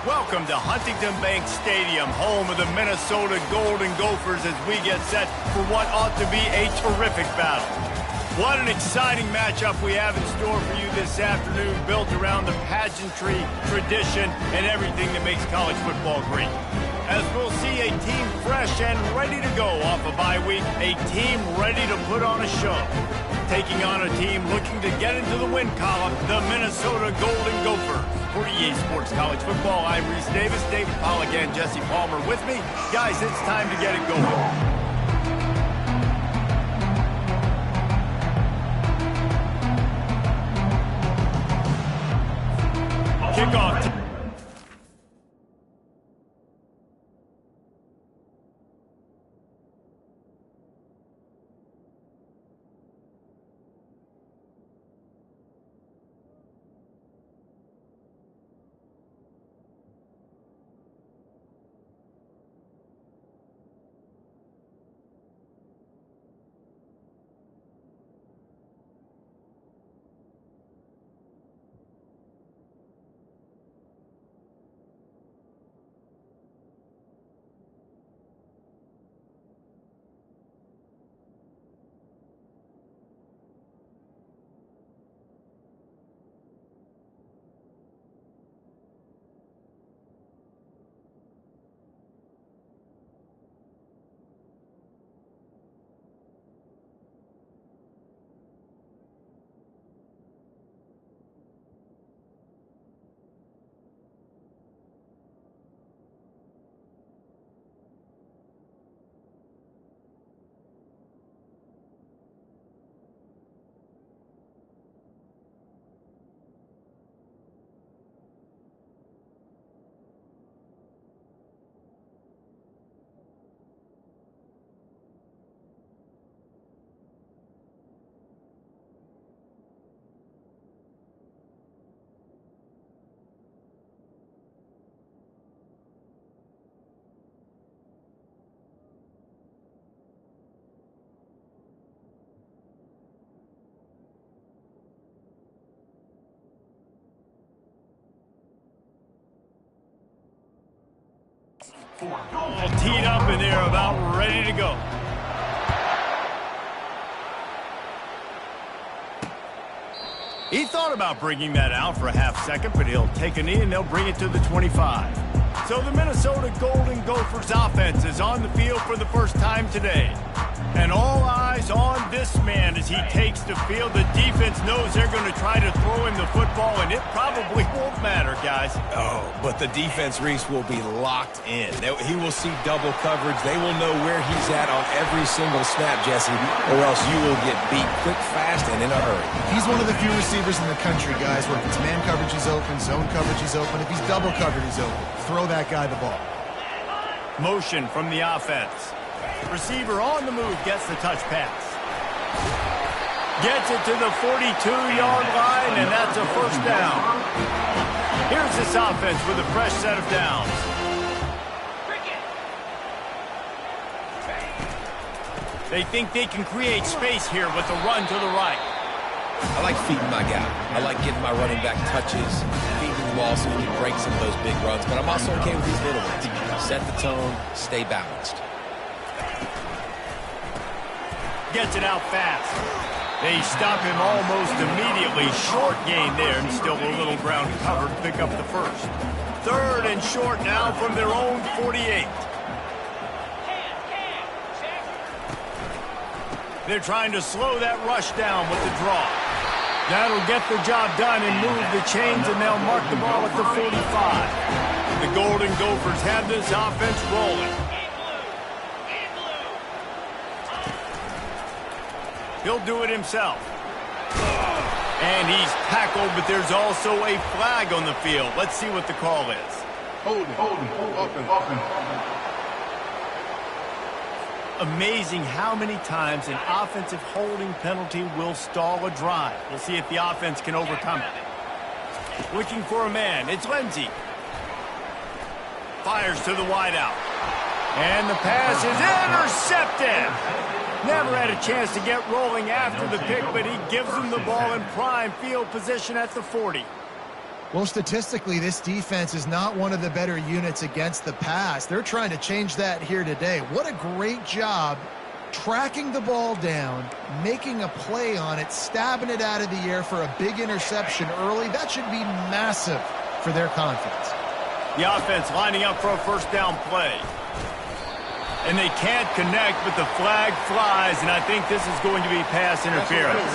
Welcome to Huntington Bank Stadium, home of the Minnesota Golden Gophers, as we get set for what ought to be a terrific battle. What an exciting matchup we have in store for you this afternoon, built around the pageantry, tradition, and everything that makes college football great. As we'll see a team fresh and ready to go off a bye week, a team ready to put on a show. Taking on a team looking to get into the win column, the Minnesota Golden Gophers. For EA Sports College Football, I'm Reese Davis, David Pollack, and Jesse Palmer with me. Guys, it's time to get it going. Kickoff. All teed up and they're about ready to go. He thought about bringing that out for a half second, but he'll take a knee and they'll bring it to the 25. So the Minnesota Golden Gophers offense is on the field for the first time today. And all eyes on this man as he takes the field. The defense knows they're going to try to throw him the football, and it probably won't matter, guys. Oh, but the defense, Reese, will be locked in. He will see double coverage. They will know where he's at on every single snap, Jesse, or else you will get beat quick, fast, and in a hurry. He's one of the few receivers in the country, guys, where if it's man coverage, he's open, zone coverage, he's open. If he's double covered, he's open. Throw that guy the ball. Motion from the offense. Receiver on the move gets the touch pass. Gets it to the 42-yard line, and that's a first down. Here's this offense with a fresh set of downs. They think they can create space here with the run to the right. I like feeding my guy. I like getting my running back touches, feeding the ball so he can break some of those big runs, but I'm also okay with these little ones. Set the tone, stay balanced. Gets it out fast. They stop him almost immediately. Short gain there, and still a little ground covered to pick up the first. Third and short now from their own 48. They're trying to slow that rush down with the draw. That'll get the job done and move the chains, and they'll mark the ball at the 45. The Golden Gophers have this offense rolling. He'll do it himself. And he's tackled, but there's also a flag on the field. Let's see what the call is. Hold it. Amazing how many times an offensive holding penalty will stall a drive. We'll see if the offense can overcome it. Looking for a man. It's Lindsey. Fires to the wideout. And the pass is intercepted. Never had a chance to get rolling after the pick, but he gives them the ball in prime field position at the 40. Well, statistically, this defense is not one of the better units against the pass. They're trying to change that here today. What a great job tracking the ball down, making a play on it, stabbing it out of the air for a big interception early. That should be massive for their confidence. The offense lining up for a first down play. And they can't connect, but the flag flies, and I think this is going to be pass interference.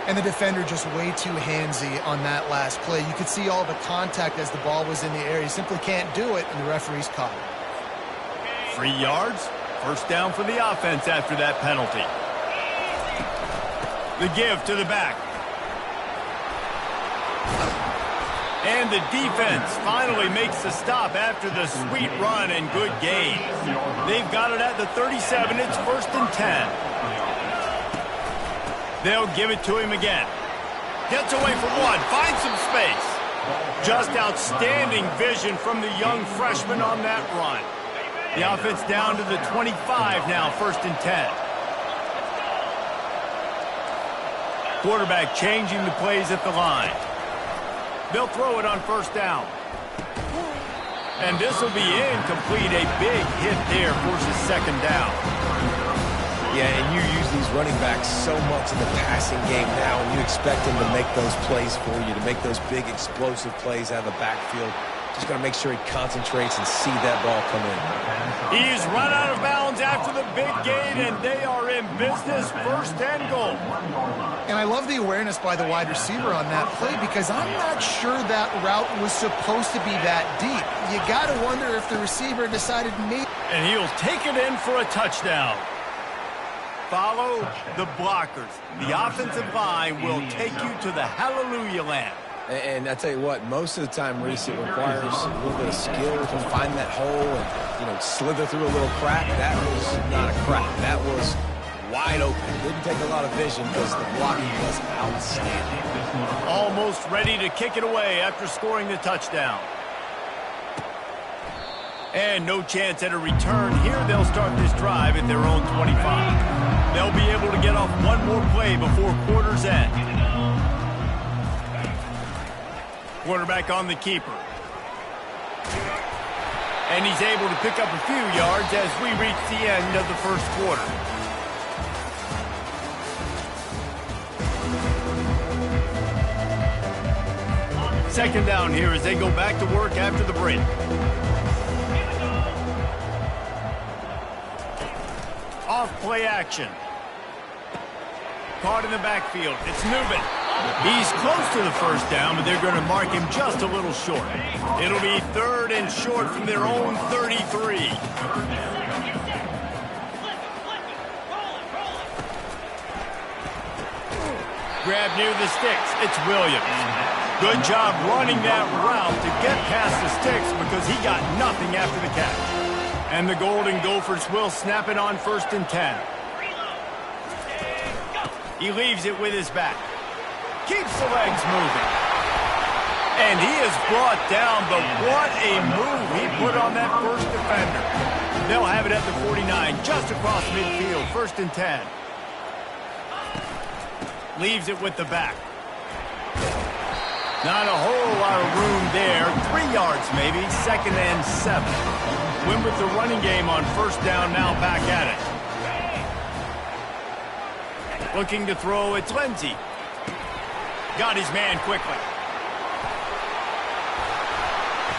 And the defender just way too handsy on that last play. You could see all the contact as the ball was in the air. He simply can't do it, and the referee's caught it. 3 yards, first down for the offense after that penalty. The give to the back. And the defense finally makes the stop after the sweet run and good gain. They've got it at the 37. It's first and 10. They'll give it to him again. Gets away from one, finds some space. Just outstanding vision from the young freshman on that run. The offense down to the 25 now, first and 10. Quarterback changing the plays at the line. They'll throw it on first down. And this will be incomplete. A big hit there forces second down. Yeah, and you use these running backs so much in the passing game now, and you expect them to make those plays for you, to make those big explosive plays out of the backfield. Just got to make sure he concentrates and see that ball come in. He's run out of bounds after the big gain, and they are in business, first and goal. And I love the awareness by the wide receiver on that play because I'm not sure that route was supposed to be that deep. You got to wonder if the receiver decided to meet. And he'll take it in for a touchdown. Follow the blockers. The offensive line will take you to the hallelujah land. And I tell you what, most of the time, Reese, it requires a little bit of skill to find that hole and, slither through a little crack. That was not a crack. That was wide open. Didn't take a lot of vision because the blocking was outstanding. Almost ready to kick it away after scoring the touchdown. And no chance at a return here. They'll start this drive at their own 25. They'll be able to get off one more play before quarter's end. Quarterback on the keeper. And he's able to pick up a few yards as we reach the end of the first quarter. Second down here as they go back to work after the break. Off play action. Caught in the backfield. It's Newman. He's close to the first down, but they're going to mark him just a little short. It'll be third and short from their own 33. Grab near the sticks. It's Williams. Good job running that route to get past the sticks because he got nothing after the catch. And the Golden Gophers will snap it on first and 10. He leaves it with his back. Keeps the legs moving. And he is brought down, but what a move he put on that first defender. They'll have it at the 49, just across midfield, first and 10. Leaves it with the back. Not a whole lot of room there. 3 yards maybe, second and 7. Win with the running game on first down, now back at it. Looking to throw, it's Lindsey. Got his man quickly.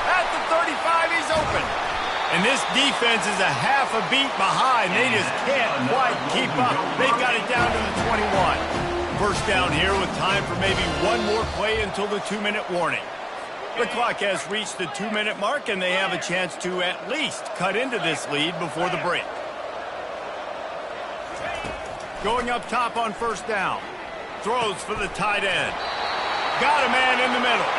At the 35, he's open. And this defense is a half a beat behind. They just can't quite keep up. They've got it down to the 21. First down here with time for maybe one more play until the 2-minute warning. The clock has reached the 2-minute mark, and they have a chance to at least cut into this lead before the break. Going up top on first down. Throws for the tight end. Got a man in the middle.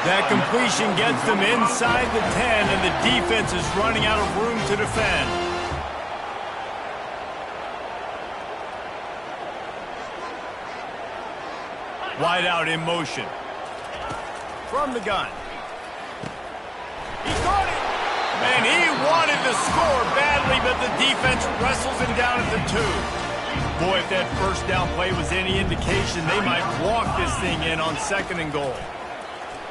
That completion gets them inside the 10, and the defense is running out of room to defend. Wide out in motion. From the gun. He caught it. And he wanted to score badly, but the defense wrestles him down at the 2. Boy, if that first down play was any indication, they might walk this thing in on 2nd and goal.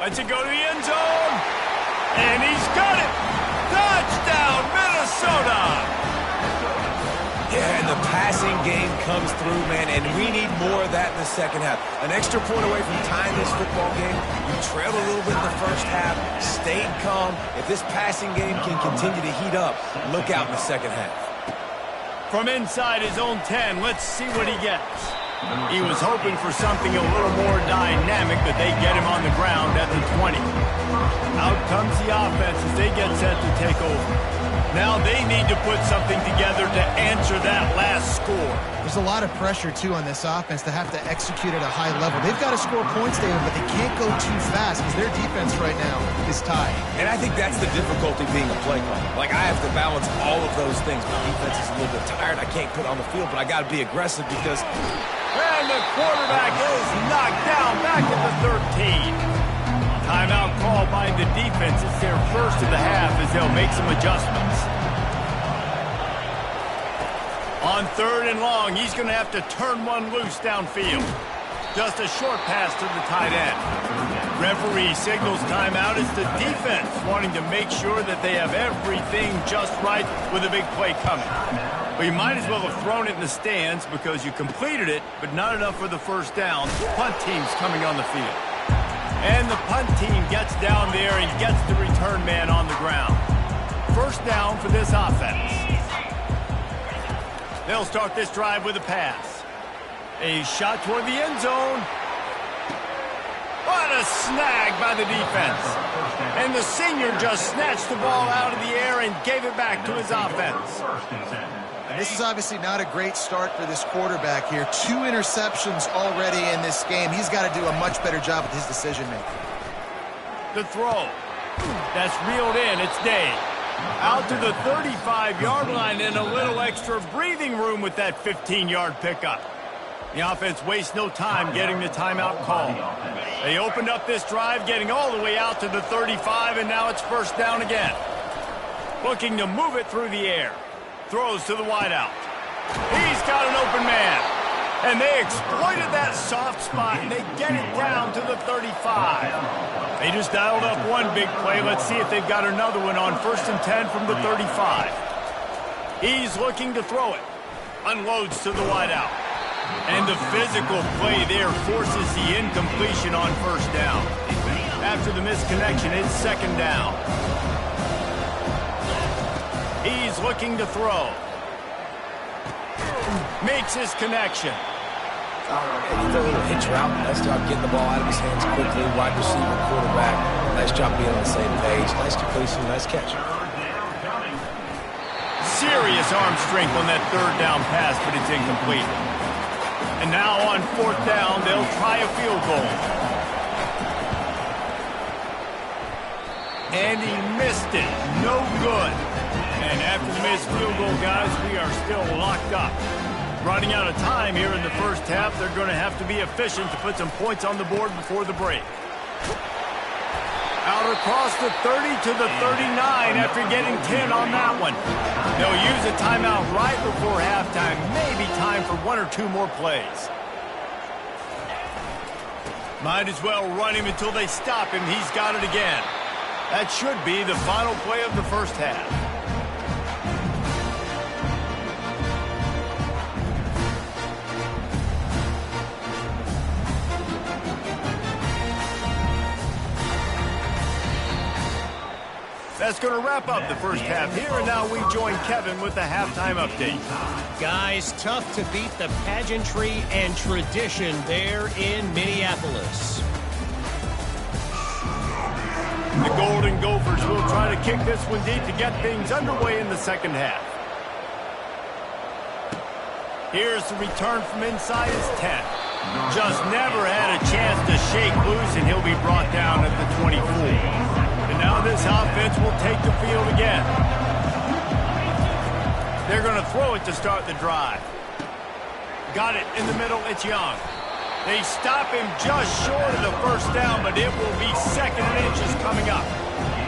Let's it go to the end zone. And he's got it. Touchdown, Minnesota. Yeah, and the passing game comes through, man, and we need more of that in the second half. An extra point away from tying this football game. You trailed a little bit in the first half, stayed calm. If this passing game can continue to heat up, look out in the second half. From inside his own 10, let's see what he gets. He was hoping for something a little more dynamic, but they get him on the ground at the 20. Out comes the offense as they get set to take over. Now they need to put something together to answer that last score. There's a lot of pressure, too, on this offense to have to execute at a high level. They've got to score points, David, but they can't go too fast because their defense right now is tied. And I think that's the difficulty being a play caller. Like, I have to balance all of those things. My defense is a little bit tired. I can't put on the field, but I got to be aggressive because... And the quarterback is knocked down back at the 13. Timeout called by the defense. It's their first of the half as they'll make some adjustments. On 3rd and long, he's going to have to turn one loose downfield. Just a short pass to the tight end. Referee signals timeout. It's the defense wanting to make sure that they have everything just right with a big play coming. But you might as well have thrown it in the stands because you completed it, but not enough for the first down. Punt team's coming on the field. And the punt team gets down there and gets the return man on the ground. First down for this offense. They'll start this drive with a pass. A shot toward the end zone. What a snag by the defense. And the senior just snatched the ball out of the air and gave it back to his offense. This is obviously not a great start for this quarterback here. 2 interceptions already in this game. He's got to do a much better job with his decision-making. The throw. That's reeled in. It's Day. Out to the 35-yard line and a little extra breathing room with that 15-yard pickup. The offense wastes no time getting the timeout call. They opened up this drive, getting all the way out to the 35, and now it's first down again. Looking to move it through the air. Throws to the wideout. He's got an open man. And they exploited that soft spot, and they get it down to the 35. They just dialed up one big play. Let's see if they've got another one on 1st and 10 from the 35. He's looking to throw it. Unloads to the wideout. And the physical play there forces the incompletion on first down. After the misconnection, it's 2nd down. He's looking to throw. Makes his connection. He threw a little hitch route. Nice job getting the ball out of his hands quickly. Wide receiver, quarterback. Nice job being on the same page. Nice completion, nice catch. Serious arm strength on that 3rd down pass, but it's incomplete. And now on 4th down, they'll try a field goal. And he missed it. No good. And after the missed field goal, guys, we are still locked up. Running out of time here in the first half. They're going to have to be efficient to put some points on the board before the break. Out across the 30 to the 39 after getting 10 on that one. They'll use a timeout right before halftime. Maybe time for 1 or 2 more plays. Might as well run him until they stop him. He's got it again. That should be the final play of the first half. That's going to wrap up the first half here, and now we join Kevin with the halftime update. Guys, tough to beat the pageantry and tradition there in Minneapolis. The Golden Gophers will try to kick this one deep to get things underway in the second half. Here's the return from inside his 10. Just never had a chance to shake loose, and he'll be brought down at the 24. And now this offense will take the field again. They're going to throw it to start the drive. Got it in the middle. It's Young. They stop him just short of the first down, but it will be 2nd and inches coming up.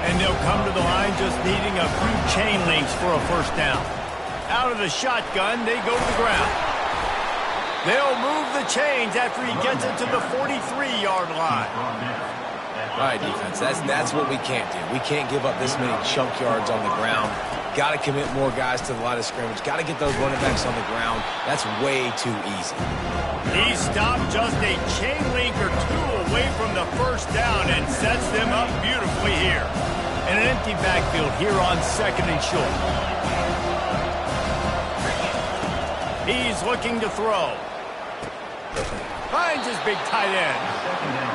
And they'll come to the line just needing a few chain links for a first down. Out of the shotgun, they go to the ground. They'll move the chains after he gets it to the 43-yard line. All right, defense, that's what we can't do. We can't give up this many chunk yards on the ground. Got to commit more guys to the line of scrimmage. Got to get those running backs on the ground. That's way too easy. He stopped just a chain link or two away from the first down and sets them up beautifully here. And an empty backfield here on 2nd and short. He's looking to throw. Finds his big tight end.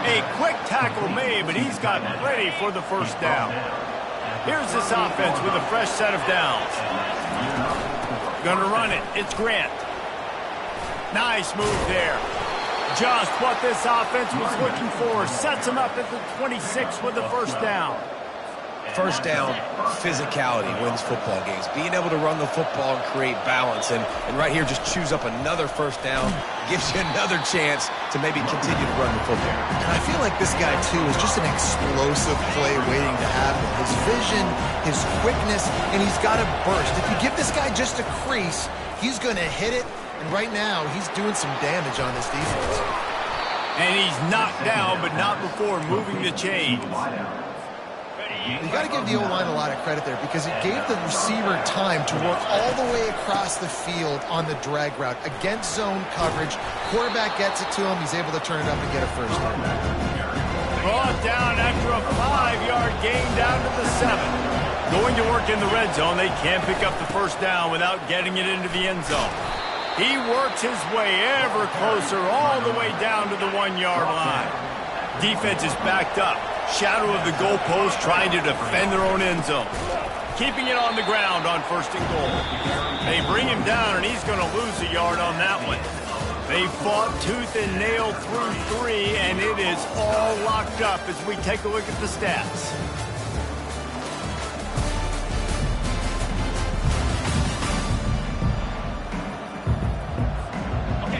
A quick tackle made, but he's got plenty for the first down. Here's this offense with a fresh set of downs. Gonna run it. It's Grant. Nice move there. Just what this offense was looking for. Sets him up at the 26 with the first down. First down, physicality wins football games. Being able to run the football and create balance. And right here, just choose up another first down. Gives you another chance to maybe continue to run the football. And I feel like this guy, too, is just an explosive play waiting to happen. His vision, his quickness, and he's got a burst. If you give this guy just a crease, he's going to hit it. And right now, he's doing some damage on this defense. And he's knocked down, but not before moving the chains. You got to give the O-line a lot of credit there because it gave the receiver time to work all the way across the field on the drag route against zone coverage. Quarterback gets it to him. He's able to turn it up and get a first down. Brought down after a 5-yard gain down to the 7. Going to work in the red zone. They can't pick up the first down without getting it into the end zone. He works his way ever closer all the way down to the 1-yard line. Defense is backed up. Shadow of the goalpost trying to defend their own end zone. Keeping it on the ground on 1st and goal. They bring him down, and he's going to lose a yard on that one. They fought tooth and nail through 3, and it is all locked up as we take a look at the stats.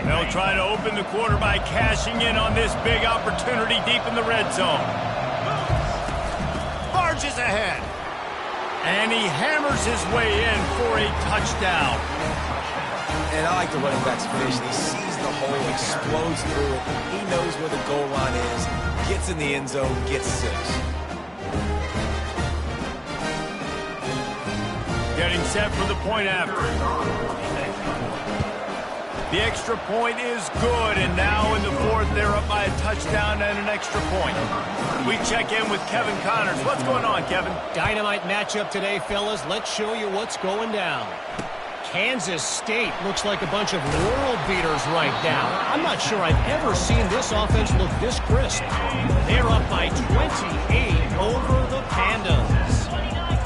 They'll try to open the quarter by cashing in on this big opportunity deep in the red zone. Barges ahead. And he hammers his way in for a touchdown. And I like the running back's finish. He sees the hole, explodes through it. He knows where the goal line is, gets in the end zone, gets 6. Getting set for the point after. The extra point is good, and now in the 4th, they're up by a touchdown and an extra point. We check in with Kevin Connors. What's going on, Kevin? Dynamite matchup today, fellas. Let's show you what's going down. Kansas State looks like a bunch of world beaters right now. I'm not sure I've ever seen this offense look this crisp. They're up by 28 over the Pandas.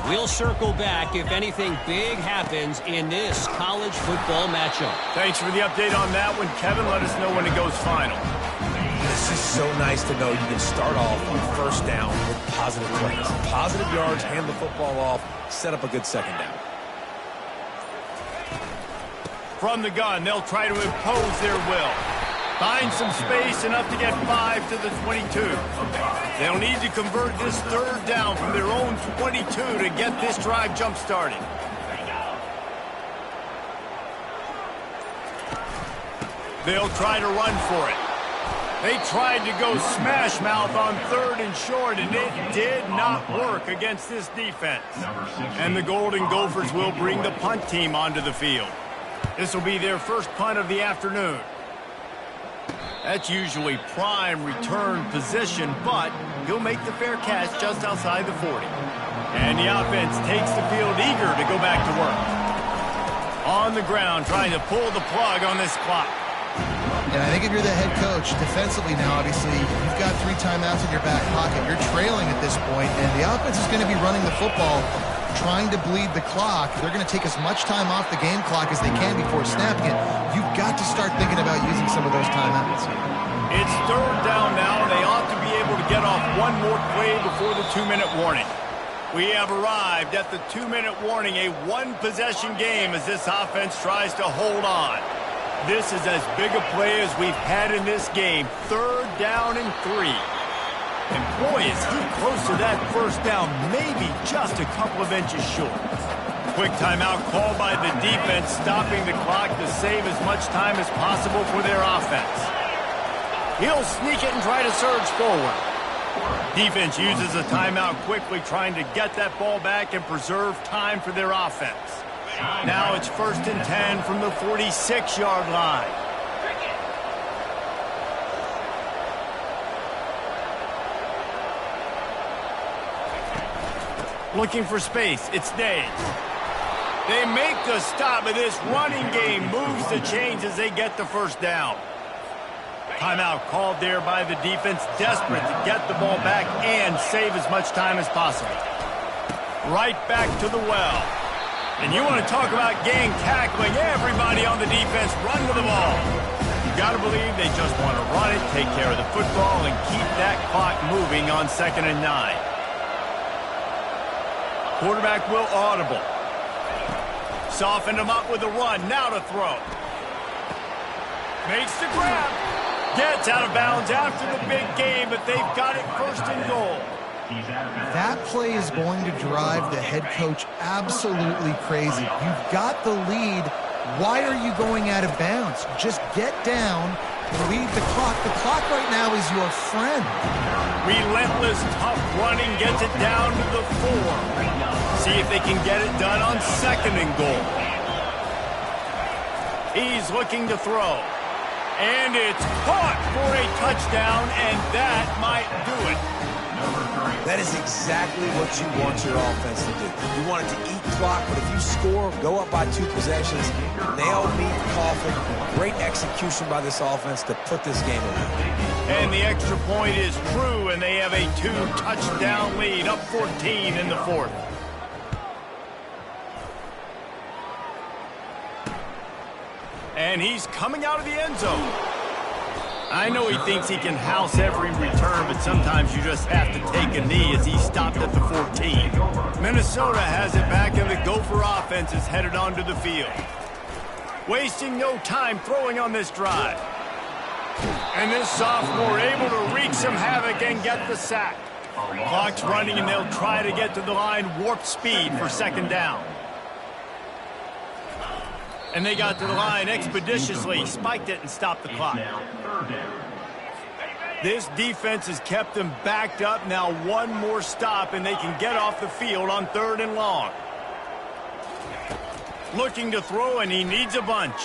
We'll circle back if anything big happens in this college football matchup. Thanks for the update on that one, Kevin. Let us know when it goes final. This is so nice to know you can start off on 1st down with positive plays. Positive yards, hand the football off, set up a good 2nd down. From the gun, they'll try to impose their will. Find some space enough to get 5 to the 22. They'll need to convert this 3rd down from their own 22 to get this drive jump-started. They'll try to run for it. They tried to go smash mouth on 3rd and short, and it did not work against this defense. And the Golden Gophers will bring the punt team onto the field. This will be their first punt of the afternoon. That's usually prime return position, but he'll make the fair catch just outside the 40. And the offense takes the field eager to go back to work. On the ground, trying to pull the plug on this clock. And I think if you're the head coach, defensively now, obviously, you've got 3 timeouts in your back pocket. You're trailing at this point, and the offense is going to be running the football, trying to bleed the clock. They're going to take as much time off the game clock as they can before snapping it. You've got to start thinking about using some of those timeouts. It's 3rd down now. They ought to be able to get off one more play before the 2-minute warning. We have arrived at the 2-minute warning, a 1-possession game as this offense tries to hold on. This is as big a play as we've had in this game. 3rd down and 3. And boy, is he close to that first down, maybe just a couple of inches short. Quick timeout called by the defense, stopping the clock to save as much time as possible for their offense. He'll sneak it and try to surge forward. Defense uses a timeout quickly, trying to get that ball back and preserve time for their offense. Now it's 1st and 10 from the 46-yard line. Looking for space. It's Day. They make the stop, but this running game moves the chains as they get the first down. Timeout called there by the defense, desperate to get the ball back and save as much time as possible. Right back to the well. And you want to talk about gang tackling. Everybody on the defense run to the ball. You got to believe they just want to run it, take care of the football, and keep that clock moving on 2nd and 9. Quarterback will audible. Softened him up with a run. Now to throw. Makes the grab. Gets out of bounds after the big game, but they've got it 1st and goal. That play is going to drive the head coach absolutely crazy. You've got the lead. Why are you going out of bounds? Just get down, lead the clock. The clock right now is your friend. Relentless, tough running gets it down to the 4. See if they can get it done on 2nd and goal. He's looking to throw. And it's caught for a touchdown, and that might do it. That is exactly what you want your offense to do. You want it to eat clock, but if you score, go up by 2 possessions, nail meat coffin, great execution by this offense to put this game away. And the extra point is true, and they have a 2-touchdown lead, up 14 in the 4th. And he's coming out of the end zone. I know he thinks he can house every return, but sometimes you just have to take a knee as he stopped at the 14. Minnesota has it back, and the Gopher offense is headed onto the field. Wasting no time throwing on this drive. And this sophomore able to wreak some havoc and get the sack. Clock's running, and they'll try to get to the line warp speed for 2nd down. And they got to the line expeditiously, spiked it and stopped the clock. This defense has kept them backed up. Now one more stop, and they can get off the field on 3rd and long. Looking to throw, and he needs a bunch.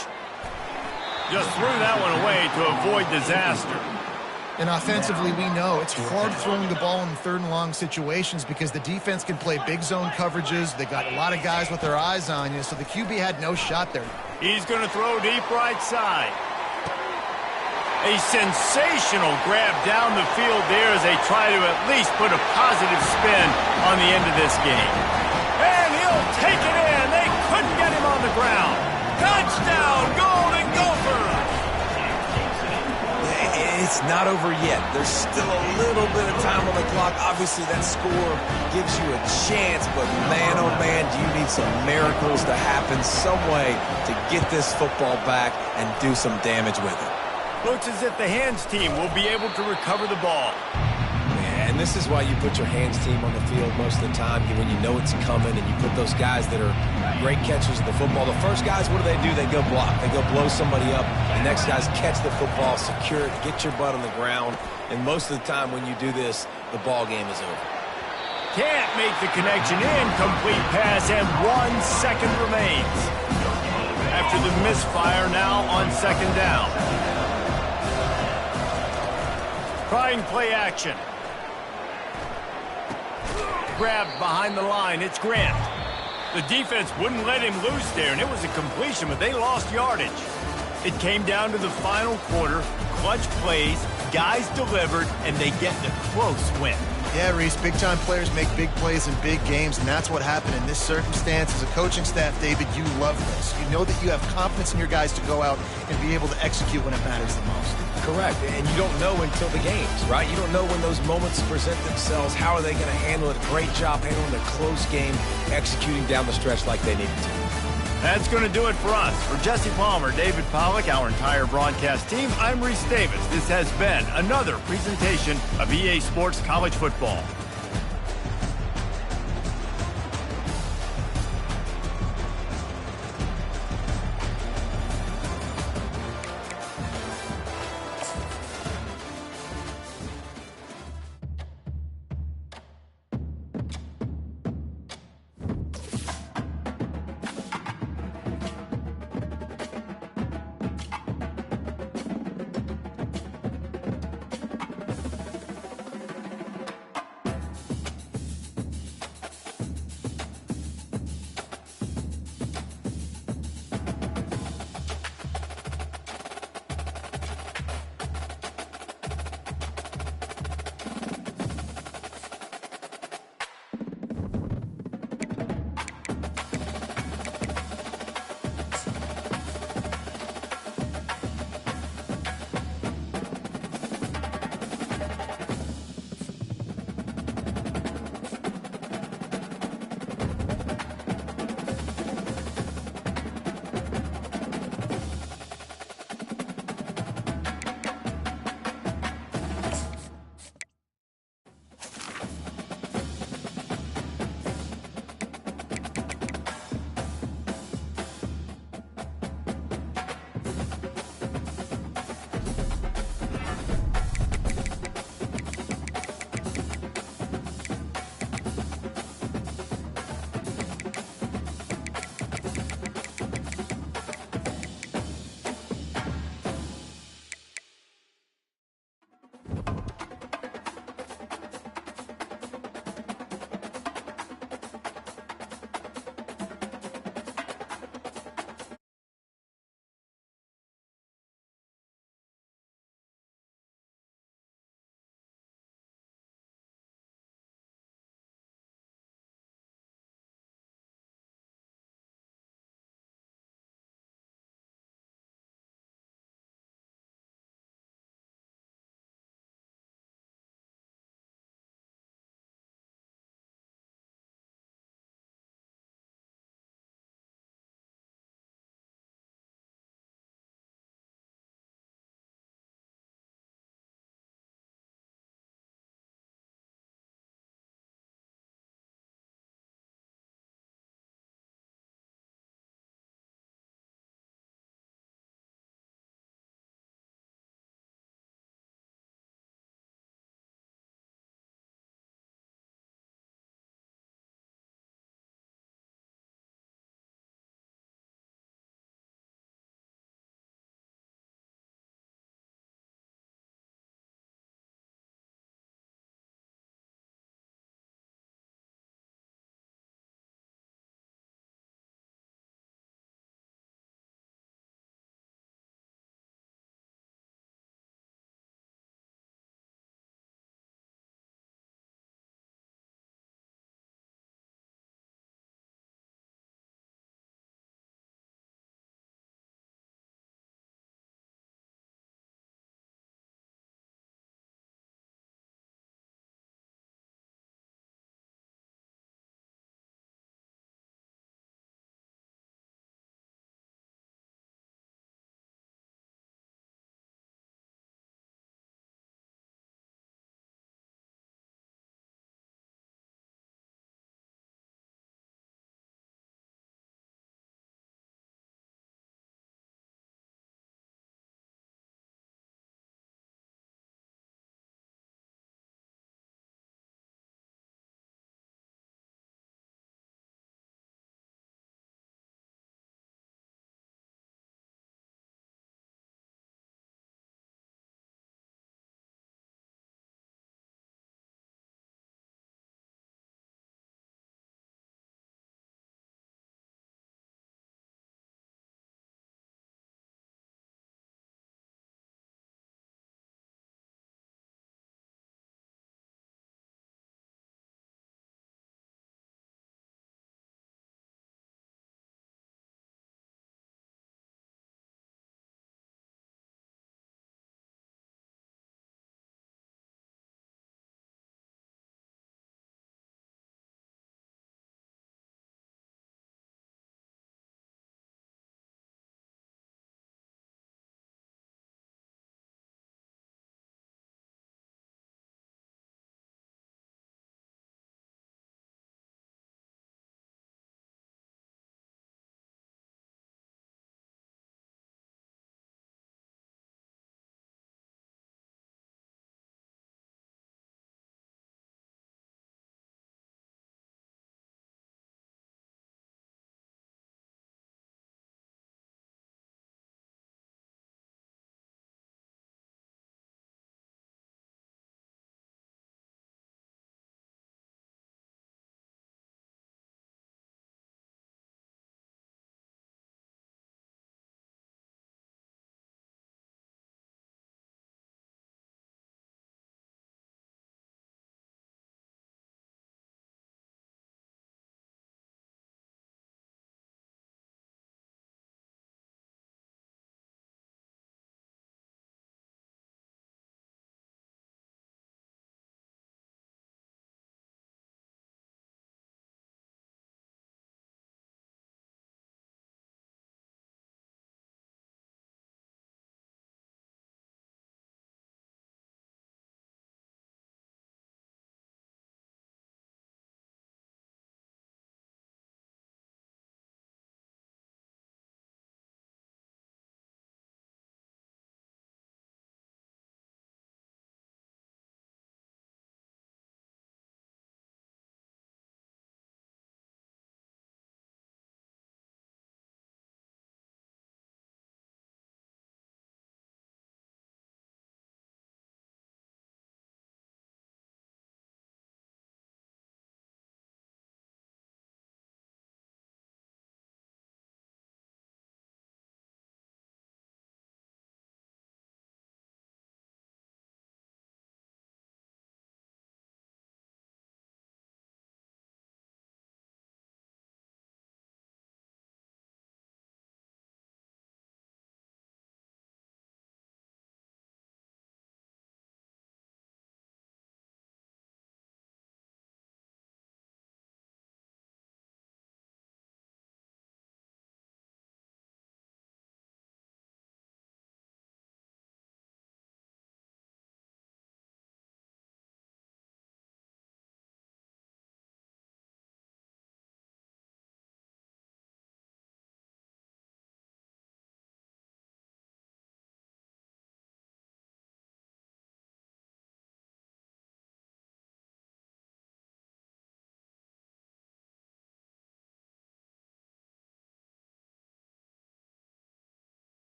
Just threw that one away to avoid disaster. And offensively, we know it's hard throwing the ball in 3rd and long situations because the defense can play big zone coverages. They got a lot of guys with their eyes on you, so the QB had no shot there. He's going to throw deep right side. A sensational grab down the field there as they try to at least put a positive spin on the end of this game. And he'll take it in. They couldn't get him on the ground. Touchdown, Golden Gophers! It's not over yet. There's still a little bit of time on the clock. Obviously, that score gives you a chance, but man, oh man, do you need some miracles to happen some way to get this football back and do some damage with it. Looks as if the hands team will be able to recover the ball. And this is why you put your hands team on the field most of the time when you know it's coming, and you put those guys that are great catchers of the football. The first guys, what do? They go block. They go blow somebody up. The next guys catch the football, secure it, get your butt on the ground. And most of the time when you do this, the ball game is over. Can't make the connection. Incomplete pass, and 1 second remains. After the misfire, now on 2nd down. Trying play action. Grabbed behind the line. It's Grant. The defense wouldn't let him loose there, and it was a completion, but they lost yardage. It came down to the final quarter. Clutch plays, guys delivered, and they get the close win. Yeah, Reese, big-time players make big plays in big games, and that's what happened in this circumstance. As a coaching staff, David, you love this. You know that you have confidence in your guys to go out and be able to execute when it matters the most. Correct, and you don't know until the games, right? You don't know when those moments present themselves. How are they going to handle it? Great job handling a close game, executing down the stretch like they needed to. That's going to do it for us. For Jesse Palmer, David Pollack, our entire broadcast team, I'm Reese Davis. This has been another presentation of EA Sports College Football.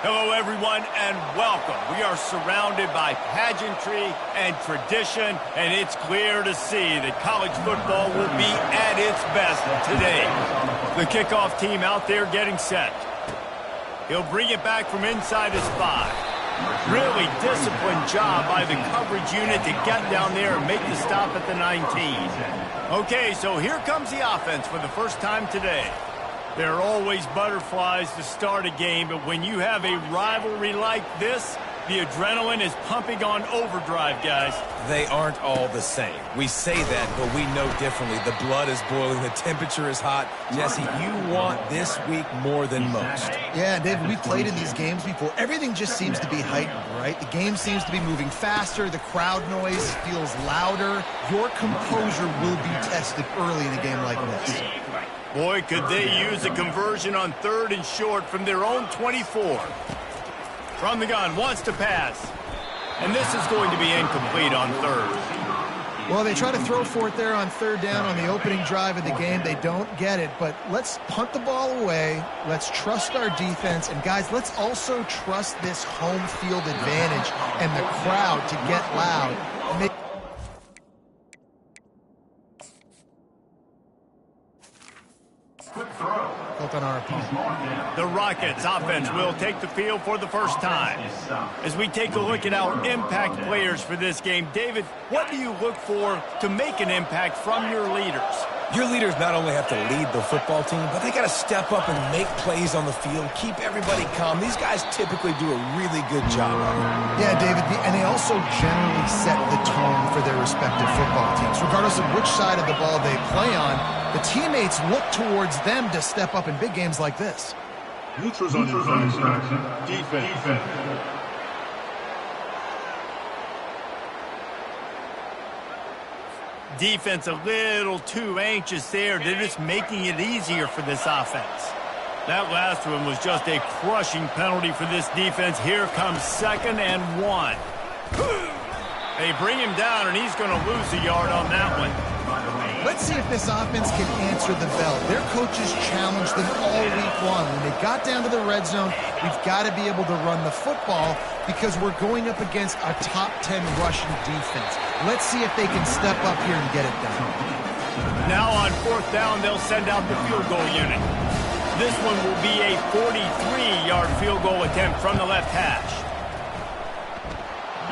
Hello, everyone, and welcome. We are surrounded by pageantry and tradition, and it's clear to see that college football will be at its best today. The kickoff team out there getting set. He'll bring it back from inside his 5. Really disciplined job by the coverage unit to get down there and make the stop at the 19. Okay, so here comes the offense for the first time today. There are always butterflies to start a game, but when you have a rivalry like this, the adrenaline is pumping on overdrive, guys. They aren't all the same. We say that, but we know differently. The blood is boiling. The temperature is hot. Jesse, you want this week more than most. Yeah, David, we played in these games before. Everything just seems to be heightened, right? The game seems to be moving faster. The crowd noise feels louder. Your composure will be tested early in a game like this. Boy, could they use a conversion on 3rd and short from their own 24. From the gun, wants to pass. And this is going to be incomplete on 3rd. Well, they try to throw for it there on 3rd down on the opening drive of the game. They don't get it, but let's punt the ball away. Let's trust our defense. And, guys, let's also trust this home field advantage and the crowd to get loud. And on our opponent. The Rockets offense will take the field for the first time. As we take a look at our impact players for this game, David, what do you look for to make an impact from your leaders? Your leaders not only have to lead the football team, but they got to step up and make plays on the field, keep everybody calm. These guys typically do a really good job of it. Yeah, David, and they also generally set the tone for their respective football teams. Regardless of which side of the ball they play on, the teammates look towards them to step up in big games like this. Neutrals on defense. Defense a little too anxious there. They're just making it easier for this offense. That last one was just a crushing penalty for this defense. Here comes 2nd and 1. They bring him down, and he's going to lose a yard on that one. Let's see if this offense can answer the bell. Their coaches challenged them all week long. When they got down to the red zone, we've got to be able to run the football because we're going up against a top 10 rushing defense. Let's see if they can step up here and get it done. Now on 4th down, they'll send out the field goal unit. This one will be a 43-yard field goal attempt from the left hash.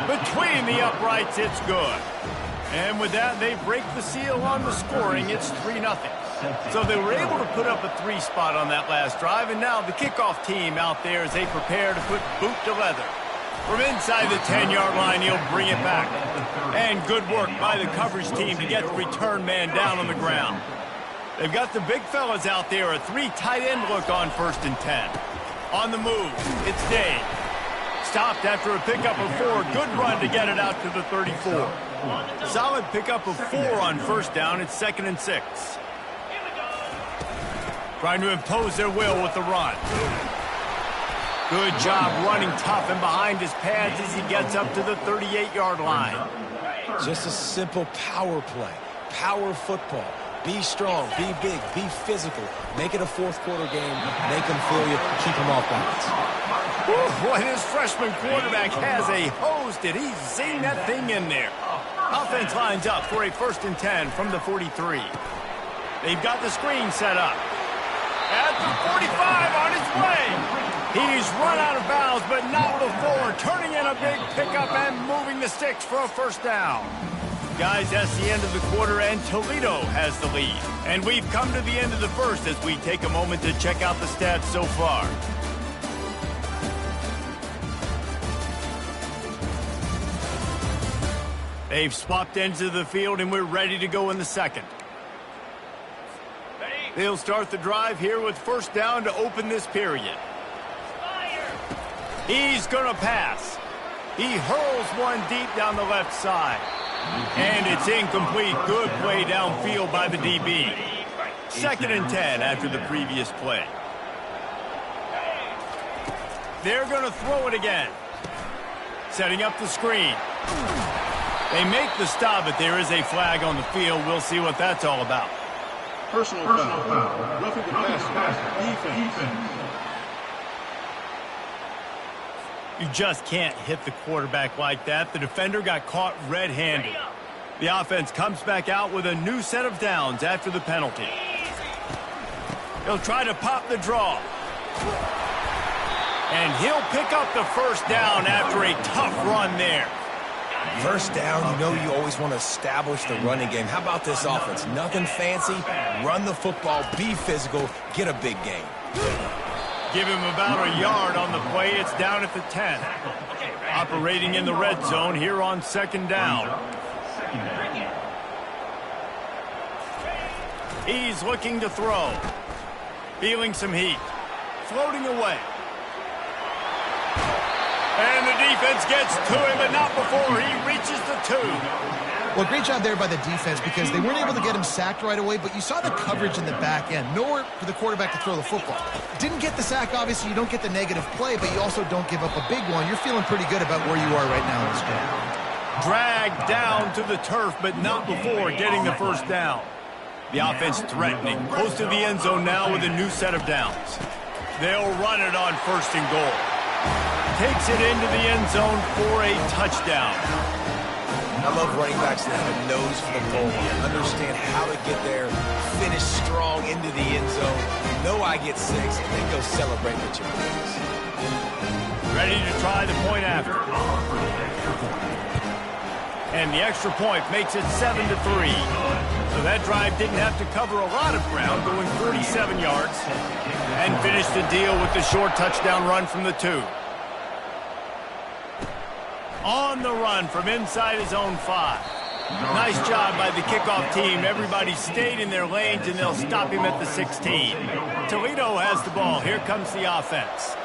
Between the uprights, it's good. And with that, they break the seal on the scoring. It's 3-0. So they were able to put up a 3 spot on that last drive, and now the kickoff team out there as they prepare to put boot to leather. From inside the 10-yard line, he'll bring it back. And good work by the coverage team to get the return man down on the ground. They've got the big fellas out there, a 3 tight end look on 1st and 10. On the move, it's Dave. Stopped after a pickup of 4. Good run to get it out to the 34. Solid pickup of 4 on 1st down. It's 2nd and 6. Trying to impose their will with the run. Good job running tough and behind his pads as he gets up to the 38-yard line. Just a simple power play. Power football. Be strong, be big, be physical. Make it a 4th quarter game. Make them feel you. Keep them off balance. Boy, his freshman quarterback has a hose. Did he zing that thing in there? Offense lines up for a 1st and 10 from the 43. They've got the screen set up. At the 45 on his way. He's run out of bounds, but not before. Turning in a big pickup and moving the sticks for a 1st down. Guys, that's the end of the quarter, and Toledo has the lead. And we've come to the end of the 1st as we take a moment to check out the stats so far. They've swapped ends of the field, and we're ready to go in the 2nd. They'll start the drive here with 1st down to open this period. He's going to pass. He hurls one deep down the left side. And it's incomplete. Good play downfield by the DB. 2nd and 10 after the previous play. They're going to throw it again. Setting up the screen. They make the stop, but there is a flag on the field. We'll see what that's all about. Personal foul. Roughing the passer. Defense. You just can't hit the quarterback like that. The defender got caught red-handed. The offense comes back out with a new set of downs after the penalty. He'll try to pop the draw. And he'll pick up the first down after a tough run there. First down, you know you always want to establish the running game. How about this offense? Nothing fancy. Run the football, be physical, get a big gain. Give him about a yard on the play. It's down at the 10. Operating in the red zone here on second down. He's looking to throw. Feeling some heat. Floating away. And the defense gets to him, but not before he reaches the 2. Well, great job there by the defense because they weren't able to get him sacked right away, but you saw the coverage in the back end. Nowhere for the quarterback to throw the football. Didn't get the sack, obviously. You don't get the negative play, but you also don't give up a big one. You're feeling pretty good about where you are right now in this game. Dragged down to the turf, but not before getting the first down. The offense threatening, close to the end zone now with a new set of downs. They'll run it on first and goal. Takes it into the end zone for a touchdown. I love running backs that have a nose for the goal line. Understand how to get there, finish strong into the end zone. Know I get 6, and then go celebrate with your friends. Ready to try the point after. And the extra point makes it 7-3. So that drive didn't have to cover a lot of ground, going 47 yards, and finished the deal with the short touchdown run from the 2. On the run from inside his own 5. Nice job by the kickoff team. Everybody stayed in their lanes, and they'll stop him at the 16. Toledo has the ball. Here comes the offense.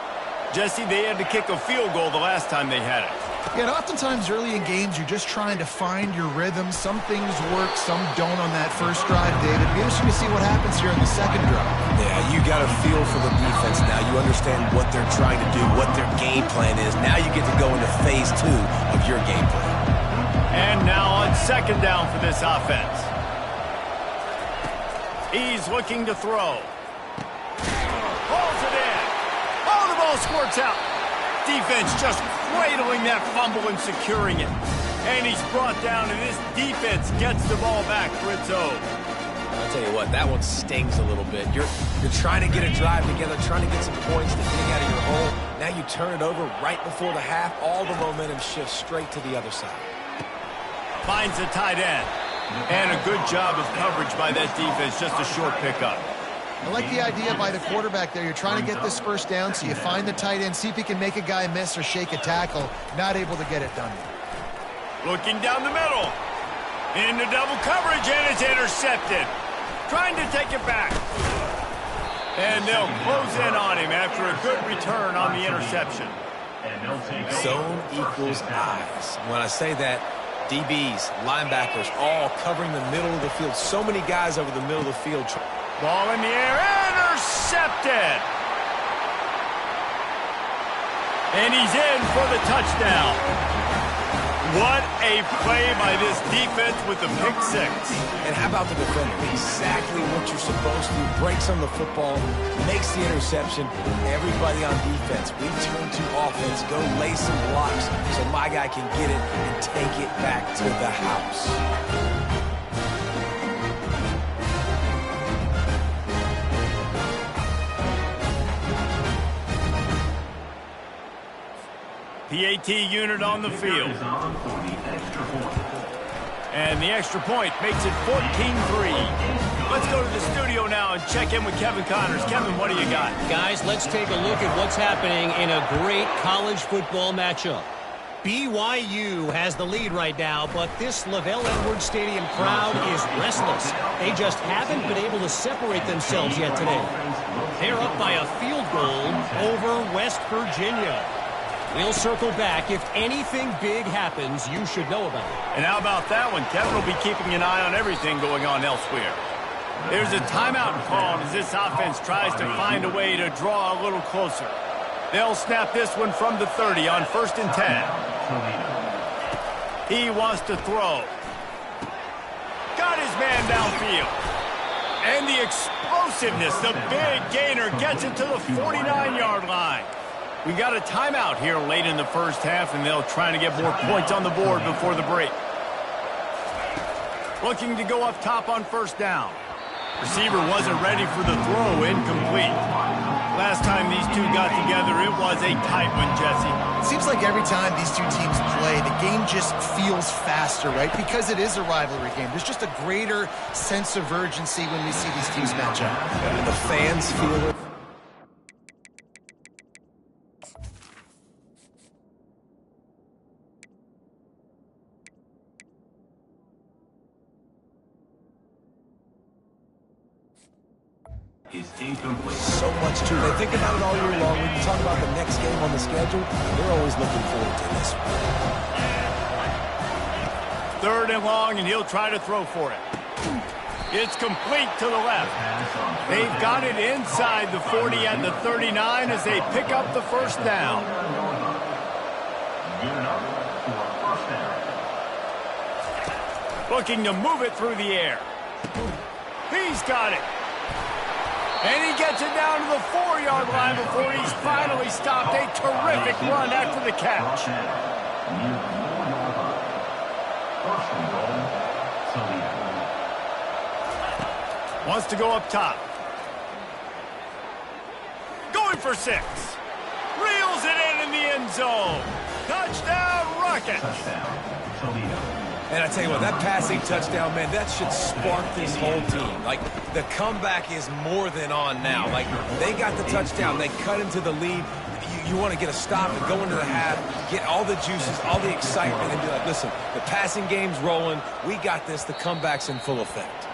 Jesse, they had to kick a field goal the last time they had it. Yeah, and oftentimes early in games, you're just trying to find your rhythm. Some things work, some don't on that first drive, David. It'll be interesting to see what happens here in the second drive. Yeah, you got a feel for the defense now. You understand what they're trying to do, what their game plan is. Now you get to go into phase 2 of your game plan. And now on second down for this offense. He's looking to throw. Pulls it in. Oh, the ball squirts out. Defense just cradling that fumble and securing it. And he's brought down, and this defense gets the ball back for its own. I'll tell you what, that one stings a little bit. You're trying to get a drive together, trying to get some points to dig out of your hole. Now you turn it over right before the half. All the momentum shifts straight to the other side. Finds a tight end. And a good job of coverage by that defense. Just a short pickup. I like the idea by the quarterback there. You're trying to get this first down, so you find the tight end, see if he can make a guy miss or shake a tackle. Not able to get it done. Looking down the middle. Into double coverage, and it's intercepted. Trying to take it back. And they'll close in on him after a good return on the interception. Zone equals eyes. When I say that, DBs, linebackers, all covering the middle of the field. So many guys over the middle of the field. Ball in the air, intercepted. And he's in for the touchdown. What a play by this defense with the pick 6. And how about the defender? Exactly what you're supposed to do. Breaks on the football, makes the interception. Everybody on defense, we turn to offense. Go lay some blocks so my guy can get it and take it back to the house. PAT unit on the field. And the extra point makes it 14-3. Let's go to the studio now and check in with Kevin Connors. Kevin, what do you got? Guys, let's take a look at what's happening in a great college football matchup. BYU has the lead right now, but this LaVell Edwards Stadium crowd is restless. They just haven't been able to separate themselves yet today. They're up by a field goal over West Virginia. We'll circle back. If anything big happens, you should know about it. And how about that one? Kevin will be keeping an eye on everything going on elsewhere. There's a timeout called as this offense tries to find a way to draw a little closer. They'll snap this one from the 30 on 1st and 10. He wants to throw. Got his man downfield. And the explosiveness, the big gainer gets it to the 49-yard line. We got a timeout here late in the first half, and they'll try to get more points on the board before the break. Looking to go up top on first down. Receiver wasn't ready for the throw, incomplete. Last time these two got together, it was a tight one, Jesse. It seems like every time these two teams play, the game just feels faster, right? Because it is a rivalry game. There's just a greater sense of urgency when we see these teams match up. The fans feel it. Is incomplete. So much to it. They think about it all year long. When you talk about the next game on the schedule, they're always looking forward to this one. 3rd and long, and he'll try to throw for it. It's complete to the left. They've got it inside the 40 and the 39 as they pick up the first down. Looking to move it through the air. He's got it. And he gets it down to the 4-yard line before he's finally stopped. A terrific run after the catch. Wants to go up top. Going for 6. Reels it in the end zone. Touchdown, Rockets. And I tell you what, that passing touchdown, man, that should spark this whole team. Like, the comeback is more than on now. Like, they got the touchdown. They cut into the lead. You want to get a stop and go into the half, get all the juices, all the excitement, and be like, listen, the passing game's rolling. We got this. The comeback's in full effect.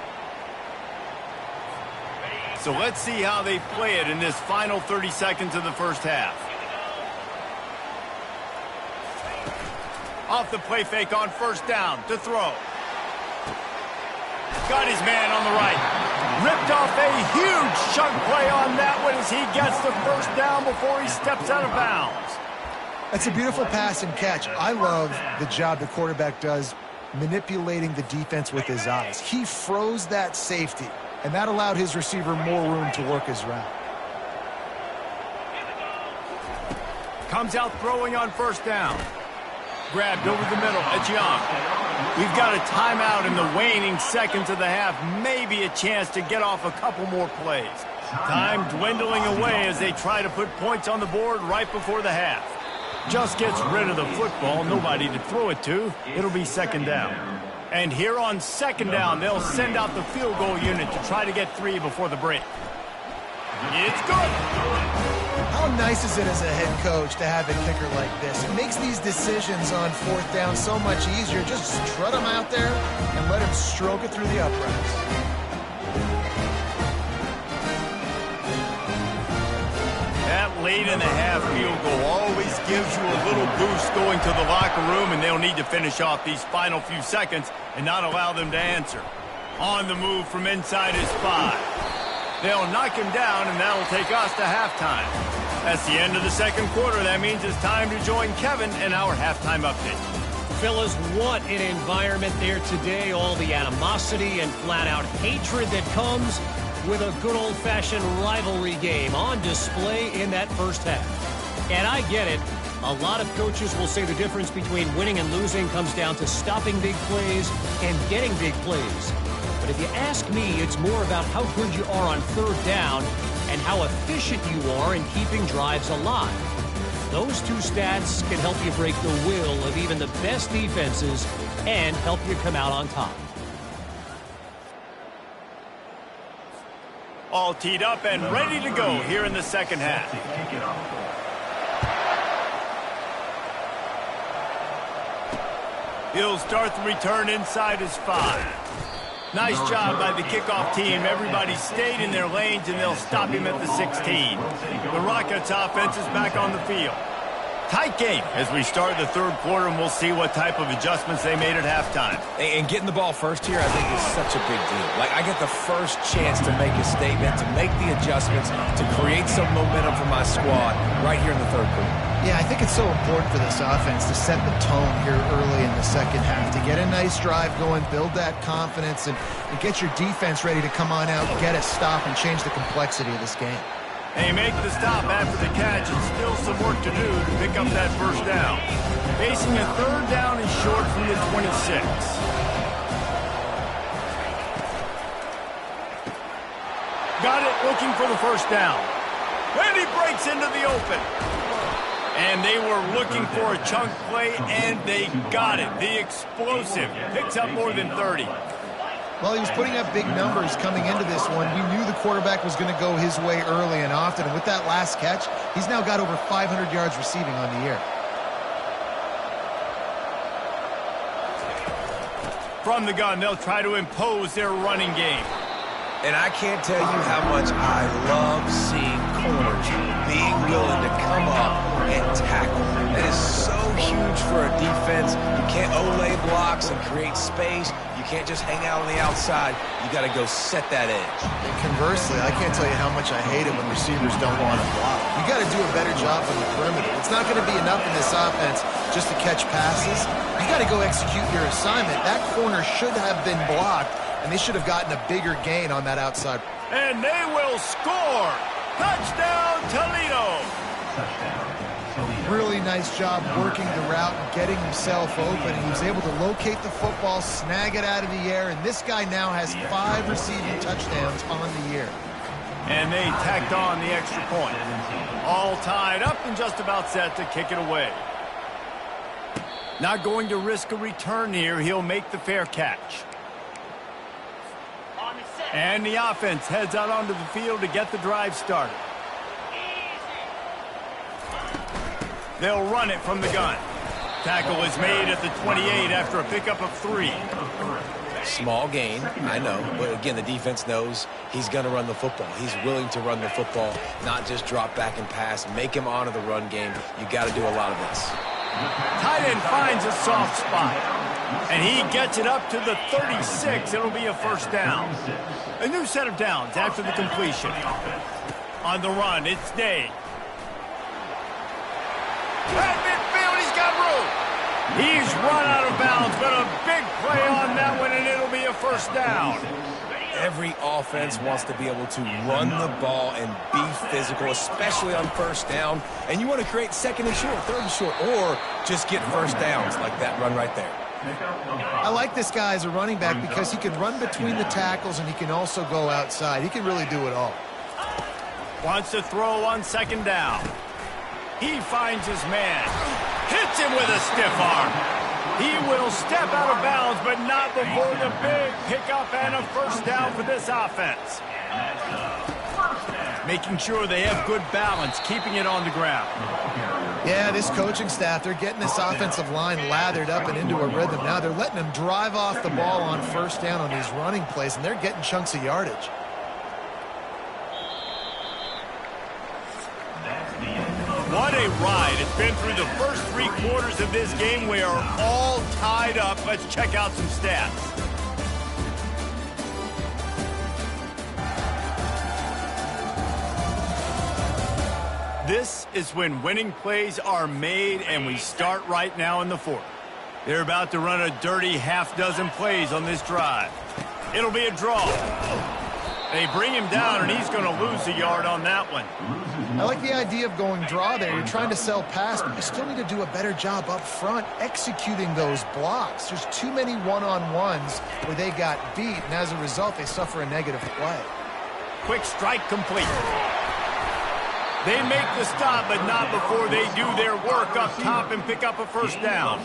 So let's see how they play it in this final 30 seconds of the first half. Off the play fake on first down to throw. Got his man on the right. Ripped off a huge chunk play on that one as he gets the first down before he steps out of bounds. That's a beautiful pass and catch. I love the job the quarterback does manipulating the defense with his eyes. He froze that safety, and that allowed his receiver more room to work his route. Comes out throwing on first down. Grabbed over the middle. It's Young. We've got a timeout in the waning seconds of the half. Maybe a chance to get off a couple more plays. Time dwindling away as they try to put points on the board right before the half. Just gets rid of the football. Nobody to throw it to. It'll be second down. And here on second down, they'll send out the field goal unit to try to get 3 before the break. It's good. How nice is it as a head coach to have a kicker like this? It makes these decisions on 4th down so much easier. Just strut him out there and let him stroke it through the uprights. That late in the half field goal always gives you a little boost going to the locker room, and they'll need to finish off these final few seconds and not allow them to answer. On the move from inside his 5. They'll knock him down, and that'll take us to halftime. That's the end of the second quarter. That means it's time to join Kevin in our halftime update. Fellas, what an environment there today. All the animosity and flat-out hatred that comes with a good old-fashioned rivalry game on display in that first half. And I get it. A lot of coaches will say the difference between winning and losing comes down to stopping big plays and getting big plays. But if you ask me, it's more about how good you are on 3rd down and how efficient you are in keeping drives alive. Those two stats can help you break the will of even the best defenses and help you come out on top. All teed up and ready to go here in the second half. He'll start the return inside his 5. Nice job by the kickoff team. Everybody stayed in their lanes, and they'll stop him at the 16. The Rockets offense is back on the field. Tight game as we start the third quarter, and we'll see what type of adjustments they made at halftime. And getting the ball first here, I think, is such a big deal. Like, I get the first chance to make a statement, to make the adjustments, to create some momentum for my squad right here in the third quarter. Yeah, I think it's so important for this offense to set the tone here early in the second half, to get a nice drive going, build that confidence, and get your defense ready to come on out, get a stop, and change the complexity of this game. They make the stop after the catch, and still some work to do to pick up that first down. Facing a third down and short from the 26. Got it, looking for the first down. And he breaks into the open. And they were looking for a chunk play, and they got it. The explosive picks up more than 30. Well, he was putting up big numbers coming into this one. We knew the quarterback was going to go his way early and often. And with that last catch, he's now got over 500 yards receiving on the year. From the gun, they'll try to impose their running game. And I can't tell you how much I love seeing corners being willing to come up and tackle. That is so huge for a defense. You can't olay blocks and create space. You can't just hang out on the outside. You got to go set that edge. And conversely, I can't tell you how much I hate it when receivers don't want to block. You got to do a better job on the perimeter. It's not going to be enough in this offense just to catch passes. You got to go execute your assignment. That corner should have been blocked, and they should have gotten a bigger gain on that outside. And they will score. Touchdown, Toledo. Really nice job working the route and getting himself open. He was able to locate the football, snag it out of the air, and this guy now has 5 receiving touchdowns on the year. And they tacked on the extra point. All tied up and just about set to kick it away. Not going to risk a return here. He'll make the fair catch. And the offense heads out onto the field to get the drive started. They'll run it from the gun. Tackle is made at the 28 after a pickup of 3. Small gain, I know. But again, the defense knows he's going to run the football. He's willing to run the football, not just drop back and pass. Make him honor the run game. You got to do a lot of this. Tight end finds a soft spot. And he gets it up to the 36. It'll be a first down. A new set of downs after the completion. On the run, it's Day. At midfield, he's got room. He's run out of bounds, but a big play on that one, and it'll be a first down. Every offense wants to be able to run the ball and be physical, especially on first down. And you want to create second and short, third and short, or just get first downs like that run right there. I like this guy as a running back because he can run between the tackles and he can also go outside. He can really do it all. Wants to throw on second down. He finds his man. Hits him with a stiff arm. He will step out of bounds, but not before the big pickup and a first down for this offense. Making sure they have good balance, keeping it on the ground. Yeah, this coaching staff, they're getting this offensive line lathered up and into a rhythm. Now they're letting them drive off the ball on first down on these running plays, and they're getting chunks of yardage. What a ride. It's been through the first 3 quarters of this game. We are all tied up. Let's check out some stats. This is when winning plays are made, and we start right now in the 4th. They're about to run a dirty half-dozen plays on this drive. It'll be a draw. They bring him down, and he's going to lose a yard on that one. I like the idea of going draw there. You're trying to sell pass, but you still need to do a better job up front executing those blocks. There's too many one-on-ones where they got beat, and as a result, they suffer a negative play. Quick strike complete. They make the stop, but not before they do their work up top and pick up a first down.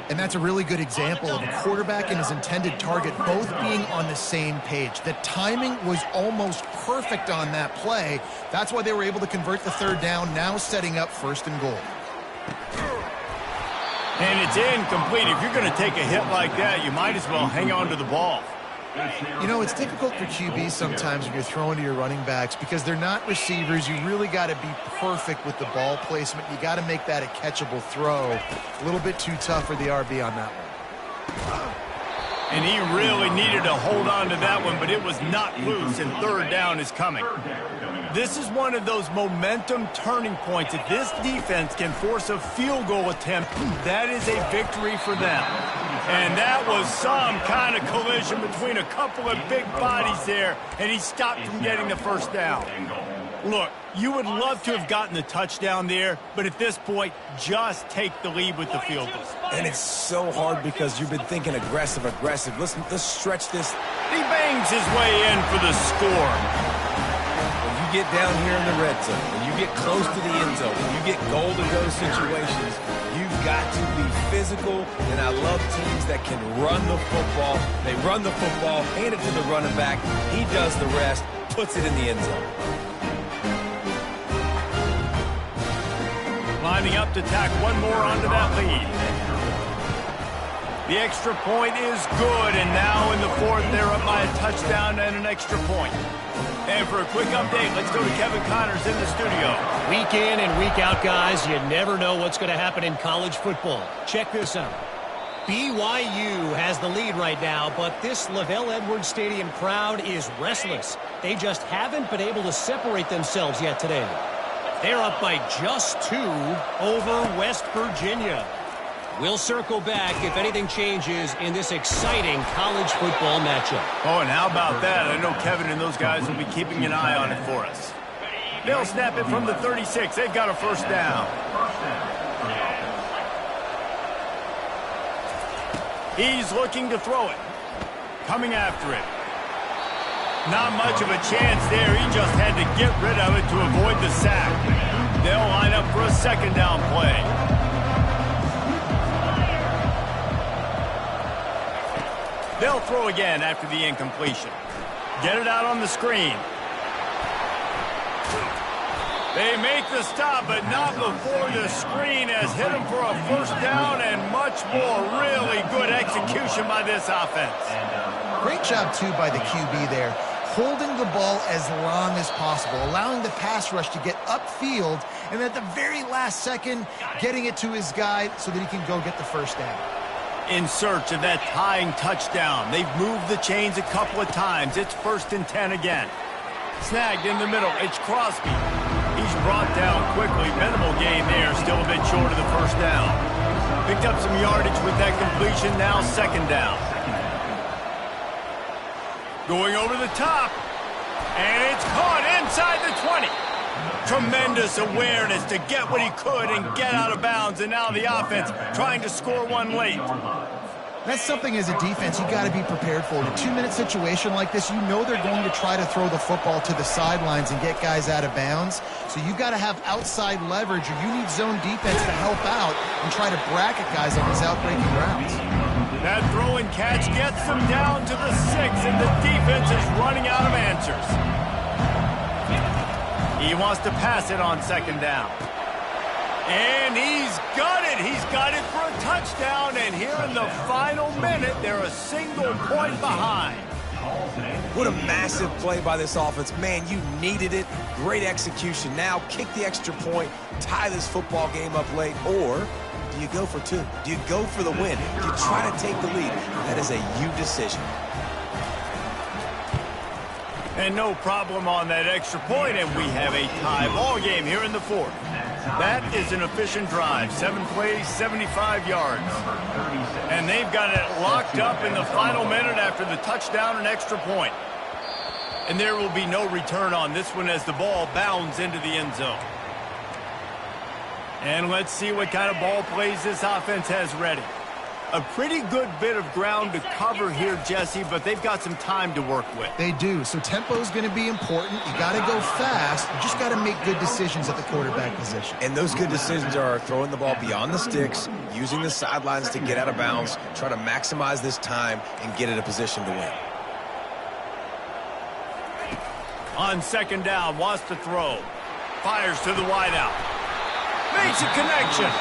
And that's a really good example of a quarterback and his intended target both being on the same page. The timing was almost perfect on that play. That's why they were able to convert the third down, now setting up first and goal. And it's incomplete. If you're going to take a hit like that, you might as well hang on to the ball. You know, it's difficult for QBs sometimes when you're throwing to your running backs because they're not receivers. You really got to be perfect with the ball placement. You got to make that a catchable throw. A little bit too tough for the RB on that one. And he really needed to hold on to that one, but it was not loose, and third down is coming. This is one of those momentum turning points. If this defense can force a field goal attempt, that is a victory for them. And that was some kind of collision between a couple of big bodies there, and he stopped from getting the first down. Look, you would love to have gotten the touchdown there, but at this point, just take the lead with the field goal. And it's so hard because you've been thinking aggressive. Listen, let's stretch this. He bangs his way in for the score. When you get down here in the red zone, when you get close to the end zone, when you get goal-to-go situations, you've got to be physical, and I love teams that can run the football. They run the football, hand it to the running back. He does the rest, puts it in the end zone. Lining up to tack one more onto that lead. The extra point is good, and now in the fourth, they're up by a touchdown and an extra point. And for a quick update, let's go to Kevin Connors in the studio. Week in and week out, guys, you never know what's going to happen in college football. Check this out. BYU has the lead right now, but this LaVell Edwards Stadium crowd is restless. They just haven't been able to separate themselves yet today. They're up by just 2 over West Virginia. We'll circle back if anything changes in this exciting college football matchup. Oh, and how about that? I know Kevin and those guys will be keeping an eye on it for us. They'll snap it from the 36. They've got a first down. He's looking to throw it. Coming after it. Not much of a chance there. He just had to get rid of it to avoid the sack. They'll line up for a second down play. They'll throw again after the incompletion. Get it out on the screen. They make the stop, but not before the screen has hit them for a first down and much more. Really good execution by this offense. Great job, too, by the QB there, holding the ball as long as possible, allowing the pass rush to get upfield, and at the very last second, getting it to his guy so that he can go get the first down. In search of that tying touchdown. They've moved the chains a couple of times. It's 1st and 10 again. Snagged in the middle. It's Crosby. He's brought down quickly. Minimal gain there. Still a bit short of the first down. Picked up some yardage with that completion. Now second down. Going over the top. And it's caught inside the 20. Tremendous awareness to get what he could and get out of bounds. And now the offense trying to score one late. That's something as a defense you got to be prepared for. In a 2-minute situation like this, you know they're going to try to throw the football to the sidelines and get guys out of bounds. So you've got to have outside leverage, or you need zone defense to help out and try to bracket guys on these outbreaking routes. That throw and catch gets them down to the 6, and the defense is running out of answers. He wants to pass it on second down. And he's got it. He's got it for a touchdown. And here in the final minute, they're a single point behind. What a massive play by this offense. Man, you needed it. Great execution. Now kick the extra point, tie this football game up late, or do you go for 2? Do you go for the win? Do you try to take the lead? That is a you decision. And no problem on that extra point, and we have a tie ball game here in the 4th. That is an efficient drive. 7 plays, 75 yards. And they've got it locked up in the final minute after the touchdown and extra point. And there will be no return on this one as the ball bounds into the end zone. And let's see what kind of ball plays this offense has ready. A pretty good bit of ground to cover here, Jesse, but they've got some time to work with. They do, so tempo is going to be important. You got to go fast. You just got to make good decisions at the quarterback position. And those good decisions are throwing the ball beyond the sticks, using the sidelines to get out of bounds, try to maximize this time and get in a position to win. On second down, wants to throw. Fires to the wideout. Makes a connection.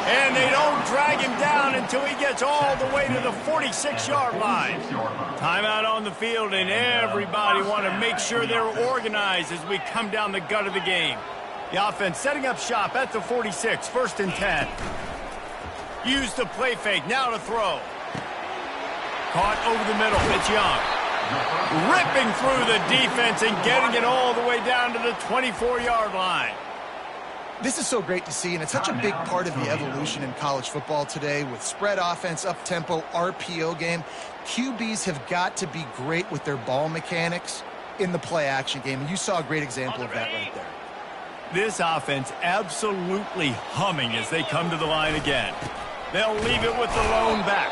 And they don't drag him down until he gets all the way to the 46-yard line. Timeout on the field, and everybody want to make sure they're organized as we come down the gut of the game. The offense setting up shop at the 46, 1st and 10. Use the play fake, now to throw. Caught over the middle, it's Young. Ripping through the defense and getting it all the way down to the 24-yard line. This is so great to see, and it's such a big part of the evolution in college football today with spread offense, up-tempo, RPO game. QBs have got to be great with their ball mechanics. in the play-action game, and you saw a great example of that right there. This offense absolutely humming as they come to the line again. They'll leave it with the lone back.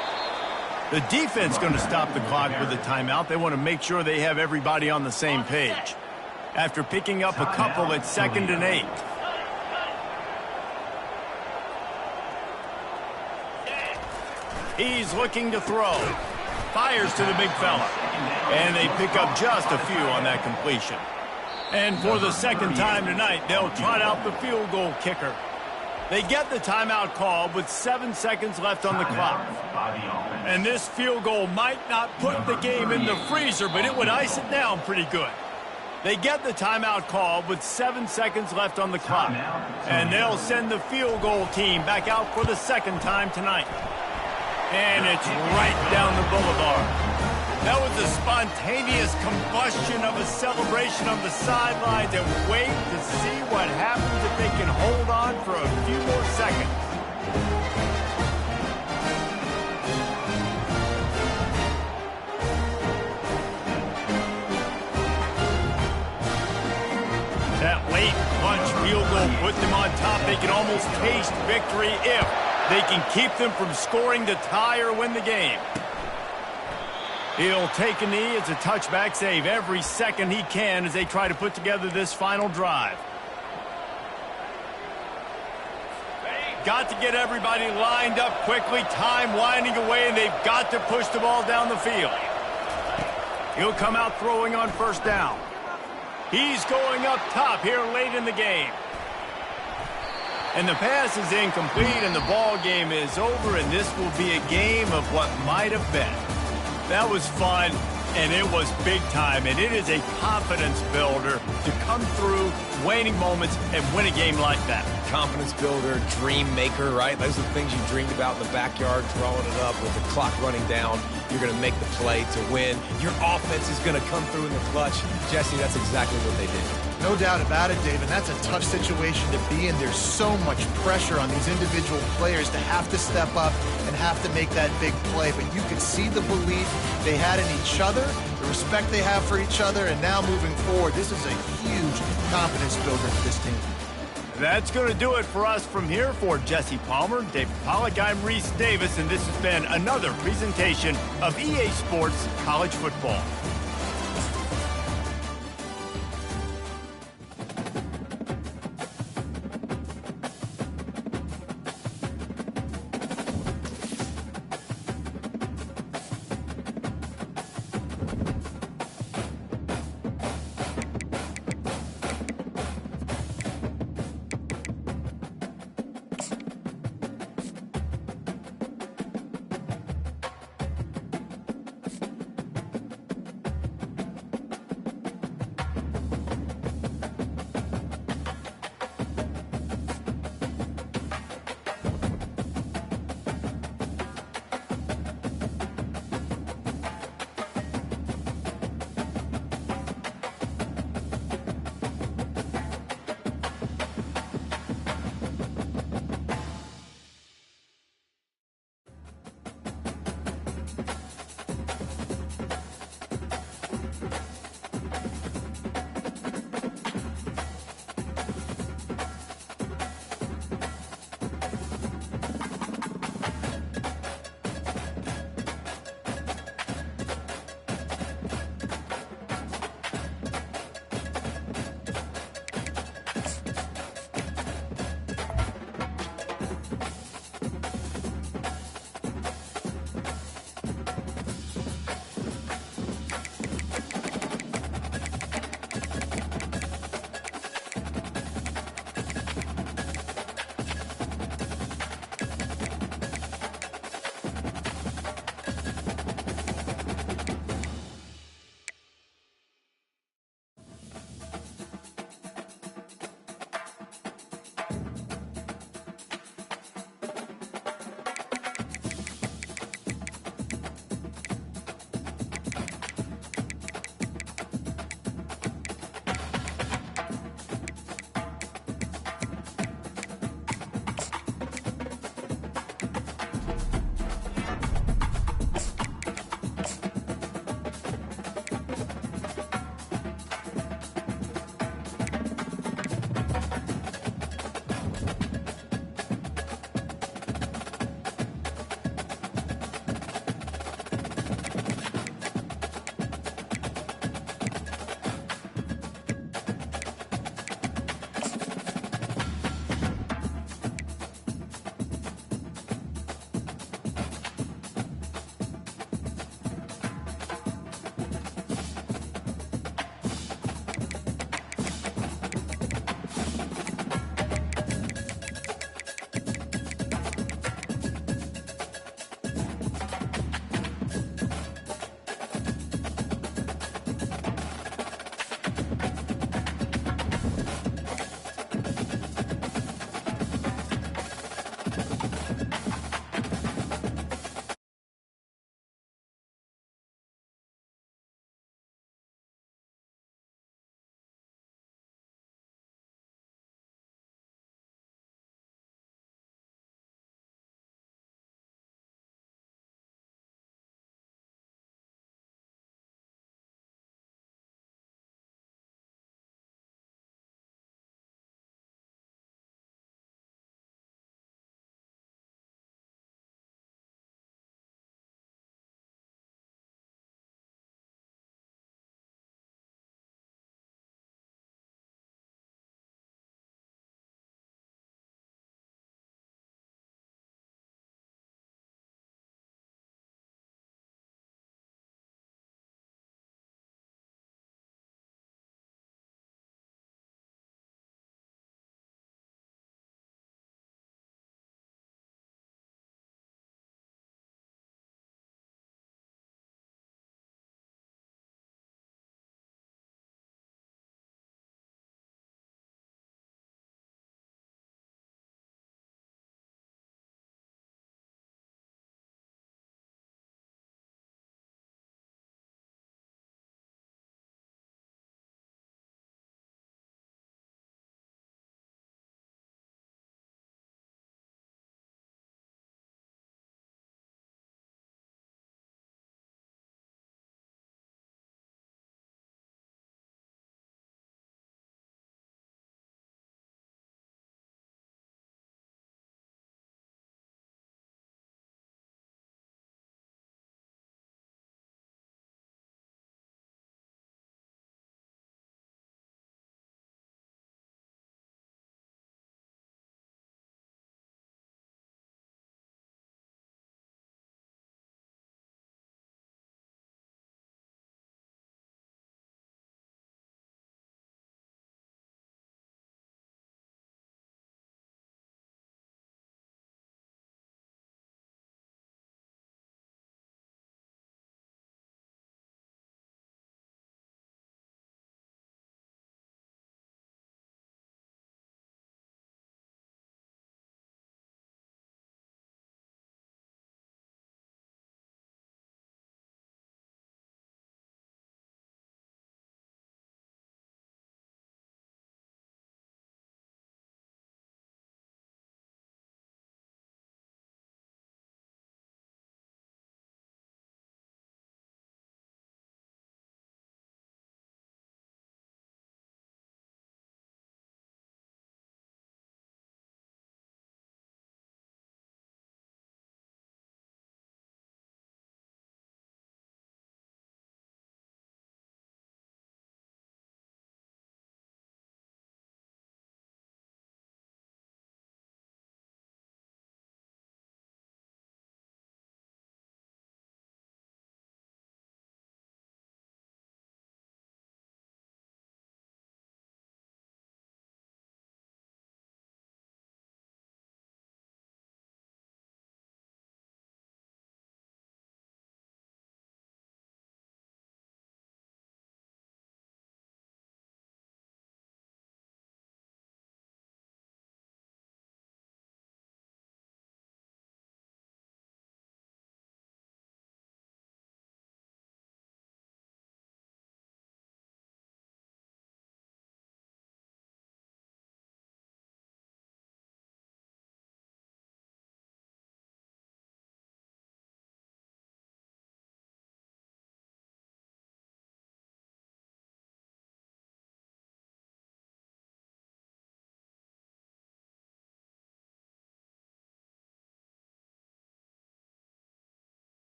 The defense going to stop the clock with a timeout. They want to make sure they have everybody on the same page. After picking up a couple at 2nd and 8. He's looking to throw. Fires to the big fella. And they pick up just a few on that completion. And for the second time tonight, they'll trot out the field goal kicker. They get the timeout called with 7 seconds left on the clock. And this field goal might not put the game in the freezer, but it would ice it down pretty good. They get the timeout called with 7 seconds left on the clock. And they'll send the field goal team back out for the second time tonight. And it's right down the boulevard. That was a spontaneous combustion of a celebration on the sidelines, and wait to see what happens if they can hold on for a few more seconds. That late lunch field goal put them on top. They can almost taste victory if they can keep them from scoring to tie or win the game. He'll take a knee. It's a touchback save every second he can as they try to put together this final drive. Got to get everybody lined up quickly. Time winding away, and they've got to push the ball down the field. He'll come out throwing on first down. He's going up top here late in the game. And the pass is incomplete, and the ball game is over, and this will be a game of what might have been. That was fun, and it was big time, and it is a confidence builder to come through waning moments and win a game like that. Confidence builder, dream maker, right? Those are the things you dreamed about in the backyard, throwing it up with the clock running down. You're going to make the play to win. Your offense is going to come through in the clutch. Jesse, that's exactly what they did. No doubt about it, Dave, and that's a tough situation to be in. There's so much pressure on these individual players to have to step up and have to make that big play. But you could see the belief they had in each other, the respect they have for each other, and now moving forward, this is a huge confidence builder for this team. That's going to do it for us from here. For Jesse Palmer, David Pollack, I'm Reese Davis, and this has been another presentation of EA Sports College Football.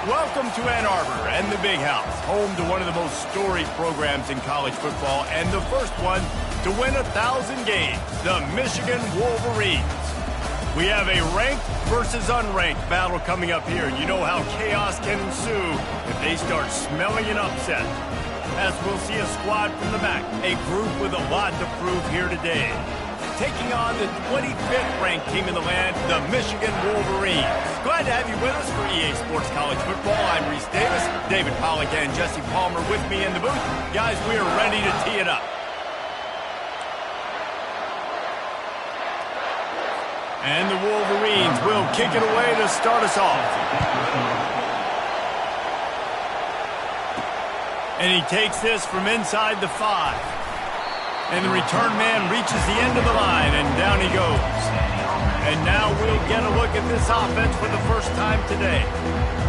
Welcome to Ann Arbor and the Big House, home to one of the most storied programs in college football and the first one to win 1,000 games, the Michigan Wolverines. We have a ranked versus unranked battle coming up here. You know how chaos can ensue if they start smelling an upset. As we'll see a squad from the back, a group with a lot to prove here today. Taking on the 25th ranked team in the land, the Michigan Wolverines. Glad to have you with us for EA Sports College Football. I'm Reese Davis, David Pollack and Jesse Palmer with me in the booth. Guys, we are ready to tee it up. And the Wolverines will kick it away to start us off. And he takes this from inside the 5. And the return man reaches the end of the line, and down he goes. And now we'll get a look at this offense for the first time today.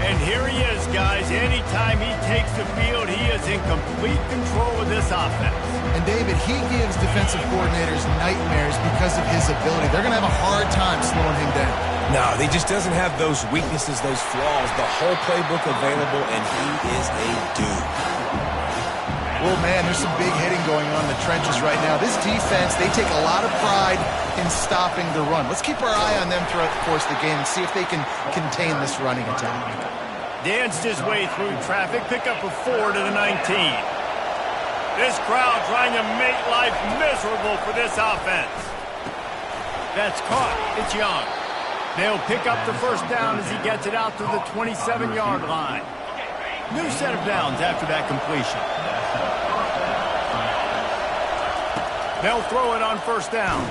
And here he is, guys. Anytime he takes the field, he is in complete control of this offense. And David, he gives defensive coordinators nightmares because of his ability. They're going to have a hard time slowing him down. No, he just doesn't have those weaknesses, those flaws, the whole playbook available, and he is a dude. Well, man, there's some big hitting going on in the trenches right now. This defense, they take a lot of pride in stopping the run. Let's keep our eye on them throughout the course of the game and see if they can contain this running attack. Danced his way through traffic, pick up a 4 to the 19. This crowd trying to make life miserable for this offense. That's caught. It's Young. They'll pick up the first down as he gets it out to the 27-yard line. New set of downs after that completion. They'll throw it on first down.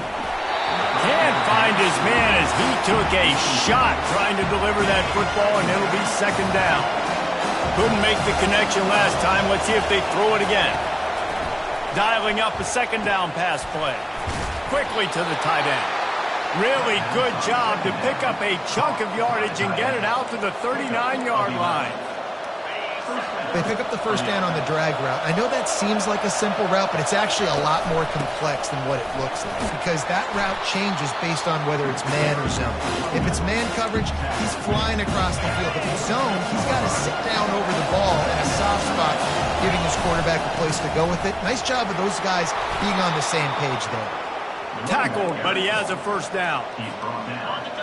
Can't find his man as he took a shot trying to deliver that football, and it'll be second down. Couldn't make the connection last time. Let's see if they throw it again. Dialing up a second down pass play. Quickly to the tight end. Really good job to pick up a chunk of yardage and get it out to the 39-yard line. They pick up the first down on the drag route. I know that seems like a simple route, but it's actually a lot more complex than what it looks like because that route changes based on whether it's man or zone. If it's man coverage, he's flying across the field. If it's zone, he's got to sit down over the ball in a soft spot, giving his quarterback a place to go with it. Nice job of those guys being on the same page there. Tackled, but he has a first down.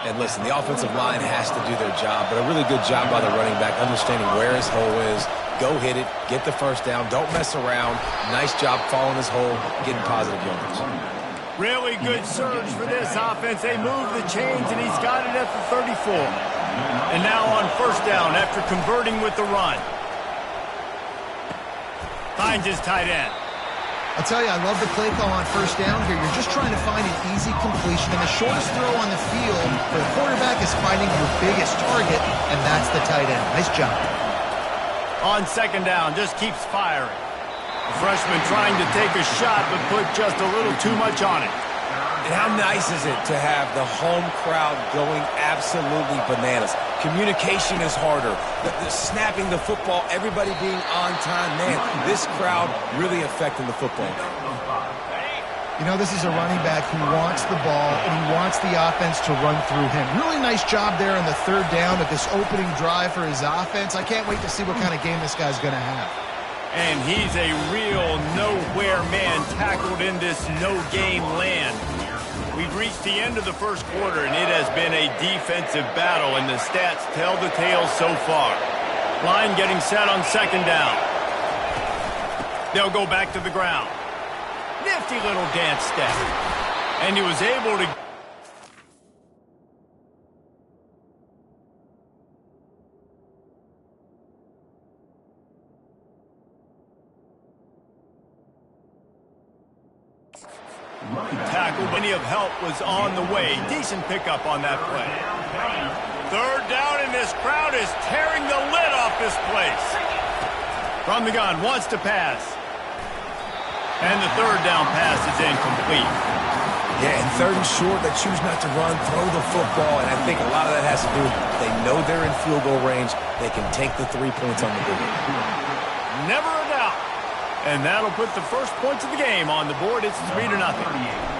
And listen, the offensive line has to do their job, but a really good job by the running back, understanding where his hole is. Go hit it, get the first down, don't mess around. Nice job following his hole, getting positive yards. Really good surge for this offense. They move the chains, and he's got it at the 34. And now on first down after converting with the run. Finds his tight end. I'll tell you, I love the play call on first down here. You're just trying to find an easy completion, and the shortest throw on the field for the quarterback is finding your biggest target, and that's the tight end. Nice job. On second down, just keeps firing. The freshman trying to take a shot, but put just a little too much on it. And how nice is it to have the home crowd going absolutely bananas? Communication is harder. The snapping the football, everybody being on time. Man, this crowd really affecting the football. You know, this is a running back who wants the ball, and he wants the offense to run through him. Really nice job there on the third down of this opening drive for his offense. I can't wait to see what kind of game this guy's going to have. And he's a real nowhere man tackled in this no-game land. We've reached the end of the first quarter, and it has been a defensive battle, and the stats tell the tale so far. Line getting set on second down. They'll go back to the ground. Nifty little dance step. And he was able to... tackle, plenty of help was on the way. Decent pickup on that play. Third down, and this crowd is tearing the lid off this place. From the gun, wants to pass. And the third down pass is incomplete. Yeah, and third and short, they choose not to run, throw the football, and I think a lot of that has to do with they know they're in field goal range. They can take the 3 points on the board. Never a doubt. And that'll put the first points of the game on the board. It's 3-0.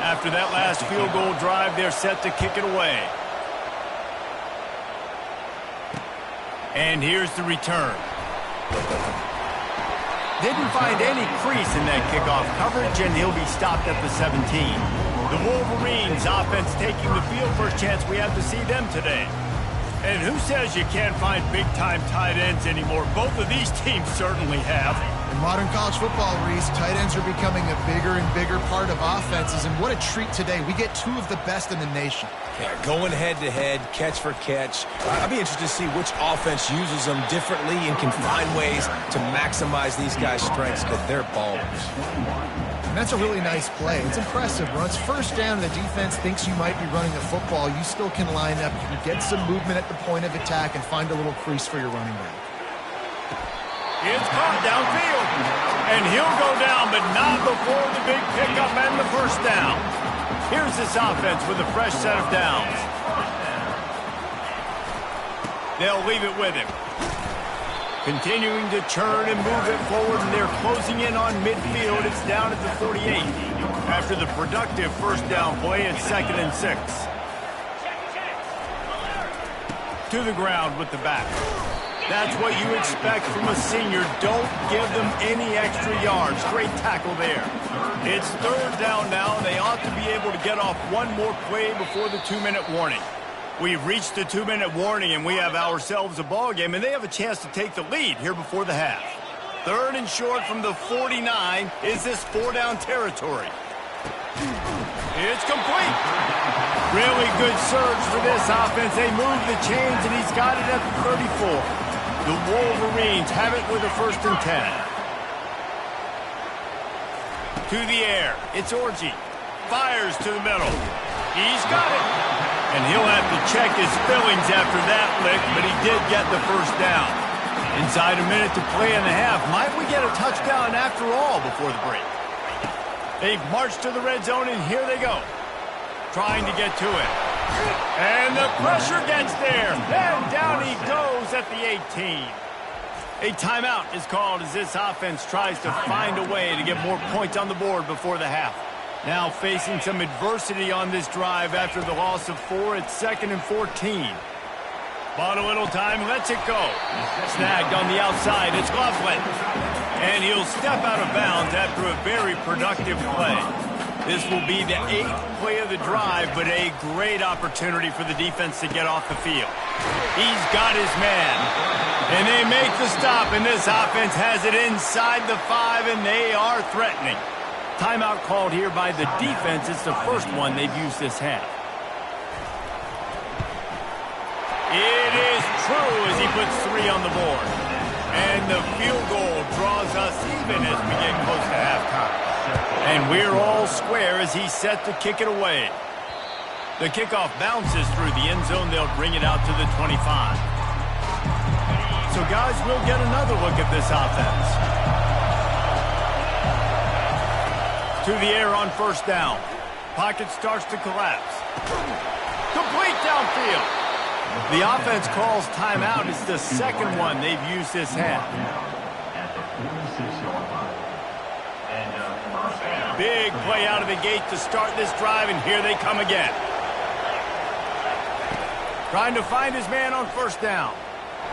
After that last field goal drive, they're set to kick it away. And here's the return. Didn't find any crease in that kickoff coverage, and he'll be stopped at the 17. The Wolverines offense taking the field. First chance we have to see them today. And who says you can't find big-time tight ends anymore? Both of these teams certainly have. In modern college football, Reese, tight ends are becoming a bigger and bigger part of offenses, and what a treat today. We get two of the best in the nation. Yeah, going head-to-head, catch for catch. I'll be interested to see which offense uses them differently and can find ways to maximize these guys' strengths because they're ballers. And that's a really nice play. It's impressive. Once first down, the defense thinks you might be running the football. You still can line up. You can get some movement at the point of attack and find a little crease for your running back. It's caught downfield. And he'll go down, but not before the big pickup and the first down. Here's this offense with a fresh set of downs. They'll leave it with him. Continuing to churn and move it forward, and they're closing in on midfield. It's down at the 48. After the productive first down play, it's 2nd and 6. To the ground with the back. That's what you expect from a senior. Don't give them any extra yards. Great tackle there. It's 3rd down now, and they ought to be able to get off one more play before the 2-minute warning. We've reached the 2-minute warning, and we have ourselves a ball game, and they have a chance to take the lead here before the half. 3rd and short from the 49. Is this 4-down territory? It's complete. Really good surge for this offense. They move the chains, and he's got it at the 34. The Wolverines have it with a 1st and 10. To the air. It's Orji. Fires to the middle. He's got it. And he'll have to check his fillings after that lick, but he did get the first down. Inside a minute to play in the half. Might we get a touchdown after all before the break? They've marched to the red zone, and here they go. Trying to get to it. And the pressure gets there. And down he goes at the 18. A timeout is called as this offense tries to find a way to get more points on the board before the half. Now facing some adversity on this drive after the loss of 4. It's 2nd and 14. Bought a little time, lets it go. Snagged on the outside, it's Laughlin. And he'll step out of bounds after a very productive play. This will be the 8th play of the drive, but a great opportunity for the defense to get off the field. He's got his man. And they make the stop, and this offense has it inside the 5, and they are threatening. Timeout called here by the defense. It's the first one they've used this half. It is true as he puts 3 on the board. And the field goal draws us even as we get close to halftime. And we're all square as he's set to kick it away. The kickoff bounces through the end zone. They'll bring it out to the 25. So, guys, we'll get another look at this offense. To the air on first down. Pocket starts to collapse. Complete downfield. The offense calls timeout. It's the 2nd one they've used this half. Big play out of the gate to start this drive, and here they come again. Trying to find his man on first down.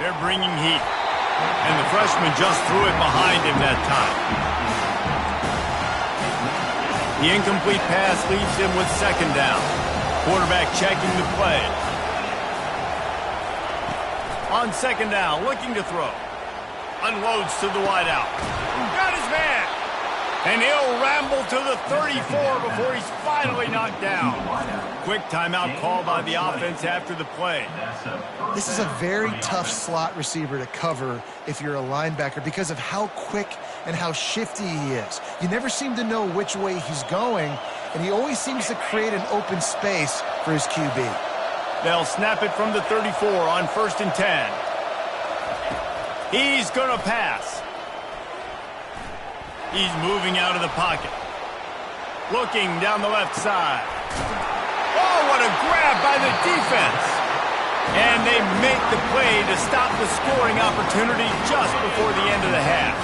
They're bringing heat. And the freshman just threw it behind him that time. The incomplete pass leaves him with 2nd down. Quarterback checking the play. On 2nd down, looking to throw. Unloads to the wideout. Got his man. And he'll ramble to the 34 before he's finally knocked down. Quick timeout call by the offense after the play. This is a very tough slot receiver to cover if you're a linebacker because of how quick and how shifty he is. You never seem to know which way he's going, and he always seems to create an open space for his QB. They'll snap it from the 34 on 1st and 10. He's going to pass. He's moving out of the pocket. Looking down the left side. Oh, what a grab by the defense. And they make the play to stop the scoring opportunity just before the end of the half.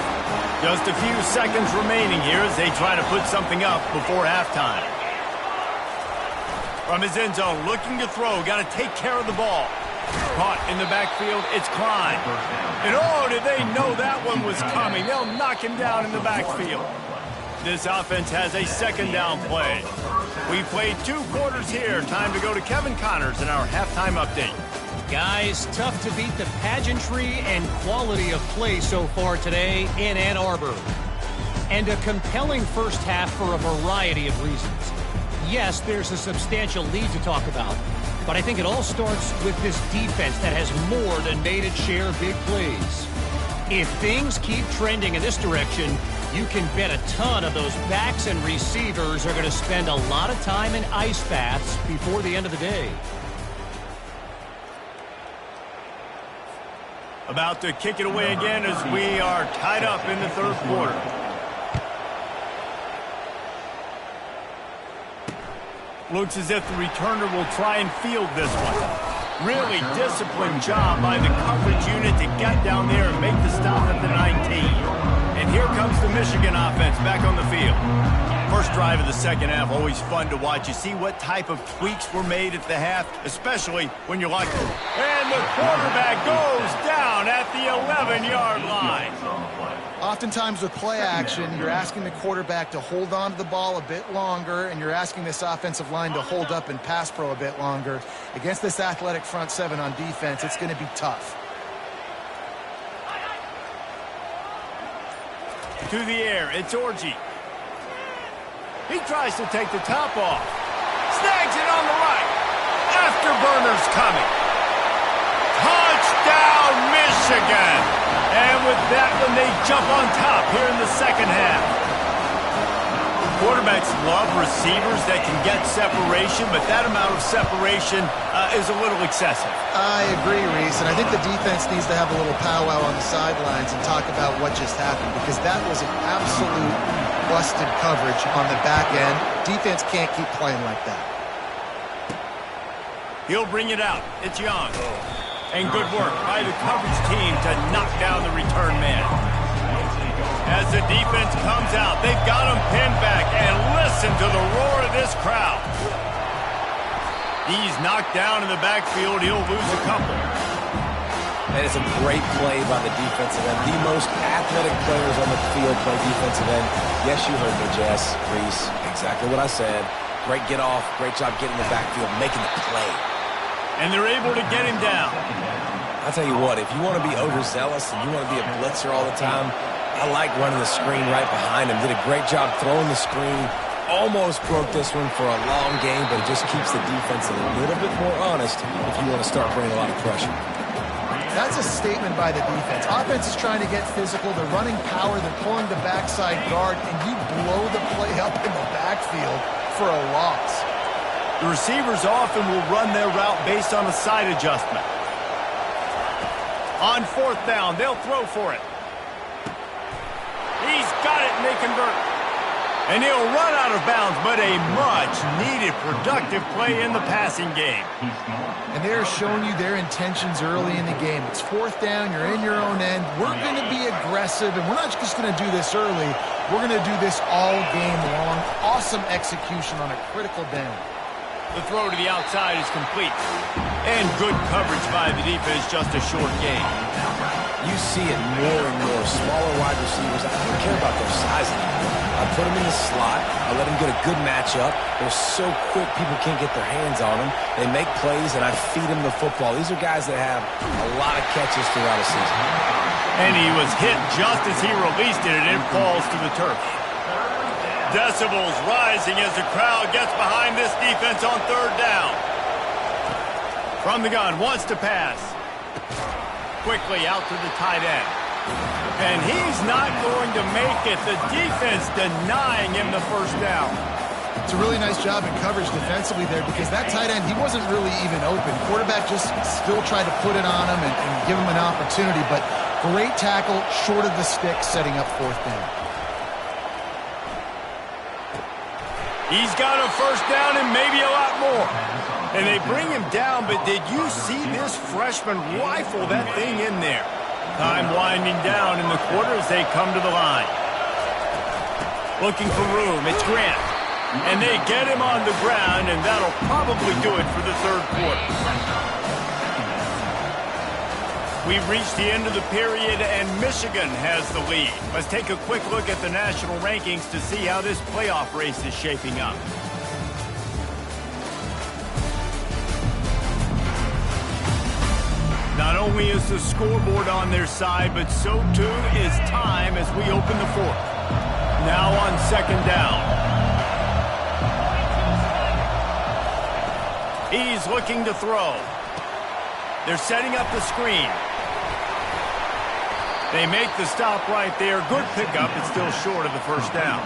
Just a few seconds remaining here as they try to put something up before halftime. From his end zone, looking to throw. Got to take care of the ball. Caught in the backfield, it's Klein. And oh, did they know that one was coming? They'll knock him down in the backfield. This offense has a second down play. We played 2 quarters here. Time to go to Kevin Connors in our halftime update. Guys, tough to beat the pageantry and quality of play so far today in Ann Arbor. And a compelling first half for a variety of reasons. Yes, there's a substantial lead to talk about, but I think it all starts with this defense that has more than made its share of big plays. If things keep trending in this direction, you can bet a ton of those backs and receivers are going to spend a lot of time in ice baths before the end of the day. About to kick it away again as we are tied up in the third quarter. Looks as if the returner will try and field this one. Really disciplined job by the coverage unit to get down there and make the stop at the 19. And here comes the Michigan offense back on the field. First drive of the second half, always fun to watch. You see what type of tweaks were made at the half, especially when you're like, and the quarterback goes down at the 11-yard line. Oftentimes with play action, you're asking the quarterback to hold on to the ball a bit longer, and you're asking this offensive line to hold up and pass pro a bit longer. Against this athletic front seven on defense, it's going to be tough. To the air, it's Orji. He tries to take the top off. Snags it on the right. Afterburner's coming. Touchdown, Michigan! And with that one, they jump on top here in the second half. Quarterbacks love receivers that can get separation, but that amount of separation is a little excessive. I agree, Reese, and I think the defense needs to have a little powwow on the sidelines and talk about what just happened, because that was an absolute busted coverage on the back end. Defense can't keep playing like that. He'll bring it out. It's Young. And good work by the coverage team to knock down the return man. As the defense comes out, they've got him pinned back, and listen to the roar of this crowd. He's knocked down in the backfield. He'll lose a couple. And it's a great play by the defensive end. The most athletic players on the field play defensive end. Yes, you heard me, Jess, Reese. Exactly what I said. Great get off. Great job getting in the backfield, making the play. And they're able to get him down. I'll tell you what, if you want to be overzealous and you want to be a blitzer all the time, I like running the screen right behind him. Did a great job throwing the screen. Almost broke this one for a long game, but it just keeps the defense a little bit more honest if you want to start bringing a lot of pressure. That's a statement by the defense. Offense is trying to get physical. They're running power. They're pulling the backside guard, and you blow the play up in the backfield for a loss. The receivers often will run their route based on a side adjustment. On fourth down, they'll throw for it. He's got it, and they convert. And he'll run out of bounds, but a much-needed productive play in the passing game. And they're showing you their intentions early in the game. It's fourth down, you're in your own end. We're going to be aggressive, and we're not just going to do this early. We're going to do this all game long. Awesome execution on a critical down. The throw to the outside is complete. And good coverage by the defense, just a short gain. You see it more and more. Smaller wide receivers, I don't care about their size anymore. I put them in the slot. I let them get a good matchup. They're so quick, people can't get their hands on them. They make plays, and I feed them the football. These are guys that have a lot of catches throughout a season. And he was hit just as he released it, and it falls to the turf. Decibels rising as the crowd gets behind this defense on third down. From the gun, wants to pass. Quickly out to the tight end. And he's not going to make it. The defense denying him the first down. It's a really nice job in coverage defensively there, because that tight end, he wasn't really even open. Quarterback just still tried to put it on him and give him an opportunity, but great tackle short of the stick, setting up fourth down. He's got a first down and maybe a lot more. And they bring him down, but did you see this freshman rifle that thing in there? Time winding down in the quarter as they come to the line. Looking for room, it's Grant. And they get him on the ground, and that'll probably do it for the third quarter. We've reached the end of the period, and Michigan has the lead. Let's take a quick look at the national rankings to see how this playoff race is shaping up. Not only is the scoreboard on their side, but so too is time as we open the fourth. Now on second down. He's looking to throw. They're setting up the screen. They make the stop right there. Good pickup. It's still short of the first down.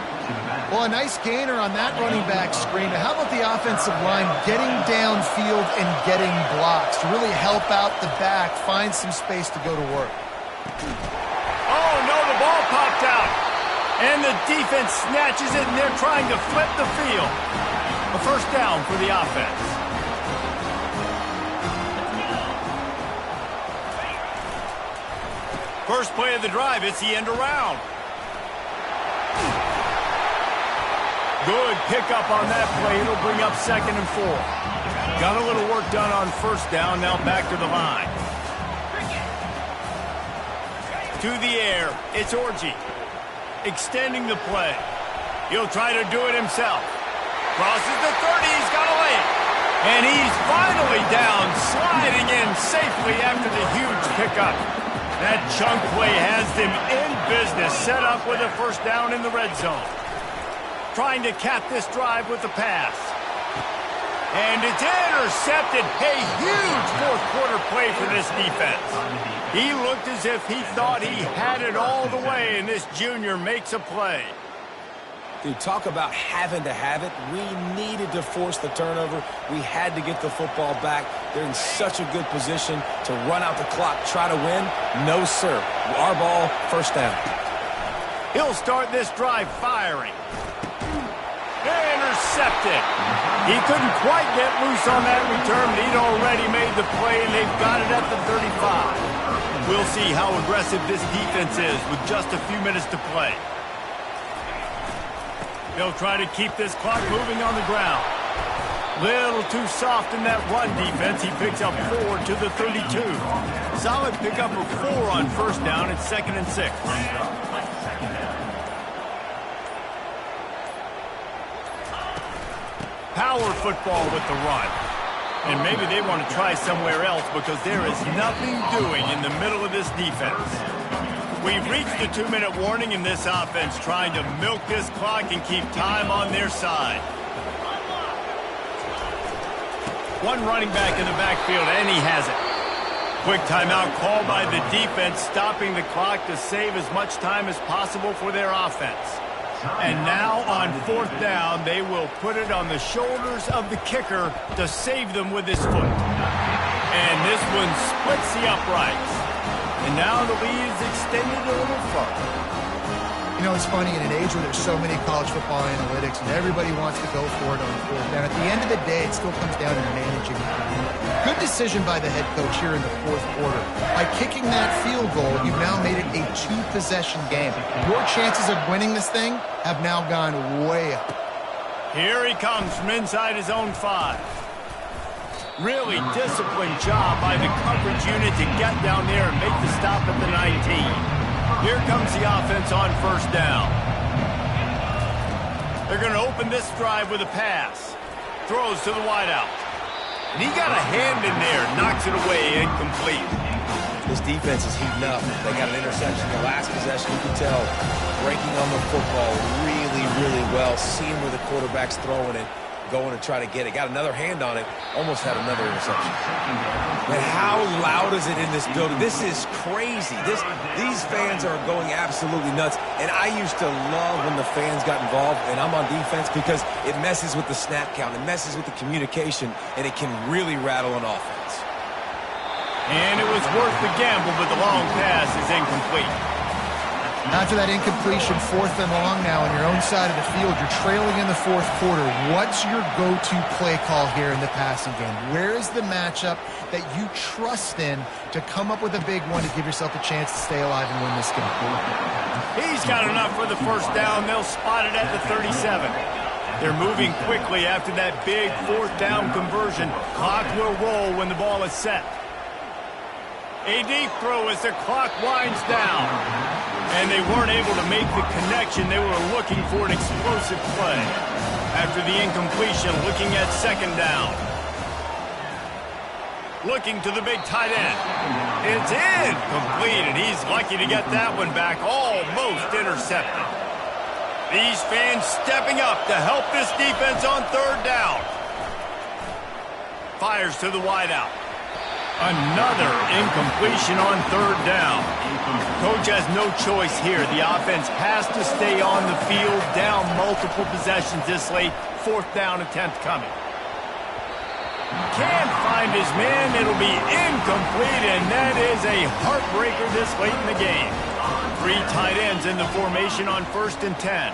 Well, a nice gainer on that running back screen. How about the offensive line getting downfield and getting blocks to really help out the back, find some space to go to work? Oh, no, the ball popped out. And the defense snatches it, and they're trying to flip the field. A first down for the offense. First play of the drive, it's the end around. Good pickup on that play. It'll bring up 2nd and 4. Got a little work done on first down. Now back to the line. To the air. It's Orji. Extending the play. He'll try to do it himself. Crosses the 30. He's got to lay it. And he's finally down, sliding in safely after the huge pickup. That chunk play has them in business, set up with a first down in the red zone. Trying to cap this drive with the pass. And it's intercepted. A huge fourth-quarter play for this defense. He looked as if he thought he had it all the way, and this junior makes a play. Dude, talk about having to have it. We needed to force the turnover. We had to get the football back. They're in such a good position to run out the clock, try to win. No, sir. Our ball, first down. He'll start this drive firing. Intercepted. He couldn't quite get loose on that return, but he'd already made the play, and they've got it at the 35. We'll see how aggressive this defense is with just a few minutes to play. They'll try to keep this clock moving on the ground. Little too soft in that run defense. He picks up 4 to the 32. Solid pickup of 4 on first down. It's 2nd and 6. Power football with the run. And maybe they want to try somewhere else because there is nothing doing in the middle of this defense. We've reached the 2-minute warning in this offense, trying to milk this clock and keep time on their side. One running back in the backfield, and he has it. Quick timeout called by the defense, stopping the clock to save as much time as possible for their offense. And now on 4th down, they will put it on the shoulders of the kicker to save them with his foot. And this one splits the uprights. And now the lead is extended a little further. You know, it's funny, in an age where there's so many college football analytics and everybody wants to go for it on 4th down, at the end of the day, it still comes down to managing. Good decision by the head coach here in the 4th quarter. By kicking that field goal, you've now made it a 2-possession game. Your chances of winning this thing have now gone way up. Here he comes from inside his own 5. Really disciplined job by the coverage unit to get down there and make the stop at the 19. Here comes the offense on first down. They're going to open this drive with a pass. Throws to the wideout. And he got a hand in there, knocks it away, incomplete. This defense is heating up. They got an interception the last possession. You can tell breaking on the football really, really well. Seeing where the quarterback's throwing it. Going to try to get it. Got another hand on it. Almost had another interception. And how loud is it in this building? This is crazy. These fans are going absolutely nuts. And I used to love when the fans got involved, and I'm on defense, because it messes with the snap count. It messes with the communication, and it can really rattle an offense. And it was worth the gamble, but the long pass is incomplete. After that incompletion, 4th and long now on your own side of the field, you're trailing in the 4th quarter. What's your go-to play call here in the passing game? Where is the matchup that you trust in to come up with a big one to give yourself a chance to stay alive and win this game? He's got enough for the first down. They'll spot it at the 37. They're moving quickly after that big 4th down conversion. Clock will roll when the ball is set. A deep throw as the clock winds down. And they weren't able to make the connection. They were looking for an explosive play. After the incompletion, looking at second down. Looking to the big tight end. It's incomplete, and he's lucky to get that one back. Almost intercepted. These fans stepping up to help this defense on third down. Fires to the wideout. Another incompletion on third down. Coach has no choice here. The offense has to stay on the field, down multiple possessions this late. Fourth down attempt coming. Can't find his man. It'll be incomplete, and that is a heartbreaker this late in the game. 3 tight ends in the formation on 1st and 10.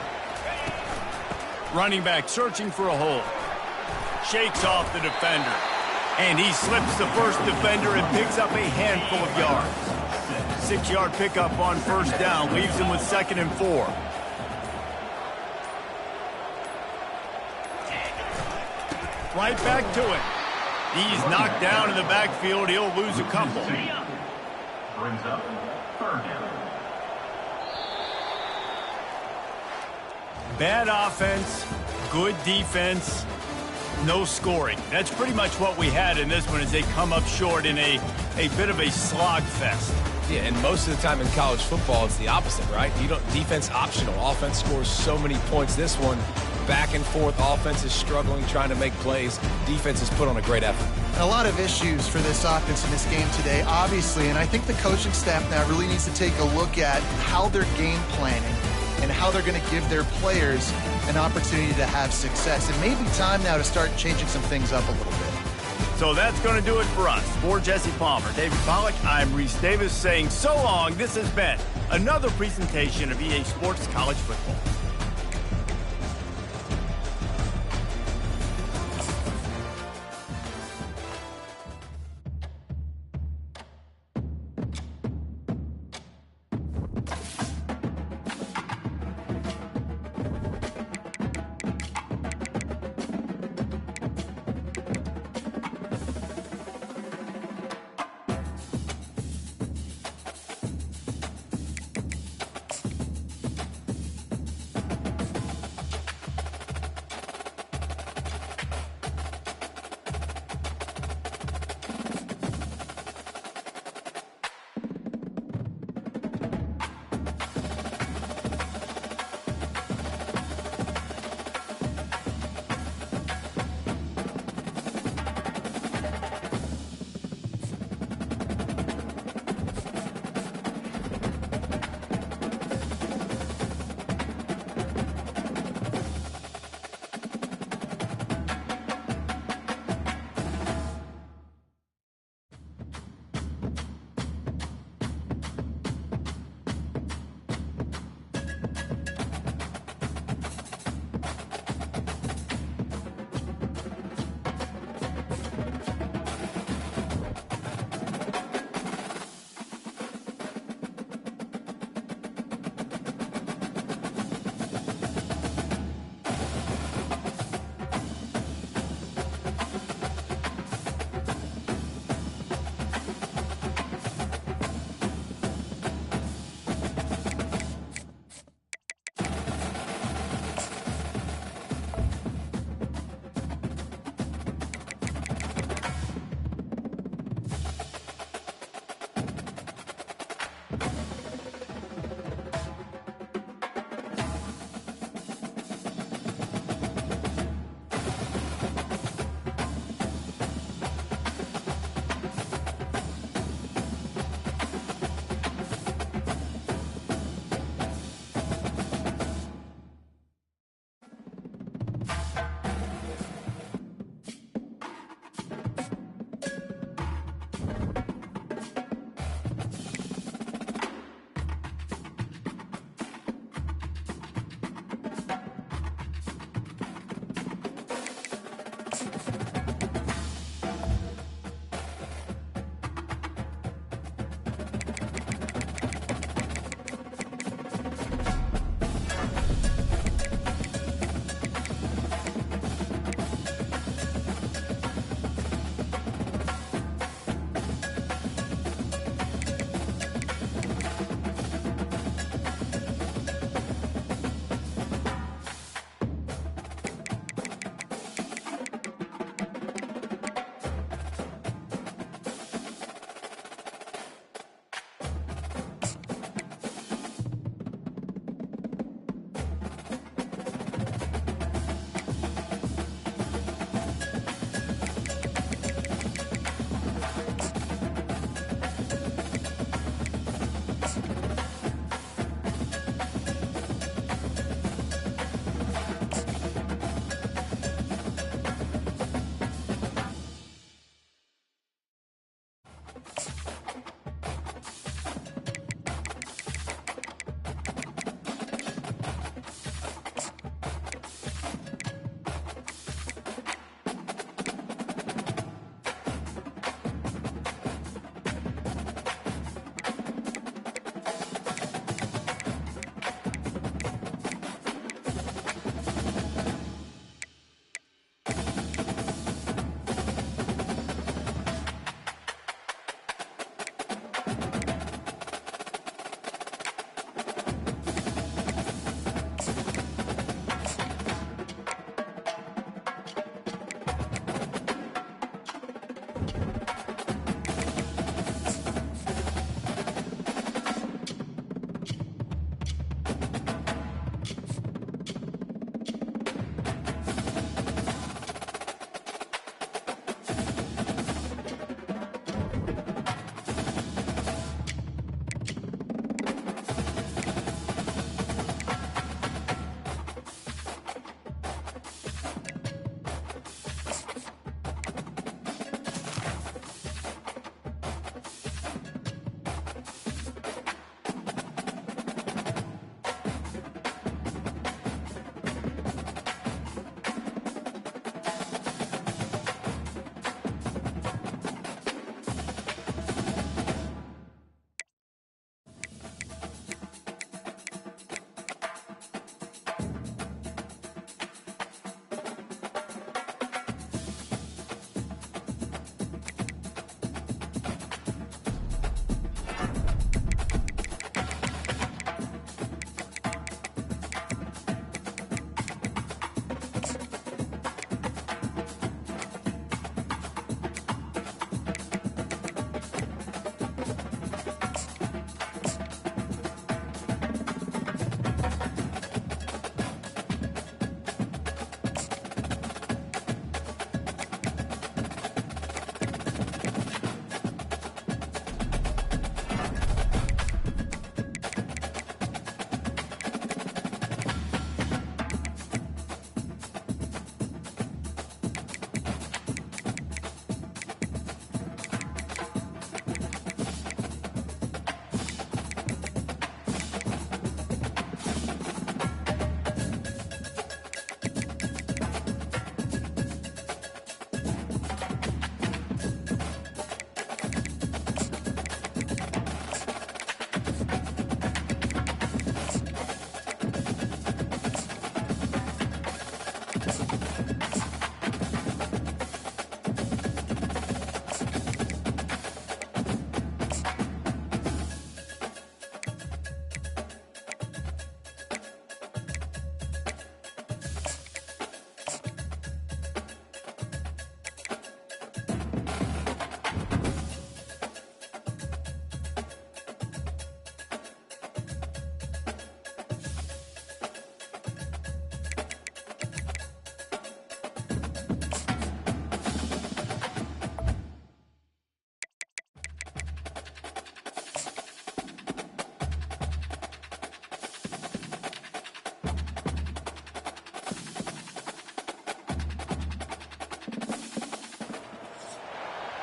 Running back searching for a hole. Shakes off the defender. And he slips the first defender and picks up a handful of yards. 6-yard pickup on 1st down leaves him with 2nd and 4. Right back to it. He's knocked down in the backfield. He'll lose a couple. Brings up 3rd down. Bad offense, good defense, no scoring. That's pretty much what we had in this one as they come up short in a bit of a slog fest. Yeah, and most of the time in college football, it's the opposite, right? You don't defense optional. Offense scores so many points. This one, back and forth. Offense is struggling, trying to make plays. Defense has put on a great effort. A lot of issues for this offense in this game today, obviously, and I think the coaching staff now really needs to take a look at how they're game planning and how they're going to give their players an opportunity to have success. It may be time now to start changing some things up a little bit. So that's going to do it for us. For Jesse Palmer, David Pollack, I'm Reese Davis saying so long. This has been another presentation of EA Sports College Football.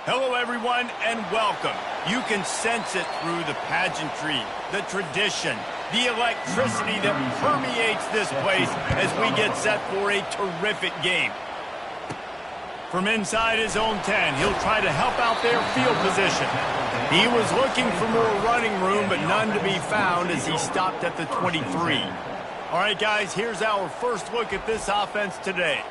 Hello, everyone, and welcome. You can sense it through the pageantry, the tradition, the electricity that permeates this place as we get set for a terrific game. From inside his own 10, he'll try to help out their field position. He was looking for more running room, but none to be found as he stopped at the 23. All right, guys, here's our first look at this offense today.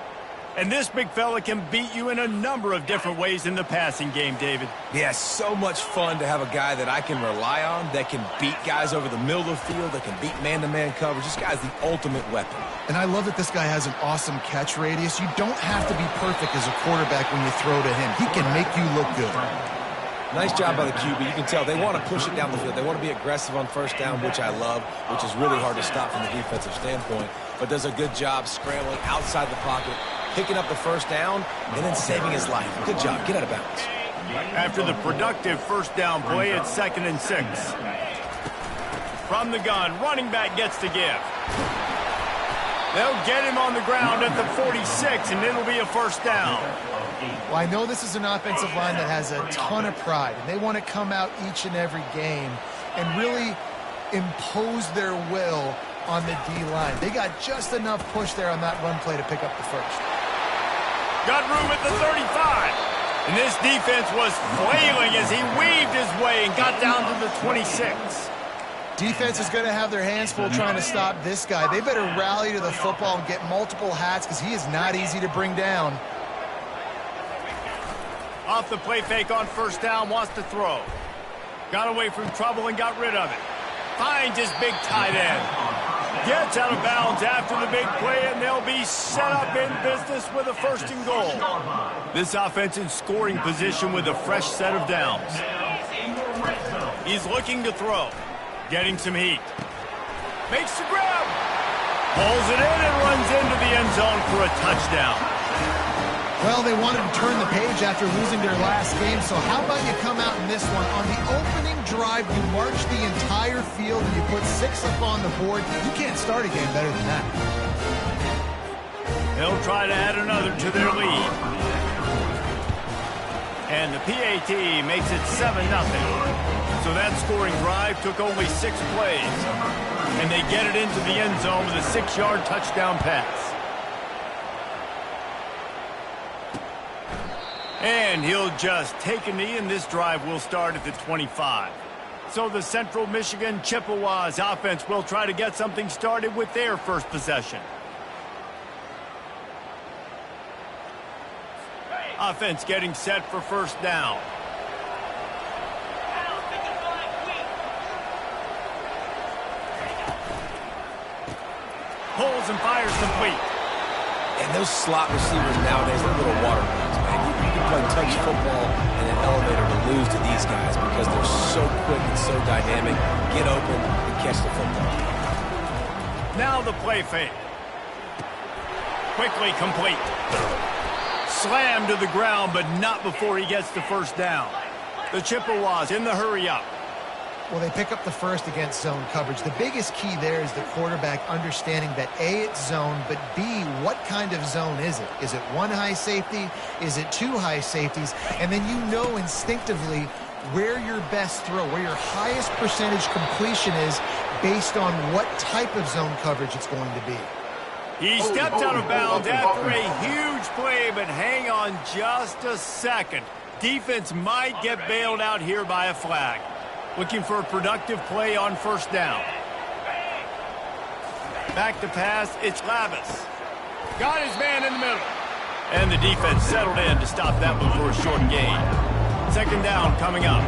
And this big fella can beat you in a number of different ways in the passing game, David. Yeah, so much fun to have a guy that I can rely on, that can beat guys over the middle of the field, that can beat man-to-man coverage. This guy's the ultimate weapon. And I love that this guy has an awesome catch radius. You don't have to be perfect as a quarterback when you throw to him. He can make you look good. Nice job by the QB. You can tell they want to push it down the field. They want to be aggressive on first down, which I love, which is really hard to stop from the defensive standpoint, but does a good job scrambling outside the pocket, picking up the first down, and then saving his life. Good job. Get out of bounds. After the productive first down play, it's 2nd and 6. From the gun, running back gets to give. They'll get him on the ground at the 46, and it'll be a first down. Well, I know this is an offensive line that has a ton of pride, and they want to come out each and every game and really impose their will on the D-line. They got just enough push there on that run play to pick up the first. Got room at the 35. And this defense was flailing as he weaved his way and got down to the 26. Defense is going to have their hands full trying to stop this guy. They better rally to the football and get multiple hats because he is not easy to bring down. Off the play fake on first down, wants to throw. Got away from trouble and got rid of it. Finds his big tight end. Gets out of bounds after the big play, and they'll be set up in business with a 1st and goal. This offense in scoring position with a fresh set of downs. He's looking to throw. Getting some heat. Makes the grab. Pulls it in and runs into the end zone for a touchdown. Well, they wanted to turn the page after losing their last game, so how about you come out in this one? On the opening drive, you march the entire field and you put 6 up on the board. You can't start a game better than that. They'll try to add another to their lead. And the PAT makes it 7-0. So that scoring drive took only 6 plays. And they get it into the end zone with a 6-yard touchdown pass. And he'll just take a knee, and this drive will start at the 25. So the Central Michigan Chippewas offense will try to get something started with their first possession. Offense getting set for first down. Pulls and fires complete. And those slot receivers nowadays, they're little water balloons, man. You can play touch football in an elevator to lose to these guys because they're so quick and so dynamic. Get open and catch the football. Now the play fake. Quickly complete. Slammed to the ground, but not before he gets the first down. The Chippewas in the hurry up. Well, they pick up the first against zone coverage. The biggest key there is the quarterback understanding that A, it's zone, but B, what kind of zone is it? Is it 1 high safety? Is it 2 high safeties? And then you know instinctively where your best throw, where your highest percentage completion is based on what type of zone coverage it's going to be. He stepped out of bounds after a huge play, but hang on just a second. Defense might get bailed out here by a flag. Looking for a productive play on first down. Back to pass, it's Lavis. Got his man in the middle. And the defense settled in to stop that one for a short gain. 2nd down coming up.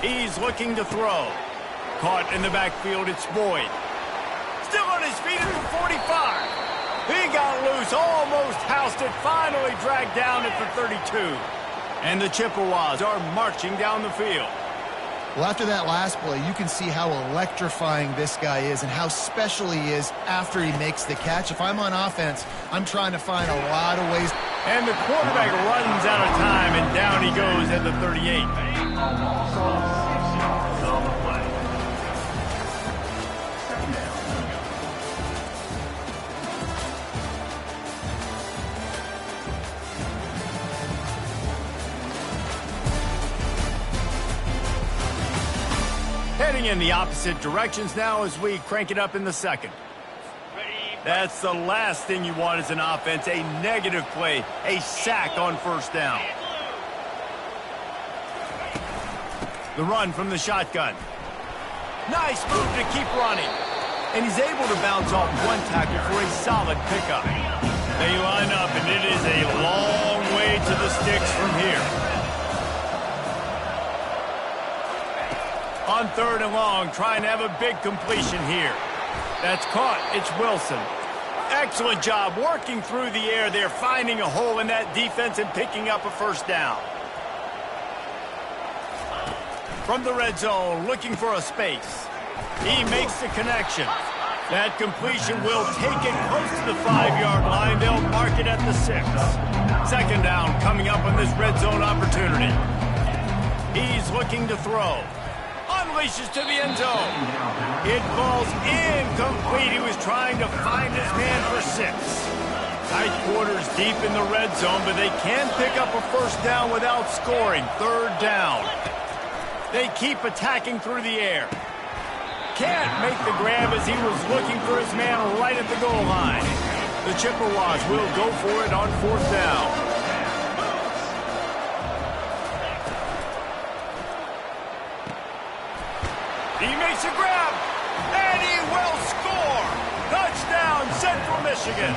He's looking to throw. Caught in the backfield, it's Boyd. Still on his feet at the 45. He got loose, almost housed it, finally dragged down at the 32. And the Chippewas are marching down the field. Well, after that last play, you can see how electrifying this guy is and how special he is after he makes the catch. If I'm on offense, I'm trying to find a lot of ways. And the quarterback runs out of time, and down he goes at the 38. in the opposite directions now as we crank it up in the second. That's the last thing you want as an offense, a negative play, a sack on first down. The run from the shotgun. Nice move to keep running. And he's able to bounce off one tackle for a solid pickup. They line up, and it is a long way to the sticks from here. On third and long, trying to have a big completion here. That's caught. It's Wilson. Excellent job working through the air there, finding a hole in that defense and picking up a first down. From the red zone, looking for a space. He makes the connection. That completion will take it close to the 5-yard line. They'll mark it at the 6. Second down coming up on this red zone opportunity. He's looking to throw. Unleashes to the end zone. It falls incomplete. He was trying to find his man for 6. Tight quarters deep in the red zone, but they can pick up a first down without scoring. Third down. They keep attacking through the air. Can't make the grab as he was looking for his man right at the goal line. The Chippewas will go for it on fourth down. He makes a grab, and he will score. Touchdown, Central Michigan.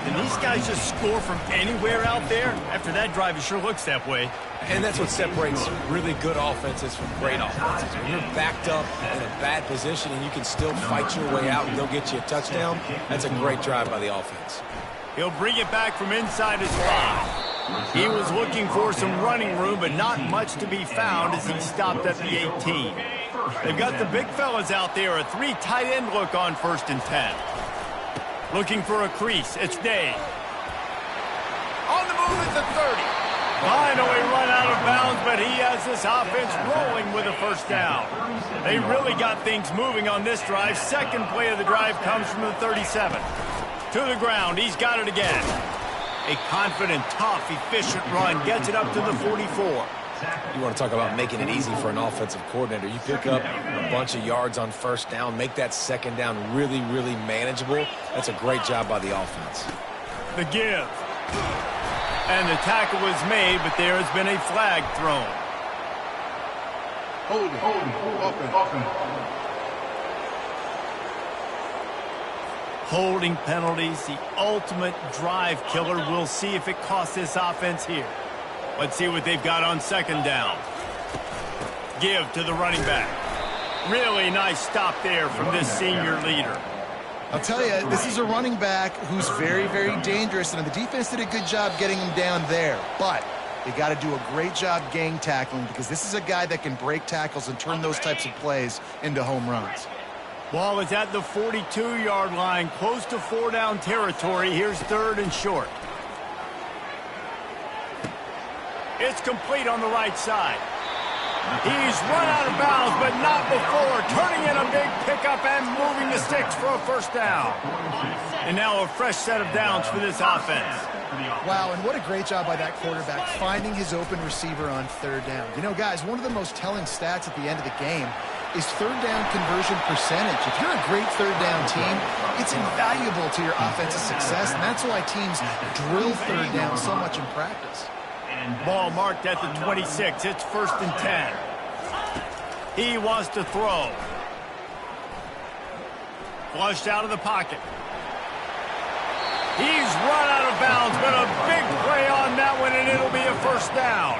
And these guys just score from anywhere out there? After that drive, it sure looks that way. And that's what separates really good offenses from great offenses. When you're backed up in a bad position and you can still fight your way out and go get you a touchdown, that's a great drive by the offense. He'll bring it back from inside his 5. He was looking for some running room, but not much to be found as he stopped at the 18. They've got the big fellas out there, a 3 tight end look on first and 10. Looking for a crease, it's Day. On the move at the 30. Finally run out of bounds, but he has this offense rolling with a first down. They really got things moving on this drive. Second play of the drive comes from the 37. To the ground, he's got it again. A confident, tough, efficient run gets it up to the 44. You want to talk about making it easy for an offensive coordinator. You pick up a bunch of yards on first down, make that second down really, really manageable. That's a great job by the offense. The give. And the tackle was made, but there has been a flag thrown. Holding penalties, the ultimate drive killer. We'll see if it costs this offense here. Let's see what they've got on second down. Give to the running back. Really nice stop there from this senior leader. I'll tell you, this is a running back who's very, very dangerous, and the defense did a good job getting him down there. But they got to do a great job gang tackling because this is a guy that can break tackles and turn those types of plays into home runs. Ball is at the 42-yard line, close to 4-down territory. Here's third and short. It's complete on the right side. He's run out of bounds, but not before. Turning in a big pickup and moving the sticks for a first down. And now a fresh set of downs for this offense. Wow, and what a great job by that quarterback finding his open receiver on third down. You know, guys, one of the most telling stats at the end of the game is third down conversion percentage. If you're a great third down team, it's invaluable to your offensive success, and that's why teams drill third down so much in practice. Ball marked at the 26. It's first and 10. He wants to throw. Flushed out of the pocket. He's run out of bounds, but a big play on that one, and it'll be a first down.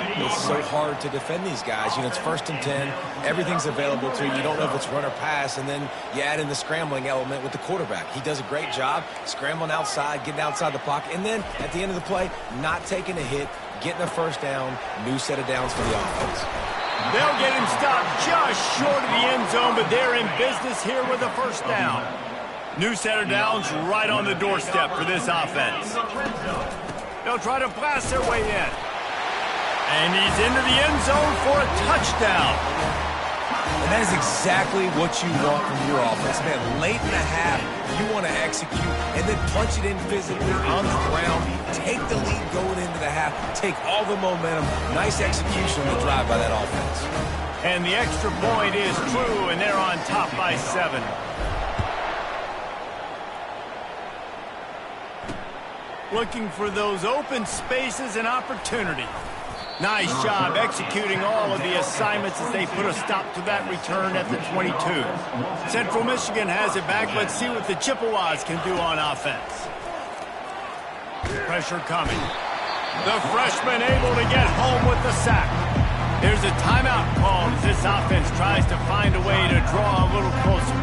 It's so hard to defend these guys. You know, it's first and 10. Everything's available to you. You don't know if it's run or pass, and then you add in the scrambling element with the quarterback. He does a great job scrambling outside, getting outside the pocket, and then at the end of the play, not taking a hit, getting a first down, new set of downs for the offense. They'll get him stopped just short of the end zone, but they're in business here with a first down. New set of downs right on the doorstep for this offense. They'll try to blast their way in. And he's into the end zone for a touchdown. And that is exactly what you want from your offense. Man, late in the half, you want to execute and then punch it in physically on the ground. Take the lead going into the half. Take all the momentum. Nice execution on the drive by that offense. And the extra point is true, and they're on top by 7. Looking for those open spaces and opportunity. Nice job executing all of the assignments as they put a stop to that return at the 22. Central Michigan has it back. Let's see what the Chippewas can do on offense. Pressure coming. The freshman able to get home with the sack. There's a timeout called as this offense tries to find a way to draw a little closer.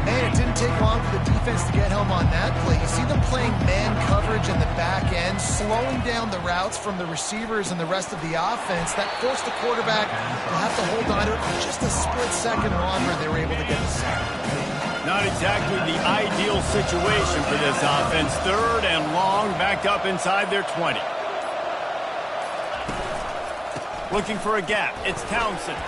Man, it didn't take long for the defense to get home on that play. You see them playing man coverage in the back end, slowing down the routes from the receivers and the rest of the offense. That forced the quarterback to have to hold on to it for just a split second longer, and they were able to get the sack. Not exactly the ideal situation for this offense. 3rd and long, backed up inside their 20. Looking for a gap. It's Townsend.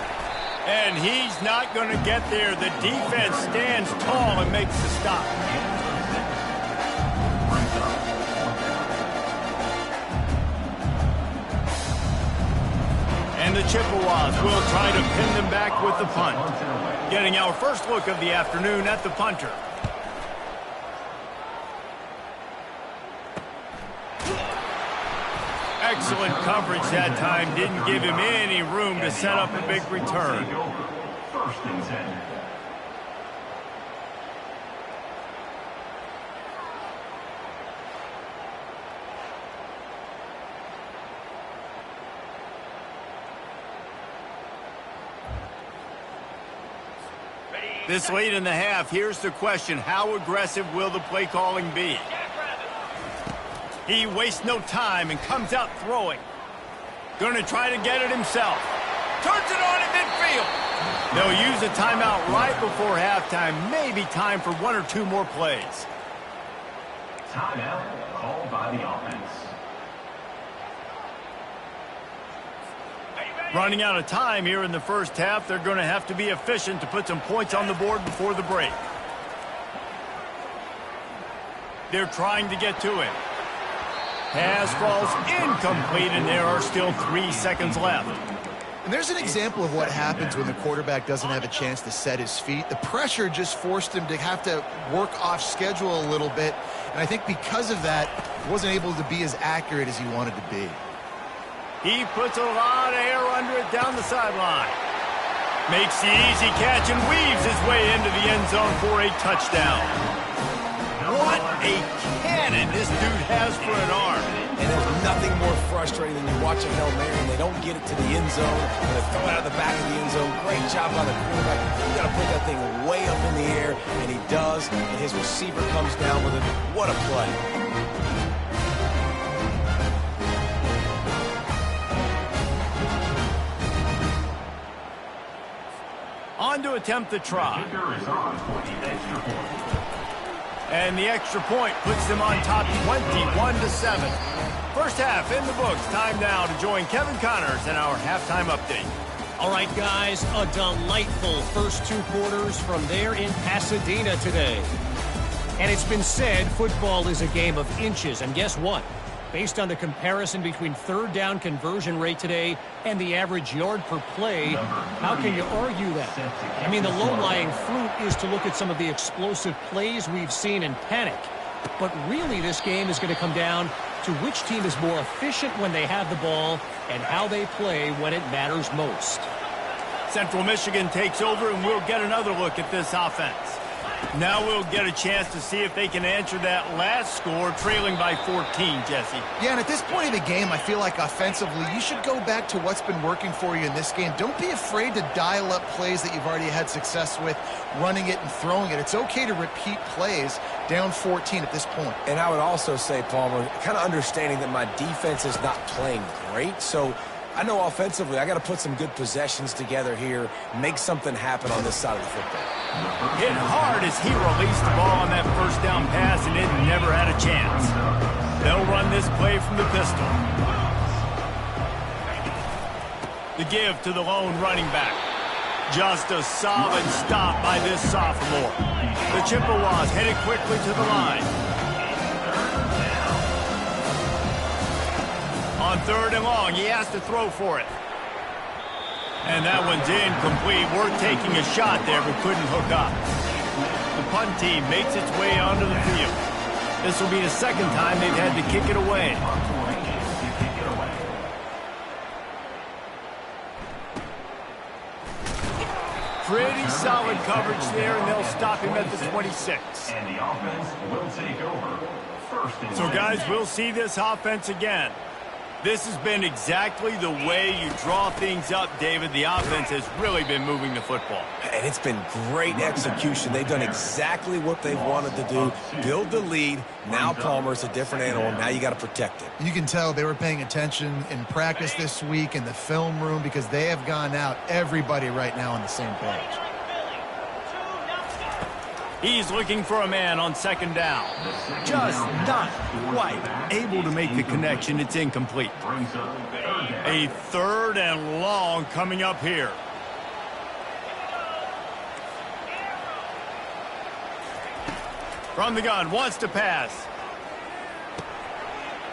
And he's not going to get there. The defense stands tall and makes the stop. And the Chippewas will try to pin them back with the punt. Getting our first look of the afternoon at the punter. Excellent coverage that time. Didn't give him any room to set up a big return. 1st and 10. This late in the half, here's the question. How aggressive will the play calling be? He wastes no time and comes out throwing. Going to try to get it himself. Turns it on in midfield. They'll use a timeout right before halftime. Maybe time for 1 or 2 more plays. Timeout called by the offense. Running out of time here in the first half. They're going to have to be efficient to put some points on the board before the break. They're trying to get to it. Pass falls incomplete, and there are still 3 seconds left. And there's an example of what happens when the quarterback doesn't have a chance to set his feet. The pressure just forced him to have to work off schedule a little bit. And I think because of that, he wasn't able to be as accurate as he wanted to be. He puts a lot of air under it down the sideline. Makes the easy catch and weaves his way into the end zone for a touchdown. What a cannon this dude has for an arm. And there's nothing more frustrating than you watch a Hail Mary and they don't get it to the end zone, and they throw it out of the back of the end zone. Great job by the quarterback. You got to put that thing way up in the air, and he does, and his receiver comes down with it. What a play. On to attempt the try. And the extra point puts them on top 21-7. First half in the books. Time now to join Kevin Connors in our halftime update. All right, guys, a delightful first 2 quarters from there in Pasadena today. And it's been said football is a game of inches. And guess what? Based on the comparison between 3rd down conversion rate today and the average yard per play, how can you argue that? I mean, the low-lying fruit is to look at some of the explosive plays we've seen and panic. But really, this game is going to come down to which team is more efficient when they have the ball and how they play when it matters most. Central Michigan takes over, and we'll get another look at this offense. Now we'll get a chance to see if they can answer that last score, trailing by 14, Jesse. Yeah, and at this point in the game, I feel like offensively, you should go back to what's been working for you in this game. Don't be afraid to dial up plays that you've already had success with, running it and throwing it. It's okay to repeat plays down 14 at this point. And I would also say, Palmer, kind of understanding that my defense is not playing great, so I know offensively I got to put some good possessions together here, make something happen on this side of the football. Hit hard as he released the ball on that first down pass, and it never had a chance. They'll run this play from the pistol. The give to the lone running back. Just a solid stop by this sophomore. The Chippewas headed quickly to the line. On 3rd and long, he has to throw for it. And that one's incomplete. We're taking a shot there, but couldn't hook up. The punt team makes its way onto the field. This will be the second time they've had to kick it away. Pretty solid coverage there, and they'll stop him at the 26. And the offense will take over. First and So, guys, we'll see this offense again. This has been exactly the way you draw things up, David. The offense has really been moving the football. And it's been great execution. They've done exactly what they've wanted to do. Build the lead. Now Palmer's a different animal. Now you got to protect it. You can tell they were paying attention in practice this week in the film room because they have gone out, everybody right now on the same page. He's looking for a man on second down. Just not quite able to make the connection. It's incomplete. A third and long coming up here. From the gun, wants to pass.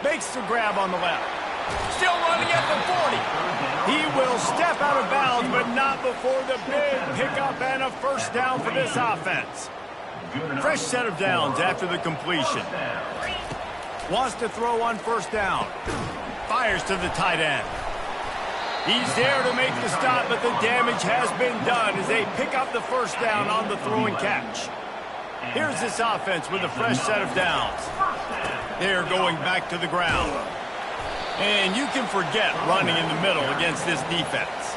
Makes the grab on the left. Still running at the 40. He will step out of bounds, but not before the big pickup and a first down for this offense. Fresh set of downs after the completion. Wants to throw on first down. Fires to the tight end. He's there to make the stop, but the damage has been done as they pick up the first down on the throw and catch. Here's this offense with a fresh set of downs. They're going back to the ground. And you can forget running in the middle against this defense.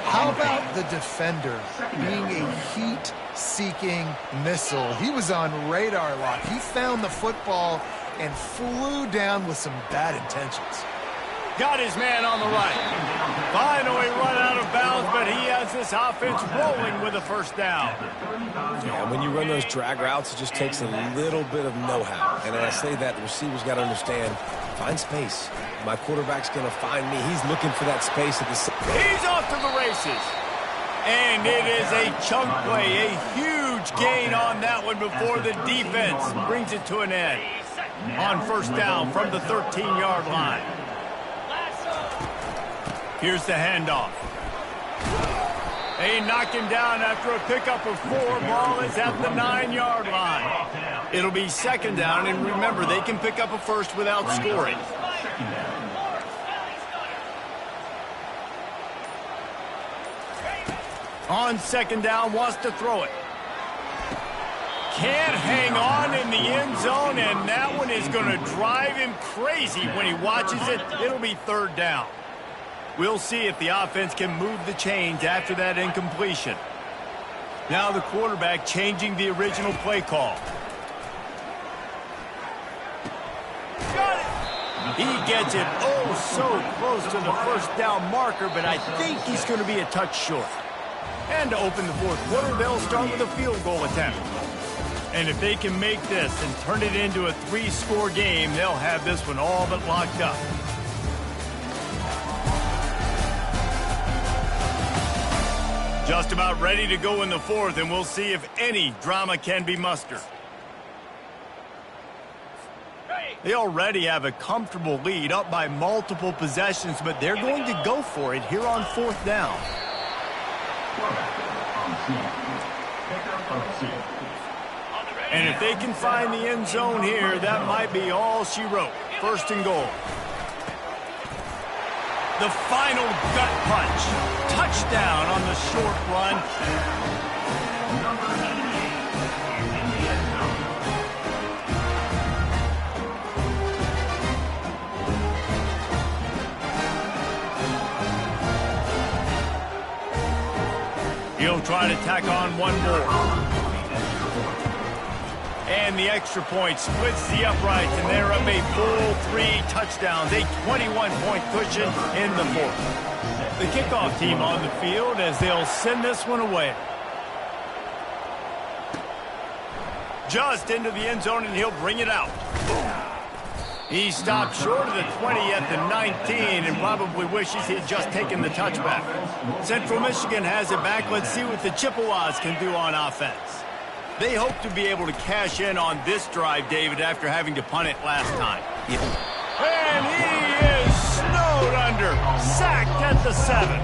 How about the defender being a heat-seeking missile? He was on radar lock. He found the football and flew down with some bad intentions. Got his man on the right. Finally run out of bounds, but he has this offense rolling with a first down. Yeah, when you run those drag routes, it just takes a little bit of know-how. And when I say that, the receivers got to understand, find space. My quarterback's going to find me. He's looking for that space at the... He's off to the races. And it is a chunk play, a huge gain on that one before the defense brings it to an end. On first down from the 13-yard line. Here's the handoff. They knock him down after a pickup of 4. Ball is at the 9-yard line. It'll be second down, and remember, they can pick up a first without scoring. On second down, wants to throw it. Can't hang on in the end zone, and that one is going to drive him crazy when he watches it. It'll be third down. We'll see if the offense can move the chains after that incompletion. Now the quarterback changing the original play call. Got it! He gets it so close to the first down marker, but I think he's going to be a touch short. And to open the fourth quarter, they'll start with a field goal attempt. And if they can make this and turn it into a 3-score game, they'll have this one all but locked up. Just about ready to go in the fourth, and we'll see if any drama can be mustered. They already have a comfortable lead, up by multiple possessions, but they're going to go for it here on fourth down. And if they can find the end zone here, that might be all she wrote. First and goal. The final gut punch. Touchdown on the short run. He'll try to tack on one more. And the extra point splits the uprights, and they're up a full 3 touchdowns, a 21-point cushion in the fourth. The kickoff team on the field as they'll send this one away. Just into the end zone, and he'll bring it out. He stopped short of the 20 at the 19 and probably wishes he had just taken the touchback. Central Michigan has it back. Let's see what the Chippewas can do on offense. They hope to be able to cash in on this drive, David, after having to punt it last time. And he is snowed under, sacked at the 7.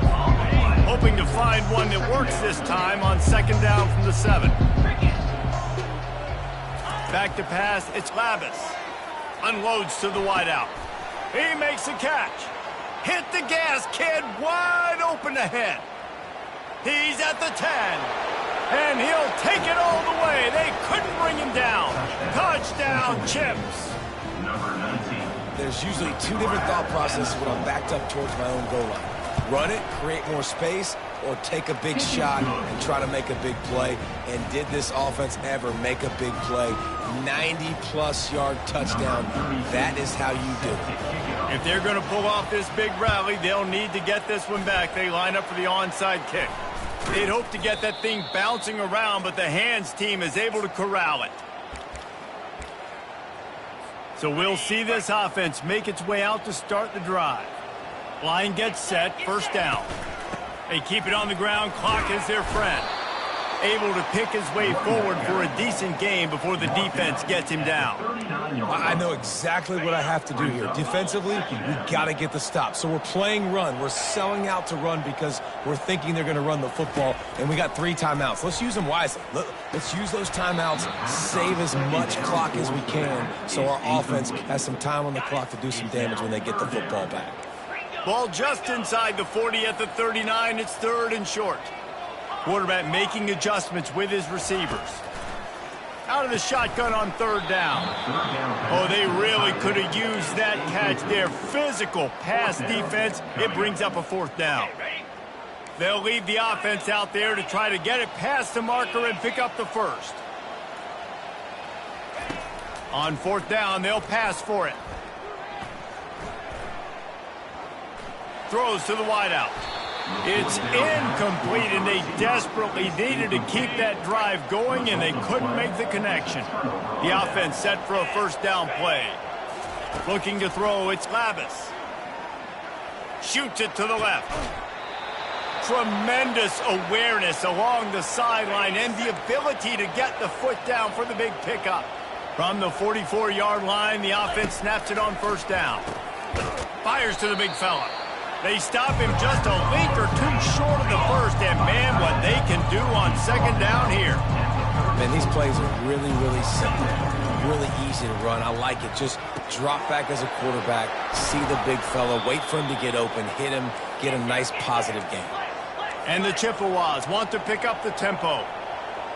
hoping to find one that works this time on second down from the 7. Back to pass, it's Lavis. Unloads to the wideout. He makes a catch. Hit the gas, kid, wide open ahead. He's at the 10. And he'll take it all the way. They couldn't bring him down. Touchdown, Chips. Number 19. There's usually two different thought processes when I'm backed up towards my own goal line. Run it, create more space, or take a big shot and try to make a big play. And did this offense ever make a big play? 90-plus yard touchdown. That is how you do it. If they're going to pull off this big rally, they'll need to get this one back. They line up for the onside kick. They'd hope to get that thing bouncing around, but the hands team is able to corral it. So we'll see this offense make its way out to start the drive. Line gets set, first down. They keep it on the ground, clock is their friend. Able to pick his way forward for a decent game before the defense gets him down. I know exactly what I have to do here. Defensively, we got to get the stop. So we're playing run. We're selling out to run because we're thinking they're going to run the football, and we got 3 timeouts. Let's use them wisely. Let's use those timeouts, save as much clock as we can so our offense has some time on the clock to do some damage when they get the football back. Ball just inside the 40 at the 39. It's third and short. Quarterback making adjustments with his receivers. Out of the shotgun on third down. Oh, they really could have used that catch there. Physical pass defense. It brings up a fourth down. They'll leave the offense out there to try to get it past the marker and pick up the first. On fourth down, they'll pass for it. Throws to the wideout. It's incomplete, and they desperately needed to keep that drive going, and they couldn't make the connection. The offense set for a first down play. Looking to throw, it's Lavis. Shoots it to the left. Tremendous awareness along the sideline and the ability to get the foot down for the big pickup. From the 44-yard line, the offense snaps it on first down. Fires to the big fella. They stop him just a link or two short of the first, and man, what they can do on second down here. Man, these plays are really, really simple. Really easy to run. I like it. Just drop back as a quarterback, see the big fella, wait for him to get open, hit him, get a nice positive game. And the Chippewas want to pick up the tempo.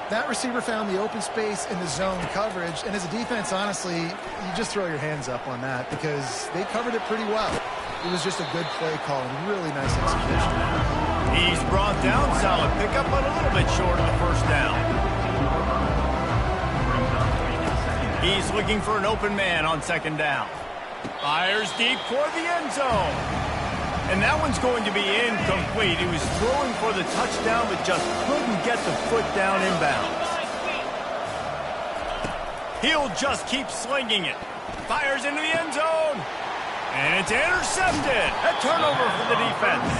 That receiver found the open space in the zone coverage, and as a defense, honestly, you just throw your hands up on that because they covered it pretty well. It was just a good play call and really nice execution. He's brought down, solid pickup, but a little bit short of the first down. He's looking for an open man on second down. Fires deep for the end zone. And that one's going to be incomplete. He was throwing for the touchdown, but just couldn't get the foot down inbounds. He'll just keep slinging it. Fires into the end zone. And it's intercepted. A turnover for the defense.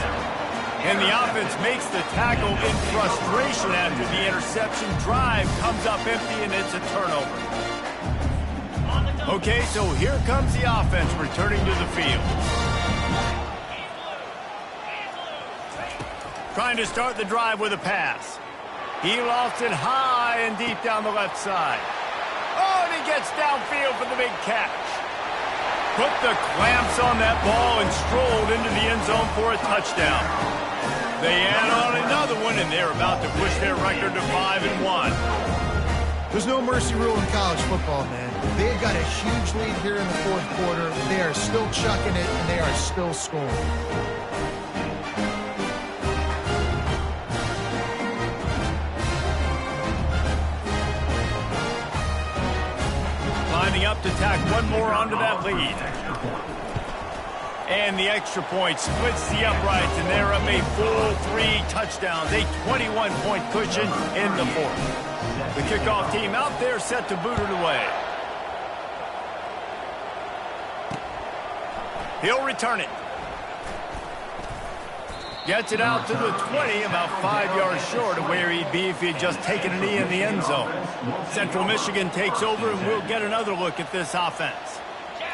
And the offense makes the tackle in frustration after the interception. Drive comes up empty, and it's a turnover. Okay, so here comes the offense returning to the field. Trying to start the drive with a pass. He lofts it high and deep down the left side. Oh, and he gets downfield for the big catch. Put the clamps on that ball and strolled into the end zone for a touchdown. They add on another one, and they're about to push their record to 5-1. There's no mercy rule in college football, man. They've got a huge lead here in the fourth quarter. They are still chucking it, and they are still scoring. Lining up to tack one more onto that lead. And the extra point splits the uprights, and they're up a full 3 touchdowns, a 21-point cushion in the fourth. The kickoff team out there set to boot it away. He'll return it. Gets it out to the 20, about 5 yards short of where he'd be if he'd just taken a knee in the end zone. Central Michigan takes over, and we'll get another look at this offense.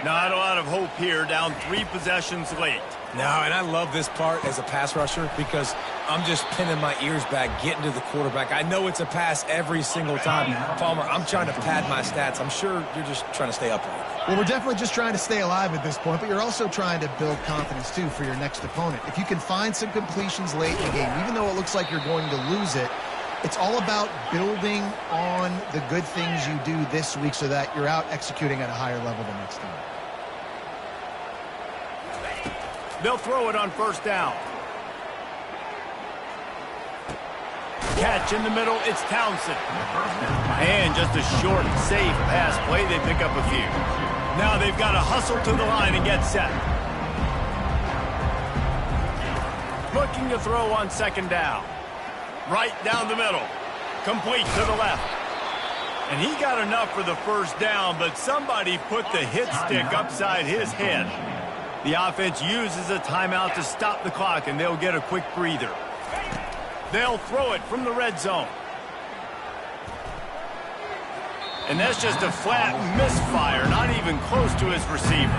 Not a lot of hope here, down 3 possessions late. No, and I love this part as a pass rusher because I'm just pinning my ears back, getting to the quarterback. I know it's a pass every single time. Palmer, I'm trying to pad my stats. I'm sure you're just trying to stay upright. Well, we're definitely just trying to stay alive at this point, but you're also trying to build confidence, too, for your next opponent. If you can find some completions late in the game, even though it looks like you're going to lose it, it's all about building on the good things you do this week so that you're out executing at a higher level the next time. They'll throw it on first down. Catch in the middle, it's Townsend. And just a short, safe pass play, they pick up a few. Now they've got to hustle to the line and get set. Looking to throw on second down. Right down the middle. Complete to the left. And he got enough for the first down, but somebody put the hit stick upside his head. The offense uses a timeout to stop the clock, and they'll get a quick breather. They'll throw it from the red zone. And that's just a flat misfire, not even close to his receiver.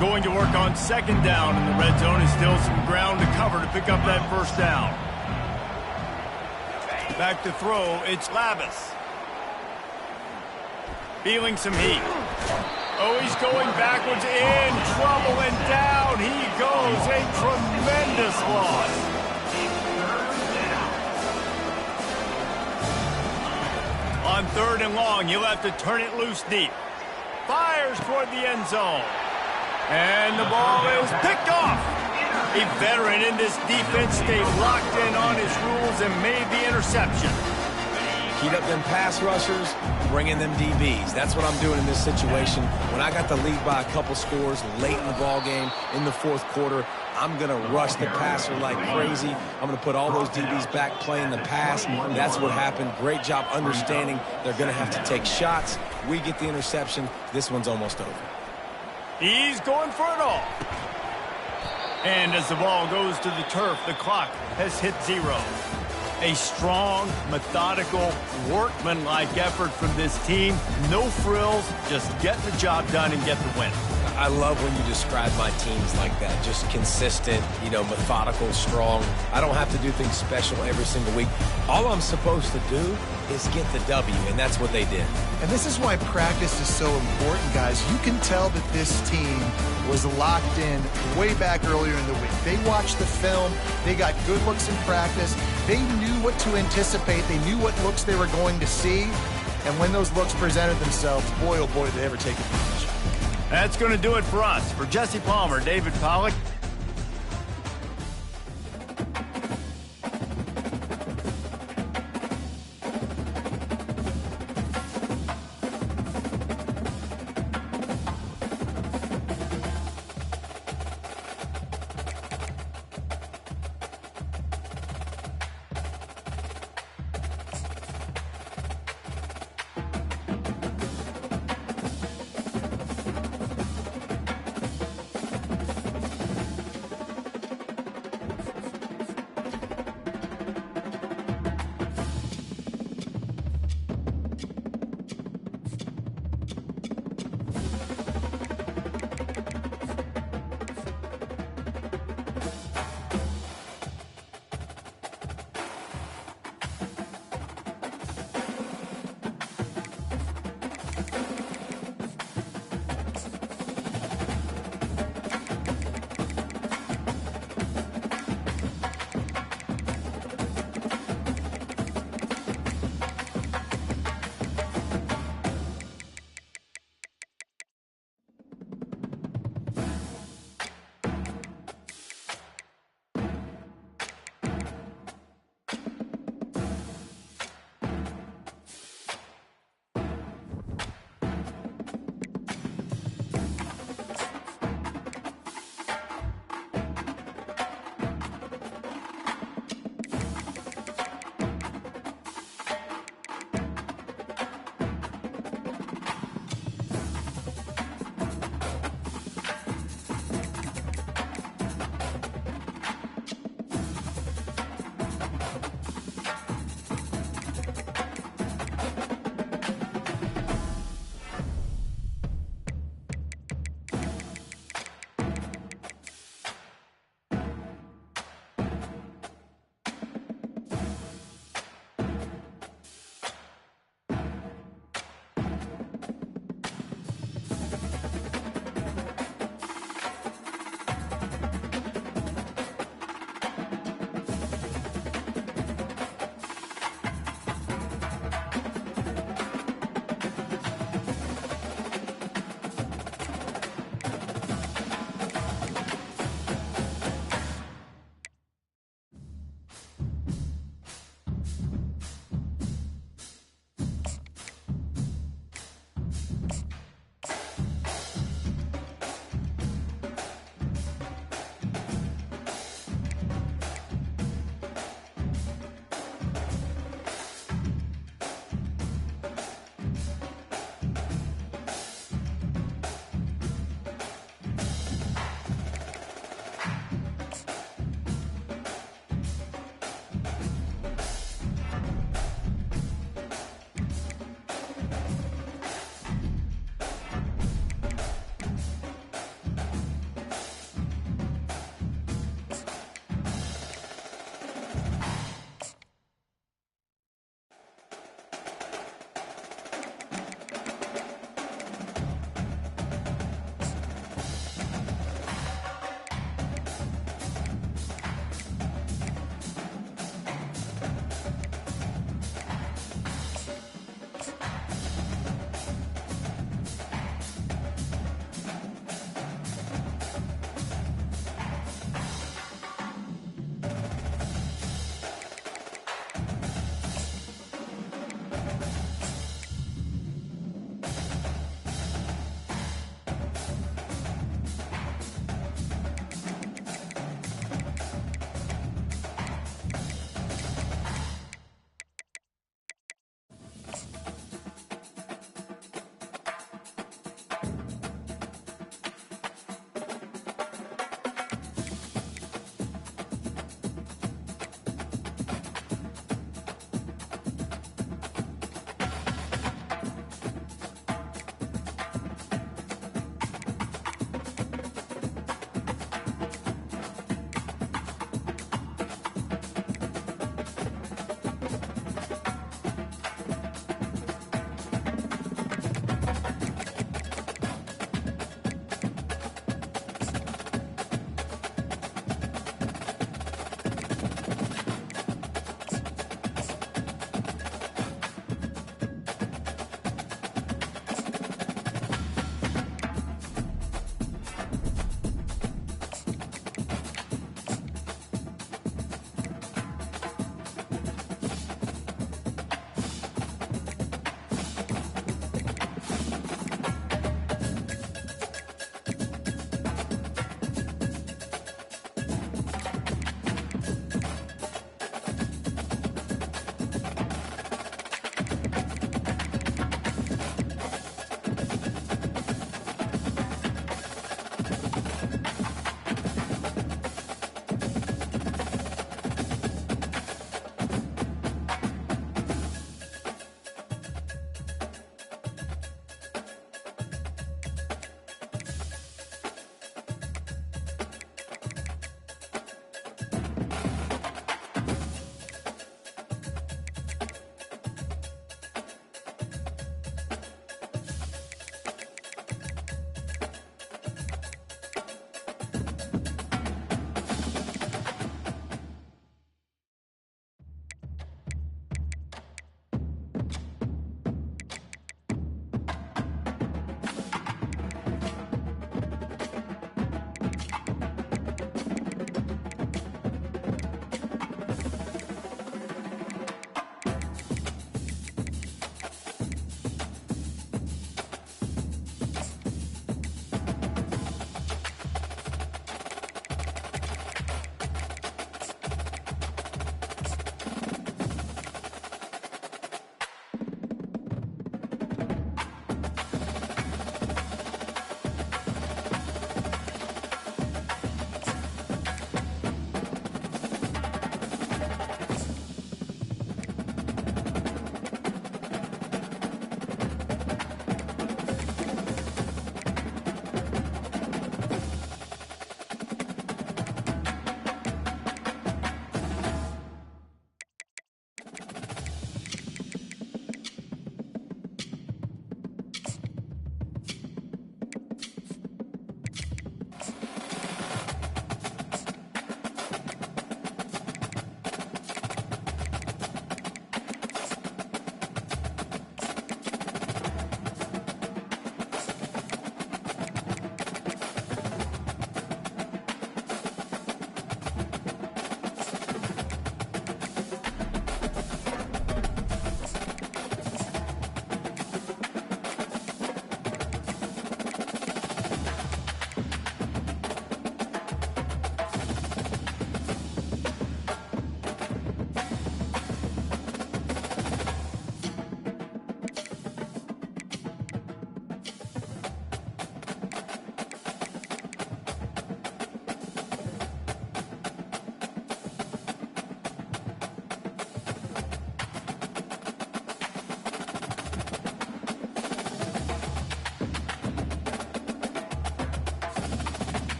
Going to work on second down in the red zone is still some ground to cover to pick up that first down. Back to throw, it's Labus. Feeling some heat. Oh, he's going backwards, in trouble, and down he goes. A tremendous loss. On third and long, you'll have to turn it loose deep. Fires toward the end zone. And the ball is picked off. A veteran in this defense stayed locked in on his rules and made the interception. Heat up them pass rushers, bring in them DBs. That's what I'm doing in this situation. When I got the lead by a couple scores late in the ball game, in the fourth quarter, I'm going to rush the passer like crazy. I'm going to put all those DBs back playing the pass. That's what happened. Great job understanding they're going to have to take shots. We get the interception. This one's almost over. He's going for it all. And as the ball goes to the turf, the clock has hit 0. A strong, methodical, workmanlike effort from this team. No frills, just get the job done and get the win. I love when you describe my teams like that. Just consistent, methodical, strong. I don't have to do things special every single week. All I'm supposed to do is get the W, and that's what they did. And this is why practice is so important, guys. You can tell that this team was locked in way back earlier in the week. They watched the film. They got good looks in practice. They knew what to anticipate. They knew what looks they were going to see. And when those looks presented themselves, boy, oh boy, did they ever take advantage. That's going to do it for us. For Jesse Palmer, David Pollack.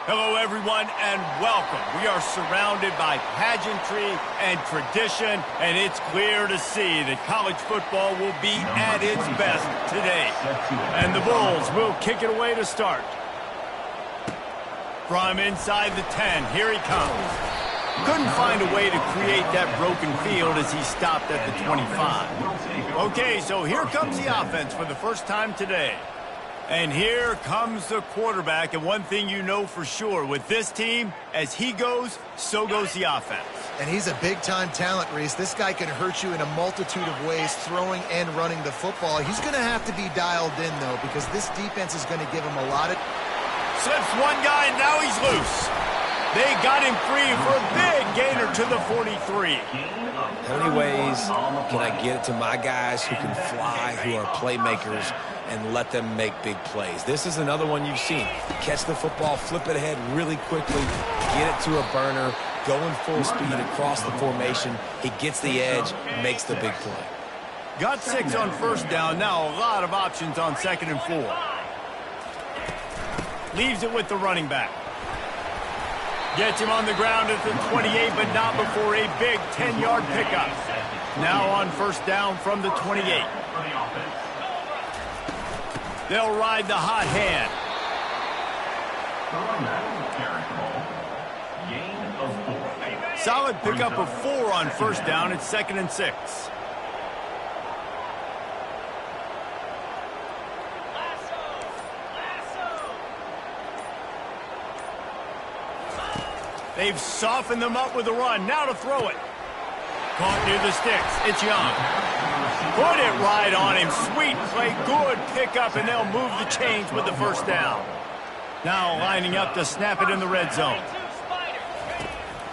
Hello, everyone, and welcome. We are surrounded by pageantry and tradition, and it's clear to see that college football will be at its best today. And the Bulls will kick it away to start. From inside the 10, here he comes. Couldn't find a way to create that broken field as he stopped at the 25. Okay, so here comes the offense for the first time today. And here comes the quarterback, and one thing you know for sure, with this team, as he goes, so goes the offense. And he's a big-time talent, Reese. This guy can hurt you in a multitude of ways, throwing and running the football. He's going to have to be dialed in, though, because this defense is going to give him a lot of... Slips one guy, and now he's loose. They got him free for a big gainer to the 43. How many ways can I get it to my guys who can fly, who are playmakers, and let them make big plays? This is another one you've seen. Catch the football, flip it ahead really quickly, get it to a burner, going full speed across the formation. He gets the edge, makes the big play. Got 6 on first down. Now a lot of options on 2nd and 4. Leaves it with the running back. Gets him on the ground at the 28, but not before a big 10-yard pickup. Now on first down from the 28. They'll ride the hot hand. Solid pickup of 4 on first down. It's 2nd and 6. They've softened them up with a run. Now to throw it. Caught near the sticks. It's Young. Put it right on him. Sweet play. Good pickup, and they'll move the chains with the first down. Now lining up to snap it in the red zone.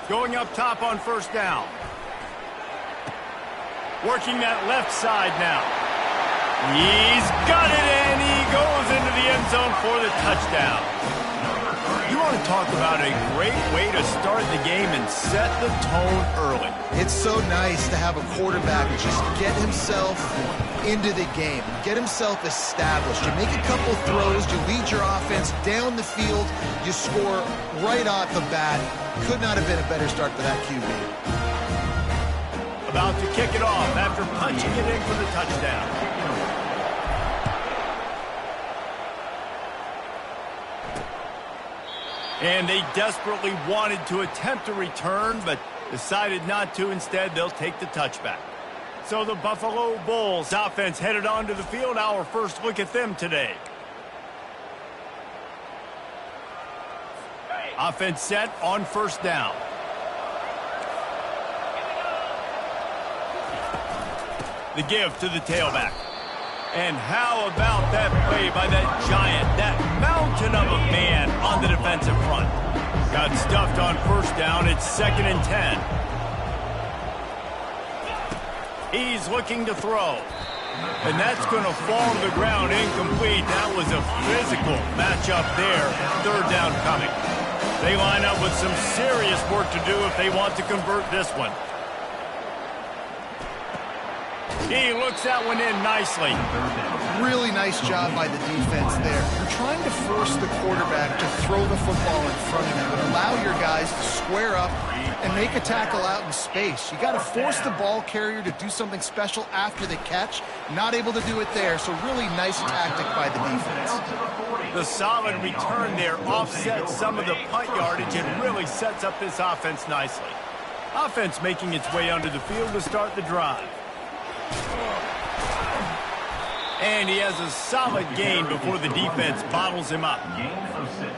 Going up top on first down. Working that left side now. He's got it, and he goes into the end zone for the touchdown. You want to talk about a great way to start the game and set the tone early. It's so nice to have a quarterback just get himself into the game, get himself established. You make a couple throws, you lead your offense down the field, you score right off the bat. Could not have been a better start for that QB. About to kick it off after punching it in for the touchdown. And they desperately wanted to attempt a return, but decided not to. Instead, they'll take the touchback. So the Buffalo Bulls offense headed onto the field. Our first look at them today. Offense set on first down. The give to the tailback. And how about that play by that giant, that mountain of a man on the defensive front? Got stuffed on first down. It's 2nd and 10. He's looking to throw. And that's going to fall to the ground incomplete. That was a physical matchup there. Third down coming. They line up with some serious work to do if they want to convert this one. He looks that one in nicely. Really nice job by the defense there. You're trying to force the quarterback to throw the football in front of you and allow your guys to square up and make a tackle out in space. You got to force the ball carrier to do something special after the catch. Not able to do it there, so really nice tactic by the defense. The solid return there offsets some of the punt yardage and really sets up this offense nicely. Offense making its way onto the field to start the drive. And he has a solid gain before the defense bottles him up.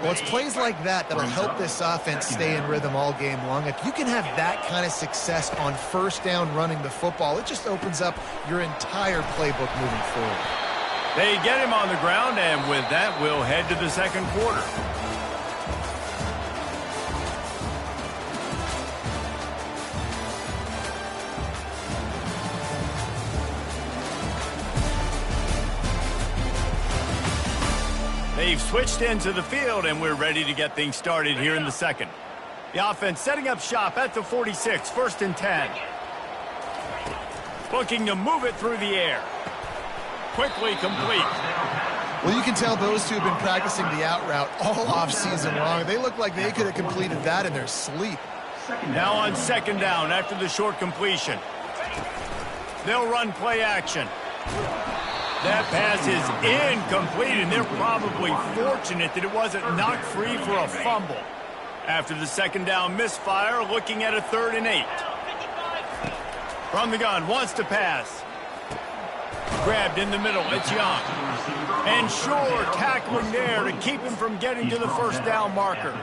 Well, it's plays like that that'll help this offense stay in rhythm all game long. If you can have that kind of success on first down running the football, it just opens up your entire playbook moving forward. They get him on the ground, and with that, we'll head to the second quarter. They've switched into the field, and we're ready to get things started here in the second. The offense setting up shop at the 46, 1st and 10. Looking to move it through the air. Quickly complete. Well, you can tell those two have been practicing the out route all offseason long. They look like they could have completed that in their sleep. Now on second down after the short completion. They'll run play action. That pass is incomplete, and they're probably fortunate that it wasn't knocked free for a fumble. After the second down misfire, looking at a 3rd and 8. From the gun, wants to pass. Grabbed in the middle, it's Young. And Shore tackling there to keep him from getting to the first down marker.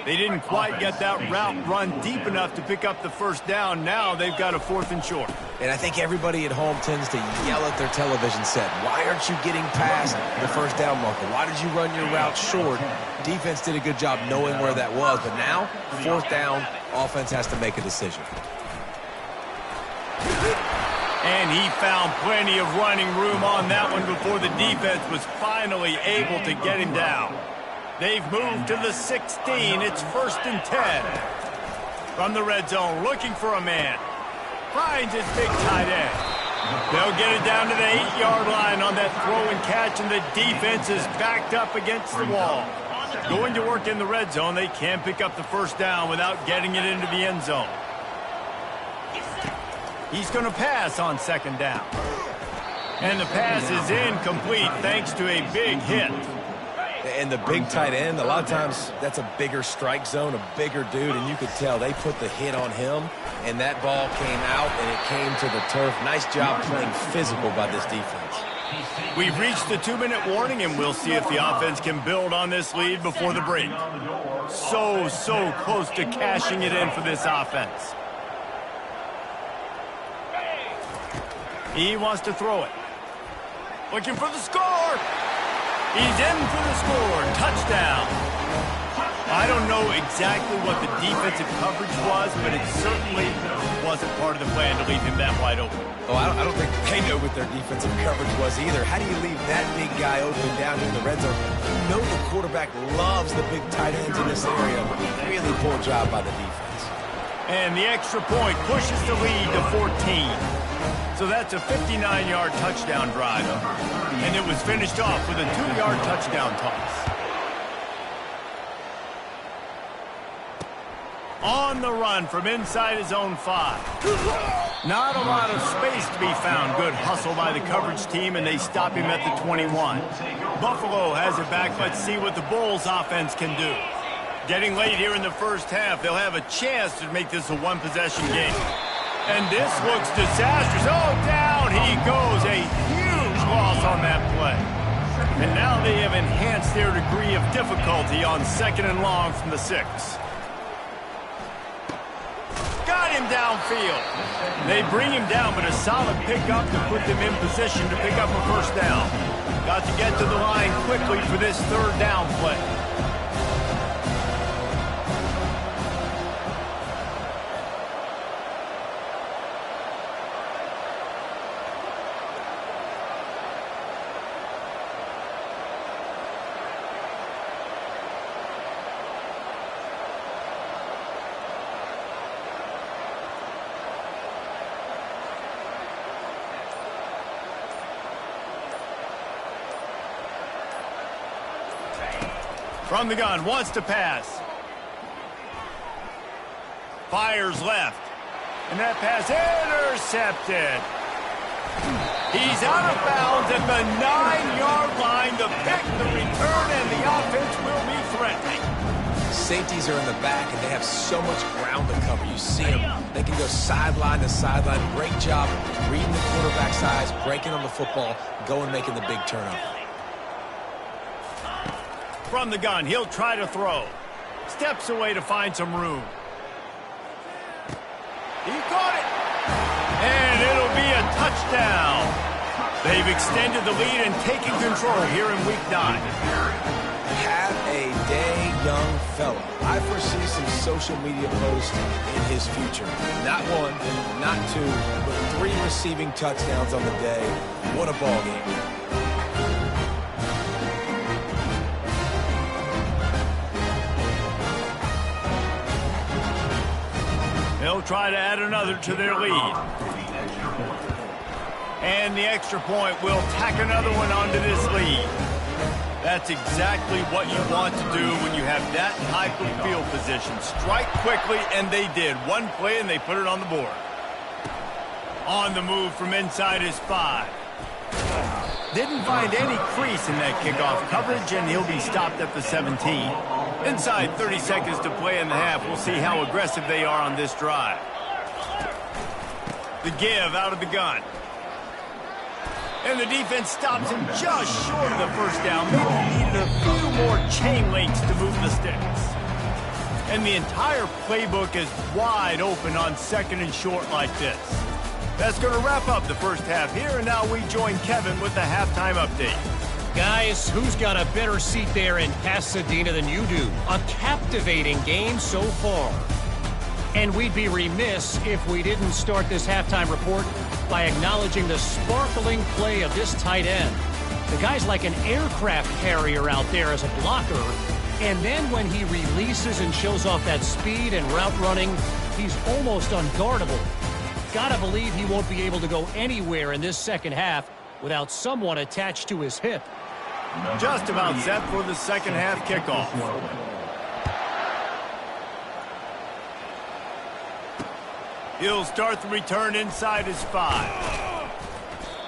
They didn't quite get that route run deep enough to pick up the first down. Now they've got a 4th and short. And I think everybody at home tends to yell at their television set. Why aren't you getting past the first down marker? Why did you run your route short? Defense did a good job knowing where that was. But now, 4th down, offense has to make a decision. And he found plenty of running room on that one before the defense was finally able to get him down. They've moved to the 16. It's 1st and 10. From the red zone, looking for a man. Finds his big tight end. They'll get it down to the 8-yard line on that throw and catch, and the defense is backed up against the wall. Going to work in the red zone, they can't pick up the first down without getting it into the end zone. He's going to pass on second down. And the pass is incomplete thanks to a big hit. And the big tight end, a lot of times that's a bigger strike zone, a bigger dude, and you could tell they put the hit on him, and that ball came out, and it came to the turf. Nice job playing physical by this defense. We've reached the 2-minute warning, and we'll see if the offense can build on this lead before the break. So close to cashing it in for this offense. He wants to throw it. Looking for the score. He's in for the score. Touchdown. I don't know exactly what the defensive coverage was, but it certainly wasn't part of the plan to leave him that wide open. Oh, I don't think they know what their defensive coverage was either. How do you leave that big guy open down in the red zone? You know the quarterback loves the big tight ends in this area. Really poor job by the defense. And the extra point pushes the lead to 14. So that's a 59-yard touchdown drive. And it was finished off with a 2-yard touchdown toss. On the run from inside his own 5. Not a lot of space to be found. Good hustle by the coverage team, and they stop him at the 21. Buffalo has it back. Let's see what the Bulls offense can do. Getting late here in the first half, they'll have a chance to make this a one-possession game. And this looks disastrous. Oh, down he goes. A huge loss on that play. And now they have enhanced their degree of difficulty on 2nd and long from the 6. Got him downfield. They bring him down, but a solid pickup to put them in position to pick up a first down. Got to get to the line quickly for this 3rd down play. From the gun, wants to pass. Fires left. And that pass intercepted. He's out of bounds at the 9-yard line. The pick, the return, and the offense will be threatening. Safeties are in the back, and they have so much ground to cover. You see them. They can go sideline to sideline. Great job reading the quarterback's eyes, breaking on the football, going making the big turnover. From the gun, he'll try to throw. Steps away to find some room. He caught it. And it'll be a touchdown. They've extended the lead and taken control here in Week 9. Have a day, young fella. I foresee some social media posts in his future. Not 1, not 2, but 3 receiving touchdowns on the day. What a ball game. They'll try to add another to their lead. And the extra point will tack another one onto this lead. That's exactly what you want to do when you have that type of field position. Strike quickly, and they did. One play, and they put it on the board. On the move from inside his 5. Didn't find any crease in that kickoff coverage, and he'll be stopped at the 17. Inside 30 seconds to play in the half. We'll see how aggressive they are on this drive. The give out of the gun. And the defense stops him just short of the first down. Maybe needed a few more chain links to move the sticks. And the entire playbook is wide open on second and short like this. That's going to wrap up the first half here, and now we join Kevin with the halftime update. Guys, who's got a better seat there in Pasadena than you do? A captivating game so far. And we'd be remiss if we didn't start this halftime report by acknowledging the sparkling play of this tight end. The guy's like an aircraft carrier out there as a blocker, and then when he releases and shows off that speed and route running, he's almost unguardable. Gotta believe he won't be able to go anywhere in this second half without someone attached to his hip. Just about set for the second half kickoff. He'll start the return inside his 5.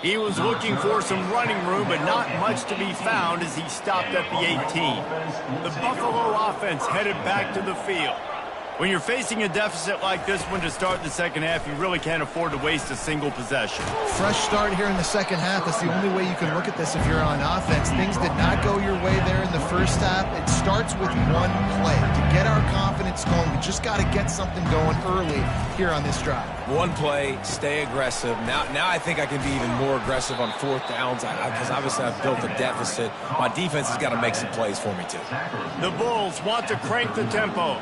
He was looking for some running room, but not much to be found as he stopped at the 18. The Buffalo offense headed back to the field. When you're facing a deficit like this one to start the second half, you really can't afford to waste a single possession. Fresh start here in the second half. That's the only way you can look at this if you're on offense. Things did not go your way there in the first half. It starts with one play. To get our confidence going, we just got to get something going early here on this drive. One play, stay aggressive. Now I think I can be even more aggressive on fourth downs because obviously I've built a deficit. My defense has got to make some plays for me, too. The Bulls want to crank the tempo.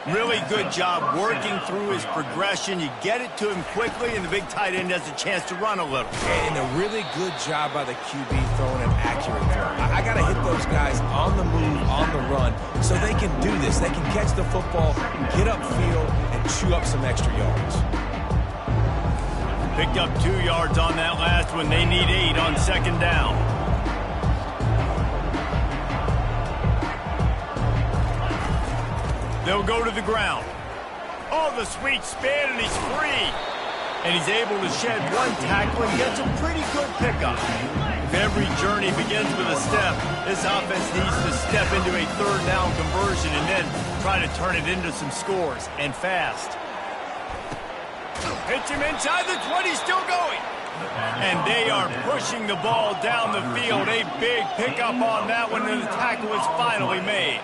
Really good job working through his progression. You get it to him quickly, and the big tight end has a chance to run a little. And a really good job by the QB throwing an accurate throw. I got to hit those guys on the move, on the run, so they can do this. They can catch the football, get upfield, and chew up some extra yards. Picked up 2 yards on that last one. They need 8 on second down. They'll go to the ground. Oh, the sweet spin, and he's free. And he's able to shed one tackle and gets a pretty good pickup. If every journey begins with a step, this offense needs to step into a third down conversion and then try to turn it into some scores, and fast. Hits him inside the 20, still going. And they are pushing the ball down the field. A big pickup on that one, and the tackle is finally made.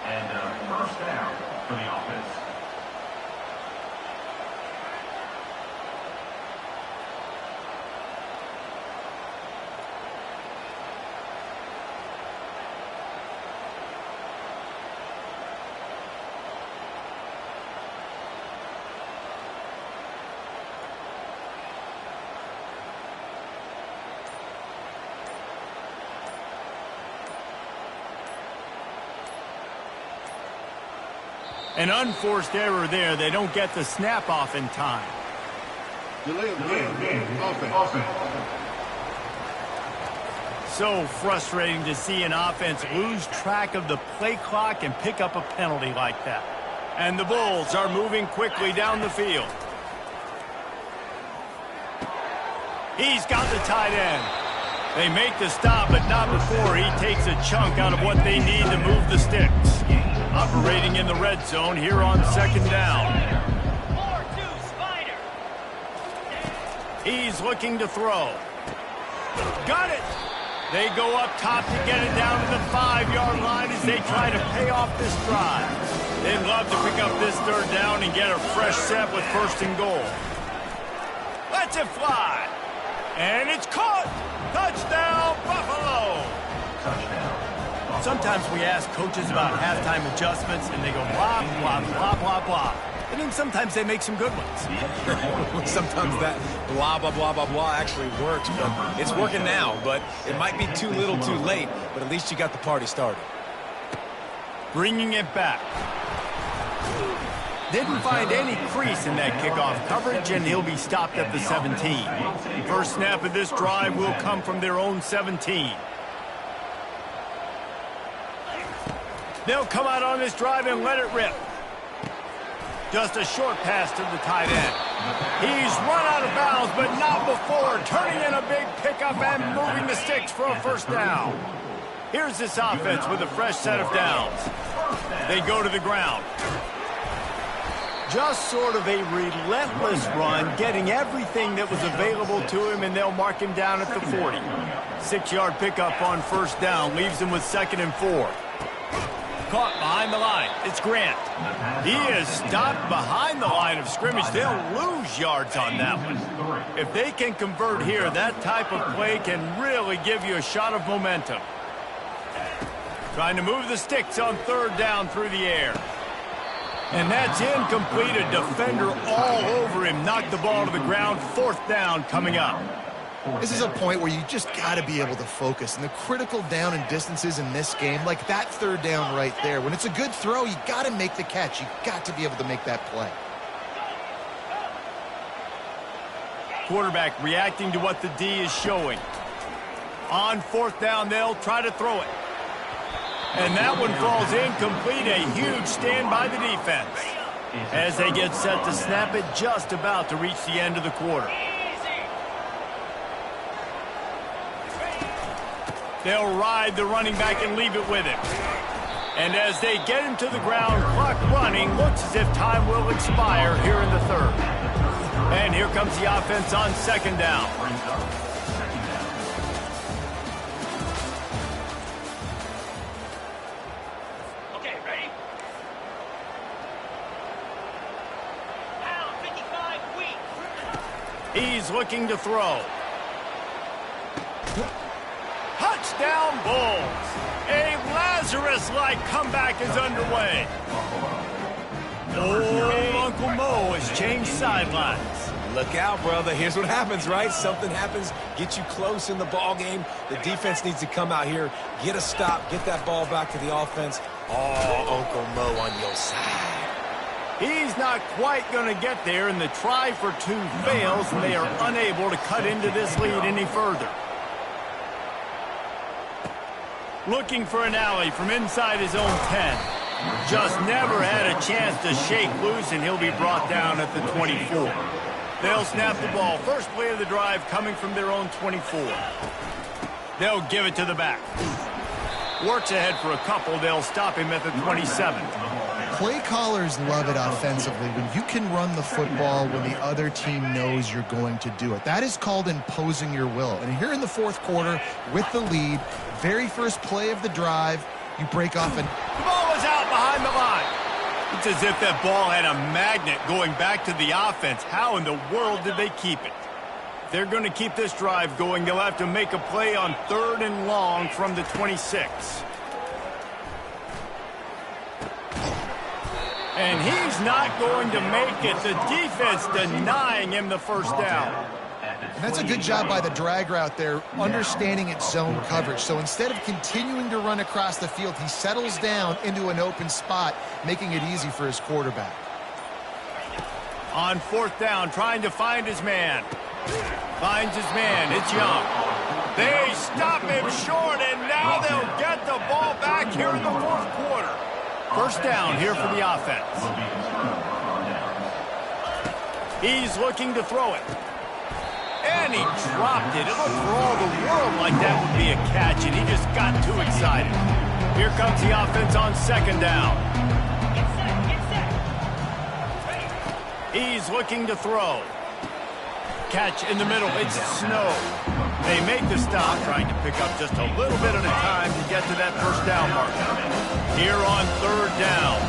And first down for the offense. An unforced error there. They don't get the snap off in time. Delay of game. Offense. So frustrating to see an offense lose track of the play clock and pick up a penalty like that. And the Bulls are moving quickly down the field. He's got the tight end. They make the stop, but not before he takes a chunk out of what they need to move the sticks. Operating in the red zone here on second down. He's looking to throw. Got it! They go up top to get it down to the 5-yard line as they try to pay off this drive. They'd love to pick up this third down and get a fresh set with first and goal. Lets it fly. And it's caught. Touchdown, Buffalo. Touchdown. Sometimes we ask coaches about halftime adjustments, and they go blah, blah, blah, blah, blah. And then sometimes they make some good ones. Sometimes that blah, blah, blah, blah, blah actually works, but it's working now. But it might be too little too late, but at least you got the party started. Bringing it back. Didn't find any crease in that kickoff coverage, and he'll be stopped at the 17. First snap of this drive will come from their own 17. They'll come out on this drive and let it rip. Just a short pass to the tight end. He's run out of bounds, but not before turning in a big pickup and moving the sticks for a first down. Here's this offense with a fresh set of downs. They go to the ground. Just sort of a relentless run, getting everything that was available to him, and they'll mark him down at the 40. 6-yard pickup on first down leaves him with 2nd and 4. Caught behind the line. It's Grant. He is stopped behind the line of scrimmage. They'll lose yards on that one. If they can convert here, that type of play can really give you a shot of momentum. Trying to move the sticks on 3rd down through the air. And that's incomplete. A defender all over him. Knocked the ball to the ground. 4th down coming up. This is a point where you just got to be able to focus. And the critical down and distances in this game, like that 3rd down right there, when it's a good throw, you got to make the catch. You got to be able to make that play. Quarterback reacting to what the D is showing. On 4th down, they'll try to throw it. And that one falls incomplete. A huge stand by the defense. As they get set to snap it, just about to reach the end of the quarter. They'll ride the running back and leave it with him. And as they get him to the ground, clock running, looks as if time will expire here in the 3rd. And here comes the offense on 2nd down. Okay, ready? Pound 55 weak. He's looking to throw. Touchdown Bulls. A Lazarus-like comeback is underway. Old Uncle Mo has changed sidelines. Look out, brother. Here's what happens, right? Something happens, get you close in the ball game. The defense needs to come out here, get a stop, get that ball back to the offense. Oh, Uncle Mo on your side. He's not quite going to get there, and the try for 2 fails, and they are unable to cut into this lead any further. Looking for an alley from inside his own 10. Just never had a chance to shake loose, and he'll be brought down at the 24. They'll snap the ball. First play of the drive coming from their own 24. They'll give it to the back. Works ahead for a couple. They'll stop him at the 27. Play callers love it offensively when you can run the football when the other team knows you're going to do it. That is called imposing your will. And here in the 4th quarter, with the lead, very first play of the drive, you break off and... The ball is out behind the line. It's as if that ball had a magnet going back to the offense. How in the world did they keep it? If they're going to keep this drive going, they'll have to make a play on 3rd and long from the 26. And he's not going to make it. The defense denying him the first down. And that's a good job by the drag route there, understanding its zone coverage. So instead of continuing to run across the field, he settles down into an open spot, making it easy for his quarterback. On 4th down, trying to find his man. Finds his man. It's Young. They stop him short, and now they'll get the ball back here in the 4th quarter. First down here for the offense. He's looking to throw it. And he dropped it. It looked for all the world like that would be a catch, and he just got too excited. Here comes the offense on 2nd down. He's looking to throw. Catch in the middle. It's Snow. They make the stop, trying to pick up just a little bit at a time to get to that first down mark. Here on 3rd down.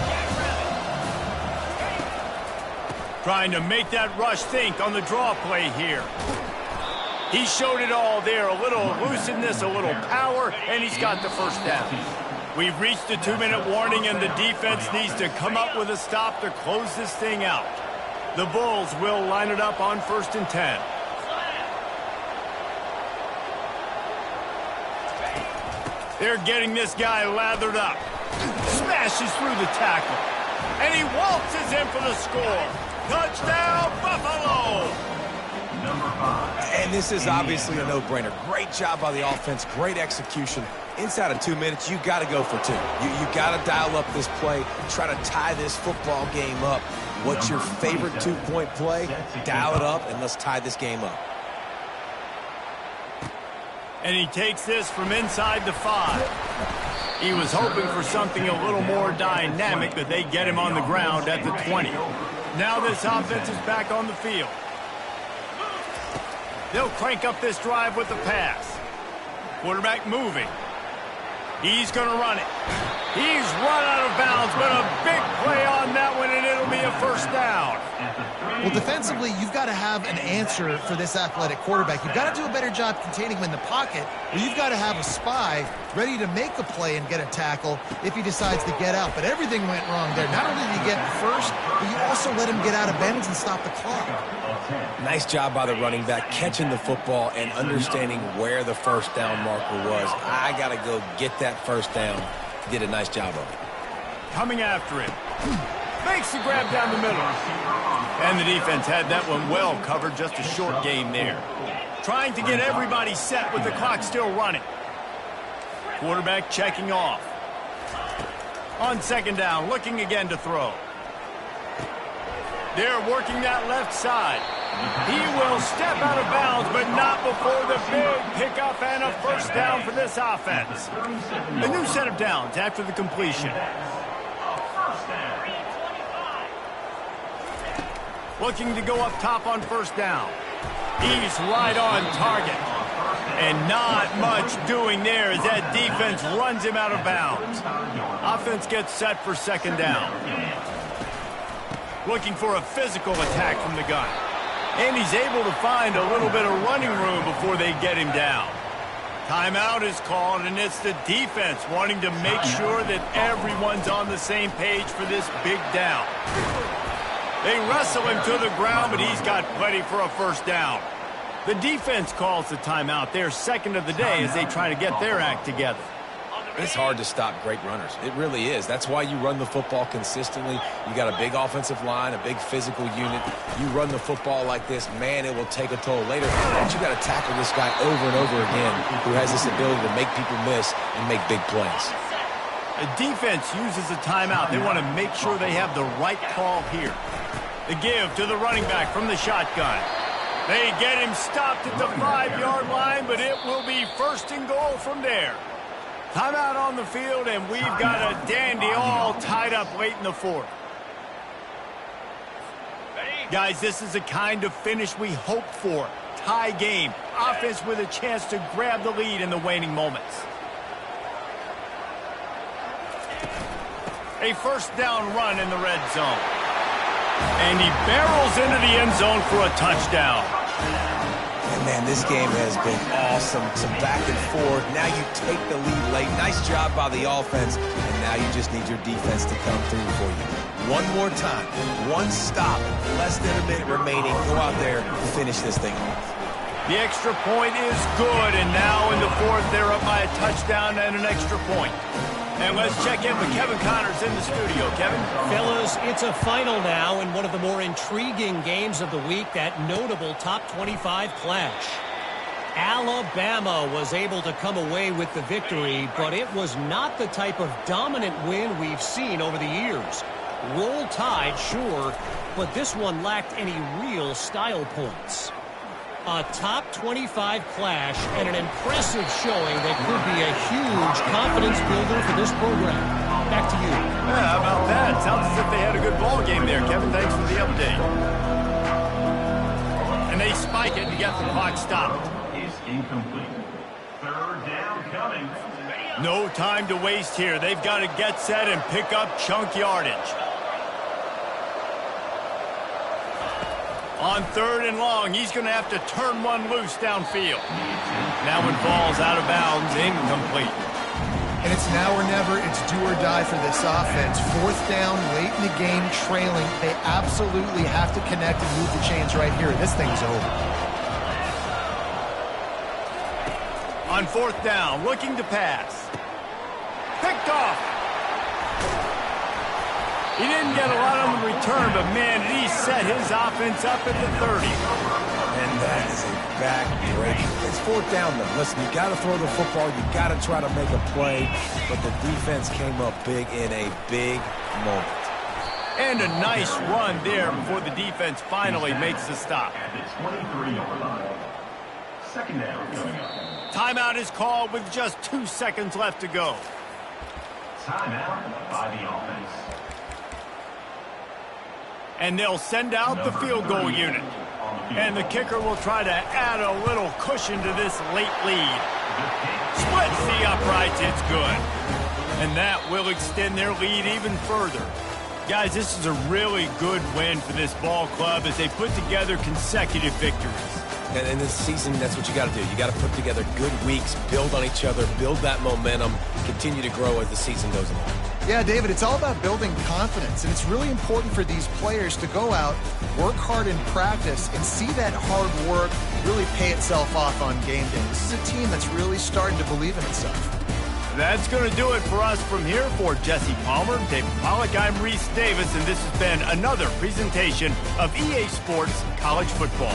Trying to make that rush think on the draw play here. He showed it all there. A little elusiveness, a little power, and he's got the first down. We've reached the 2-minute warning, and the defense needs to come up with a stop to close this thing out. The Bulls will line it up on 1st and 10. They're getting this guy lathered up. Smashes through the tackle. And he waltzes in for the score. Touchdown, Buffalo! And this is obviously a no-brainer. Great job by the offense, great execution. Inside of 2 minutes, you got to go for two. You got to dial up this play, try to tie this football game up. What's your favorite two-point play? Dial it up, and let's tie this game up. And he takes this from inside the 5. He was hoping for something a little more dynamic, but they get him on the ground at the 20. Now this offense is back on the field. They'll crank up this drive with the pass. Quarterback moving. He's going to run it. He's run out of bounds, but a big play on that one, and it'll be a first down. Well, defensively, you've got to have an answer for this athletic quarterback. You've got to do a better job containing him in the pocket, or you've got to have a spy ready to make a play and get a tackle if he decides to get out. But everything went wrong there. Not only did you get first, but you also let him get out of bounds and stop the clock. Nice job by the running back, catching the football and understanding where the first down marker was. I got to go get that first down. Did a nice job of it. Coming after him. Makes the grab down the middle. And the defense had that one well covered. Just a short game there. Trying to get everybody set with the clock still running. Quarterback checking off. On second down, looking again to throw. They're working that left side. He will step out of bounds, but not before the big pickup and a first down for this offense. A new set of downs after the completion. Looking to go up top on first down. He's right on target. And not much doing there as that defense runs him out of bounds. Offense gets set for second down. Looking for a physical attack from the gun. And he's able to find a little bit of running room before they get him down. Timeout is called, and it's the defense wanting to make sure that everyone's on the same page for this big down. They wrestle him to the ground, but he's got plenty for a first down. The defense calls the timeout. They're second of the day as they try to get their act together. It's hard to stop great runners. It really is. That's why you run the football consistently. You got a big offensive line, a big physical unit. You run the football like this, man, it will take a toll later. But you got to tackle this guy over and over again who has this ability to make people miss and make big plays. The defense uses a timeout. They want to make sure they have the right call here. The give to the running back from the shotgun. They get him stopped at the 5-yard line, but it will be first and goal from there. Timeout on the field, and we've got a dandy all tied up late in the fourth. Guys, this is the kind of finish we hope for. Tie game. Offense with a chance to grab the lead in the waning moments. A first down run in the red zone. And he barrels into the end zone for a touchdown. And man, this game has been awesome. Some back and forth. Now you take the lead late. Nice job by the offense. And now you just need your defense to come through for you. One more time. One stop. Less than a minute remaining. Go out there and finish this thing off. The extra point is good. And now in the fourth, they're up by a touchdown and an extra point. And let's check in with Kevin Connors in the studio. Kevin? Fellas, it's a final now in one of the more intriguing games of the week, that notable top 25 clash. Alabama was able to come away with the victory, but it was not the type of dominant win we've seen over the years. Roll Tide, sure, but this one lacked any real style points. A top 25 clash and an impressive showing that could be a huge confidence builder for this program. Back to you. Yeah, how about that? Sounds as if they had a good ball game there, Kevin. Thanks for the update. And they spike it and get the clock stopped. Is incomplete. Third down coming. No time to waste here. They've got to get set and pick up chunk yardage. On third and long, he's going to have to turn one loose downfield. Now it falls out of bounds, incomplete. And it's now or never. It's do or die for this offense. Fourth down, late in the game, trailing. They absolutely have to connect and move the chains right here. This thing's over. On fourth down, looking to pass. Picked off. He didn't get a lot on the return, but man, did he set his offense up at the 30. And that is a back-breaker. It's fourth down, though. Listen, you got to throw the football. You got to try to make a play. But the defense came up big in a big moment. And a nice run there before the defense finally makes the stop. At the 23-yard line. Second down coming up. Timeout is called with just 2 seconds left to go. Timeout by the offense. And they'll send out the field goal unit. And the kicker will try to add a little cushion to this late lead. Splits the uprights, it's good. And that will extend their lead even further. Guys, this is a really good win for this ball club as they put together consecutive victories. And in this season, that's what you got to do. You got to put together good weeks, build on each other, build that momentum, continue to grow as the season goes along. Yeah, David, it's all about building confidence, and it's really important for these players to go out, work hard in practice, and see that hard work really pay itself off on game day. This is a team that's really starting to believe in itself. That's going to do it for us from here. For Jesse Palmer, David Pollack, I'm Reese Davis, and this has been another presentation of EA Sports College Football.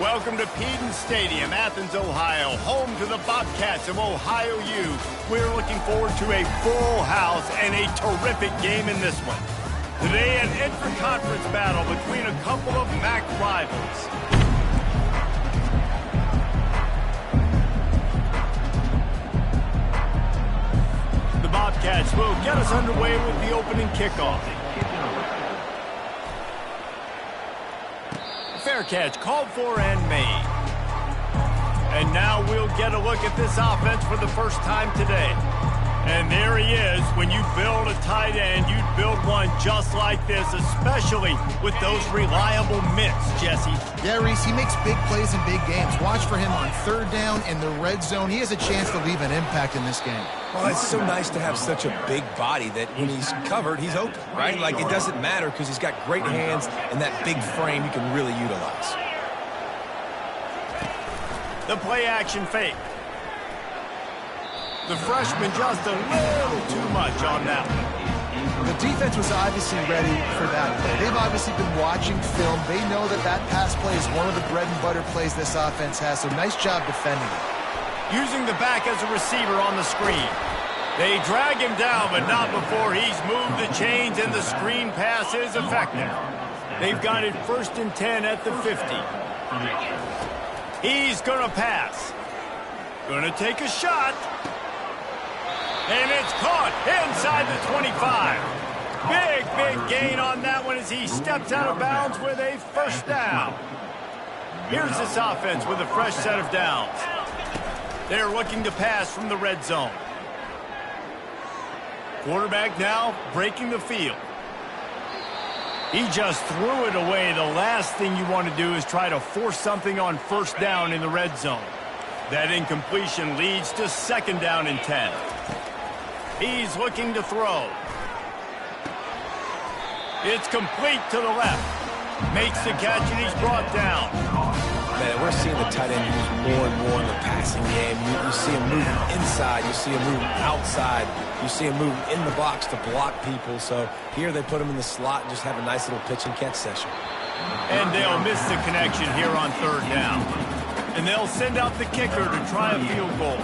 Welcome to Pandas Stadium, Athens, Ohio, home to the Bobcats of Ohio U. We're looking forward to a full house and a terrific game in this one. Today, an intra-conference battle between a couple of MAC rivals. The Bobcats will get us underway with the opening kickoff. Fair catch called for and made. And now we'll get a look at this offense for the first time today. And there he is. When you build a tight end, you'd build one just like this, especially with those reliable mitts, Jesse. Yeah, Reese, he makes big plays in big games. Watch for him on third down in the red zone. He has a chance to leave an impact in this game. Well, it's so nice to have such a big body that when he's covered, he's open, right? Like, it doesn't matter because he's got great hands and that big frame you can really utilize. The play-action fake. The freshman just a little too much on that one. The defense was obviously ready for that play. They've obviously been watching film. They know that that pass play is one of the bread and butter plays this offense has, so nice job defending it. Using the back as a receiver on the screen. They drag him down, but not before he's moved the chains, and the screen pass is effective. They've got it 1st and 10 at the 50. He's going to pass. Going to take a shot. And it's caught inside the 25. Big gain on that one as he steps out of bounds with a first down. Here's this offense with a fresh set of downs. They're looking to pass from the red zone. Quarterback now breaking the field. He just threw it away. The last thing you want to do is try to force something on first down in the red zone. That incompletion leads to 2nd down and 10. He's looking to throw. It's complete to the left. Makes the catch and he's brought down. Man, we're seeing the tight end used more and more in the passing game. You see him moving inside. You see him moving outside. You see him moving in the box to block people. So here they put him in the slot and just have a nice little pitch and catch session. And they'll miss the connection here on 3rd down. And they'll send out the kicker to try a field goal.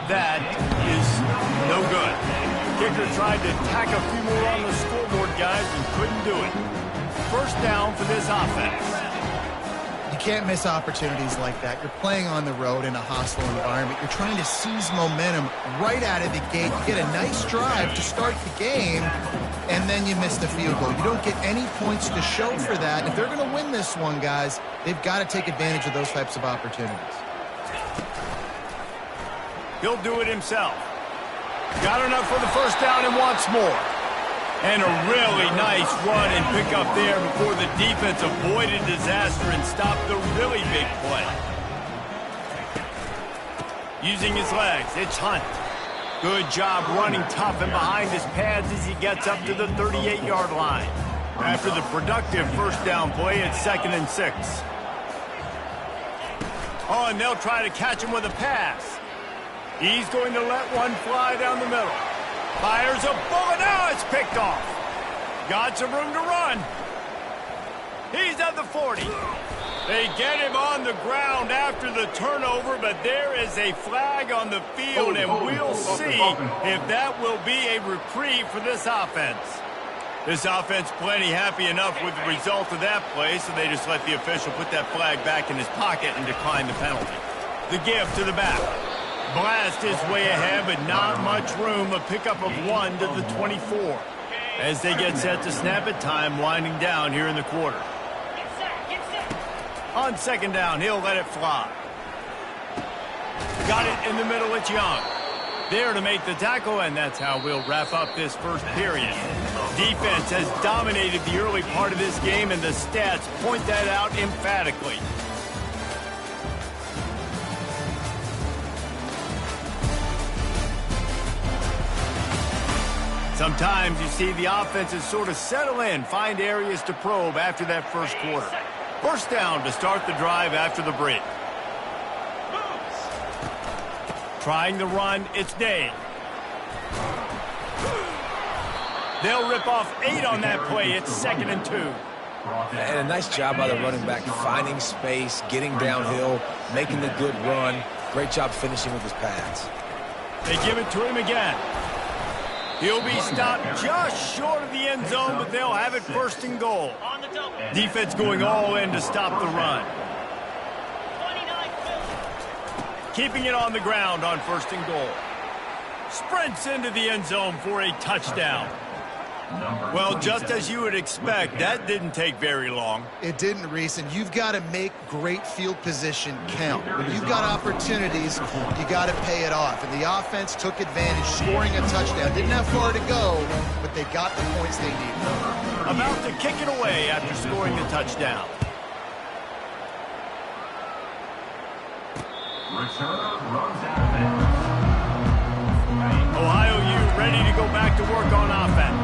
That is no good. Kicker tried to tack a few more on the scoreboard, guys, and couldn't do it. First down for this offense. You can't miss opportunities like that. You're playing on the road in a hostile environment. You're trying to seize momentum right out of the gate. You get a nice drive to start the game, and then you miss the field goal. You don't get any points to show for that. If they're going to win this one, guys, they've got to take advantage of those types of opportunities. He'll do it himself. Got enough for the first down and wants more. And a really nice run and pick up there before the defense avoided disaster and stopped the really big play. Using his legs, it's Hunt. Good job running tough and behind his pads as he gets up to the 38-yard line. After the productive first down play, it's 2nd and 6. Oh, and they'll try to catch him with a pass. He's going to let one fly down the middle. Fires a bullet. Now it's picked off. Got some room to run. He's at the 40. They get him on the ground after the turnover, but there is a flag on the field, and we'll see if that will be a reprieve for this offense. This offense plenty happy enough with the result of that play, so they just let the official put that flag back in his pocket and decline the penalty. The give to the back. Blast is way ahead, but not much room. A pickup of 1 to the 24. As they get set to snap it, time winding down here in the quarter. On 2nd down, he'll let it fly. Got it in the middle, it's Young. There to make the tackle, and that's how we'll wrap up this first period. Defense has dominated the early part of this game, and the stats point that out emphatically. Sometimes you see the offenses sort of settle in, find areas to probe after that first quarter. First down to start the drive after the break. Trying the run, it's Day. They'll rip off 8 on that play. It's 2nd and 2. And a nice job by the running back, finding space, getting downhill, making the good run. Great job finishing with his pads. They give it to him again. He'll be stopped just short of the end zone, but they'll have it first and goal. On the double. Defense going all in to stop the run. 29-50. Keeping it on the ground on first and goal. Sprints into the end zone for a touchdown. Well, just as you would expect, that didn't take very long. It didn't, Reese, and you've got to make great field position count. When you've got opportunities, you got to pay it off. And the offense took advantage, scoring a touchdown. Didn't have far to go, but they got the points they needed. About to kick it away after scoring the touchdown. Ohio U ready to go back to work on offense.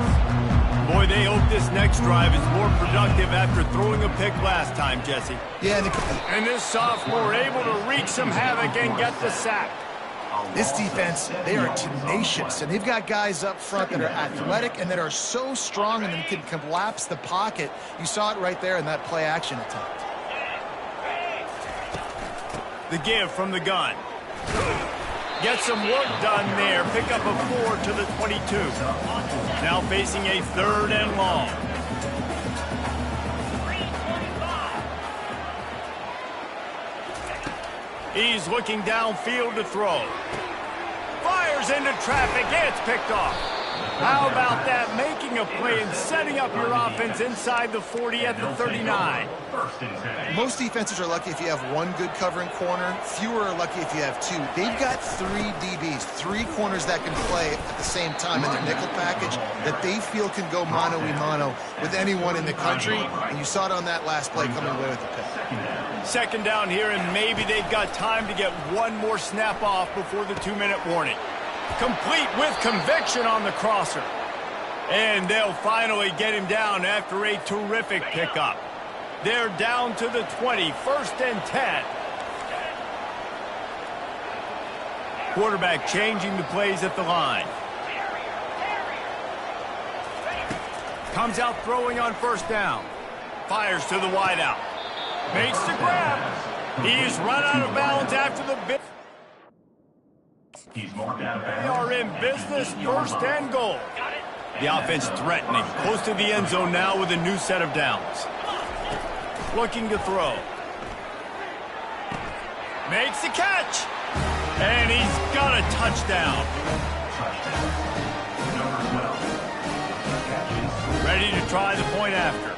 Boy, they hope this next drive is more productive after throwing a pick last time, Jesse. Yeah, And this sophomore able to wreak some havoc and get the sack. this defense, they are tenacious, and they've got guys up front that are athletic and that are so strong and then can collapse the pocket. You saw it right there in that play-action attempt. The give from the gun. Get some work done there. Pick up a 4 to the 22. Now facing a 3rd and long. He's looking downfield to throw. Fires into traffic. It's picked off. How about that? Making a play and setting up your offense inside the 40 at the 39. Most defenses are lucky if you have one good covering corner. Fewer are lucky if you have two. They've got 3 DBs, 3 corners that can play at the same time in their nickel package that they feel can go mano-a-mano with anyone in the country. And you saw it on that last play coming away with the pick. 2nd down here, and maybe they've got time to get one more snap off before the 2-minute warning. Complete with conviction on the crosser. And they'll finally get him down after a terrific pickup. They're down to the 20, 1st and 10. Quarterback changing the plays at the line. Comes out throwing on 1st down. Fires to the wideout. Makes the grab. He's run out of bounds after the bit. He's marked out of bounds. They are in business, 1st and goal. The offense threatening, close to the end zone now with a new set of downs. Looking to throw. Makes the catch. And he's got a touchdown. Ready to try the point after.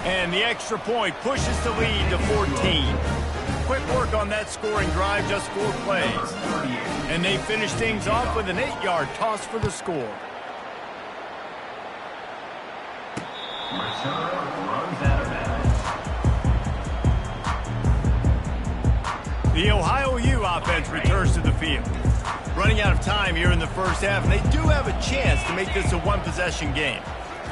And the extra point pushes the lead to 14. Quick work on that scoring drive, just 4 plays. And they finish things off with an 8-yard toss for the score. The Ohio U offense returns to the field. Running out of time here in the 1st half, and they do have a chance to make this a 1-possession game.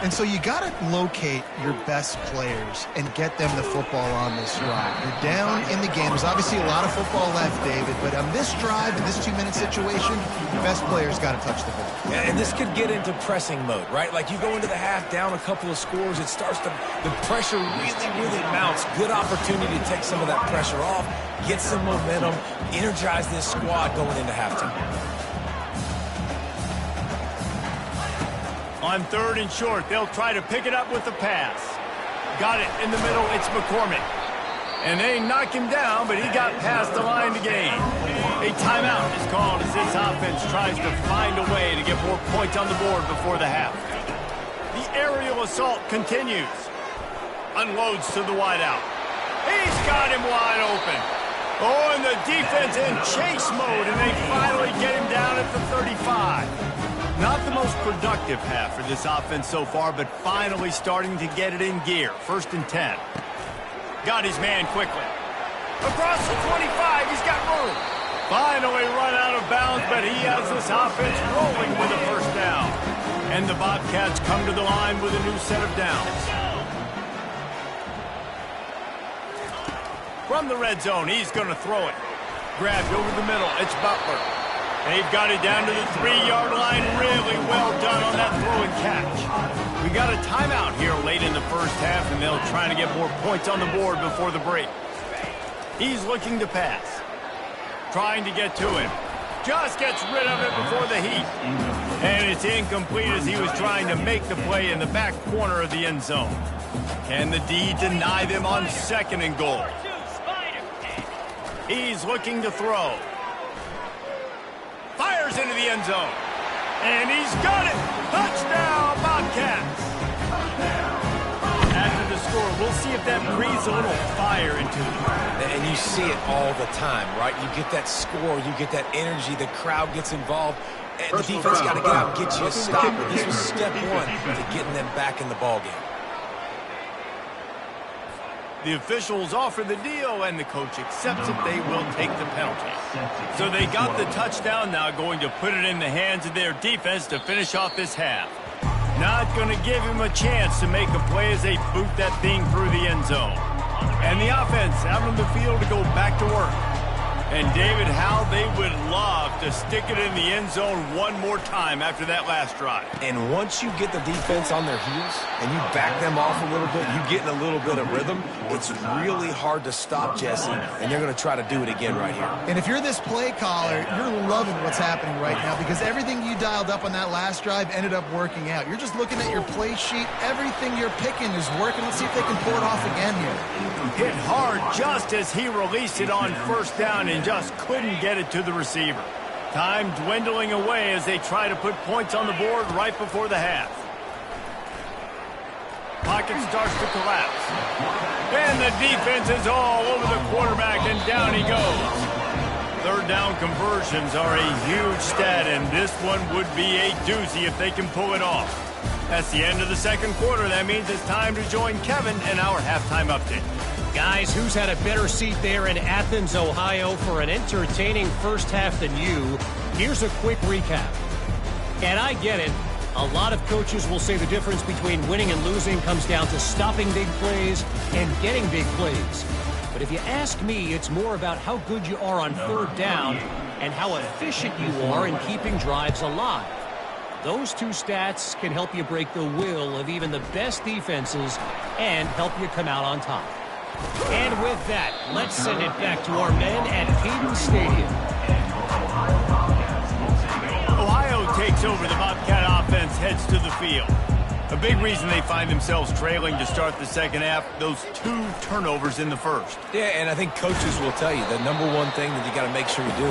And so you got to locate your best players and get them the football on this drive. You're down in the game. There's obviously a lot of football left, David, but on this drive, in this 2-minute situation, your best players got to touch the ball. Yeah, and this could get into pressing mode, right? Like you go into the half down a couple of scores, it starts to, the pressure really mounts. Good opportunity to take some of that pressure off, get some momentum, energize this squad going into halftime. On 3rd and short, they'll try to pick it up with the pass. Got it in the middle, it's McCormick. And they knock him down, but he got past the line to gain. A timeout is called as this offense tries to find a way to get more points on the board before the half. The aerial assault continues. Unloads to the wideout. He's got him wide open. Oh, and the defense in chase mode, and they finally get him down at the 35. Not the most productive half for this offense so far, but finally starting to get it in gear. 1st and 10. Got his man quickly. Across the 25, he's got room. Finally run out of bounds, but he has this offense rolling with a 1st down. And the Bobcats come to the line with a new set of downs. From the red zone, he's going to throw it. Grabbed over the middle, it's Butler. They've got it down to the 3-yard line. Really well done on that throw and catch. We got a timeout here late in the first half, and they'll try to get more points on the board before the break. He's looking to pass. Trying to get to him. Just gets rid of it before the heat. And it's incomplete as he was trying to make the play in the back corner of the end zone. Can the D deny them on 2nd and goal? He's looking to throw. Fires into the end zone. And he's got it. Touchdown, Bobcats. After the score, we'll see if that breathes a little fire into them. And you see it all the time, right? You get that score, you get that energy, the crowd gets involved, and the defense got to get out and get you a stop. But this was step one to getting them back in the ballgame. The officials offer the deal, and the coach accepts it. They will take the penalty. So they got the touchdown, now going to put it in the hands of their defense to finish off this half. Not going to give him a chance to make a play as they boot that thing through the end zone. And the offense out on the field to go back to work. And David, how they would love to stick it in the end zone one more time after that last drive. And once you get the defense on their heels and you back them off a little bit, you get in a little bit of rhythm, it's really hard to stop, Jesse, and they're going to try to do it again right here. And if you're this play caller, you're loving what's happening right now because everything you dialed up on that last drive ended up working out. You're just looking at your play sheet. Everything you're picking is working. Let's see if they can pull it off again here. Hit hard just as he released it on 1st down and just couldn't get it to the receiver. Time dwindling away as they try to put points on the board right before the half. Pocket starts to collapse. And the defense is all over the quarterback, and down he goes. 3rd down conversions are a huge stat, and this one would be a doozy if they can pull it off. That's the end of the 2nd quarter. That means it's time to join Kevin in our halftime update. Guys, who's had a better seat there in Athens, Ohio for an entertaining first half than you? Here's a quick recap. And I get it. A lot of coaches will say the difference between winning and losing comes down to stopping big plays and getting big plays. But if you ask me, it's more about how good you are on 3rd down and how efficient you are in keeping drives alive. Those two stats can help you break the will of even the best defenses and help you come out on top. And with that, let's send it back to our men at Cadence Stadium. Ohio takes over. The Bobcat offense heads to the field. A big reason they find themselves trailing to start the 2nd half, those 2 turnovers in the 1st. Yeah, and I think coaches will tell you the number one thing that you got to make sure you do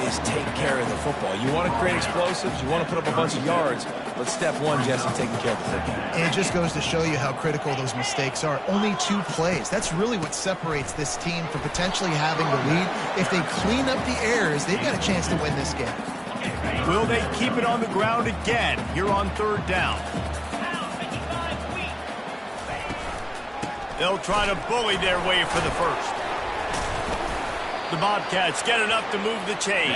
is take care of the football. You want to create explosives, you want to put up a bunch of yards, but step one, Jesse, taking care of the football. And it just goes to show you how critical those mistakes are. Only 2 plays. That's really what separates this team from potentially having the lead. If they clean up the errors, they've got a chance to win this game. Will they keep it on the ground again here on 3rd down? They'll try to bully their way for the 1st. The Bobcats get enough to move the chains.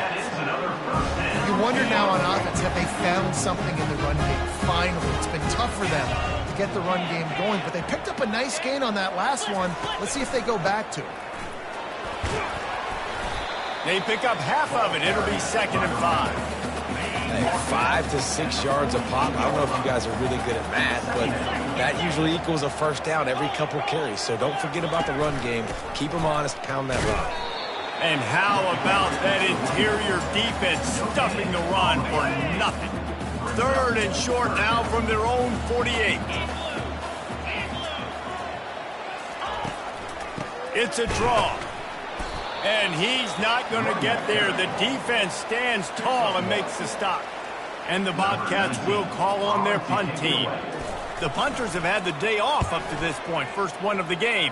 You wonder now on offense, have they found something in the run game? Finally, it's been tough for them to get the run game going, but they picked up a nice gain on that last one. Let's see if they go back to it. They pick up half of it. It'll be 2nd and 5. 5 to 6 yards a pop. I don't know if you guys are really good at math, but that usually equals a 1st down every couple carries. So don't forget about the run game. Keep them honest, pound that run. And how about that interior defense stuffing the run for nothing? 3rd and short now from their own 48. It's a draw. And he's not going to get there. The defense stands tall and makes the stop. And the Bobcats will call on their punt team. The punters have had the day off up to this point, 1st one of the game.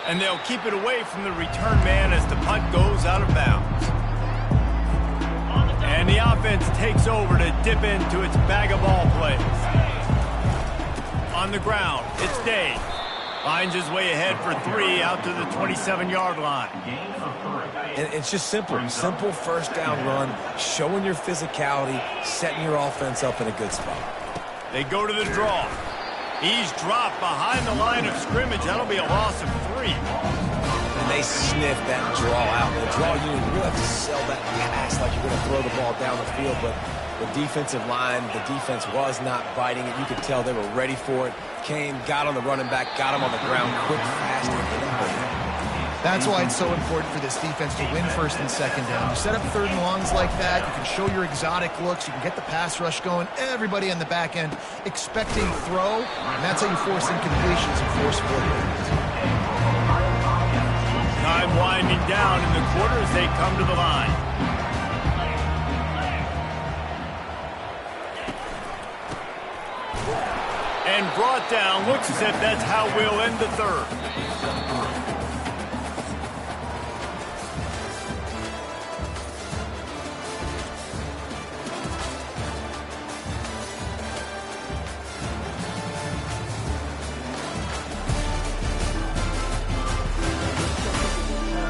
And they'll keep it away from the return man as the punt goes out of bounds. And the offense takes over to dip into its bag of ball plays. On the ground, it's Day. Finds his way ahead for 3 out to the 27-yard line. And it's just simple 1st down run, showing your physicality, setting your offense up in a good spot. They go to the draw. He's dropped behind the line of scrimmage. That'll be a loss of 3. And they sniff that draw out. The draw unit, you really have to sell that pass like you're going to throw the ball down the field. But the defensive line, the defense was not biting it. You could tell they were ready for it. Came, got on the running back, got him on the ground quick, fast, and hit him. That's why it's so important for this defense to win first and second down. You set up third and longs like that, you can show your exotic looks, you can get the pass rush going, everybody on the back end expecting throw, and that's how you force incompletions and force forward. Time winding down in the quarter as they come to the line. And brought down. Looks as if that's how we'll end the third.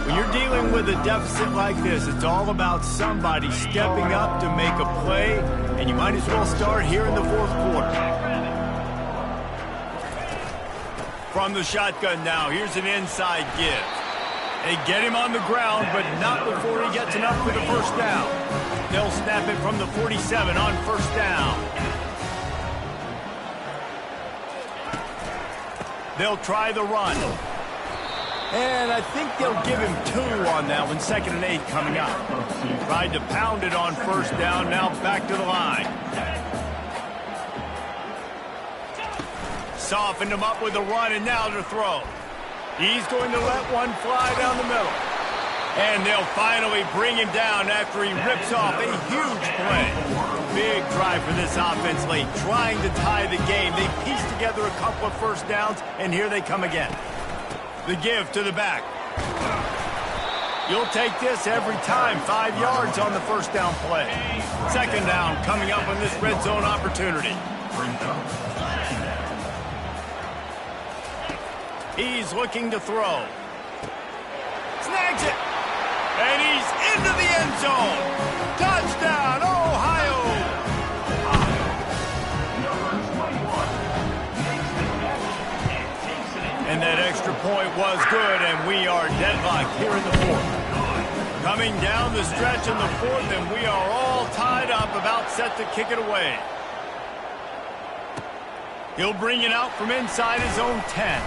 When you're dealing with a deficit like this, it's all about somebody stepping up to make a play, and you might as well start here in the fourth quarter. From the shotgun now, here's an inside give. They get him on the ground, but not before he gets enough for the first down. They'll snap it from the 47 on first down. They'll try the run. And I think they'll give him 2 on that one, 2nd and 8 coming up. Tried to pound it on first down, now back to the line. Softened him up with a run, and now to throw. He's going to let one fly down the middle. And they'll finally bring him down after he rips off a huge play. Big drive for this offense late, trying to tie the game. They pieced together a couple of first downs, and here they come again. The give to the back. You'll take this every time. 5 yards on the first down play. 2nd down coming up on this red zone opportunity. He's looking to throw. Snags it. And he's into the end zone. Touchdown, Ohio. And that extra point was good, and we are deadlocked here in the fourth. Coming down the stretch in the fourth, and we are all tied up, about set to kick it away. He'll bring it out from inside his own 10.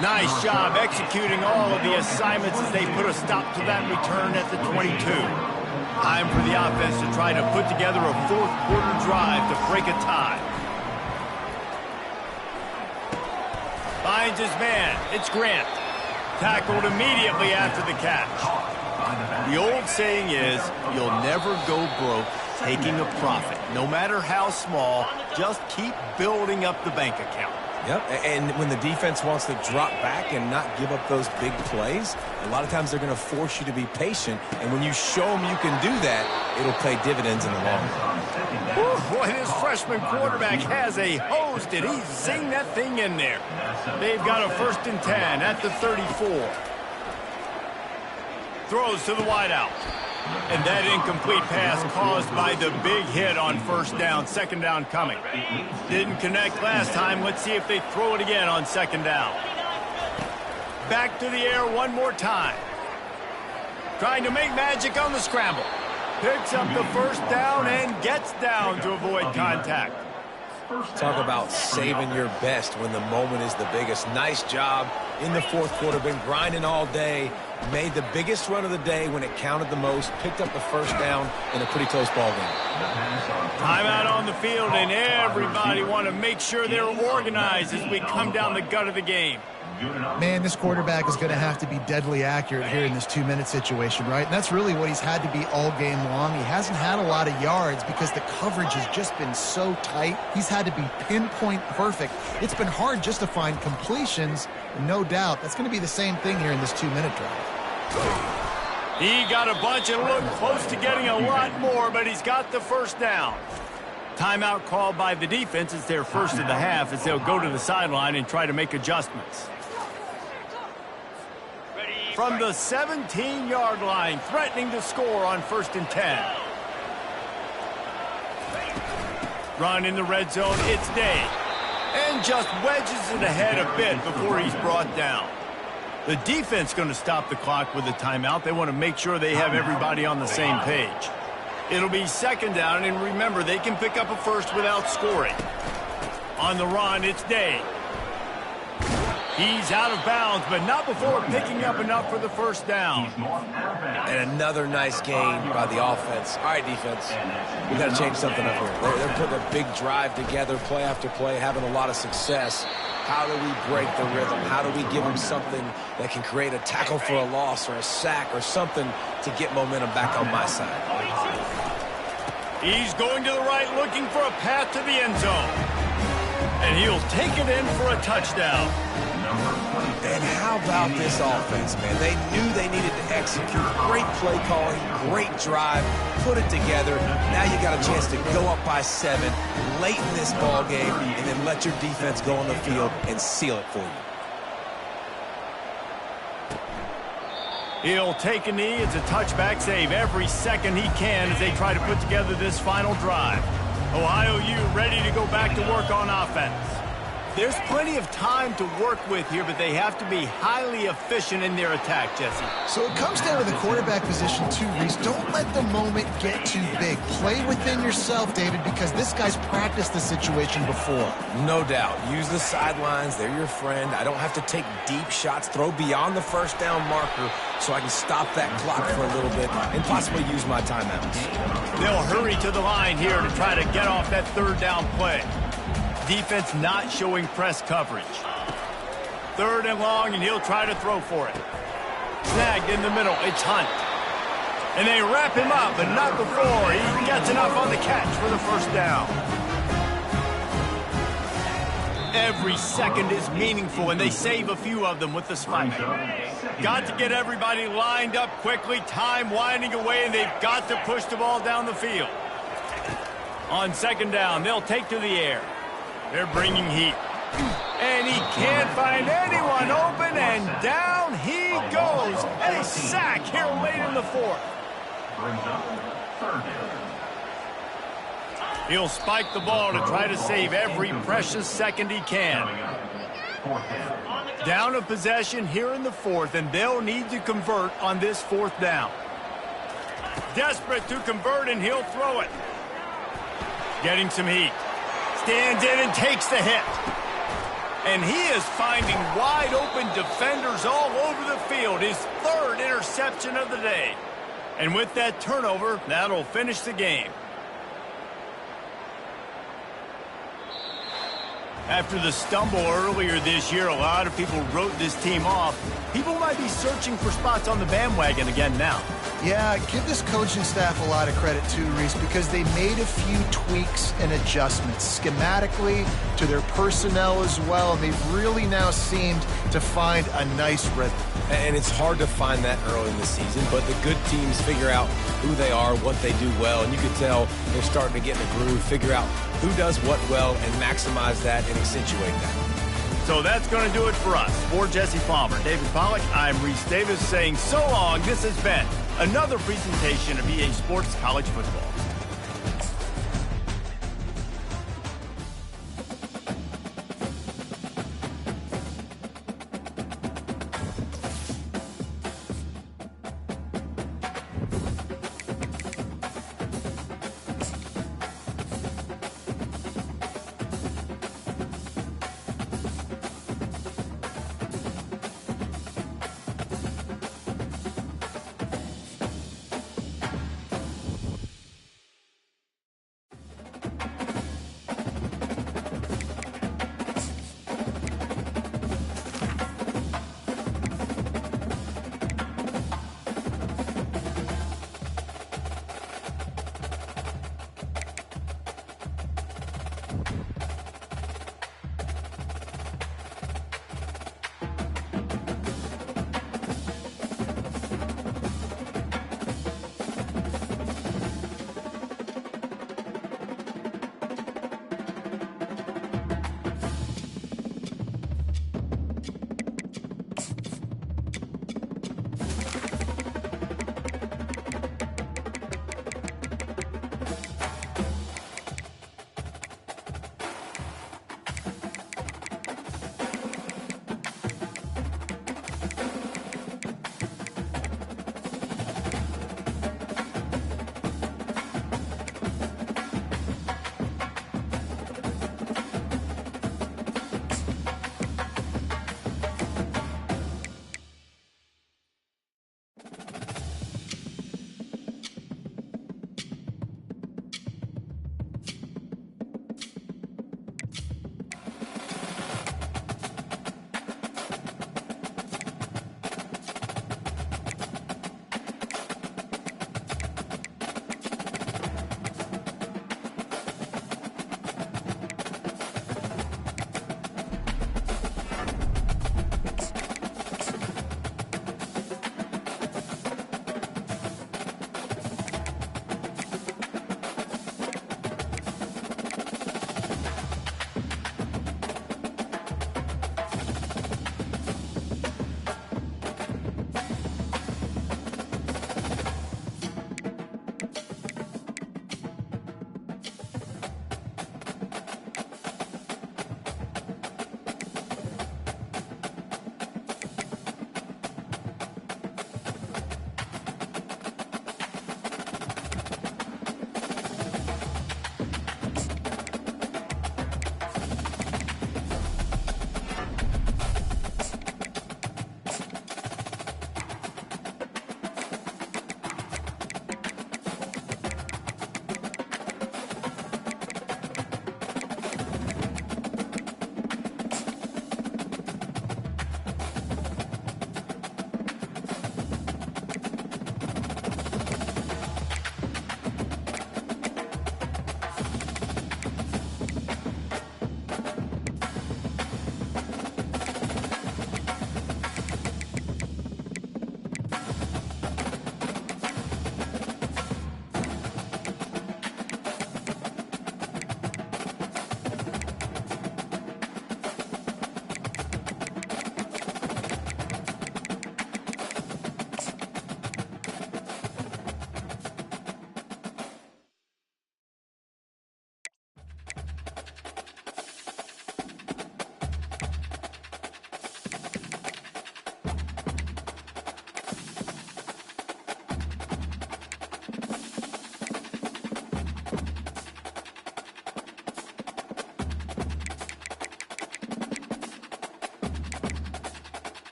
Nice job executing all of the assignments as they put a stop to that return at the 22. Time for the offense to try to put together a fourth quarter drive to break a tie. Finds his man. It's Grant. Tackled immediately after the catch. The old saying is, you'll never go broke taking a profit. No matter how small, just keep building up the bank account. Yep, and when the defense wants to drop back and not give up those big plays, a lot of times they're going to force you to be patient, and when you show them you can do that, it'll pay dividends in the long run. Boy, this freshman quarterback has a hose. Did he zing that thing in there? They've got a 1st and 10 at the 34. Throws to the wideout. And that incomplete pass caused by the big hit on first down. 2nd down coming. Didn't connect last time. Let's see if they throw it again on 2nd down. Back to the air one more time. Trying to make magic on the scramble. Picks up the first down and gets down to avoid contact. Talk about saving your best when the moment is the biggest. Nice job in the fourth quarter. Been grinding all day. Made the biggest run of the day when it counted the most. Picked up the first down in a pretty close ball game. Timeout on the field, and everybody want to make sure they're organized as we come down the gut of the game. Man, this quarterback is going to have to be deadly accurate here in this 2-minute situation, right? And that's really what he's had to be all game long. He hasn't had a lot of yards because the coverage has just been so tight. He's had to be pinpoint perfect. It's been hard just to find completions, and no doubt that's going to be the same thing here in this 2-minute drive. He got a bunch and looked close to getting a lot more, but he's got the first down. Timeout called by the defense. It's their first of the half as they'll go to the sideline and try to make adjustments. From the 17-yard line, threatening to score on 1st and 10. Run in the red zone, it's Day. And just wedges it ahead a bit before he's brought down. The defense going to stop the clock with a timeout. They want to make sure they have everybody on the same page. It'll be second down, and remember, they can pick up a first without scoring. On the run, it's Day. He's out of bounds, but not before picking up enough for the first down. And another nice gain by the offense. All right, defense, we got to change something up here. They're putting a big drive together, play after play, having a lot of success. How do we break the rhythm? How do we give them something that can create a tackle for a loss or a sack or something to get momentum back on my side? He's going to the right, looking for a path to the end zone. And he'll take it in for a touchdown. And how about this offense, man? They knew they needed to execute. Great play calling, great drive, put it together. Now you got a chance to go up by 7 late in this ball game and then let your defense go on the field and seal it for you. He'll take a knee. It's a touchback save every second he can as they try to put together this final drive. Ohio U ready to go back to work on offense. There's plenty of time to work with here, but they have to be highly efficient in their attack, Jesse. So it comes down to the quarterback position too, Reese. Don't let the moment get too big. Play within yourself, David, because this guy's practiced the situation before. No doubt. Use the sidelines. They're your friend. I don't have to take deep shots. Throw beyond the first down marker so I can stop that clock for a little bit and possibly use my timeouts. They'll hurry to the line here to try to get off that third down play. Defense not showing press coverage. Third and long, and he'll try to throw for it. Snagged in the middle. It's Hunt. And they wrap him up, but not before he gets enough on the catch for the first down. Every second is meaningful, and they save a few of them with the spike. Got to get everybody lined up quickly. Time winding away, and they've got to push the ball down the field. On second down, they'll take to the air. They're bringing heat. And he can't find anyone open, and down he goes. A sack here late in the fourth. He'll spike the ball to try to save every precious second he can. Down a possession here in the fourth, and they'll need to convert on this fourth down. Desperate to convert, and he'll throw it. Getting some heat. Stands in and takes the hit. And he is finding wide open defenders all over the field. His third interception of the day. And with that turnover, that'll finish the game. After the stumble earlier this year, a lot of people wrote this team off. People might be searching for spots on the bandwagon again now. Yeah, give this coaching staff a lot of credit too, Reese, because they made a few tweaks and adjustments schematically to their personnel as well, and they've really now seemed to find a nice rhythm. And it's hard to find that early in the season, but the good teams figure out who they are, what they do well, and you can tell they're starting to get in a groove, figure out who does what well, and maximize that and accentuate that. So that's going to do it for us. For Jesse Palmer, David Pollack, I'm Reese Davis saying so long. This has been another presentation of EA Sports College Football.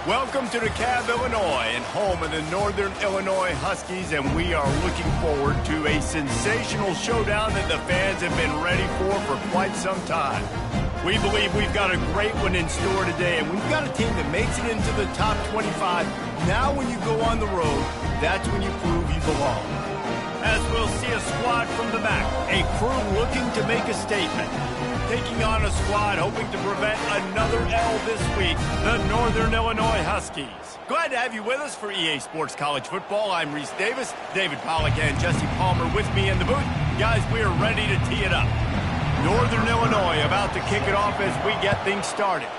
Welcome to DeKalb, Illinois, and home of the Northern Illinois Huskies, and we are looking forward to a sensational showdown that the fans have been ready for quite some time. We believe we've got a great one in store today, and we've got a team that makes it into the top 25. Now when you go on the road, that's when you prove you belong. As we'll see a squad from the back, a crew looking to make a statement. Taking on a squad hoping to prevent another L this week, the Northern Illinois Huskies. Glad to have you with us for EA Sports College Football. I'm Reese Davis, David Pollack and Jesse Palmer with me in the booth. Guys, we are ready to tee it up. Northern Illinois about to kick it off as we get things started.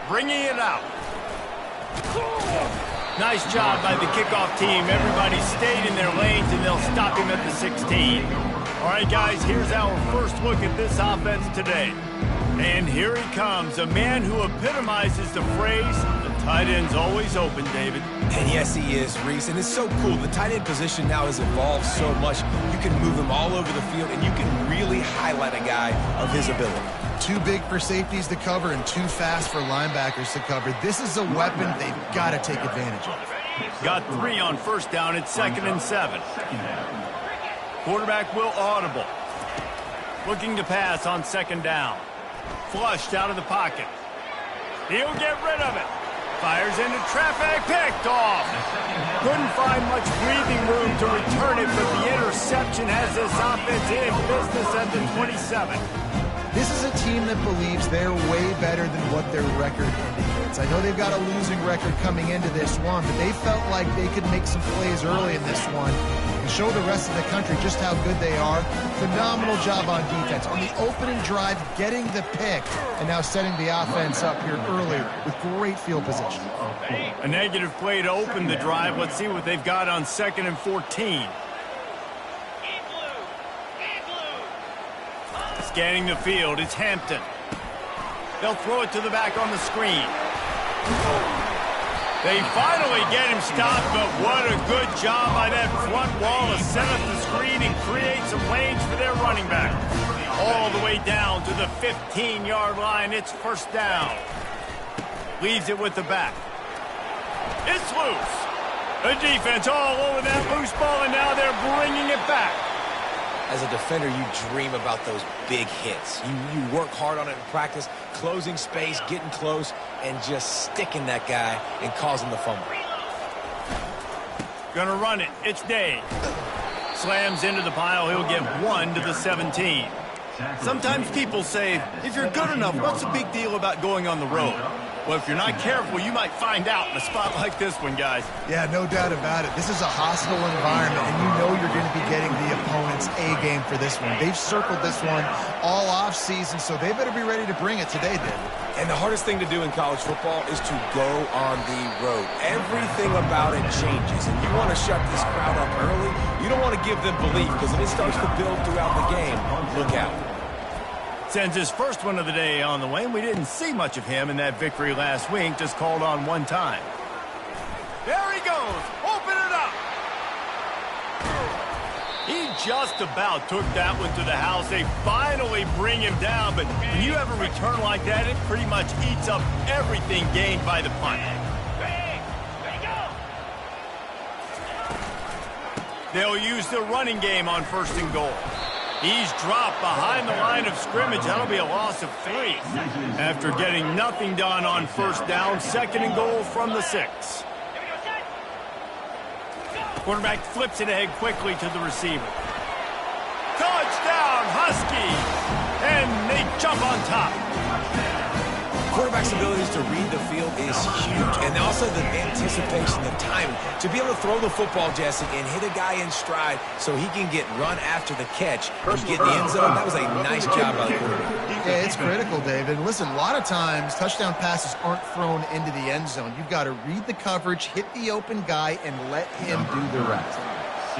Bringing it out. Nice job by the kickoff team. Everybody stayed in their lanes, and they'll stop him at the 16. All right, guys, here's our first look at this offense today. And here he comes, a man who epitomizes the phrase, the tight end's always open, David. And yes, he is, Reese, and it's so cool. The tight end position now has evolved so much. You can move him all over the field, and you can really highlight a guy of his ability. Too big for safeties to cover and too fast for linebackers to cover. This is a weapon they've got to take advantage of. Got 3 on first down. It's 2nd and 7. Quarterback will audible. Looking to pass on 2nd down. Flushed out of the pocket. He'll get rid of it. Fires into traffic. Picked off. Couldn't find much breathing room to return it, but the interception has this offense in business at the 27. This is a team that believes they're way better than what their record indicates. I know they've got a losing record coming into this one, but they felt like they could make some plays early in this one and show the rest of the country just how good they are. Phenomenal job on defense. On the opening drive, getting the pick, and now setting the offense up here earlier with great field position. A negative play to open the drive. Let's see what they've got on 2nd and 14. Scanning the field, it's Hampton. They'll throw it to the back on the screen. They finally get him stopped, but what a good job by that front wall to set up the screen and create some lanes for their running back. All the way down to the 15-yard line. It's 1st down. Leaves it with the back. It's loose. The defense all over that loose ball, and now they're bringing it back. As a defender, you dream about those big hits. You work hard on it in practice, closing space, getting close, and just sticking that guy and causing the fumble. Gonna run it. It's Day. Slams into the pile. He'll get 1 to the 17. Sometimes people say, if you're good enough, what's the big deal about going on the road? Well, if you're not careful, you might find out in a spot like this one, guys. Yeah, no doubt about it. This is a hostile environment, and you know you're going to be getting the opponent's A-game for this one. They've circled this one all off-season, so they better be ready to bring it today, David. And the hardest thing to do in college football is to go on the road. Everything about it changes, and you want to shut this crowd up early. You don't want to give them belief, because if it starts to build throughout the game, look out. Sends his first one of the day on the way. We didn't see much of him in that victory last week, just called on 1 time. There he goes. Open it up. He just about took that one to the house. They finally bring him down, but when you have a return like that, it pretty much eats up everything gained by the punt. They'll use the running game on 1st and goal. He's dropped behind the line of scrimmage. That'll be a loss of 3. After getting nothing done on 1st down, 2nd and goal from the 6. Quarterback flips it ahead quickly to the receiver. Touchdown, Huskies! And they jump on top. Quarterback's abilities to read the field is huge. And also the anticipation, the timing. To be able to throw the football, Jesse, and hit a guy in stride so he can get run after the catch and get in the end zone, that was a nice job by the quarterback. Yeah, it's critical, David. Listen, a lot of times touchdown passes aren't thrown into the end zone. You've got to read the coverage, hit the open guy, and let him do the rest.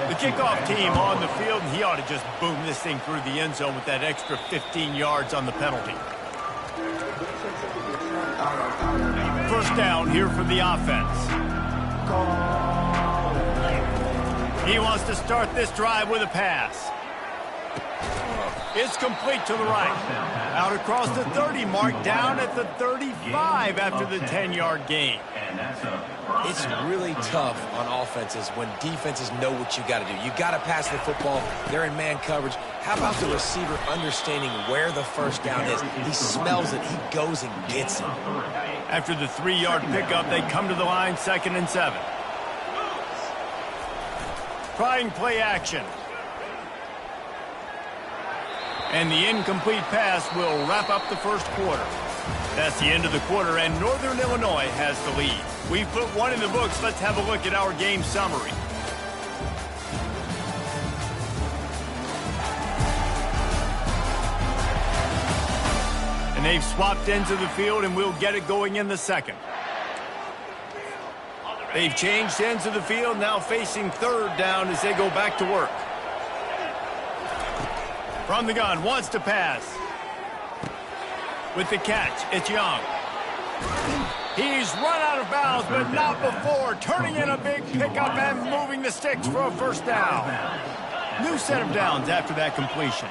The kickoff team on the field, and he ought to just boom this thing through the end zone with that extra 15 yards on the penalty. 1st down here for the offense. He wants to start this drive with a pass. It's complete to the right. Out across the 30 mark, down at the 35 after the 10-yard gain. It's really tough on offenses when defenses know what you got to do. You got to pass the football. They're in man coverage. How about the receiver understanding where the first down is? He smells it. He goes and gets it. After the 3-yard pickup, they come to the line, 2nd and 7. Trying play action. And the incomplete pass will wrap up the first quarter. That's the end of the quarter, and Northern Illinois has the lead. We've put one in the books. Let's have a look at our game summary. And they've swapped ends of the field, and we'll get it going in the second. They've changed ends of the field, now facing 3rd down as they go back to work. From the gun, wants to pass. With the catch, it's Young. He's run out of bounds, but not before. Turning in a big pickup and moving the sticks for a first down. New set of downs after that completion.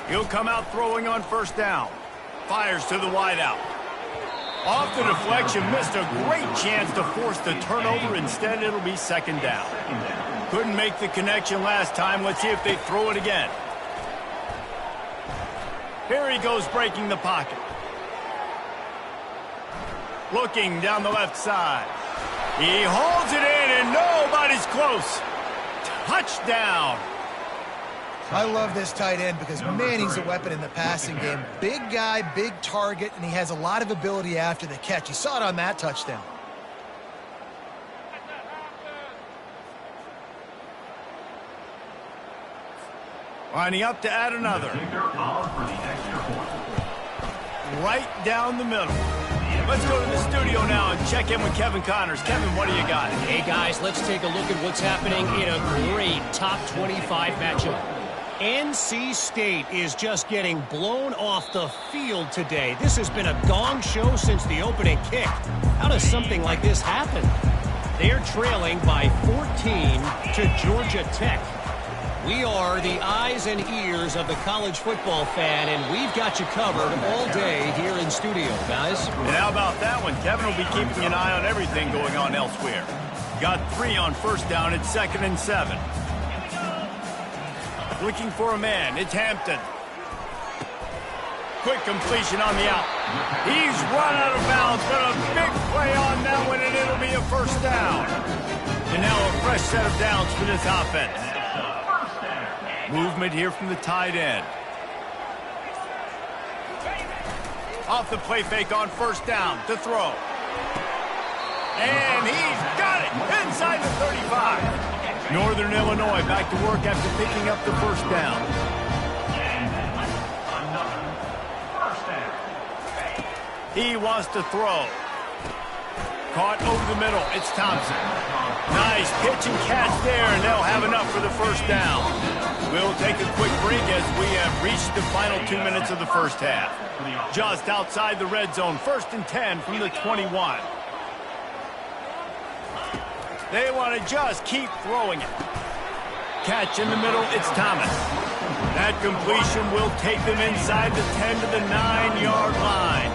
He'll come out throwing on first down. Fires to the wideout. Off the deflection, missed a great chance to force the turnover. Instead, it'll be 2nd down. Couldn't make the connection last time. Let's see if they throw it again. Here he goes, breaking the pocket. Looking down the left side. He holds it in, and nobody's close. Touchdown. I love this tight end because, man, he's a weapon in the passing game. Big guy, big target, and he has a lot of ability after the catch. You saw it on that touchdown. Lining up to add another. Right down the middle. Let's go to the studio now and check in with Kevin Connors. Kevin, what do you got? Hey, guys, let's take a look at what's happening in a great top 25 matchup. NC State is just getting blown off the field today. This has been a gong show since the opening kick. How does something like this happen? They're trailing by 14 to Georgia Tech. We are the eyes and ears of the college football fan, and we've got you covered all day here in studio, guys. And how about that one? Kevin will be keeping an eye on everything going on elsewhere. Got 3 on first down. It's 2nd and 7. Looking for a man. It's Hampton. Quick completion on the out. He's run out of bounds, but a big play on that one, and it'll be a first down. And now a fresh set of downs for this offense. Movement here from the tight end. Off the play fake on first down to throw. And he's got it inside the 35. Northern Illinois back to work after picking up the first down. He wants to throw. Caught over the middle. It's Thompson. Nice pitch and catch there, and they'll have enough for the first down. We'll take a quick break as we have reached the final 2 minutes of the first half. Just outside the red zone, 1st and 10 from the 21. They want to just keep throwing it. Catch in the middle, it's Thomas. That completion will take them inside the 10 to the 9-yard line.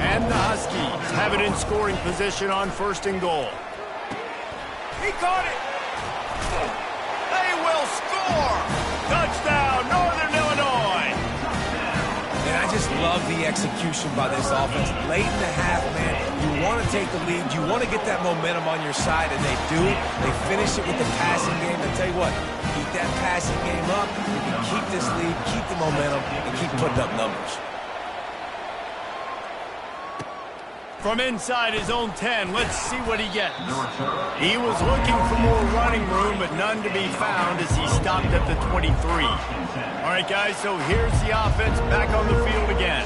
And the Huskies have it in scoring position on 1st and goal. He caught it. They will score. Touchdown, Northern Illinois. And I just love the execution by this offense. Late in the half, man, you want to take the lead. You want to get that momentum on your side, and they do. They finish it with the passing game. I tell you what, keep that passing game up. You can keep this lead, keep the momentum, and keep putting up numbers. From inside his own 10, let's see what he gets. He was looking for more running room, but none to be found as he stopped at the 23. All right, guys, so here's the offense back on the field again.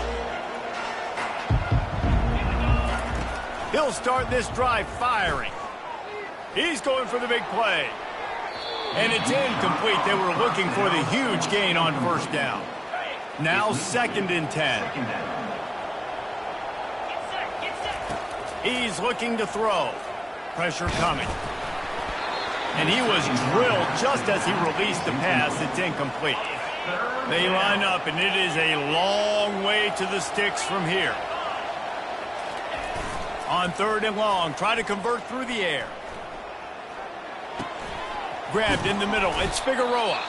He'll start this drive firing. He's going for the big play. And it's incomplete. They were looking for the huge gain on first down. Now 2nd and 10. He's looking to throw. Pressure coming. And he was drilled just as he released the pass. It's incomplete. They line up, and it is a long way to the sticks from here. On 3rd and long, try to convert through the air. Grabbed in the middle. It's Figueroa.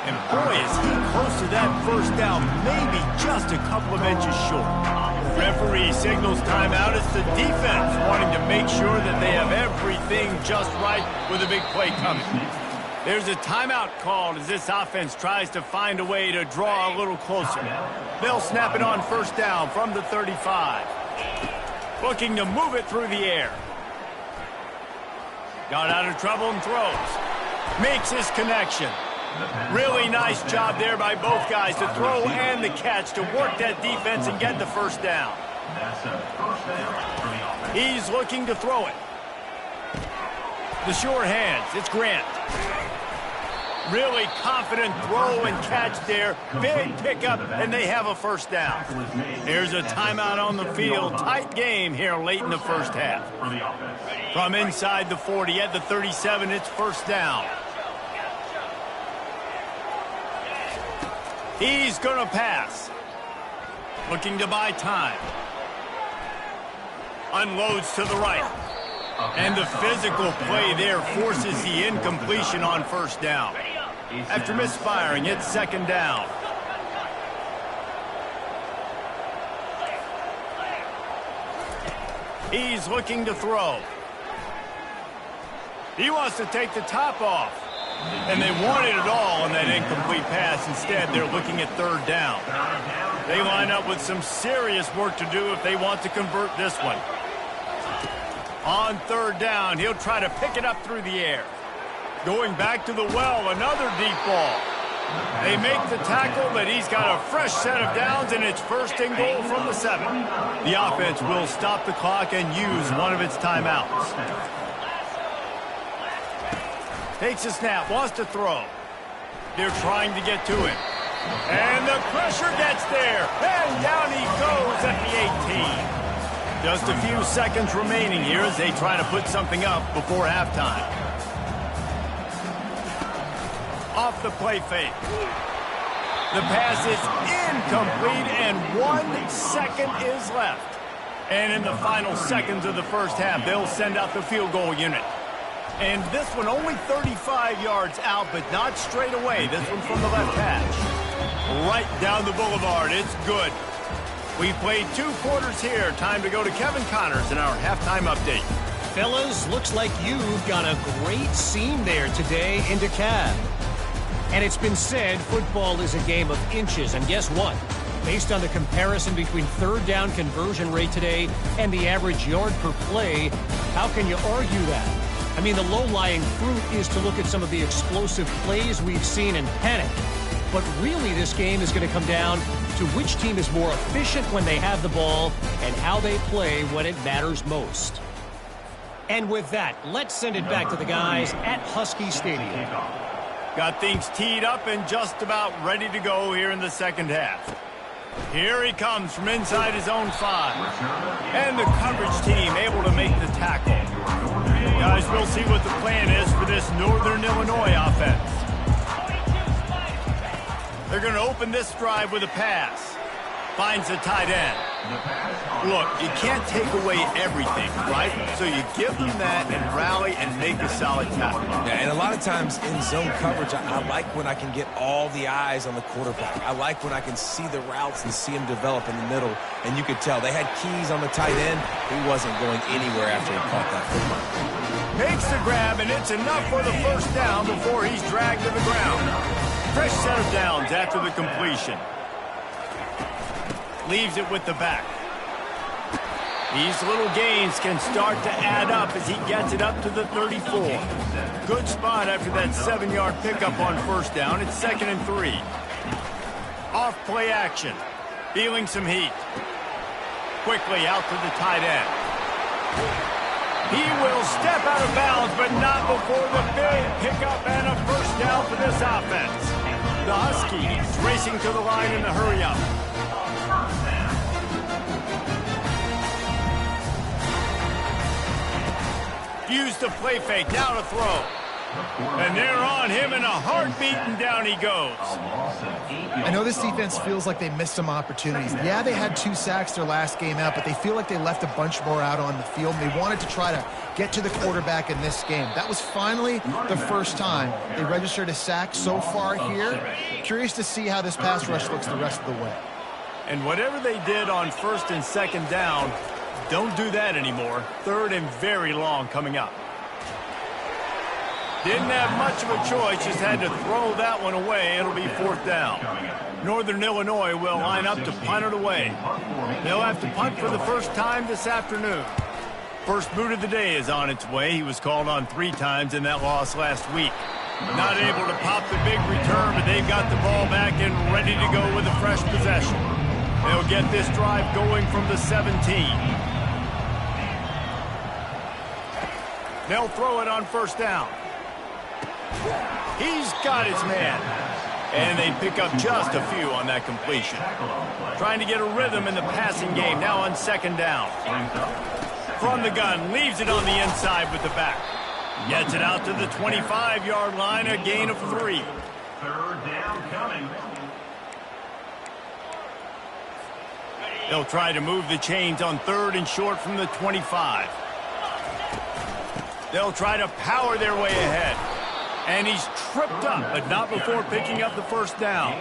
And boy, is he close to that first down, maybe just a couple of inches short. Referee signals timeout. It's the defense wanting to make sure that they have everything just right with a big play coming. There's a timeout called as this offense tries to find a way to draw a little closer. They'll snap it on 1st down from the 35. Looking to move it through the air. Got out of trouble and throws. Makes his connection. Really nice job there by both guys to throw and the catch to work that defense and get the 1st down. He's looking to throw it. The sure hands. It's Grant. Really confident throw and catch there. Big pickup, and they have a 1st down. Here's a timeout on the field. Tight game here late in the 1st half. From inside the 40 at the 37, it's 1st down. He's going to pass. Looking to buy time. Unloads to the right. And the physical play there forces the incompletion on 1st down. After misfiring, it's 2nd down. He's looking to throw. He wants to take the top off. And they wanted it all on that incomplete pass. Instead, they're looking at 3rd down. They line up with some serious work to do if they want to convert this one. On 3rd down, he'll try to pick it up through the air. Going back to the well, another deep ball. They make the tackle, but he's got a fresh set of downs, and it's 1st and goal from the 7. The offense will stop the clock and use one of its timeouts. Takes a snap, wants to throw. They're trying to get to it. And the pressure gets there. And down he goes at the 18. Just a few seconds remaining here as they try to put something up before halftime. Off the play fake. The pass is incomplete, and 1 second is left. And in the final seconds of the 1st half, they'll send out the field goal unit. And this one only 35 yards out, but not straight away. This one from the left hash. Right down the boulevard. It's good. We've played 2 quarters here. Time to go to Kevin Connors in our halftime update. Fellas, looks like you've got a great scene there today in DeKalb. And it's been said football is a game of inches. And guess what? Based on the comparison between 3rd down conversion rate today and the average yard per play, how can you argue that? I mean, the low-lying fruit is to look at some of the explosive plays we've seen and panic. But really, this game is going to come down to which team is more efficient when they have the ball and how they play when it matters most. And with that, let's send it back to the guys at Husky Stadium. Got things teed up and just about ready to go here in the 2nd half. Here he comes from inside his own 5. And the coverage team able to make the tackle. Guys, we'll see what the plan is for this Northern Illinois offense. They're going to open this drive with a pass. Finds the tight end. Look, you can't take away everything, right? So you give them that and rally and make a solid tackle. Yeah, and a lot of times in zone coverage, I like when I can get all the eyes on the quarterback. I like when I can see the routes and see him develop in the middle. And you could tell they had keys on the tight end. He wasn't going anywhere after he caught that football. Makes the grab, and it's enough for the 1st down before he's dragged to the ground. Fresh set of downs after the completion. Leaves it with the back. These little gains can start to add up as he gets it up to the 34. Good spot after that 7-yard pickup on 1st down. It's 2nd and 3. Off play action. Feeling some heat. Quickly out to the tight end. He will step out of bounds, but not before the big pickup and a 1st down for this offense. The Huskies racing to the line in the hurry-up. Use the play fake, now to throw. And they're on him in a heartbeat, and down he goes. I know this defense feels like they missed some opportunities. Yeah, they had 2 sacks their last game out, but they feel like they left a bunch more out on the field. They wanted to try to get to the quarterback in this game. That was finally the first time they registered a sack so far here. Curious to see how this pass rush looks the rest of the way. And whatever they did on 1st and 2nd down, don't do that anymore. 3rd and very long coming up. Didn't have much of a choice, just had to throw that one away. It'll be 4th down. Northern Illinois will line up to punt it away. They'll have to punt for the first time this afternoon. First boot of the day is on its way. He was called on 3 times in that loss last week. Not able to pop the big return, but they've got the ball back and ready to go with a fresh possession. They'll get this drive going from the 17. They'll throw it on 1st down. He's got his man. And they pick up just a few on that completion. Trying to get a rhythm in the passing game now on 2nd down. From the gun, leaves it on the inside with the back. Gets it out to the 25-yard line, a gain of 3. 3rd down coming. They'll try to move the chains on 3rd and short from the 25. They'll try to power their way ahead. And he's tripped up, but not before picking up the 1st down.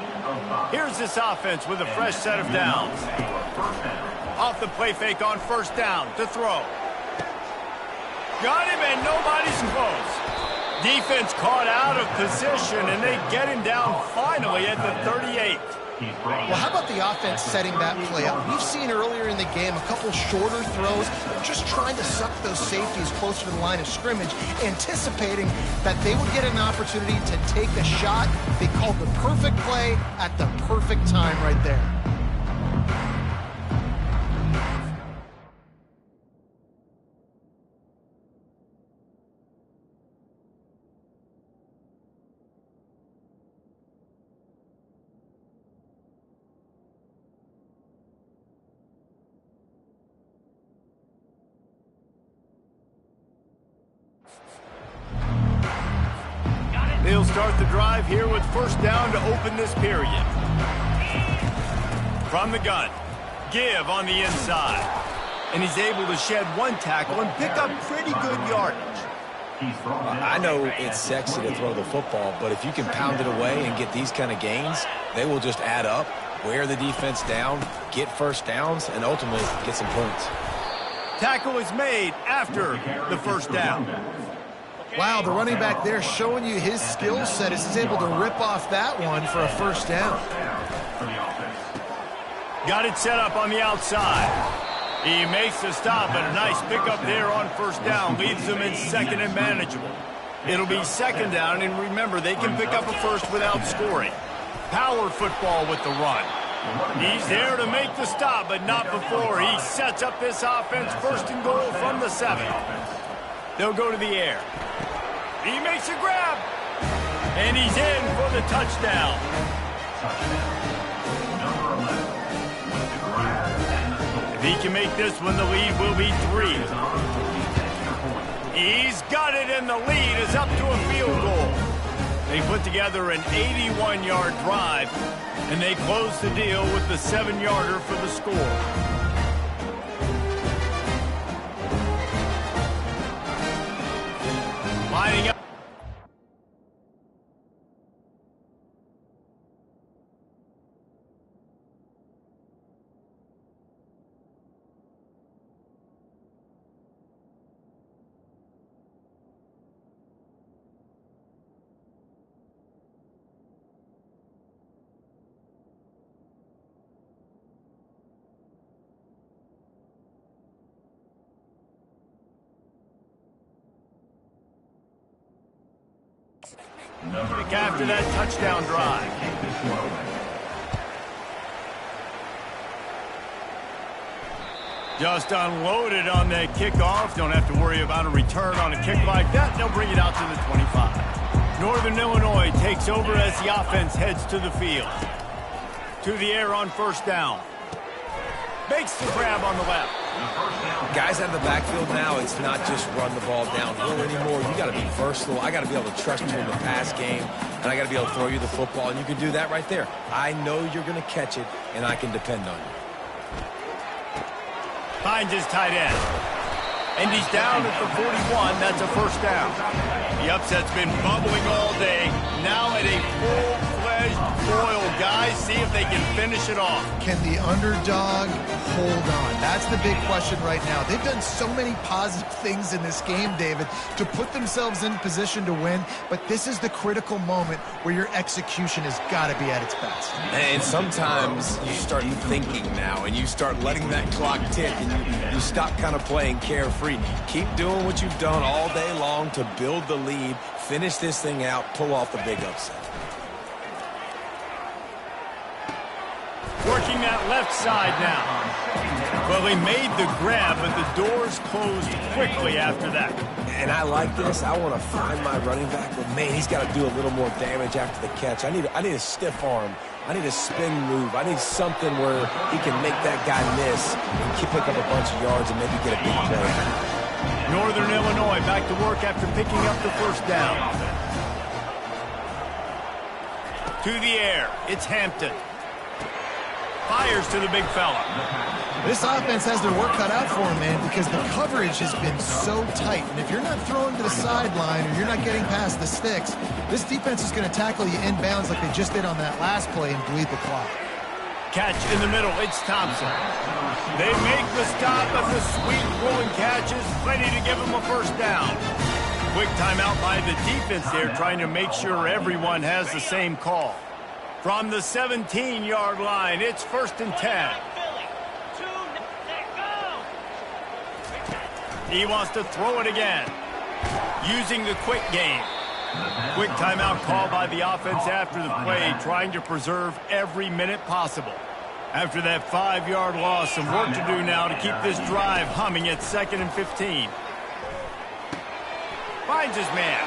Here's this offense with a fresh set of downs. Off the play fake on 1st down to throw. Got him, and nobody's close. Defense caught out of position, and they get him down finally at the 38. Well, how about the offense setting that play up? We've seen earlier in the game a couple shorter throws, just trying to suck those safeties closer to the line of scrimmage, anticipating that they would get an opportunity to take a shot. They called the perfect play at the perfect time right there. They'll start the drive here with 1st down to open this period. From the gun, give on the inside. And he's able to shed 1 tackle and pick up pretty good yardage. I know it's sexy to throw the football, but if you can pound it away and get these kind of gains, they will just add up, wear the defense down, get 1st downs, and ultimately get some points. Tackle is made after the 1st down. Wow, the running back there showing you his skill set as he's able to rip off that one for a 1st down. Got it set up on the outside. He makes the stop, and a nice pickup there on 1st down. Leaves them in 2nd and manageable. It'll be 2nd down, and remember, they can pick up a 1st without scoring. Power football with the run. He's there to make the stop, but not before. He sets up this offense 1st and goal from the 7. They'll go to the air. He makes a grab. And he's in for the touchdown. If he can make this one, the lead will be 3. He's got it, and the lead is up to a field goal. They put together an 81-yard drive, and they close the deal with the 7-yarder for the score. Lining up. After that touchdown drive. Just unloaded on that kickoff. Don't have to worry about a return on a kick like that. They'll bring it out to the 25. Northern Illinois takes over as the offense heads to the field. To the air on 1st down. Makes the grab on the left. Guys out of the backfield now, it's not just run the ball downhill anymore. You got to be versatile. I got to be able to trust you in the pass game, and I got to be able to throw you the football, and you can do that right there. I know you're going to catch it, and I can depend on you. Finds his tight end. And he's down at the 41. That's a first down. The upset's been bubbling all day. Now at a full-fledged boil. Guys, see if they can finish it off. Can the underdog hold on? That's the big question right now. They've done so many positive things in this game, David, to put themselves in position to win, but this is the critical moment where your execution has got to be at its best. And sometimes you start thinking now, and you start letting that clock tick, and you stop kind of playing carefree. Keep doing what you've done all day long to build the lead, finish this thing out, pull off the big upset. Working that left side now. Well, he made the grab, but the doors closed quickly after that. And I like this. I want to find my running back, but man, he's got to do a little more damage after the catch. I need a stiff arm. I need a spin move. I need something where he can make that guy miss and pick up a bunch of yards and maybe get a big play. Northern Illinois back to work after picking up the first down. To the air. It's Hampton. Fires to the big fella. This offense has their work cut out for them, man, because the coverage has been so tight. And if you're not throwing to the sideline or you're not getting past the sticks, this defense is going to tackle you inbounds like they just did on that last play and bleed the clock. Catch in the middle. It's Thompson. They make the stop, but the sweet rolling catch is ready to give them a first down. Quick timeout by the defense there, trying to make sure everyone has the same call. From the 17-yard line, it's 1st and 10. He wants to throw it again. Using the quick game. Quick timeout call by the offense after the play, trying to preserve every minute possible. After that 5-yard loss, some work to do now to keep this drive humming at 2nd and 15. Finds his man.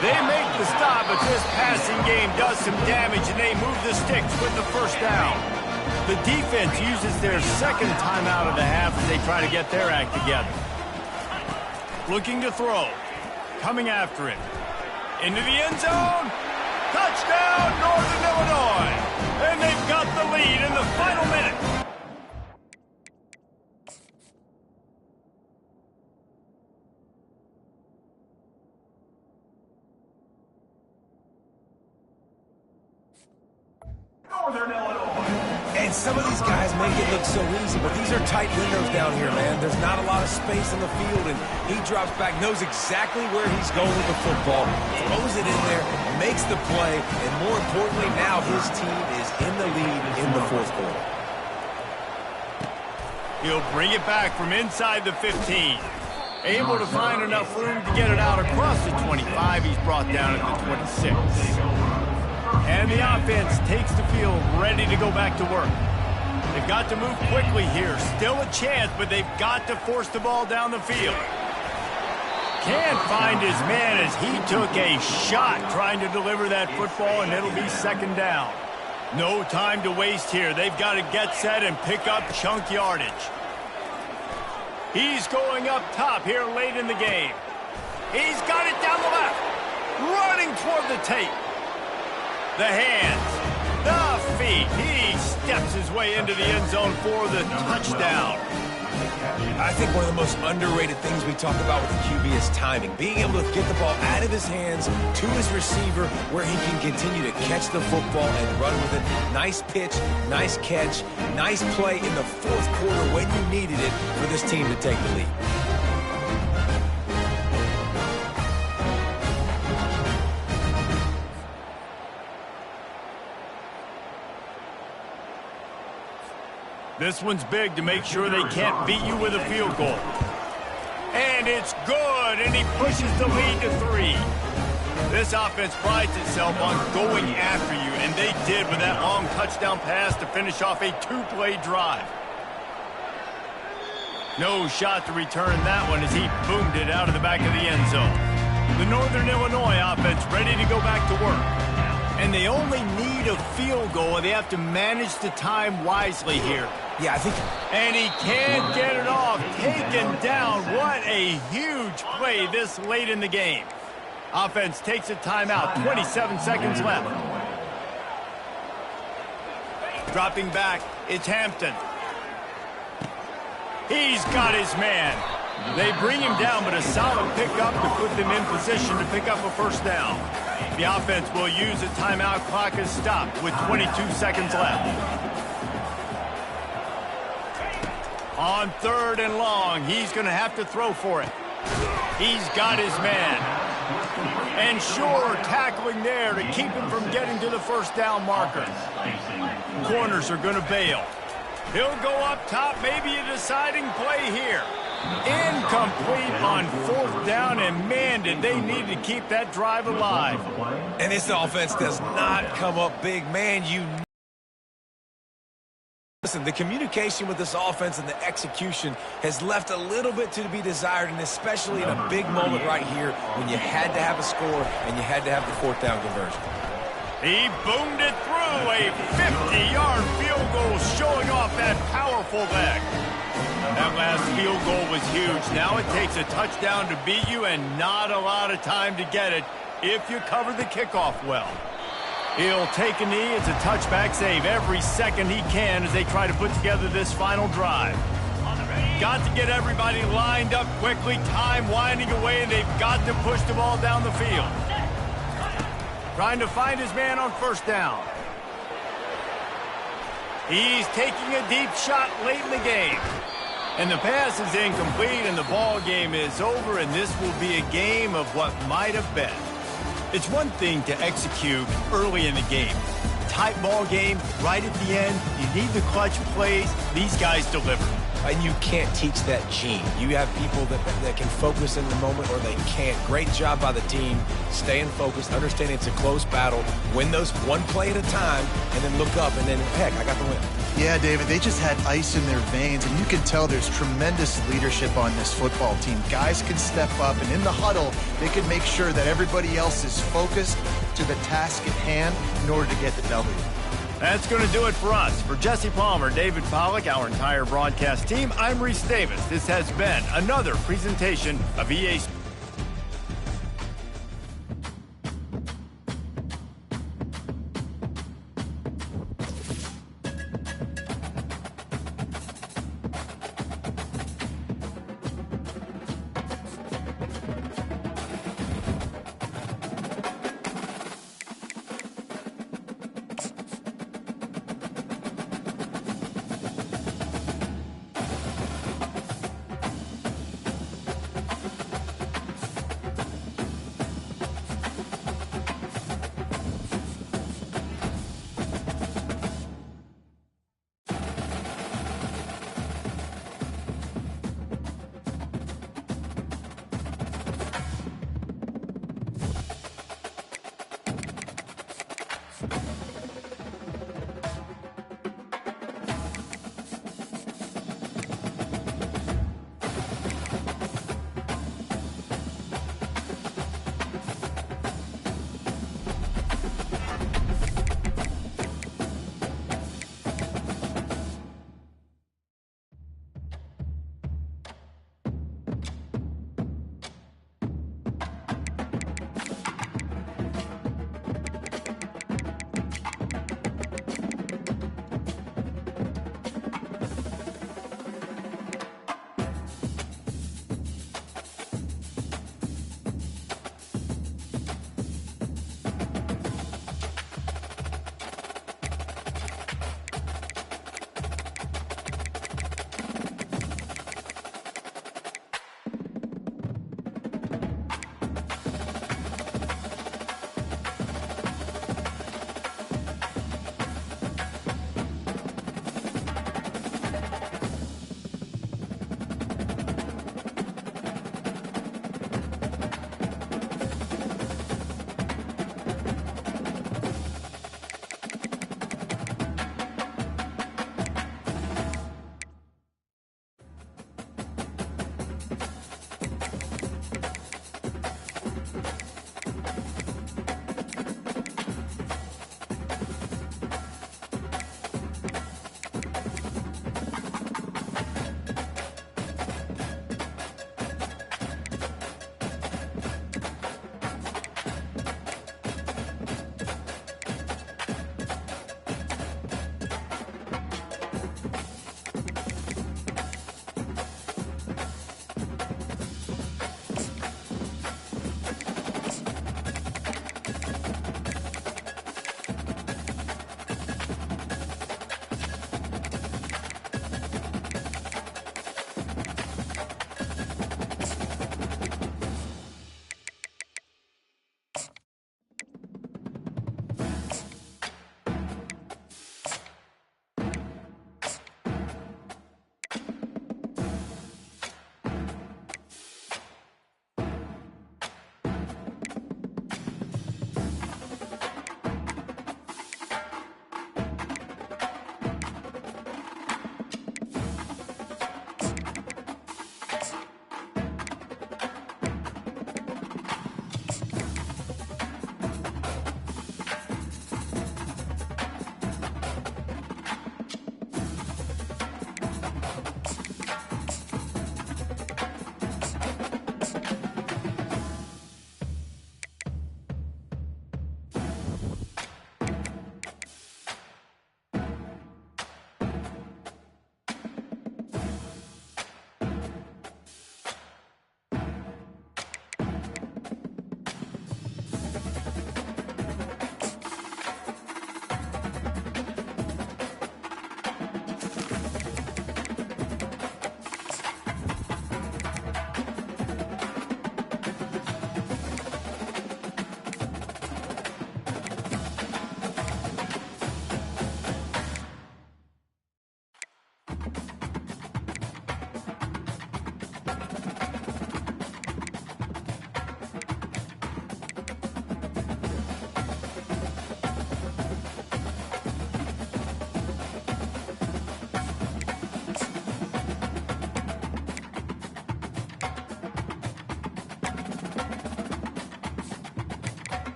They make the stop, but this passing game does some damage, and they move the sticks with the first down. The defense uses their second timeout of the half as they try to get their act together. Looking to throw. Coming after it. Into the end zone. Touchdown, Northern Illinois. And they've got the lead in the final minute. And some of these guys make it look so easy, but these are tight windows down here, man. There's not a lot of space on the field, and he drops back, knows exactly where he's going with the football, throws it in there, makes the play, and more importantly, now his team is in the lead in the 4th quarter. He'll bring it back from inside the 15. Able to find enough room to get it out across the 25. He's brought down at the 26. And the offense takes the field, ready to go back to work. They've got to move quickly here. Still a chance, but they've got to force the ball down the field. Can't find his man as he took a shot trying to deliver that football, and it'll be 2nd down. No time to waste here. They've got to get set and pick up chunk yardage. He's going up top here late in the game. He's got it down the left. Running toward the tape. The hands, the feet. He steps his way into the end zone for the touchdown. I think one of the most underrated things we talk about with the QB is timing. Being able to get the ball out of his hands to his receiver where he can continue to catch the football and run with it. Nice pitch, nice catch, nice play in the 4th quarter when you needed it for this team to take the lead. This one's big to make sure they can't beat you with a field goal. And it's good, and he pushes the lead to 3. This offense prides itself on going after you, and they did with that long touchdown pass to finish off a 2-play drive. No shot to return that one as he boomed it out of the back of the end zone. The Northern Illinois offense ready to go back to work. And they only need a field goal, and they have to manage the time wisely here. Yeah, I think. And he can't get it off. Taken down. What a huge play this late in the game. Offense takes a timeout. 27 seconds left. Dropping back, it's Hampton. He's got his man. They bring him down, but a solid pickup to put them in position to pick up a first down. The offense will use a timeout. Clock is stopped with 22 seconds left. On 3rd and long, he's going to have to throw for it. He's got his man. And sure, tackling there to keep him from getting to the first down marker. Corners are going to bail. He'll go up top, maybe a deciding play here. Incomplete on 4th down, and man, did they need to keep that drive alive. And this offense does not come up big. Man, listen, the communication with this offense and the execution has left a little bit to be desired, and especially in a big moment right here when you had to have a score and you had to have the 4th down conversion. He boomed it through. A 50-yard field goal showing off that powerful leg. That last field goal was huge. Now it takes a touchdown to beat you and not a lot of time to get it if you cover the kickoff well. He'll take a knee. It's a touchback save every second he can as they try to put together this final drive. Got to get everybody lined up quickly. Time winding away, and they've got to push the ball down the field. Trying to find his man on 1st down. He's taking a deep shot late in the game. And the pass is incomplete, and the ball game is over, and this will be a game of what might have been. It's one thing to execute early in the game. Tight ball game, right at the end, you need the clutch plays. These guys deliver. And you can't teach that gene. You have people that can focus in the moment or they can't. Great job by the team, staying focused, understanding it's a close battle, win those one play at a time, and then look up, and then, heck, I got the win. Yeah, David, they just had ice in their veins, and you can tell there's tremendous leadership on this football team. Guys can step up, and in the huddle, they can make sure that everybody else is focused to the task at hand in order to get the W. That's going to do it for us. For Jesse Palmer, David Pollack, our entire broadcast team, I'm Reese Davis. This has been another presentation of EA Sports.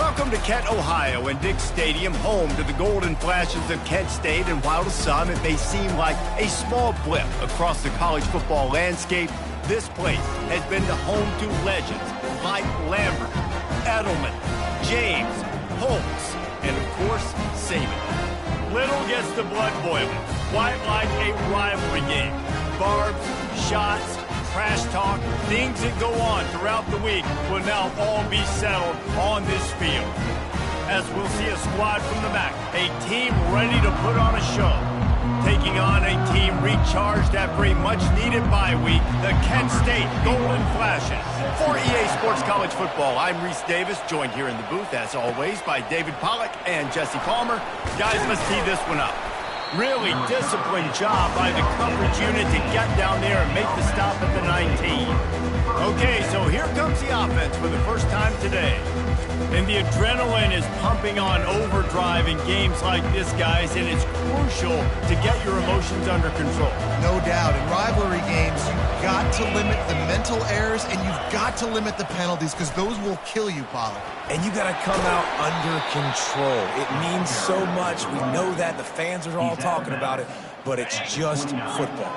Welcome to Kent, Ohio, and Dick Stadium, home to the Golden Flashes of Kent State. And while to some it may seem like a small blip across the college football landscape, this place has been the home to legends like Lambert, Edelman, James, Holtz, and of course, Saban. Little gets the blood boiling, quite like a rivalry game. Barbs, shots, trash talk, things that go on throughout the week will now all be settled on this field. As we'll see a squad from the back, a team ready to put on a show. Taking on a team recharged after a much-needed bye week, the Kent State Golden Flashes. For EA Sports College Football, I'm Reese Davis, joined here in the booth, as always, by David Pollack and Jesse Palmer. Guys, let's tee this one up. Really disciplined job by the coverage unit to get down there and make the stop at the 19. Okay, so here comes the offense for the first time today. And the adrenaline is pumping on overdrive in games like this, guys, and it's crucial to get your emotions under control. No doubt. In rivalry games, you've got to limit the mental errors and you've got to limit the penalties because those will kill you, Pollack. And you got to come out under control. It means so much. We know that. The fans are all talking about it, but it's just football.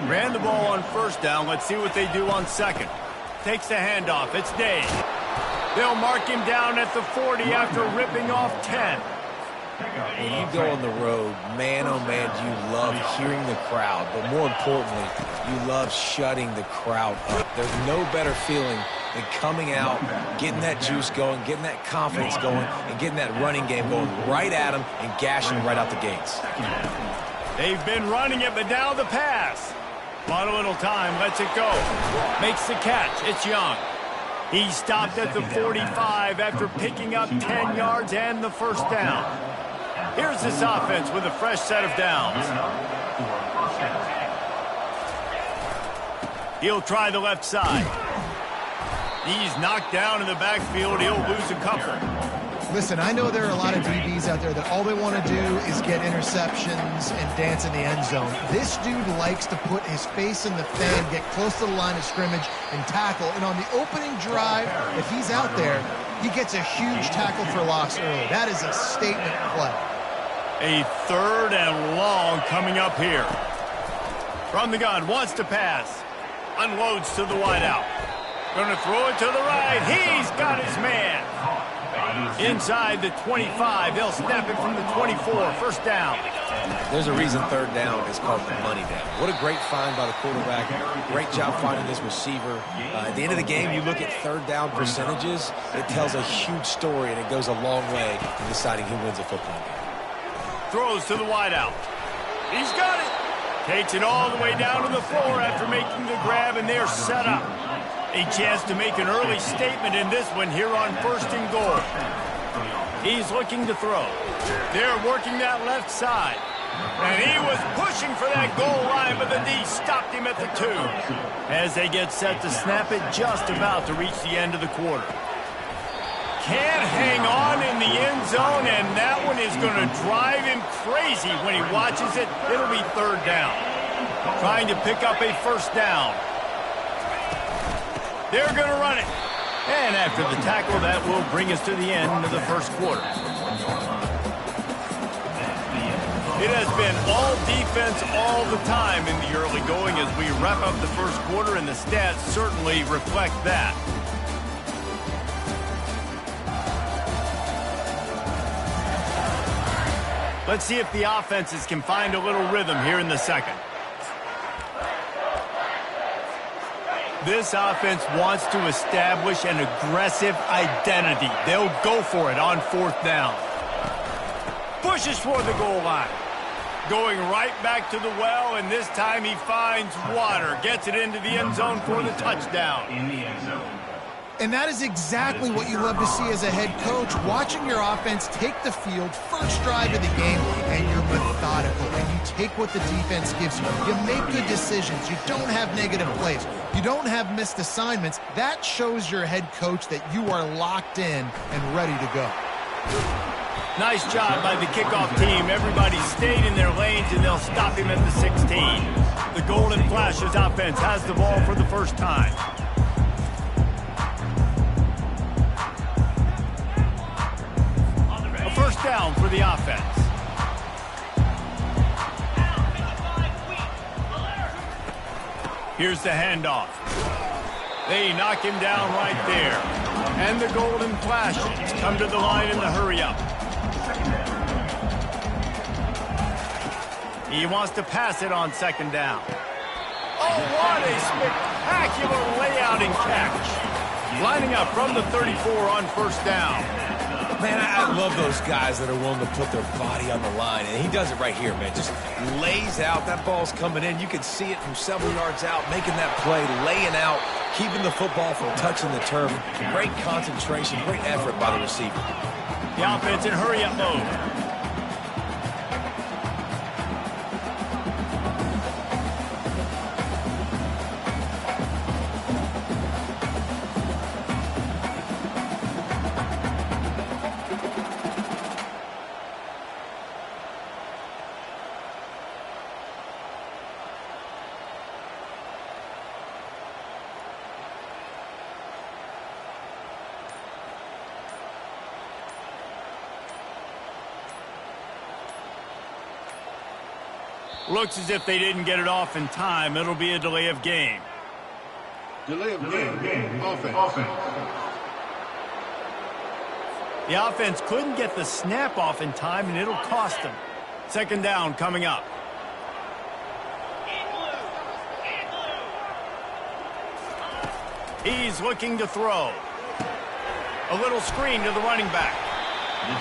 Ran the ball on first down. Let's see what they do on second. Takes the handoff. It's Dave. They'll mark him down at the 40 after ripping off 10. When you go on the road, man, oh man, do you love hearing the crowd. But more importantly, you love shutting the crowd up. There's no better feeling than coming out, getting that juice going, getting that confidence going, and getting that running game going right at them and gashing right out the gates. They've been running it, but now the pass. Bought a little time, lets it go. Makes the catch. It's Young. He stopped at the 45 after picking up 10 yards and the first down. Here's this offense with a fresh set of downs. He'll try the left side. He's knocked down in the backfield. He'll lose a couple. Listen, I know there are a lot of DBs out there that all they want to do is get interceptions and dance in the end zone. This dude likes to put his face in the fan, get close to the line of scrimmage, and tackle. And on the opening drive, if he's out there, he gets a huge tackle for loss early. That is a statement play. A third and long coming up here. From the gun, wants to pass. Unloads to the wideout. Going to throw it to the right. He's got his man. Inside the 25, they'll snap it from the 24, first down. There's a reason third down is called the money down. What a great find by the quarterback. Great job finding this receiver. At the end of the game, you look at third down percentages, it tells a huge story, and it goes a long way in deciding who wins a football game. Throws to the wideout. He's got it. Takes it all the way down to the floor after making the grab, and they're set up. A chance to make an early statement in this one here on first and goal. He's looking to throw. They're working that left side. And he was pushing for that goal line, but the D stopped him at the 2. As they get set to snap it, just about to reach the end of the quarter. Can't hang on in the end zone, and that one is going to drive him crazy when he watches it. It'll be third down. Trying to pick up a first down. They're going to run it. And after the tackle, that will bring us to the end of the first quarter. It has been all defense all the time in the early going as we wrap up the first quarter, and the stats certainly reflect that. Let's see if the offenses can find a little rhythm here in the second. This offense wants to establish an aggressive identity. They'll go for it on fourth down. Pushes for the goal line. Going right back to the well, and this time he finds water. Gets it into the end zone for the touchdown. In the end zone. And that is exactly what you love to see as a head coach, watching your offense take the field, first drive of the game, and you're methodical, and you take what the defense gives you. You make good decisions. You don't have negative plays. You don't have missed assignments. That shows your head coach that you are locked in and ready to go. Nice job by the kickoff team. Everybody stayed in their lanes, and they'll stop him at the 16. The Golden Flashes offense has the ball for the first time. down for the offense. Here's the handoff. They knock him down right there. And the golden flashes come to the line in the hurry-up. He wants to pass it on second down. Oh, what a spectacular layout and catch. Lining up from the 34 on first down. Man, I love those guys that are willing to put their body on the line, and he does it right here, man. Just lays out. That ball's coming in. You can see it from several yards out, making that play, laying out, keeping the football from touching the turf. Great concentration, great effort by the receiver. The offense in hurry-up mode. Looks as if they didn't get it off in time. It'll be a delay of game. Delay of game. Offense. The offense couldn't get the snap off in time, and it'll cost them. Second down coming up. He's looking to throw. A little screen to the running back.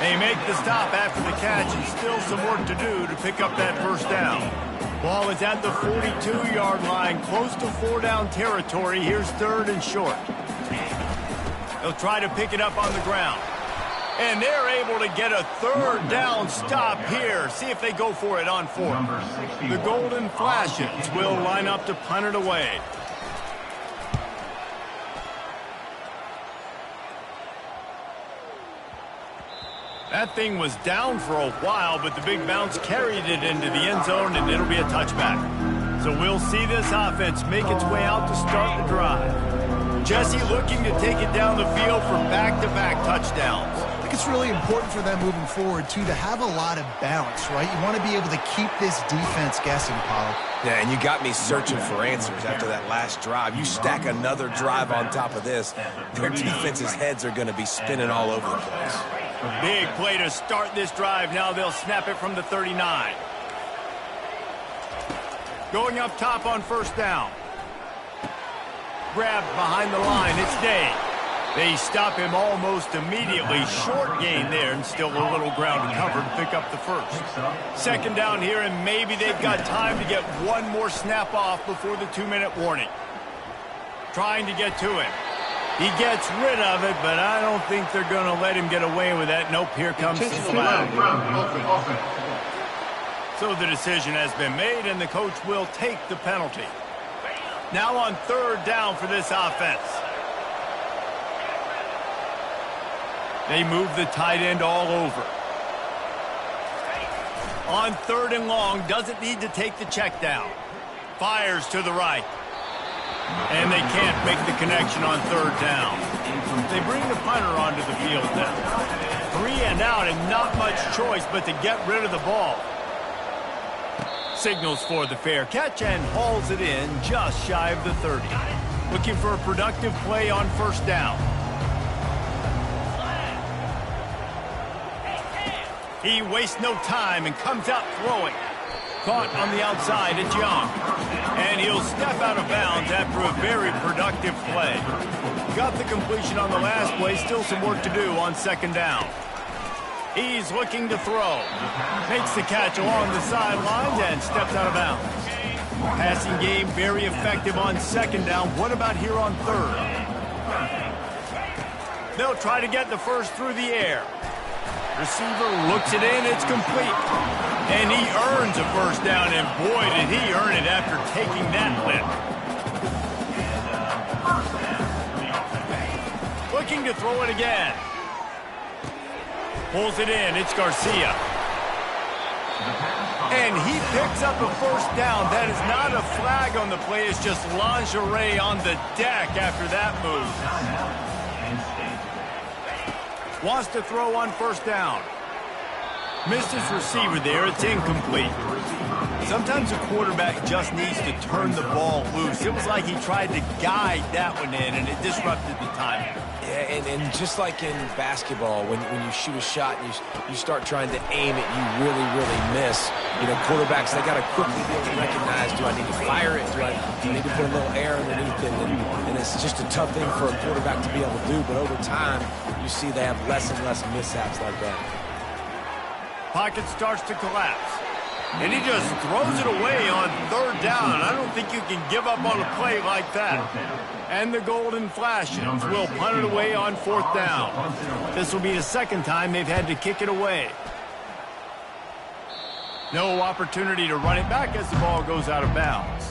They make the stop after the catch, and still some work to do to pick up that first down. Ball is at the 42-yard line, close to 4-down territory. Here's third and short. They'll try to pick it up on the ground. And they're able to get a third down stop here. See if they go for it on fourth. The golden flashes will line up to punt it away. That thing was down for a while, but the big bounce carried it into the end zone, and it'll be a touchback. So we'll see this offense make its way out to start the drive. Jesse looking to take it down the field for back-to-back touchdowns. I think it's really important for them moving forward, too, to have a lot of bounce, right? You want to be able to keep this defense guessing, Paul. Yeah, and you got me searching for answers after that last drive. You stack another drive on top of this, their defense's heads are going to be spinning all over the place. Big play to start this drive. Now they'll snap it from the 39. Going up top on first down. Grabbed behind the line. It's Day. They stop him almost immediately. Short gain there, and still a little ground to cover to pick up the first. Second down here, and maybe they've got time to get one more snap off before the 2-minute warning. Trying to get to him. He gets rid of it, but I don't think they're going to let him get away with that. Nope, here comes the flag. So the decision has been made, and the coach will take the penalty. Now on third down for this offense. They move the tight end all over. On third and long, doesn't need to take the check down. Fires to the right. And they can't make the connection on third down. They bring the punter onto the field now. 3 and out, and not much choice but to get rid of the ball. Signals for the fair catch and hauls it in just shy of the 30. Looking for a productive play on first down. He wastes no time and comes out throwing. Caught on the outside, it's Young. And he'll step out of bounds after a very productive play. Got the completion on the last play, still some work to do on second down. He's looking to throw. Makes the catch along the sidelines and steps out of bounds. Passing game very effective on second down. What about here on third? They'll try to get the first through the air. Receiver looks it in, it's complete. And he earns a first down, and boy, did he earn it after taking that lift. Looking to throw it again. Pulls it in, it's Garcia. And he picks up a first down. That is not a flag on the play, it's just lingerie on the deck after that move. Wants to throw on first down. Missed his receiver there. It's incomplete. Sometimes a quarterback just needs to turn the ball loose. It was like he tried to guide that one in, and it disrupted the timing. Yeah, and just like in basketball, when you shoot a shot and you start trying to aim it, you really, really miss. You know, quarterbacks, they got to quickly be able to recognize, do I need to fire it? Do I need to put a little air underneath it? And it's just a tough thing for a quarterback to be able to do. But over time, you see they have less and less mishaps like that. Pocket starts to collapse. And he just throws it away on third down. I don't think you can give up on a play like that. And the golden flashes will punt it away on fourth down. This will be the second time they've had to kick it away. No opportunity to run it back as the ball goes out of bounds.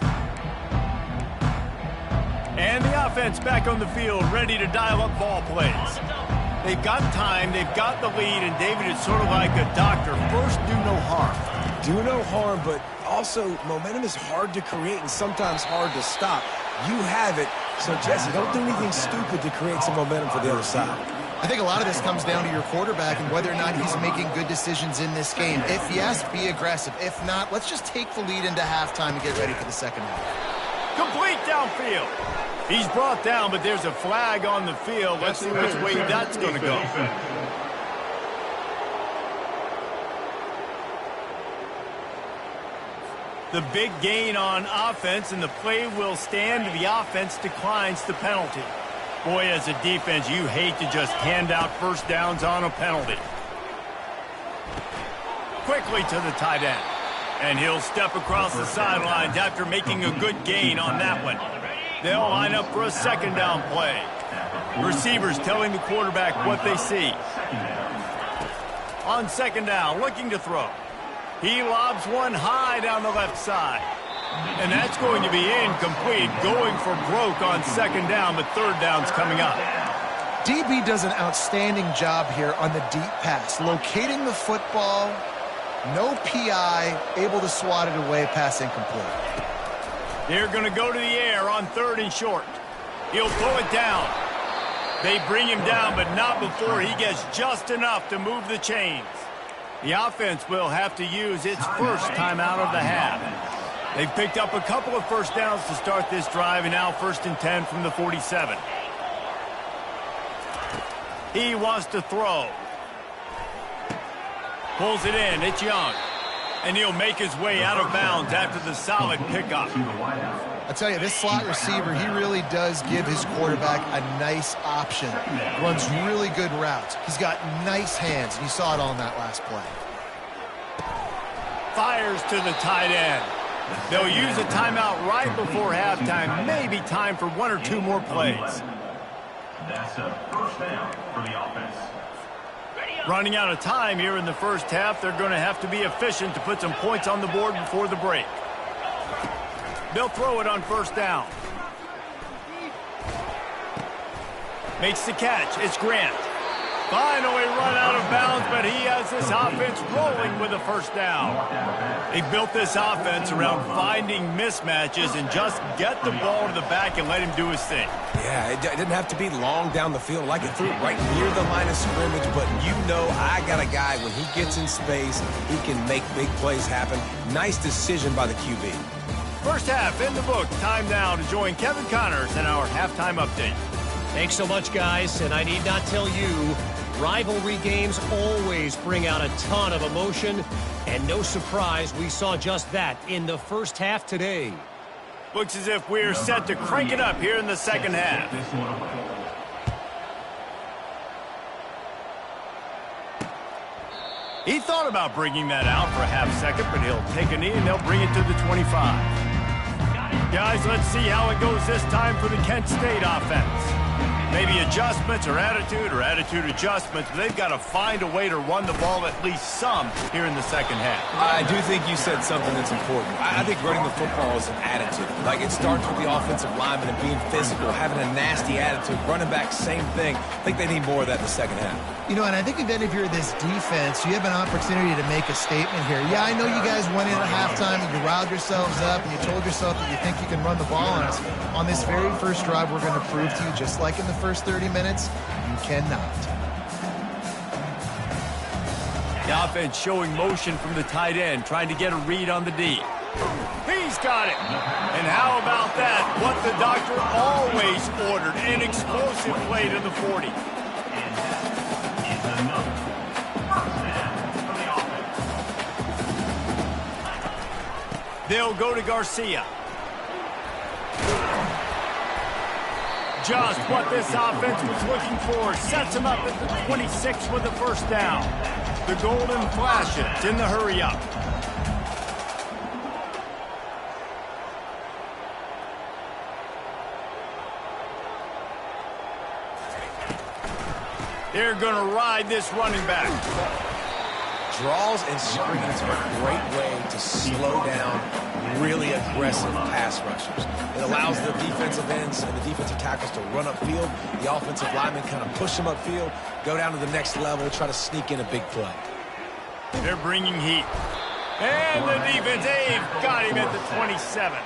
And the offense back on the field, ready to dial up ball plays. They've got time, they've got the lead, and David is sort of like a doctor. First, do no harm. Do no harm, but also momentum is hard to create and sometimes hard to stop. You have it, so Jesse, don't do anything stupid to create some momentum for the other side. I think a lot of this comes down to your quarterback and whether or not he's making good decisions in this game. If yes, be aggressive. If not, let's just take the lead into halftime and get ready for the second half. Complete downfield. He's brought down, but there's a flag on the field. Let's see which way that's going to go. The big gain on offense, and the play will stand. The offense declines the penalty. Boy, as a defense, you hate to just hand out first downs on a penalty. Quickly to the tight end. And he'll step across the sidelines after making a good gain on that one. They'll line up for a second down play. Receivers telling the quarterback what they see. On second down, looking to throw. He lobs one high down the left side. And that's going to be incomplete, going for broke on second down, but third down's coming up. DB does an outstanding job here on the deep pass, locating the football, no PI, able to swat it away, pass incomplete. They're going to go to the air on third and short. He'll throw it down. They bring him down, but not before he gets just enough to move the chains. The offense will have to use its first timeout of the half. They've picked up a couple of first downs to start this drive, and now 1st and 10 from the 47. He wants to throw. Pulls it in. It's Young. And he'll make his way out of bounds after the solid pickup. I tell you, this slot receiver, he really does give his quarterback a nice option. Runs really good routes. He's got nice hands, and you saw it all in that last play. Fires to the tight end. They'll use a timeout right before halftime. Maybe time for one or two more plays. That's a first down for the offense. Running out of time here in the first half. They're going to have to be efficient to put some points on the board before the break. They'll throw it on first down. Makes the catch. It's Grant. Finally run out of bounds, but he has this offense rolling with a first down. He built this offense around finding mismatches and just get the ball to the back and let him do his thing. Yeah, it didn't have to be long down the field. Like it threw it right near the line of scrimmage, but you know I got a guy, when he gets in space, he can make big plays happen. Nice decision by the QB. First half in the book. Time now to join Kevin Connors in our halftime update. Thanks so much, guys, and I need not tell you, rivalry games always bring out a ton of emotion, and no surprise, we saw just that in the first half today. Looks as if we're set to crank it up here in the second half. He thought about bringing that out for a half second, but he'll take a knee and they'll bring it to the 25. Guys, let's see how it goes this time for the Kent State offense. Maybe adjustments or attitude adjustments, but they've got to find a way to run the ball at least some here in the second half. I do think you said something that's important. I think running the football is an attitude. Like, it starts with the offensive lineman and being physical, having a nasty attitude. Running back, same thing. I think they need more of that in the second half. You know, and I think that if you're this defense, you have an opportunity to make a statement here. Yeah, I know you guys went in at halftime and you riled yourselves up and you told yourself that you think you can run the ball on us. On this very first drive, we're going to prove to you, just like in the first 30 minutes, you cannot. The offense showing motion from the tight end, trying to get a read on the D. He's got it. And how about that? What the doctor always ordered, an explosive play to the 40. They'll go to Garcia. Just what this offense was looking for. Sets him up at the 26 with the first down. The golden flashes in the hurry up. They're going to ride this running back. Draws and screens are a great way to slow down really aggressive pass rushers. It allows the defensive ends and the defensive tackles to run upfield. The offensive linemen kind of push them upfield, go down to the next level, try to sneak in a big play. They're bringing heat. And the defense, they've got him at the 27.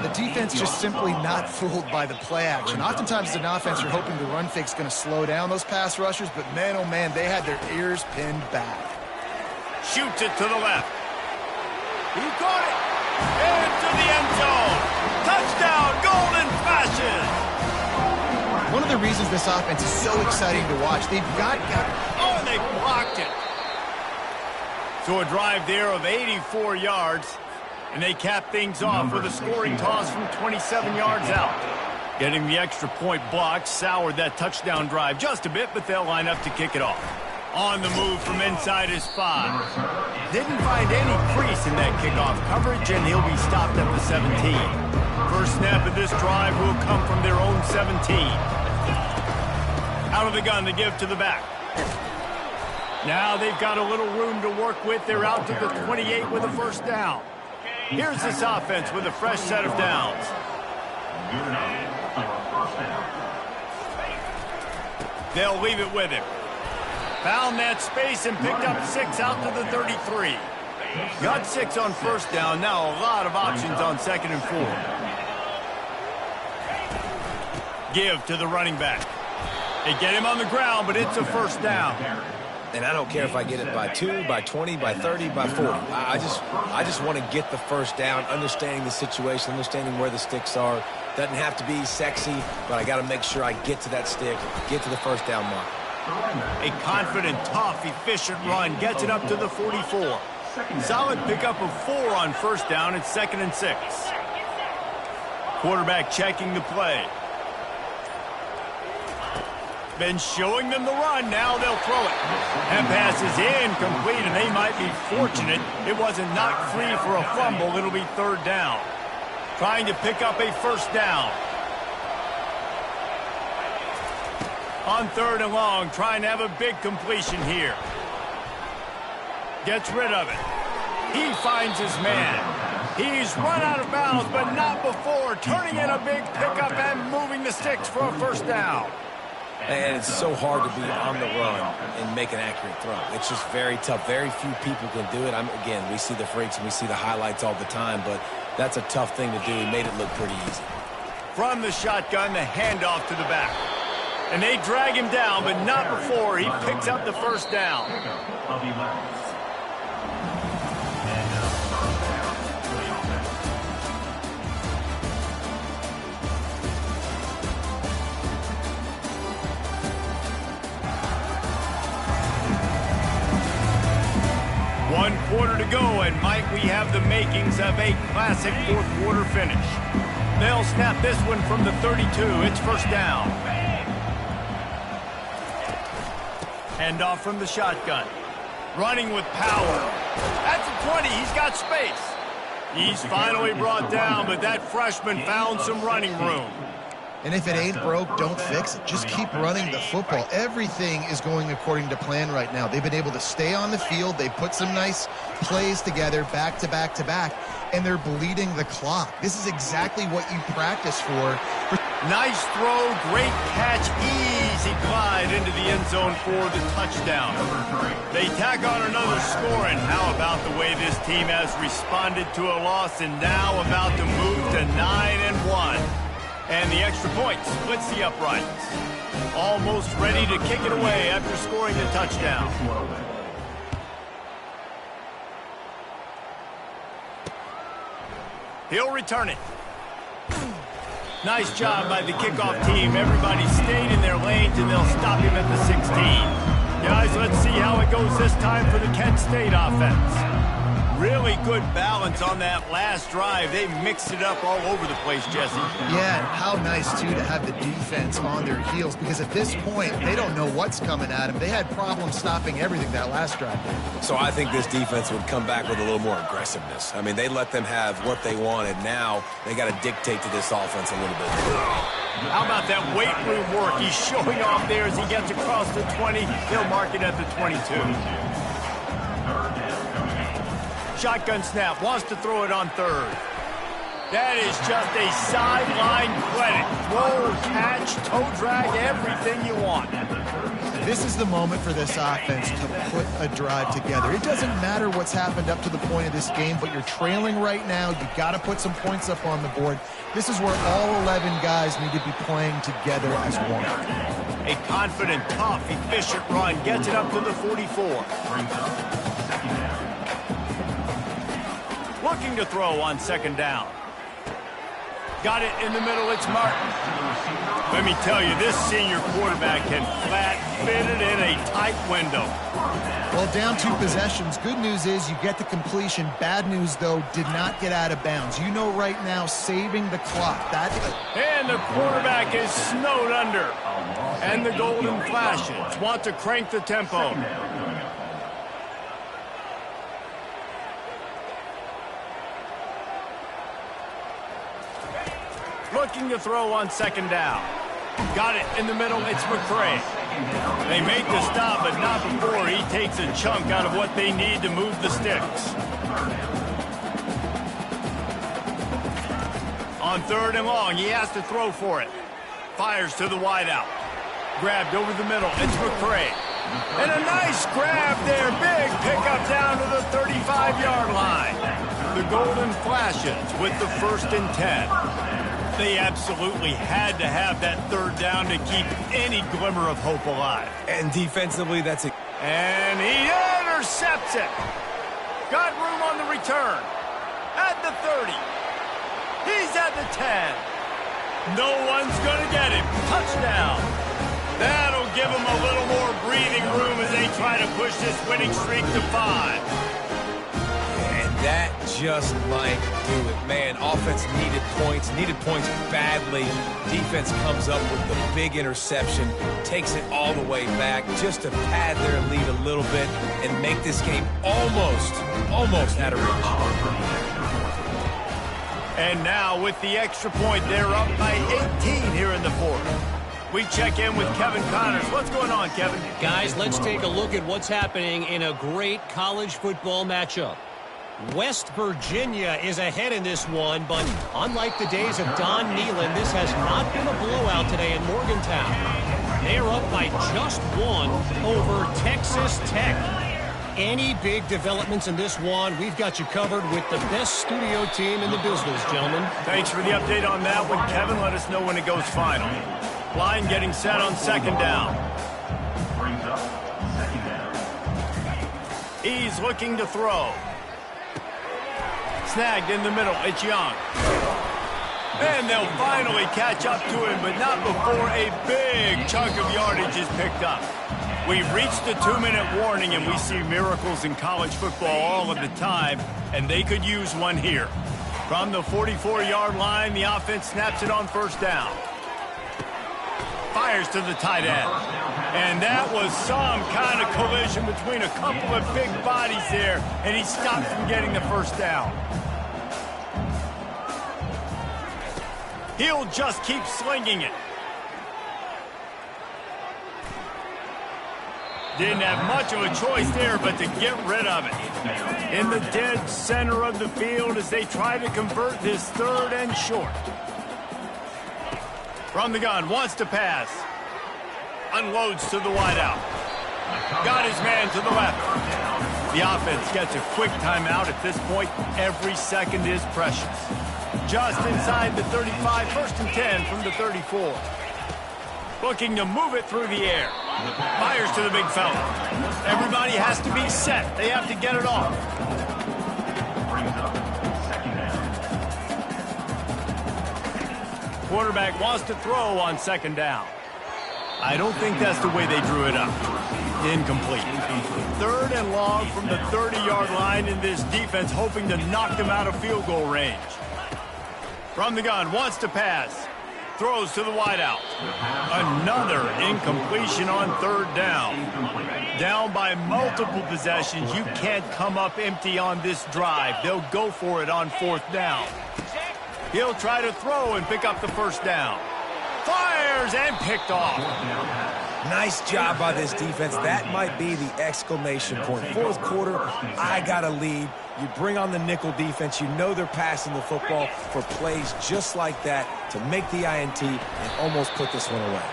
The defense just simply not fooled by the play action. Oftentimes as an offense, you're hoping the run fake's going to slow down those pass rushers, but man, oh man, they had their ears pinned back. Shoots it to the left. He caught it. Into the end zone. Touchdown, golden flashes. One of the reasons this offense is so exciting to watch, they've got... Oh, and they blocked it. So a drive there of 84 yards. And they cap things off with a scoring toss from 27 yards out. Getting the extra point blocked soured that touchdown drive just a bit, but they'll line up to kick it off. On the move from inside his 5. Didn't find any crease in that kickoff coverage, and he'll be stopped at the 17. First snap of this drive will come from their own 17. Out of the gun to give to the back. Now they've got a little room to work with. They're out to the 28 with a first down. Here's this offense with a fresh set of downs. They'll leave it with him. Found that space and picked up 6 out to the 33. Got 6 on first down. Now a lot of options on 2nd and 4. Give to the running back. They get him on the ground, but it's a first down. And I don't care if I get it by 2, by 20, by 30, by 40. I just want to get the first down, understanding the situation, understanding where the sticks are. Doesn't have to be sexy, but I got to make sure I get to that stick, get to the first down mark. A confident, tough, efficient run gets it up to the 44. Solid pickup of 4 on first down. It's 2nd and 6. Quarterback checking the play. Been showing them the run. Now they'll throw it. That pass is incomplete, and they might be fortunate it wasn't knocked free for a fumble. It'll be 3rd down. Trying to pick up a first down. On 3rd and long, trying to have a big completion here. Gets rid of it. He finds his man. He's run out of bounds, but not before. Turning in a big pickup and moving the sticks for a first down. And it's so hard to be on the run and make an accurate throw. It's just very tough. Very few people can do it. Again, we see the freaks and we see the highlights all the time, but that's a tough thing to do. He made it look pretty easy. From the shotgun, the handoff to the back. And they drag him down, but not before he picks up the first down. One quarter to go, and might we have the makings of a classic fourth quarter finish. They'll snap this one from the 32. It's first down. Handoff from the shotgun. Running with power. That's a 20. He's got space. He's finally brought down, but that freshman found some running room. And if it ain't broke, don't fix it. Just keep running the football. Everything is going according to plan right now. They've been able to stay on the field. They put some nice plays together back to back to back, and they're bleeding the clock. This is exactly what you practice for. Nice throw, great catch, easy glide into the end zone for the touchdown. They tack on another score, and how about the way this team has responded to a loss and now about to move to 9-1. And the extra point splits the uprights. Almost ready to kick it away after scoring the touchdown. He'll return it. Nice job by the kickoff team. Everybody stayed in their lanes, and they'll stop him at the 16. Guys, let's see how it goes this time for the Kent State offense. Really good balance on that last drive. They mixed it up all over the place, Jesse. Yeah, and how nice, too, to have the defense on their heels, because at this point, they don't know what's coming at them. They had problems stopping everything that last drive. So I think this defense would come back with a little more aggressiveness. I mean, they let them have what they wanted. Now they got to dictate to this offense a little bit. How about that weight room work? He's showing off there as he gets across the 20. He'll mark it at the 22. Shotgun snap, wants to throw it on third. That is just a sideline credit. Roll, catch, toe drag, everything you want. This is the moment for this offense to put a drive together. It doesn't matter what's happened up to the point of this game, but you're trailing right now. You got to put some points up on the board. This is where all 11 guys need to be playing together as one. A confident, tough, efficient run gets it up to the 44. Looking to throw on second down. Got it in the middle, it's Martin. Let me tell you, this senior quarterback can flat fit it in a tight window. Well, down 2 possessions. Good news is you get the completion. Bad news, though, did not get out of bounds. You know right now, saving the clock. And the quarterback is snowed under. And the golden flashes want to crank the tempo. Looking to throw on second down. Got it in the middle, it's McCray. They make the stop, but not before he takes a chunk out of what they need to move the sticks. On third and long, he has to throw for it. Fires to the wideout. Grabbed over the middle, it's McCray. And a nice grab there, big pickup down to the 35-yard line. The Golden Flashes with the 1st and 10. They absolutely had to have that third down to keep any glimmer of hope alive. And defensively, that's it. And he intercepts it. Got room on the return. At the 30. He's at the 10. No one's going to get him. Touchdown. That'll give him a little more breathing room as they try to push this winning streak to 5. That just might do it. Man, offense needed points badly. Defense comes up with the big interception, takes it all the way back just to pad their lead a little bit and make this game almost out of reach. And now with the extra point, they're up by 18 here in the 4th. We check in with Kevin Connors. What's going on, Kevin? Guys, let's take a look at what's happening in a great college football matchup. West Virginia is ahead in this one, but unlike the days of Don Nehlen, this has not been a blowout today in Morgantown. They're up by just 1 over Texas Tech. Any big developments in this one, we've got you covered with the best studio team in the business, gentlemen. Thanks for the update on that one, Kevin. Let us know when it goes final. Line getting set on second down. He's looking to throw. Snagged in the middle, it's Young. And they'll finally catch up to him, but not before a big chunk of yardage is picked up. We've reached the 2-minute warning, and we see miracles in college football all of the time, and they could use one here. From the 44-yard line, the offense snaps it on first down. Fires to the tight end. And that was some kind of collision between a couple of big bodies there, and he stopped from getting the first down. He'll just keep slinging it. Didn't have much of a choice there but to get rid of it. In the dead center of the field as they try to convert this 3rd and short. From the gun, wants to pass. Unloads to the wideout. Got his man to the left. The offense gets a quick timeout. At this point, every second is precious. Just inside the 35, 1st and 10 from the 34. Looking to move it through the air. Fires to the big fella. Everybody has to be set. They have to get it off. quarterback wants to throw on second down. I don't think that's the way they drew it up. Incomplete. Third and long from the 30-yard line, in this defense hoping to knock them out of field goal range. From the gun, wants to pass. Throws to the wideout. Another incompletion on third down. Down by multiple possessions. You can't come up empty on this drive. They'll go for it on fourth down. He'll try to throw and pick up the first down. Fires and picked off. Nice job by this defense. That might be the exclamation point. Fourth quarter, I got a lead. You bring on the nickel defense. You know they're passing the football for plays just like that to make the INT and almost put this one away.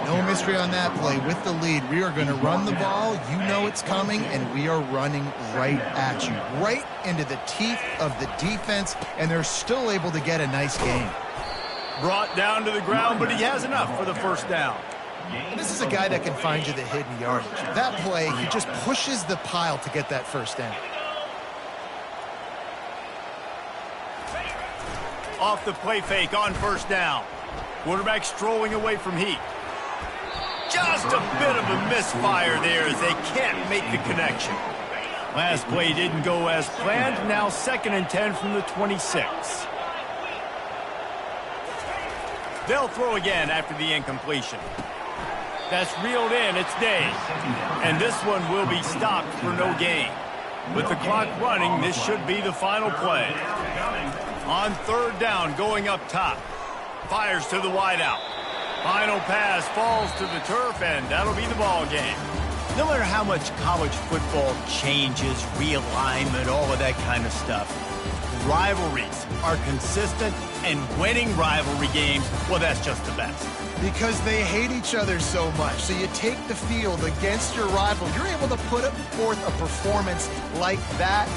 No mystery on that play. With the lead, we are going to run the ball. You know it's coming, and we are running right at you, right into the teeth of the defense, and they're still able to get a nice gain. Brought down to the ground, but he has enough for the first down. And this is a guy that can find you the hidden yardage. That play, he just pushes the pile to get that first down. Off the play fake on first down. Quarterback strolling away from Heat. Just a bit of a misfire there as they can't make the connection. Last play didn't go as planned. Now 2nd and 10 from the 26. They'll throw again after the incompletion. That's reeled in. It's Day. And this one will be stopped for no gain. With the clock running, this should be the final play. On third down, going up top. Fires to the wideout. Final pass falls to the turf, and that'll be the ball game. No matter how much college football changes, realignment, all of that kind of stuff, rivalries are consistent, and winning rivalry games, well, that's just the best. Because they hate each other so much. So you take the field against your rival. You're able to put forth a performance like that.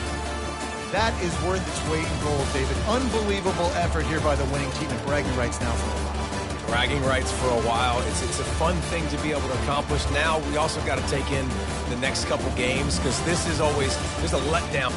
That is worth its weight in gold, David. Unbelievable effort here by the winning team, and bragging rights now for a while. Bragging rights for a while. It's a fun thing to be able to accomplish. Now we also got to take in the next couple games because this is always, there's a letdown.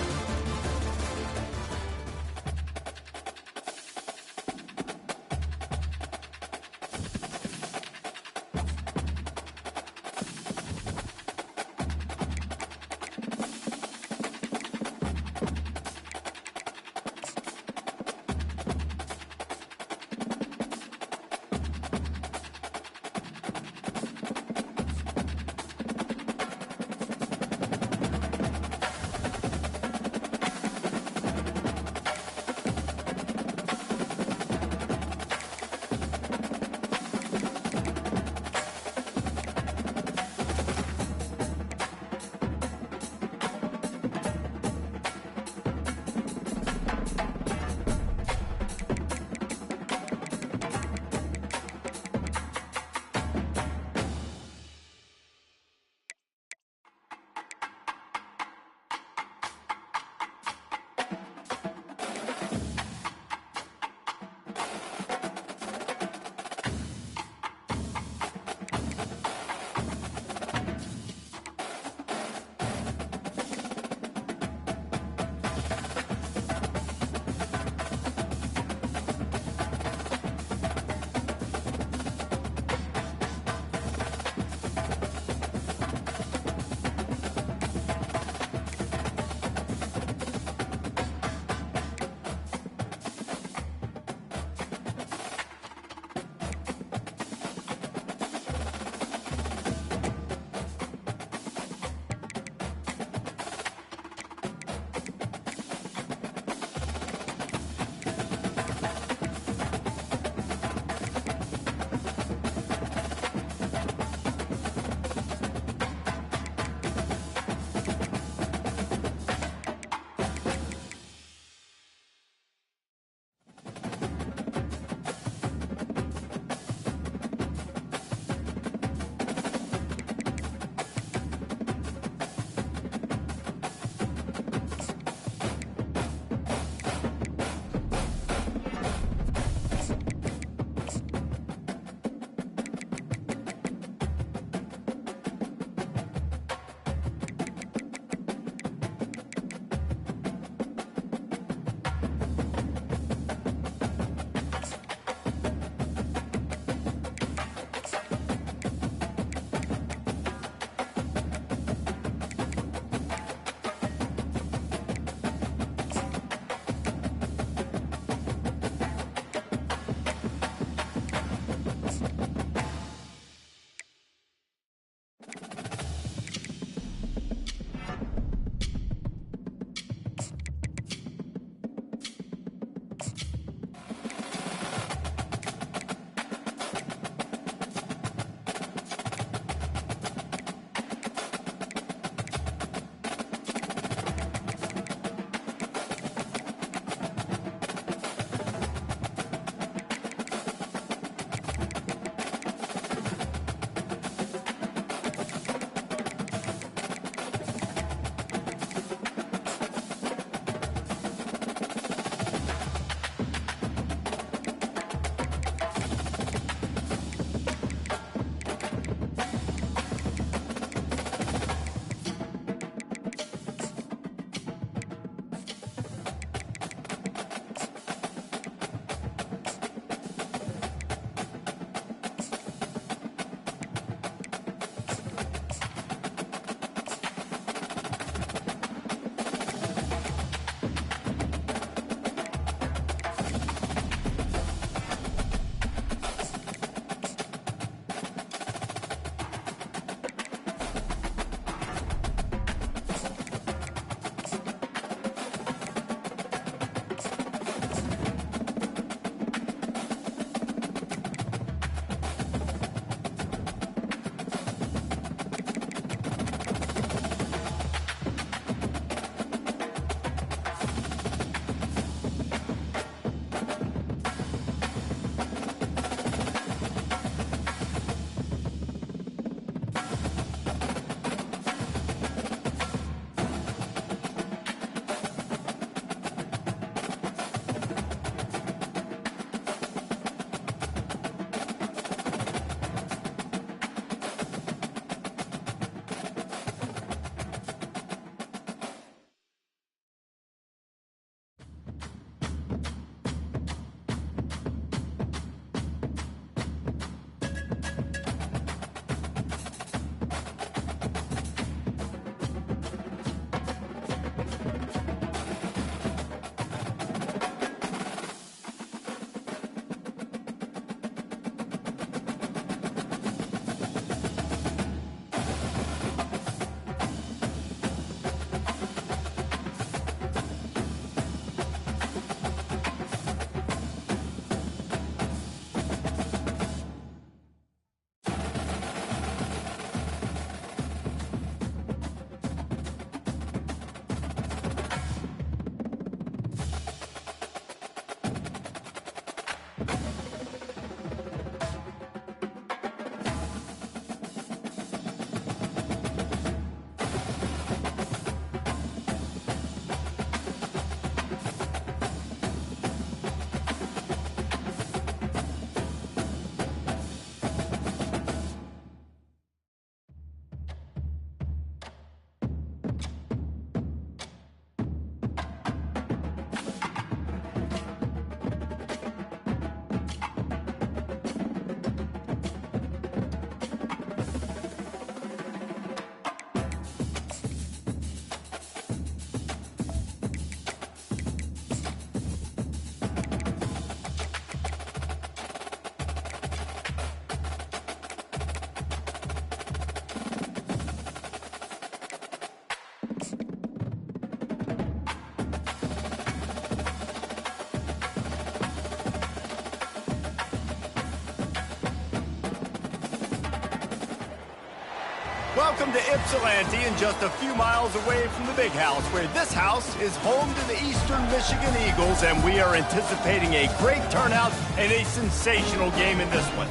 Welcome to Ypsilanti, and just a few miles away from the big house, where this house is home to the Eastern Michigan Eagles, and we are anticipating a great turnout and a sensational game in this one.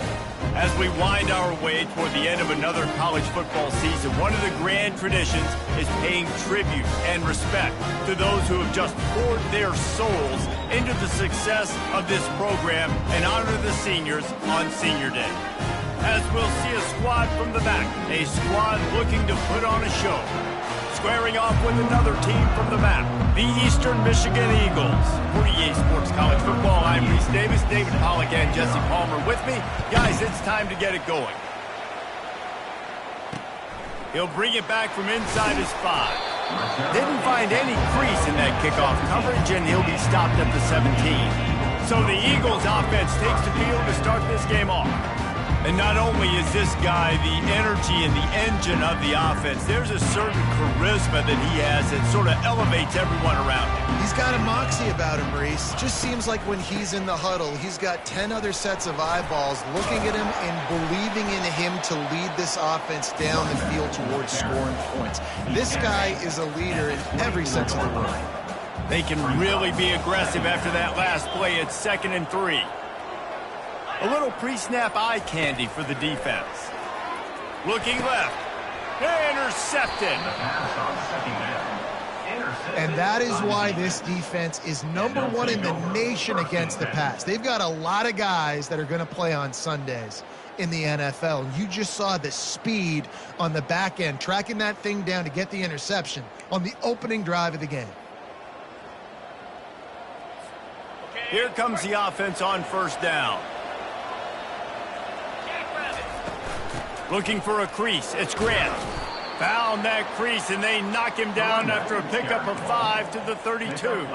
As we wind our way toward the end of another college football season, one of the grand traditions is paying tribute and respect to those who have just poured their souls into the success of this program and honor the seniors on Senior Day. As we'll see a squad from the back, a squad looking to put on a show. Squaring off with another team from the back, the Eastern Michigan Eagles. For EA Sports College Football, I'm Reese Davis, David Pollack, and Jesse Palmer with me. Guys, it's time to get it going. He'll bring it back from inside his 5. Didn't find any crease in that kickoff coverage, and he'll be stopped at the 17. So the Eagles offense takes the field to start this game off. And not only is this guy the energy and the engine of the offense, there's a certain charisma that he has that sort of elevates everyone around him. He's got a moxie about him, Reese. Just seems like when he's in the huddle, he's got 10 other sets of eyeballs looking at him and believing in him to lead this offense down the field towards scoring points. This guy is a leader in every sense of the word. They can really be aggressive after that last play. It's 2nd and 3. A little pre-snap eye candy for the defense. Looking left. Intercepted. And that is why this defense is number 1 in the nation against the pass. They've got a lot of guys that are going to play on Sundays in the NFL. You just saw the speed on the back end, tracking that thing down to get the interception on the opening drive of the game. Here comes the offense on 1st down. Looking for a crease. It's Grant. Found that crease, and they knock him down after a pickup of 5 to the 32.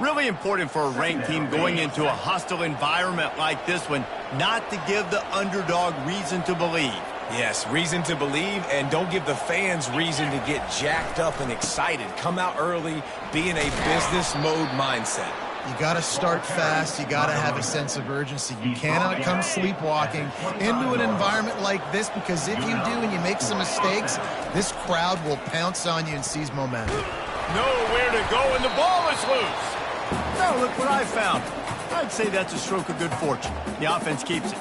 Really important for a ranked team going into a hostile environment like this one, not to give the underdog reason to believe. Yes, reason to believe, and don't give the fans reason to get jacked up and excited. Come out early, be in a business mode mindset. You got to start fast. You got to have a sense of urgency. You cannot come sleepwalking into an environment like this, because if you do and you make some mistakes, this crowd will pounce on you and seize momentum. Nowhere to go, and the ball is loose. Now look what I found. I'd say that's a stroke of good fortune. The offense keeps it.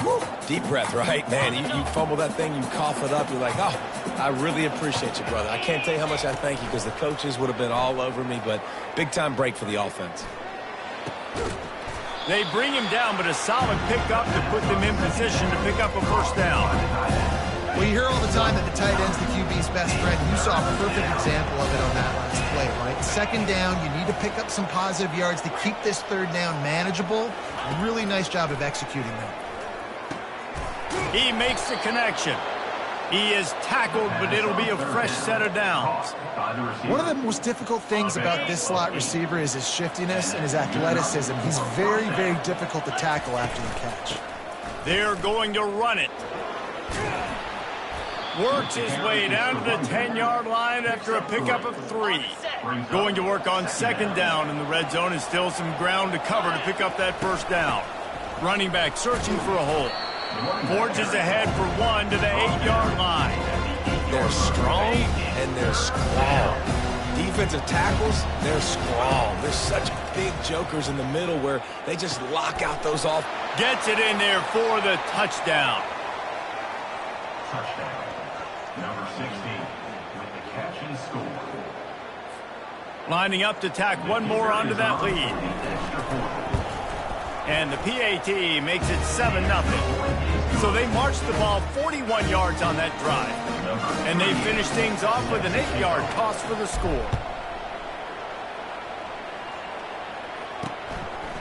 Woo. Deep breath, right? Man, you fumble that thing, you cough it up, you're like, oh, I really appreciate you, brother. I can't tell you how much I thank you, because the coaches would have been all over me, but big-time break for the offense. They bring him down, but a solid pickup to put them in position to pick up a 1st down. Well, you hear all the time that the tight end's the QB's best friend. You saw a perfect example of it on that last play, right? 2nd down, you need to pick up some positive yards to keep this 3rd down manageable. Really nice job of executing that. He makes the connection. He is tackled, but it'll be a fresh set of downs. One of the most difficult things about this slot receiver is his shiftiness and his athleticism. He's very, very difficult to tackle after the catch. They're going to run it. Works his way down to the 10-yard line after a pickup of 3. Going to work on 2nd down in the red zone, and still some ground to cover to pick up that 1st down. Running back searching for a hole. Forges ahead for 1 to the 8-yard line. They're strong and they're squall. Defensive tackles, they're squall. They're such big jokers in the middle where they just lock out those off. Gets it in there for the touchdown. Touchdown. Number 16 with the catch and score. Lining up to tack one more onto that lead. And the PAT makes it 7-0. So they marched the ball 41 yards on that drive. And they finish things off with an 8-yard toss for the score.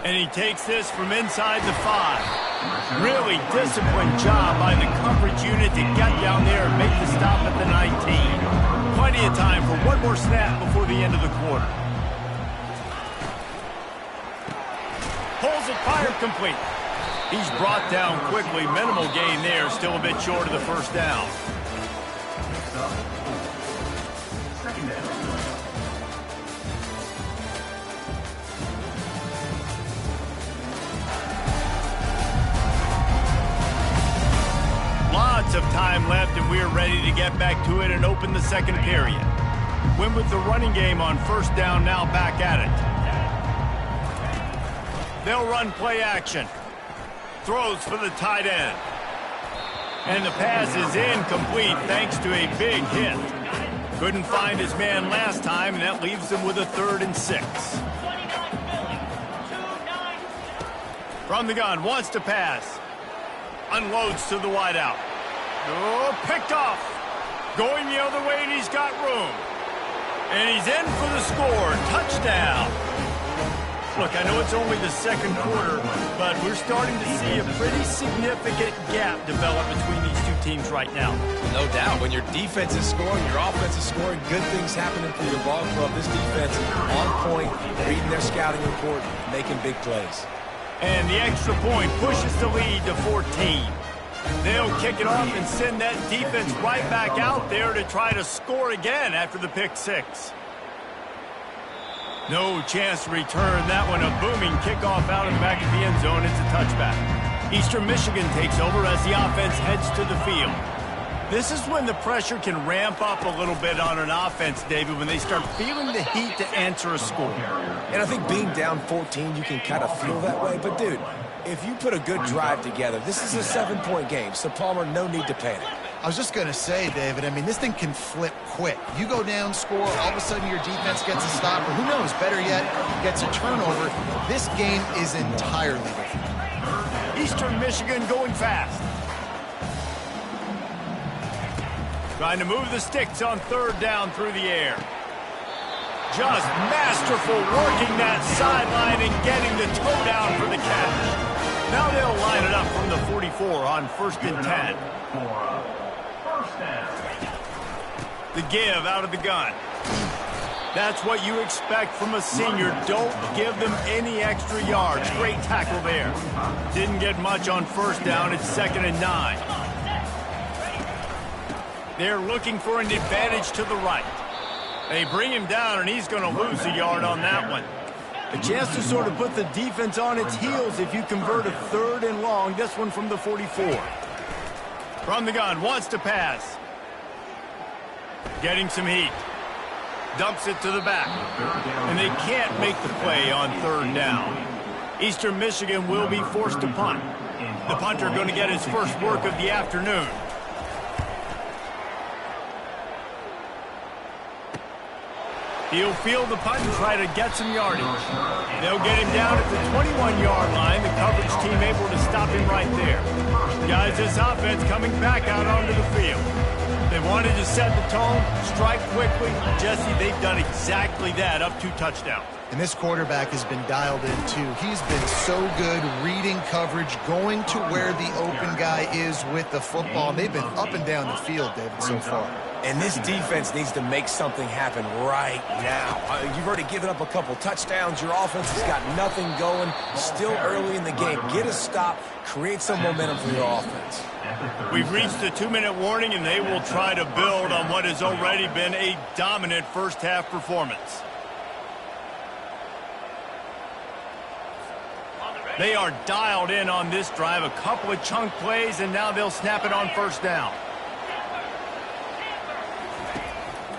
And he takes this from inside the 5. Really disciplined job by the coverage unit to get down there and make the stop at the 19. Plenty of time for one more snap before the end of the quarter. Pulls it fired complete. He's brought down quickly. Minimal gain there. Still a bit short of the 1st down. Lots of time left, and we we're ready to get back to it and open the second period. Win with the running game on first down, now back at it. They'll run play action. Throws for the tight end. And the pass is incomplete thanks to a big hit. Couldn't find his man last time, and that leaves him with a 3rd and 6. From the gun, wants to pass. Unloads to the wideout. Oh, picked off. Going the other way, and he's got room. And he's in for the score. Touchdown. Look, I know it's only the second quarter, but we're starting to see a pretty significant gap develop between these two teams right now. No doubt. When your defense is scoring, your offense is scoring, good things happening for your ball club. This defense on point, reading their scouting report, making big plays. And the extra point pushes the lead to 14. They'll kick it off and send that defense right back out there to try to score again after the pick 6. No chance to return that one. A booming kickoff out of the back of the end zone. It's a touchback. Eastern Michigan takes over as the offense heads to the field. This is when the pressure can ramp up a little bit on an offense, David, when they start feeling the heat to answer a score. And I think being down 14, you can kind of feel that way. But, dude, if you put a good drive together, this is a 7-point game. So, Palmer, no need to panic. I was just going to say, David, I mean, this thing can flip quick. You go down, score, all of a sudden your defense gets a stop, or who knows, better yet, gets a turnover. This game is entirely different. Eastern Michigan going fast. Trying to move the sticks on 3rd down through the air. Just masterful working that sideline and getting the toe down for the catch. Now they'll line it up from the 44 on 1st and 10. The give out of the gun. That's what you expect from a senior. Don't give them any extra yards. Great tackle there. Didn't get much on 1st down. It's 2nd and 9. They're looking for an advantage to the right. They bring him down, and he's going to lose a yard on that one. A chance to sort of put the defense on its heels if you convert a 3rd and long. This one from the 44. From the gun, wants to pass. Getting some heat. Dumps it to the back. And they can't make the play on 3rd down. Eastern Michigan will be forced to punt. The punter going to get his first work of the afternoon. He'll field the punt and try to get some yardage. They'll get him down at the 21-yard line. The coverage team able to stop him right there. Guys, this offense coming back out onto the field. They wanted to set the tone, strike quickly. Jesse, they've done exactly that, up 2 touchdowns. And this quarterback has been dialed in, too. He's been so good reading coverage, going to where the open guy is with the football. And they've been up and down the field, David, so far. And this defense needs to make something happen right now. You've already given up a couple touchdowns. Your offense has got nothing going. Still early in the game. Get a stop. Create some momentum for your offense. We've reached the 2-minute warning, and they will try to build on what has already been a dominant first-half performance. They are dialed in on this drive. A couple of chunk plays, and now they'll snap it on 1st down.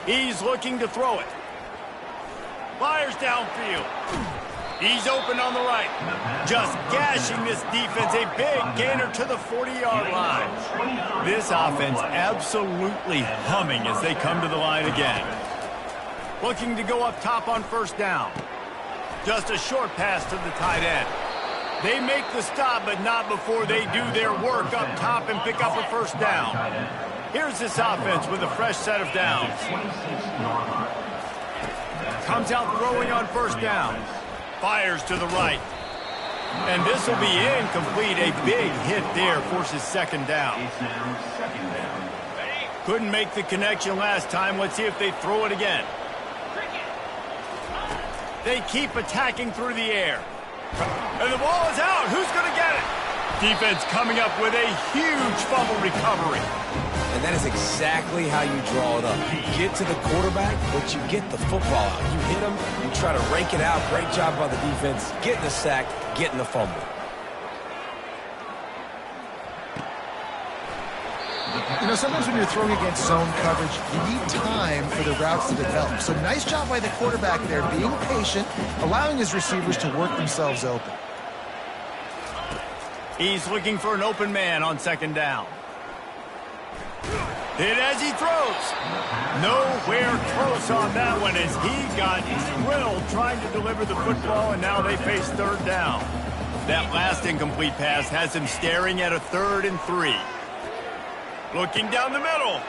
He's looking to throw it. Fires downfield. He's open on the right. Just gashing this defense. A big gainer to the 40-yard line. This offense absolutely humming as they come to the line again. Looking to go up top on 1st down. Just a short pass to the tight end. They make the stop, but not before they do their work up top and pick up a 1st down. Here's this offense with a fresh set of downs. Comes out throwing on 1st down. Fires to the right. And this will be incomplete. A big hit there forces 2nd down. Couldn't make the connection last time. Let's see if they throw it again. They keep attacking through the air. And the ball is out. Who's going to get it? Defense coming up with a huge fumble recovery. And that is exactly how you draw it up. You get to the quarterback, but you get the football out. You hit him, you try to rake it out. Great job by the defense. Getting the sack, getting the fumble. know, sometimes when you're throwing against zone coverage, you need time for the routes to develop. So nice job by the quarterback there, being patient, allowing his receivers to work themselves open. He's looking for an open man on second down. Hit as he throws. Nowhere close on that one as he got drilled trying to deliver the football, and now they face third down. That last incomplete pass has him staring at a 3rd and 3. Looking down the middle.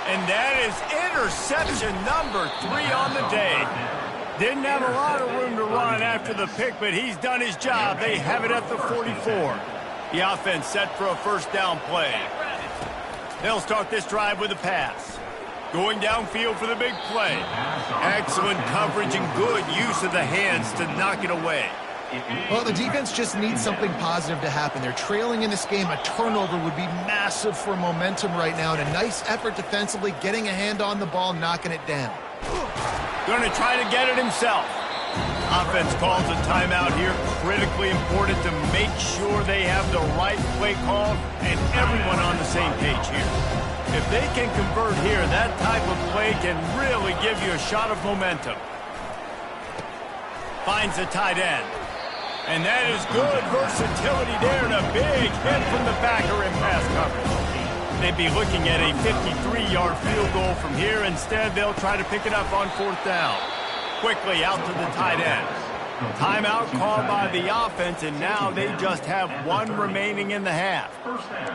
And that is interception number 3 on the day. Didn't have a lot of room to run after the pick, but he's done his job. They have it at the 44. The offense set for a first down play. They'll start this drive with a pass. Going downfield for the big play. Excellent coverage and good use of the hands to knock it away. Well, the defense just needs something positive to happen. They're trailing in this game. A turnover would be massive for momentum right now, and a nice effort defensively, getting a hand on the ball, knocking it down. Going to try to get it himself. Offense calls a timeout here. Critically important to make sure they have the right play call and everyone on the same page here. If they can convert here, that type of play can really give you a shot of momentum. Finds the tight end. And that is good versatility there, and a big hit from the backer in pass coverage. They'd be looking at a 53-yard field goal from here. Instead, they'll try to pick it up on 4th down. Quickly out to the tight end. Timeout called by the offense, and now they just have 1 remaining in the half.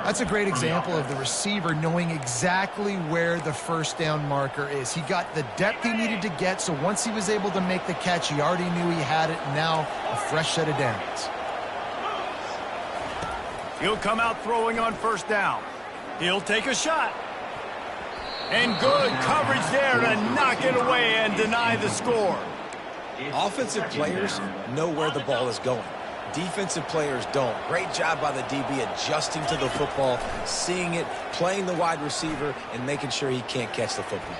That's a great example of the receiver knowing exactly where the first down marker is. He got the depth he needed to get, so once he was able to make the catch, he already knew he had it, and now a fresh set of downs. He'll come out throwing on first down. He'll take a shot. And good coverage there to knock it away and deny the score. Offensive players know where the ball is going. Defensive players don't. Great job by the DB adjusting to the football, seeing it, playing the wide receiver, and making sure he can't catch the football.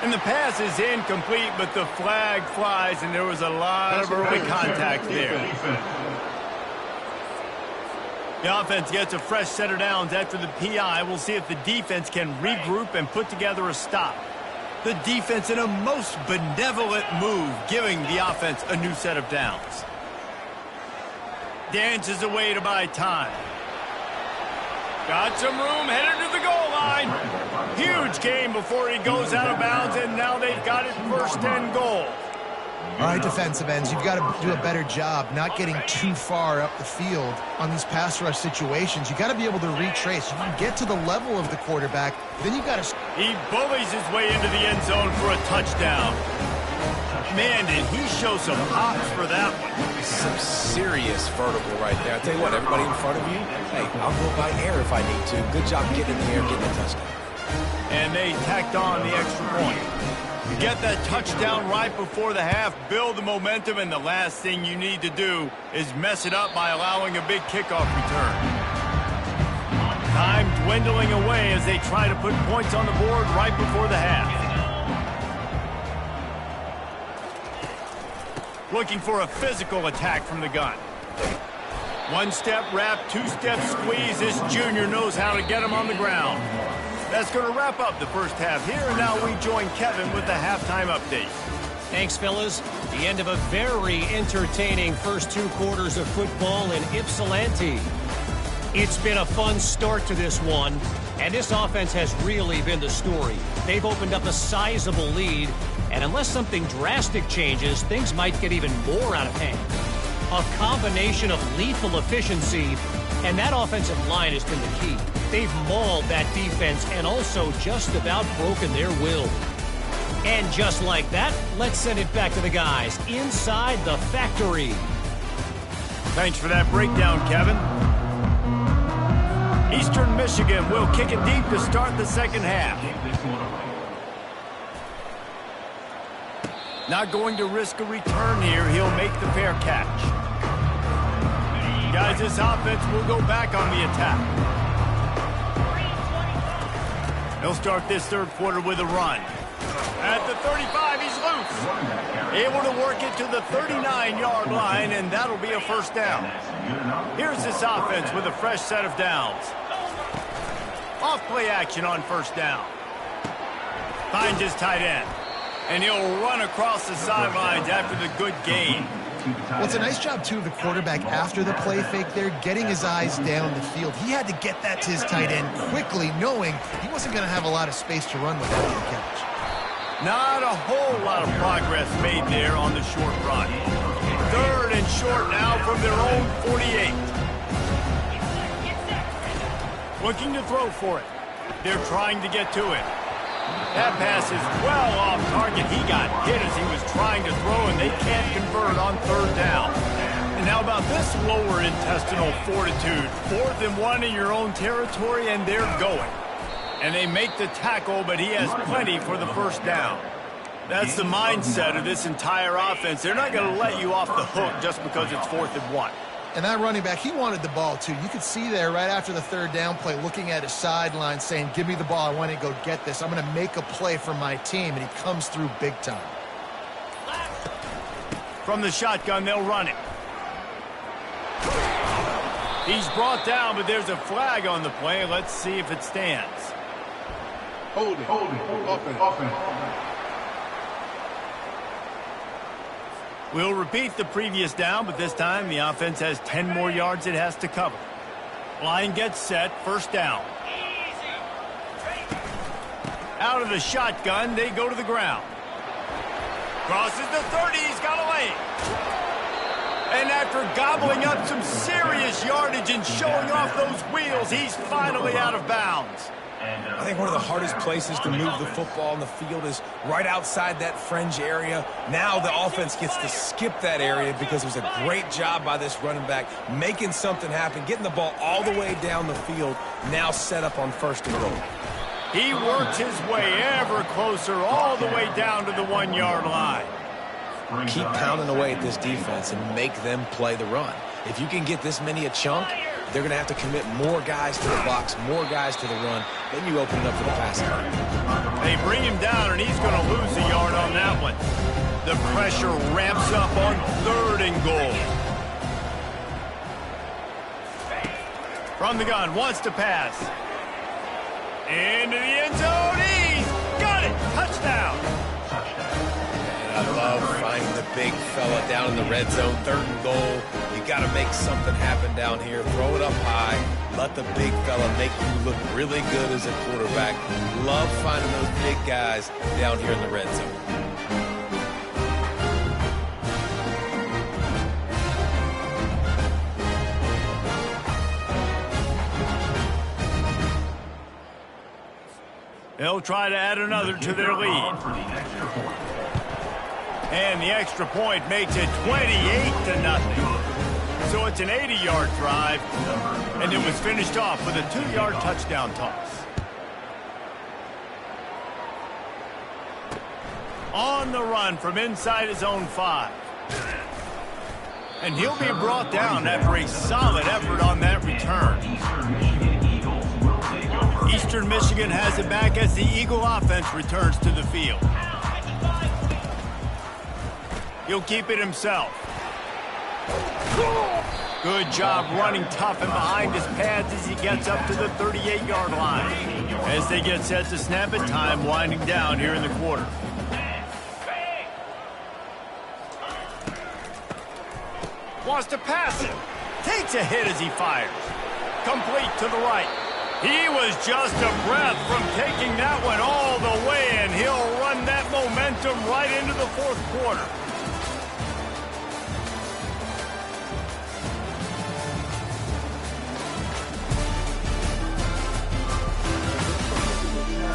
And the pass is incomplete, but the flag flies, and there was a lot of early contact there. The offense gets a fresh set of downs after the PI. We'll see if the defense can regroup and put together a stop. The defense in a most benevolent move, giving the offense a new set of downs. Dances away to buy time. Got some room, headed to the goal line. Huge gain before he goes out of bounds, and now they've got it 1st and goal. All right, defensive ends, you've got to do a better job not getting too far up the field on these pass rush situations. You've got to be able to retrace. You can get to the level of the quarterback, then you've got to... He bullies his way into the end zone for a touchdown. Man, did he show some hops for that one. Some serious vertical right there. I tell you what, everybody in front of you, hey, I'll go by air if I need to. Good job getting in the air, getting a touchdown. And they tacked on the extra point. You get that touchdown right before the half, build the momentum, and the last thing you need to do is mess it up by allowing a big kickoff return. Time dwindling away as they try to put points on the board right before the half. Looking for a physical attack from the gun. 1-step wrap, 2-step squeeze. This junior knows how to get him on the ground. That's going to wrap up the first half here, and now we join Kevin with the halftime update. Thanks, fellas. The end of a very entertaining first 2 quarters of football in Ypsilanti. It's been a fun start to this one, and this offense has really been the story. They've opened up a sizable lead, and unless something drastic changes, things might get even more out of hand. A combination of lethal efficiency, and that offensive line has been the key. They've mauled that defense and also just about broken their will. And just like that, let's send it back to the guys inside the factory. Thanks for that breakdown, Kevin. Eastern Michigan will kick it deep to start the second half. Not going to risk a return here. He'll make the fair catch. Guys, this offense will go back on the attack. They'll start this third quarter with a run. At the 35, he's loose. Able to work it to the 39-yard line, and that'll be a first down. Here's this offense with a fresh set of downs. Off play action on first down. Finds his tight end. And he'll run across the sidelines after the good gain. Well, it's a nice job, too, of the quarterback after the play fake there, getting his eyes down the field. He had to get that to his tight end quickly, knowing he wasn't going to have a lot of space to run with after the catch. Not a whole lot of progress made there on the short run. 3rd and short now from their own 48. Looking to throw for it. They're trying to get to it. That pass is well off target. He got hit as he was trying to throw, and they can't convert on 3rd down. And how about this lower intestinal fortitude? 4th and 1 in your own territory, and they're going. And they make the tackle, but he has plenty for the first down. That's the mindset of this entire offense. They're not going to let you off the hook just because it's 4th and 1. And that running back, he wanted the ball, too. You could see there right after the 3rd down play, looking at his sideline, saying, give me the ball. I want to go get this. I'm going to make a play for my team. And he comes through big time. From the shotgun, they'll run it. He's brought down, but there's a flag on the play. Let's see if it stands. Hold it. Offense. We'll repeat the previous down, but this time the offense has 10 more yards it has to cover. Line gets set, first down. Out of the shotgun, they go to the ground. Crosses the 30, he's got a lane. And after gobbling up some serious yardage and showing off those wheels, he's finally out of bounds. I think one of the hardest places to move the football on the field is right outside that fringe area. Now the offense gets to skip that area because it was a great job by this running back making something happen, getting the ball all the way down the field, now set up on 1st and goal. He works his way ever closer all the way down to the 1-yard line. Keep pounding away at this defense and make them play the run. If you can get this many a chunk, they're going to have to commit more guys to the box, more guys to the run. Then you open it up for the passing. They bring him down, and he's going to lose a yard on that one. The pressure ramps up on 3rd and goal. From the gun, wants to pass. Into the end zone. He's got it. Touchdown. I love finding the big fella down in the red zone, 3rd and goal. You got to make something happen down here. Throw it up high. Let the big fella make you look really good as a quarterback. Love finding those big guys down here in the red zone. They'll try to add another to their lead. And the extra point makes it 28-0. So it's an 80-yard drive, and it was finished off with a 2-yard touchdown toss. On the run from inside his own 5. And he'll be brought down after a solid effort on that return. Eastern Michigan has it back as the Eagle offense returns to the field. He'll keep it himself. Good job running tough and behind his pads as he gets up to the 38-yard line. As they get set to snap it, time winding down here in the quarter. Wants to pass it. Takes a hit as he fires. Complete to the right. He was just a breath from taking that one all the way, and he'll run that momentum right into the 4th quarter.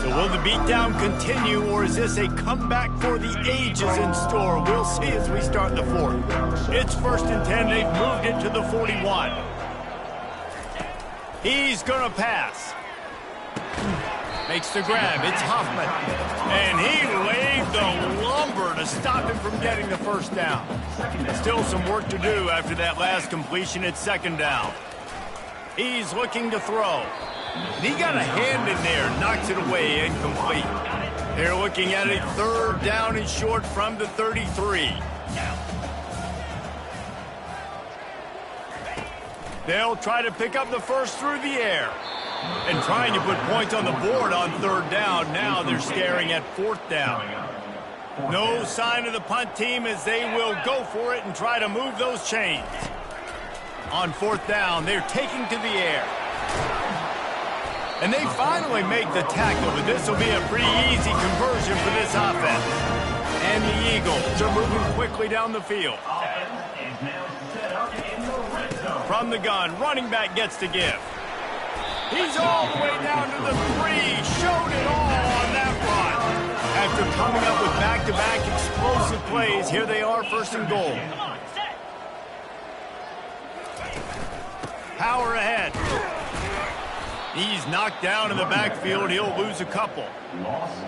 So will the beatdown continue, or is this a comeback for the ages in store? We'll see as we start the 4th. It's 1st and 10. They've moved it to the 41. He's going to pass. Makes the grab. It's Hoffman. And he laid the lumber to stop him from getting the first down. Still some work to do after that last completion. It's 2nd down. He's looking to throw. And he got a hand in there, knocks it away, incomplete. They're looking at a 3rd down and short from the 33. They'll try to pick up the first through the air. And trying to put points on the board on third down. Now they're staring at fourth down. No sign of the punt team as they will go for it and try to move those chains. On fourth down, they're taking to the air. And they finally make the tackle, but this will be a pretty easy conversion for this offense. And the Eagles are moving quickly down the field. From the gun, running back gets to give. He's all the way down to the 3. Showed it all on that run. After coming up with back-to-back explosive plays, here they are, first and goal. Power ahead. He's knocked down in the backfield. He'll lose a couple.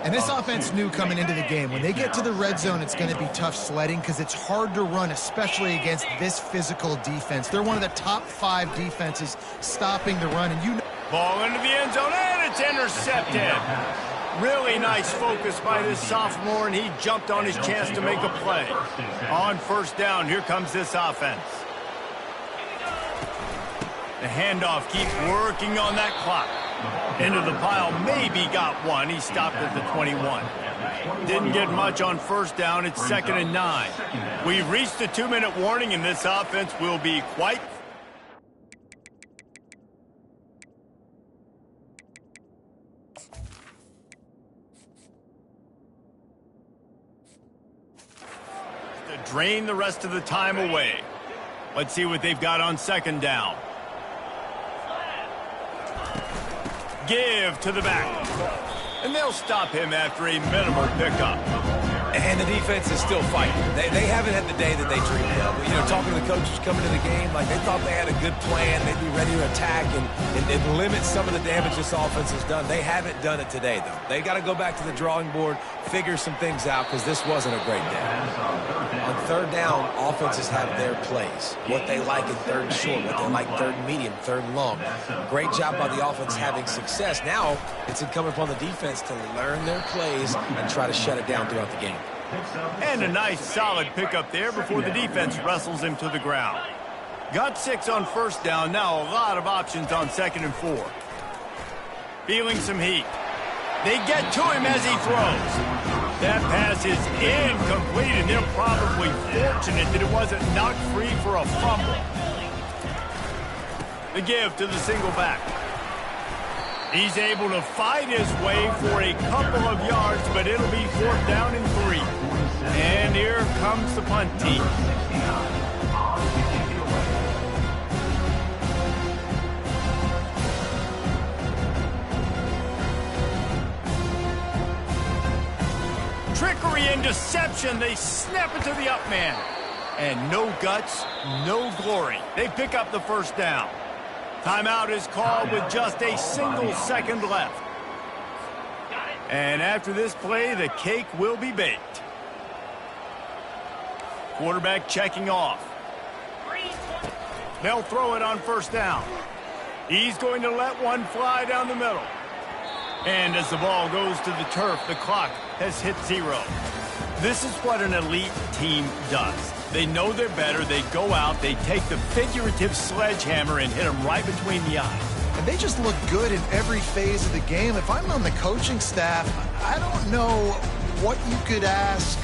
And this offense knew coming into the game, when they get to the red zone, it's going to be tough sledding because it's hard to run, especially against this physical defense. They're one of the top 5 defenses stopping the run. And you know, ball into the end zone, and it's intercepted. Really nice focus by this sophomore, and he jumped on his chance to make a play. On first down, here comes this offense. The handoff keeps working on that clock. Into the pile, maybe got one. He stopped at the 21. Didn't get much on first down. It's 2nd and 9. We've reached the 2-minute warning, and this offense will be quite... to drain the rest of the time away. Let's see what they've got on second down. Give to the back. And they'll stop him after a minimal pickup. And the defense is still fighting. They haven't had the day that they dreamed of. You know, talking to the coaches coming to the game, like they thought they had a good plan. They'd be ready to attack and limit some of the damage this offense has done. They haven't done it today, though. They got to go back to the drawing board, figure some things out, because this wasn't a great day. On third down, offenses have their plays. What they like in third and short, what they like third and medium, third and long. Great job by the offense having success. Now it's incumbent upon the defense to learn their plays and try to shut it down throughout the game. And a nice solid pickup there before the defense wrestles him to the ground. Got 6 on first down. Now a lot of options on 2nd and 4. Feeling some heat. They get to him as he throws. That pass is incomplete, and they're probably fortunate that it wasn't knocked free for a fumble. The give to the single back. He's able to fight his way for a couple of yards, but it'll be 4th down and 3. And here comes the punt team. Trickery and deception. They snap it to the up man. And no guts, no glory. They pick up the first down. Timeout is called with just a single second left. And after this play, the cake will be baked. Quarterback checking off. They'll throw it on first down. He's going to let one fly down the middle. And as the ball goes to the turf, the clock has hit 0. This is what an elite team does. They know they're better. They go out. They take the figurative sledgehammer and hit them right between the eyes. and they just look good in every phase of the game. If I'm on the coaching staff, I don't know what you could ask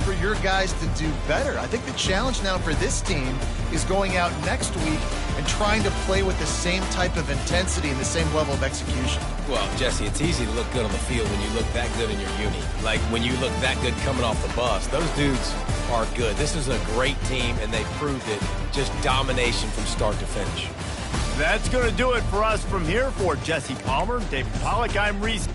for your guys to do better. I think the challenge now for this team is going out next week and trying to play with the same type of intensity and the same level of execution. Well, Jesse, it's easy to look good on the field when you look that good in your uni. Like when you look that good coming off the bus. Those dudes are good. This is a great team, and they proved it. Just domination from start to finish. That's going to do it for us from here. For Jesse Palmer, David Pollack, I'm Reese.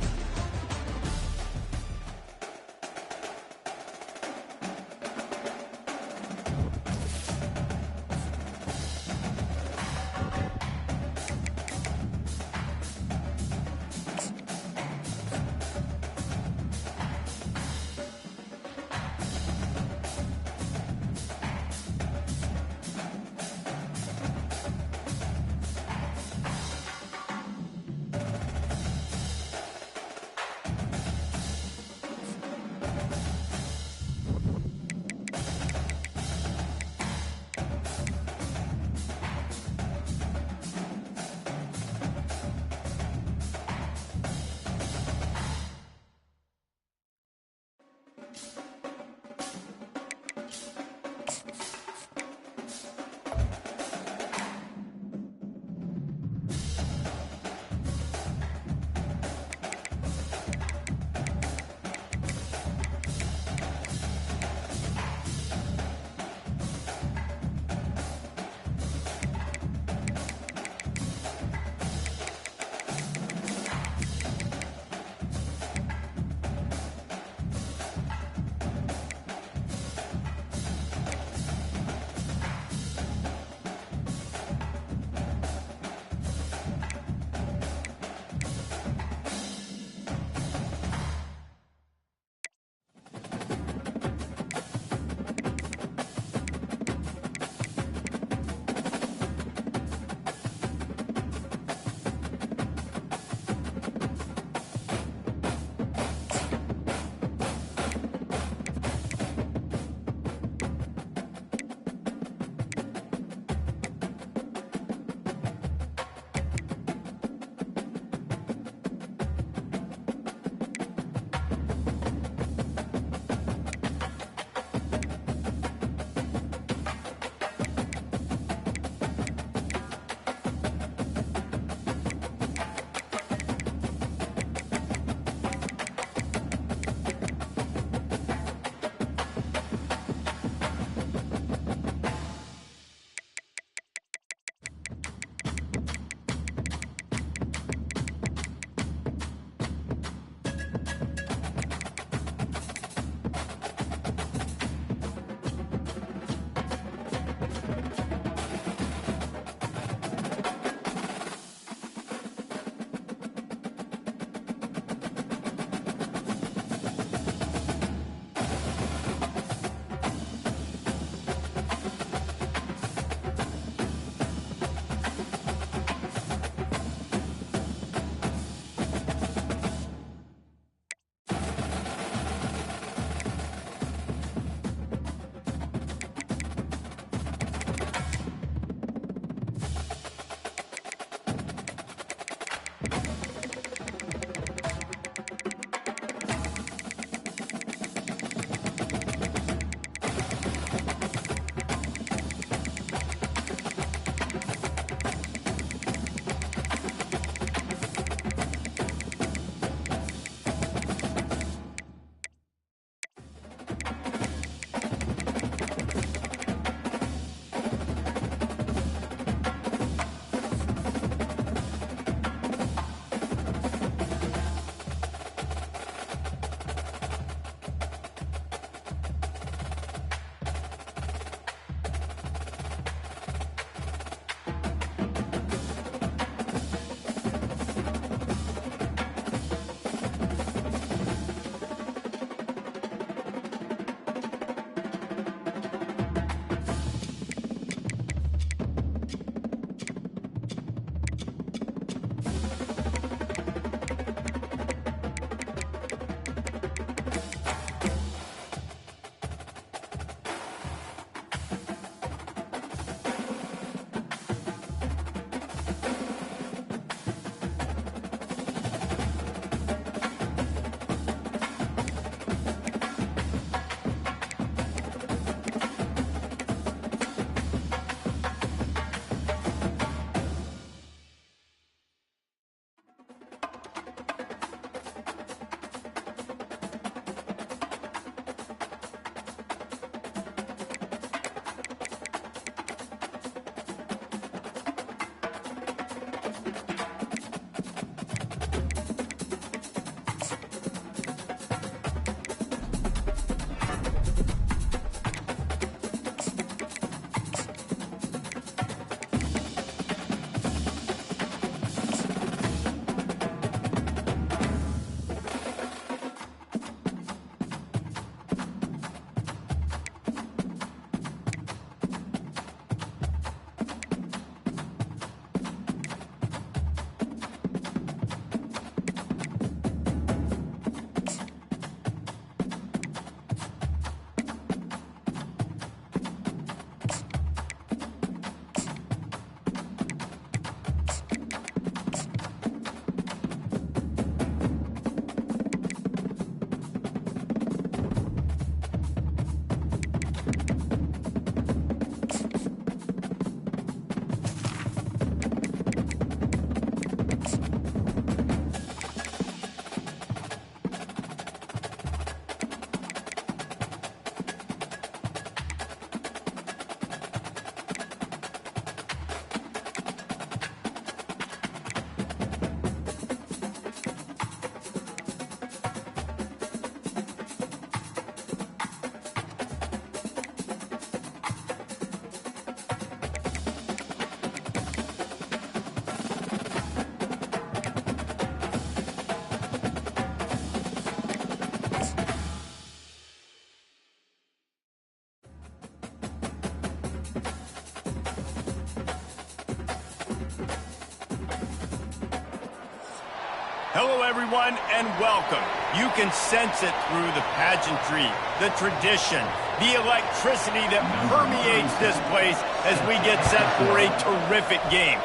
Hello, everyone, and welcome. You can sense it through the pageantry, the tradition, the electricity that permeates this place as we get set for a terrific game.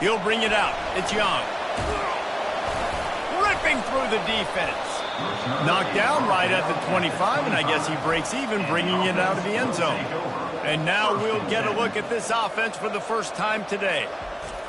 He'll bring it out. It's Young. Ripping through the defense. Knocked down right at the 25, and I guess he breaks even, bringing it out of the end zone. And now we'll get a look at this offense for the first time today.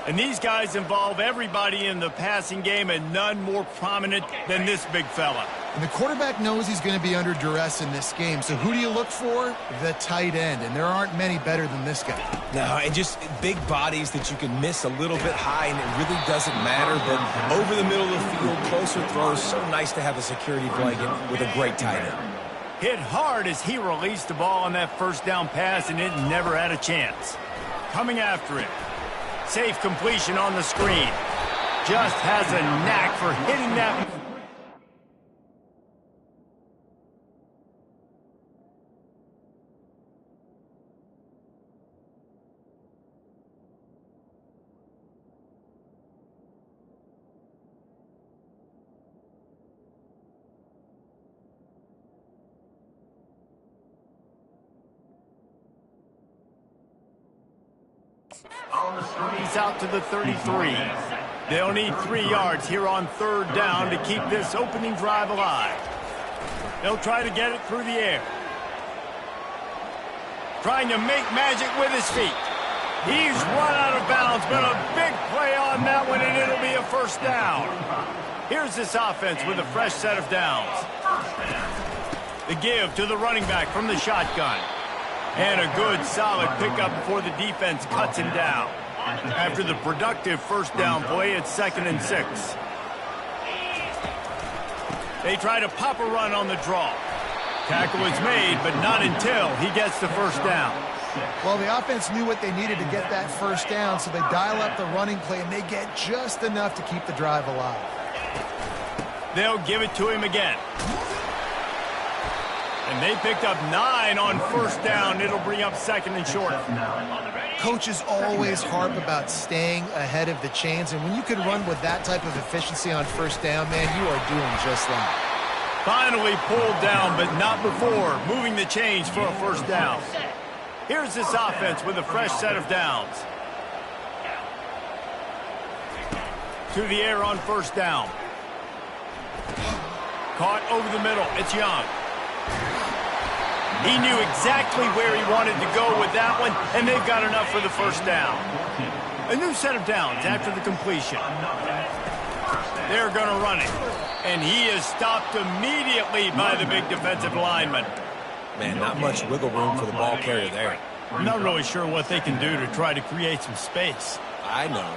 And these guys involve everybody in the passing game, and none more prominent than this big fella. And the quarterback knows he's going to be under duress in this game. So who do you look for? The tight end. And there aren't many better than this guy. No, and just big bodies that you can miss a little bit high, and it really doesn't matter. But over the middle of the field, closer throws, so nice to have a security blanket with a great tight end. Hit hard as he released the ball on that first down pass, and it never had a chance. Coming after it. Safe completion on the screen. Just has a knack for hitting that. He's out to the 33. They'll need 3 yards here on third down to keep this opening drive alive. They'll try to get it through the air. Trying to make magic with his feet. He's run out of bounds, but a big play on that one, and it'll be a first down. Here's this offense with a fresh set of downs. The give to the running back from the shotgun. And a good, solid pickup before the defense cuts him down. After the productive first down play, it's 2nd and 6. They try to pop a run on the draw. Tackle is made, but not until he gets the first down. Well, the offense knew what they needed to get that first down, so they dial up the running play, and they get just enough to keep the drive alive. They'll give it to him again. And they picked up 9 on first down. It'll bring up 2nd and short. Coaches always harp about staying ahead of the chains, and when you can run with that type of efficiency on first down, man, you are doing just that. Finally pulled down, but not before moving the chains for a first down. Here's this offense with a fresh set of downs. To the air on first down. Caught over the middle. It's Young. He knew exactly where he wanted to go with that one, and they've got enough for the first down. A new set of downs after the completion. They're going to run it, and he is stopped immediately by the big defensive lineman. Man, not much wiggle room for the ball carrier there. I'm not really sure what they can do to try to create some space. I know.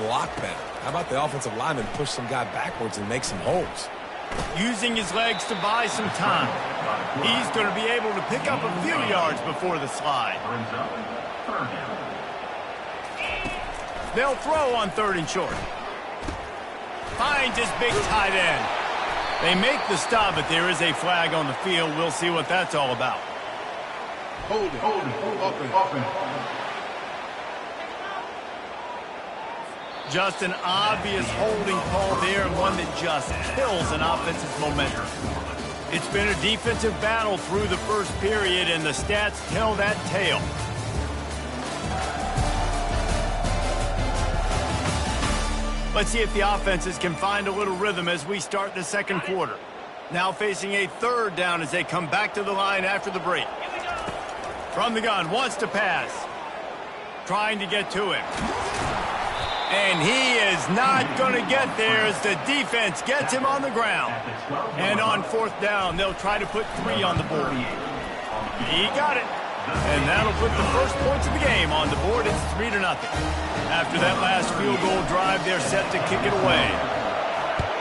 Block better. How about the offensive lineman push some guy backwards and make some holes? Using his legs to buy some time. He's going to be able to pick up a few yards before the slide. They'll throw on 3rd and short. Finds his big tight end. They make the stop, but there is a flag on the field. We'll see what that's all about. Hold it, up and. Just an obvious holding call there, and one that just kills an offense's momentum. It's been a defensive battle through the first period, and the stats tell that tale. Let's see if the offenses can find a little rhythm as we start the second quarter. Now facing a 3rd down as they come back to the line after the break. From the gun, wants to pass. Trying to get to him. And he is not going to get there as the defense gets him on the ground. And on 4th down, they'll try to put 3 on the board. He got it. And that'll put the first points of the game on the board. It's 3-0. After that last field goal drive, they're set to kick it away.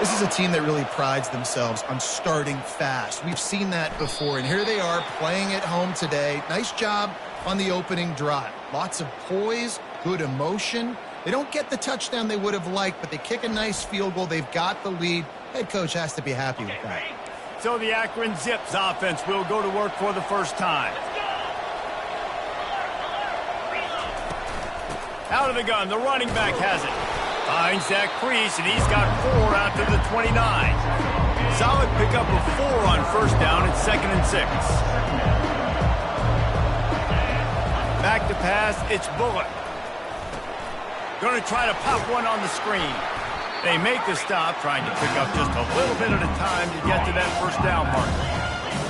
This is a team that really prides themselves on starting fast. We've seen that before, and here they are playing at home today. Nice job on the opening drive. Lots of poise, good emotion. They don't get the touchdown they would have liked, but they kick a nice field goal. They've got the lead. Head coach has to be happy with that. So the Akron Zips offense will go to work for the first time. Out of the gun, the running back has it. Finds that crease, and he's got 4 out to the 29. Solid pickup of 4 on first down. It's 2nd and 6. Back to pass, it's Bullock. Going to try to pop one on the screen. They make the stop, trying to pick up just a little bit at a time to get to that first down marker.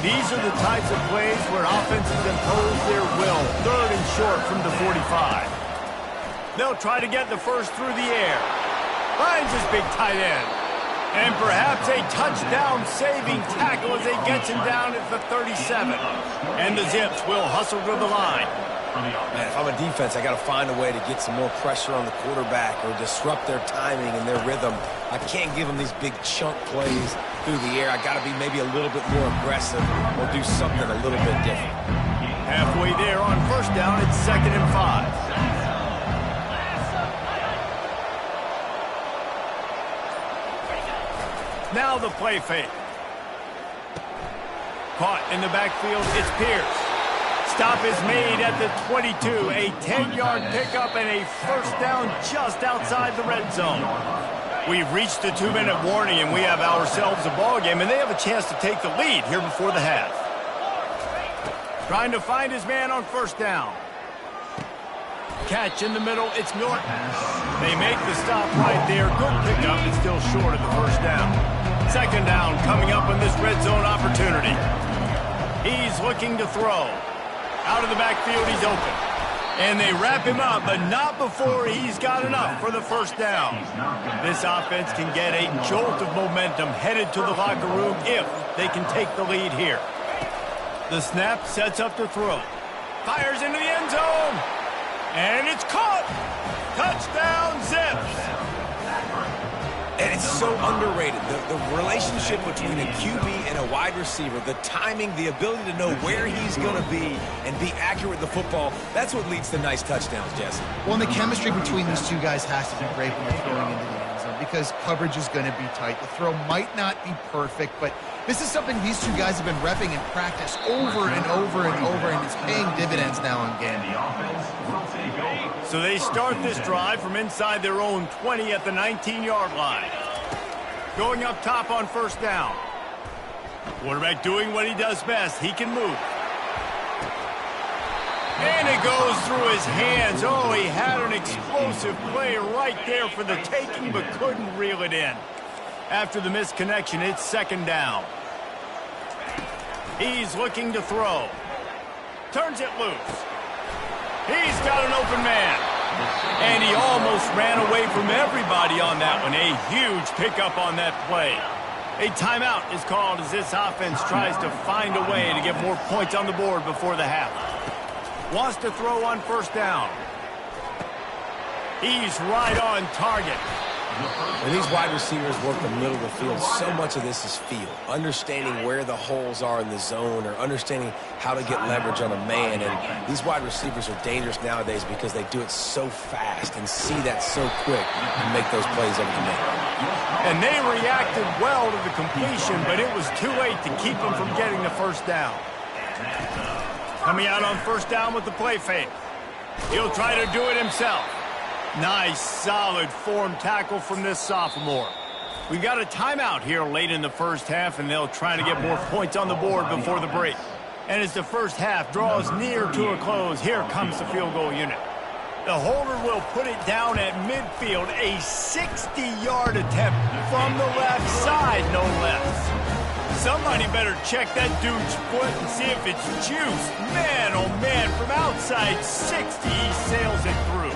These are the types of plays where offenses impose their will. 3rd and short from the 45. They'll try to get the first through the air. Finds his big tight end. And perhaps a touchdown-saving tackle as he gets him down at the 37. And the Zips will hustle to the line. Man, if I'm a defense, I got to find a way to get some more pressure on the quarterback or disrupt their timing and their rhythm. I can't give them these big chunk plays through the air. I got to be maybe a little bit more aggressive or do something a little bit different. Halfway there on first down, it's 2nd and 5. Now the play fake. Caught in the backfield, it's Pierce. Stop is made at the 22. A 10-yard pickup and a first down just outside the red zone. We've reached the 2-minute warning, and we have ourselves a ball game, and they have a chance to take the lead here before the half. Trying to find his man on first down. Catch in the middle, it's Norton. They make the stop right there. Good pickup, it's still short of the first down. 2nd down coming up on this red zone opportunity. He's looking to throw. Out of the backfield, he's open. And they wrap him up, but not before he's got enough for the first down. This offense can get a jolt of momentum headed to the locker room if they can take the lead here. The snap sets up to throw. Fires into the end zone. And it's caught. Touchdown, Zips. And it's so underrated. The relationship between a QB and a wide receiver, the timing, the ability to know where he's going to be and be accurate with the football, that's what leads to nice touchdowns, Jesse. Well, and the chemistry between these two guys has to be great when they're throwing into the end zone because coverage is going to be tight. The throw might not be perfect, but this is something these two guys have been repping in practice over and over and over, and it's paying dividends now and again. So they start this drive from inside their own 20 at the 19-yard line. Going up top on first down. Quarterback doing what he does best. He can move. And it goes through his hands. Oh, he had an explosive play right there for the taking, but couldn't reel it in. After the missed connection, it's 2nd down. He's looking to throw. Turns it loose. He's got an open man. And he almost ran away from everybody on that one. A huge pickup on that play. A timeout is called as this offense tries to find a way to get more points on the board before the half. Wants to throw on first down. He's right on target. When these wide receivers work the middle of the field, so much of this is feel. Understanding where the holes are in the zone or understanding how to get leverage on a man. And these wide receivers are dangerous nowadays because they do it so fast and see that so quick and make those plays over the man. And they reacted well to the completion, but it was too late to keep them from getting the first down. Coming out on first down with the play fake. He'll try to do it himself. Nice, solid form tackle from this sophomore. We've got a timeout here late in the first half, and they'll try to get more points on the board before the break. And as the first half draws near to a close, here comes the field goal unit. The holder will put it down at midfield, a 60-yard attempt from the left side, no less. Somebody better check that dude's foot and see if it's juiced. Man, oh man, from outside 60, he sails it through.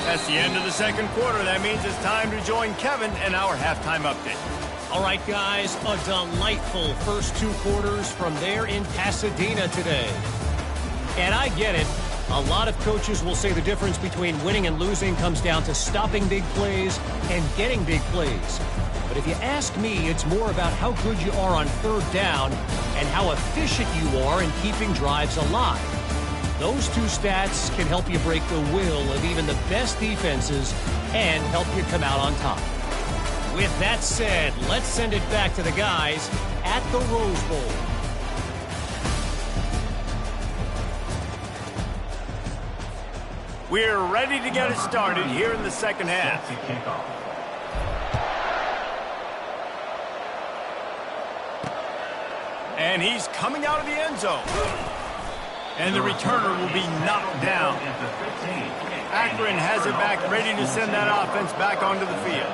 That's the end of the second quarter. That means it's time to join Kevin and our halftime update. All right, guys, a delightful first 2 quarters from there in Pasadena today. And I get it. A lot of coaches will say the difference between winning and losing comes down to stopping big plays and getting big plays. But if you ask me, it's more about how good you are on third down and how efficient you are in keeping drives alive. Those 2 stats can help you break the will of even the best defenses and help you come out on top. With that said, let's send it back to the guys at the Rose Bowl. We're ready to get it started here in the second half. And he's coming out of the end zone. And the returner will be knocked down. Akron has it back, ready to send that offense back onto the field.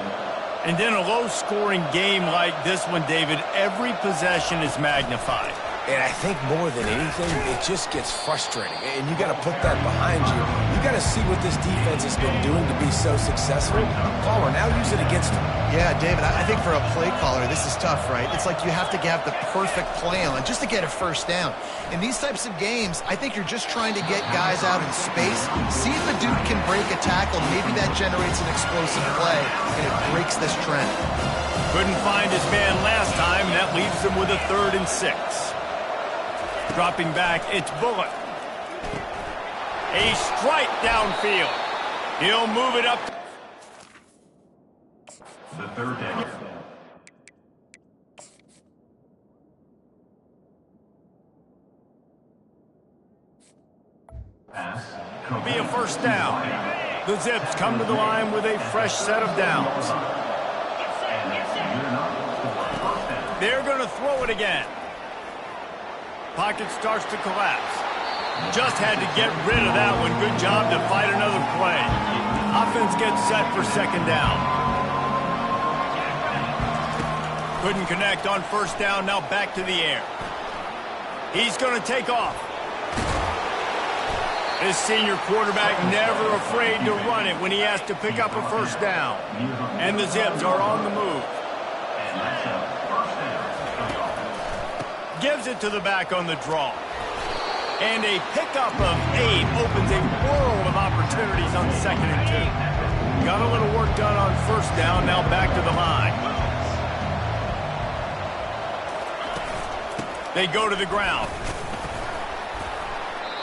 And in a low-scoring game like this one, David, every possession is magnified. And I think more than anything, it just gets frustrating. And you got to put that behind you. You got to see what this defense has been doing to be so successful. Caller, now use it against them. Yeah, David, I think for a play caller, this is tough, right? It's like you have to have the perfect play on just to get a first down. In these types of games, I think you're just trying to get guys out in space, see if a dude can break a tackle. Maybe that generates an explosive play, and it breaks this trend. Couldn't find his man last time, and that leaves him with a 3rd and 6. Dropping back, it's Bullock. A strike downfield. He'll move it up. The 3rd down. Be a first down. The Zips come to the line with a fresh set of downs. They're going to throw it again. Pocket starts to collapse. Just had to get rid of that one. Good job to fight another play. Offense gets set for 2nd down. Couldn't connect on 1st down. Now back to the air. He's going to take off. This senior quarterback never afraid to run it when he has to pick up a 1st down. And the Zips are on the move. Gives it to the back on the draw. And a pickup of 8 opens a world of opportunities on 2nd and 2. Got a little work done on 1st down, now back to the line. They go to the ground.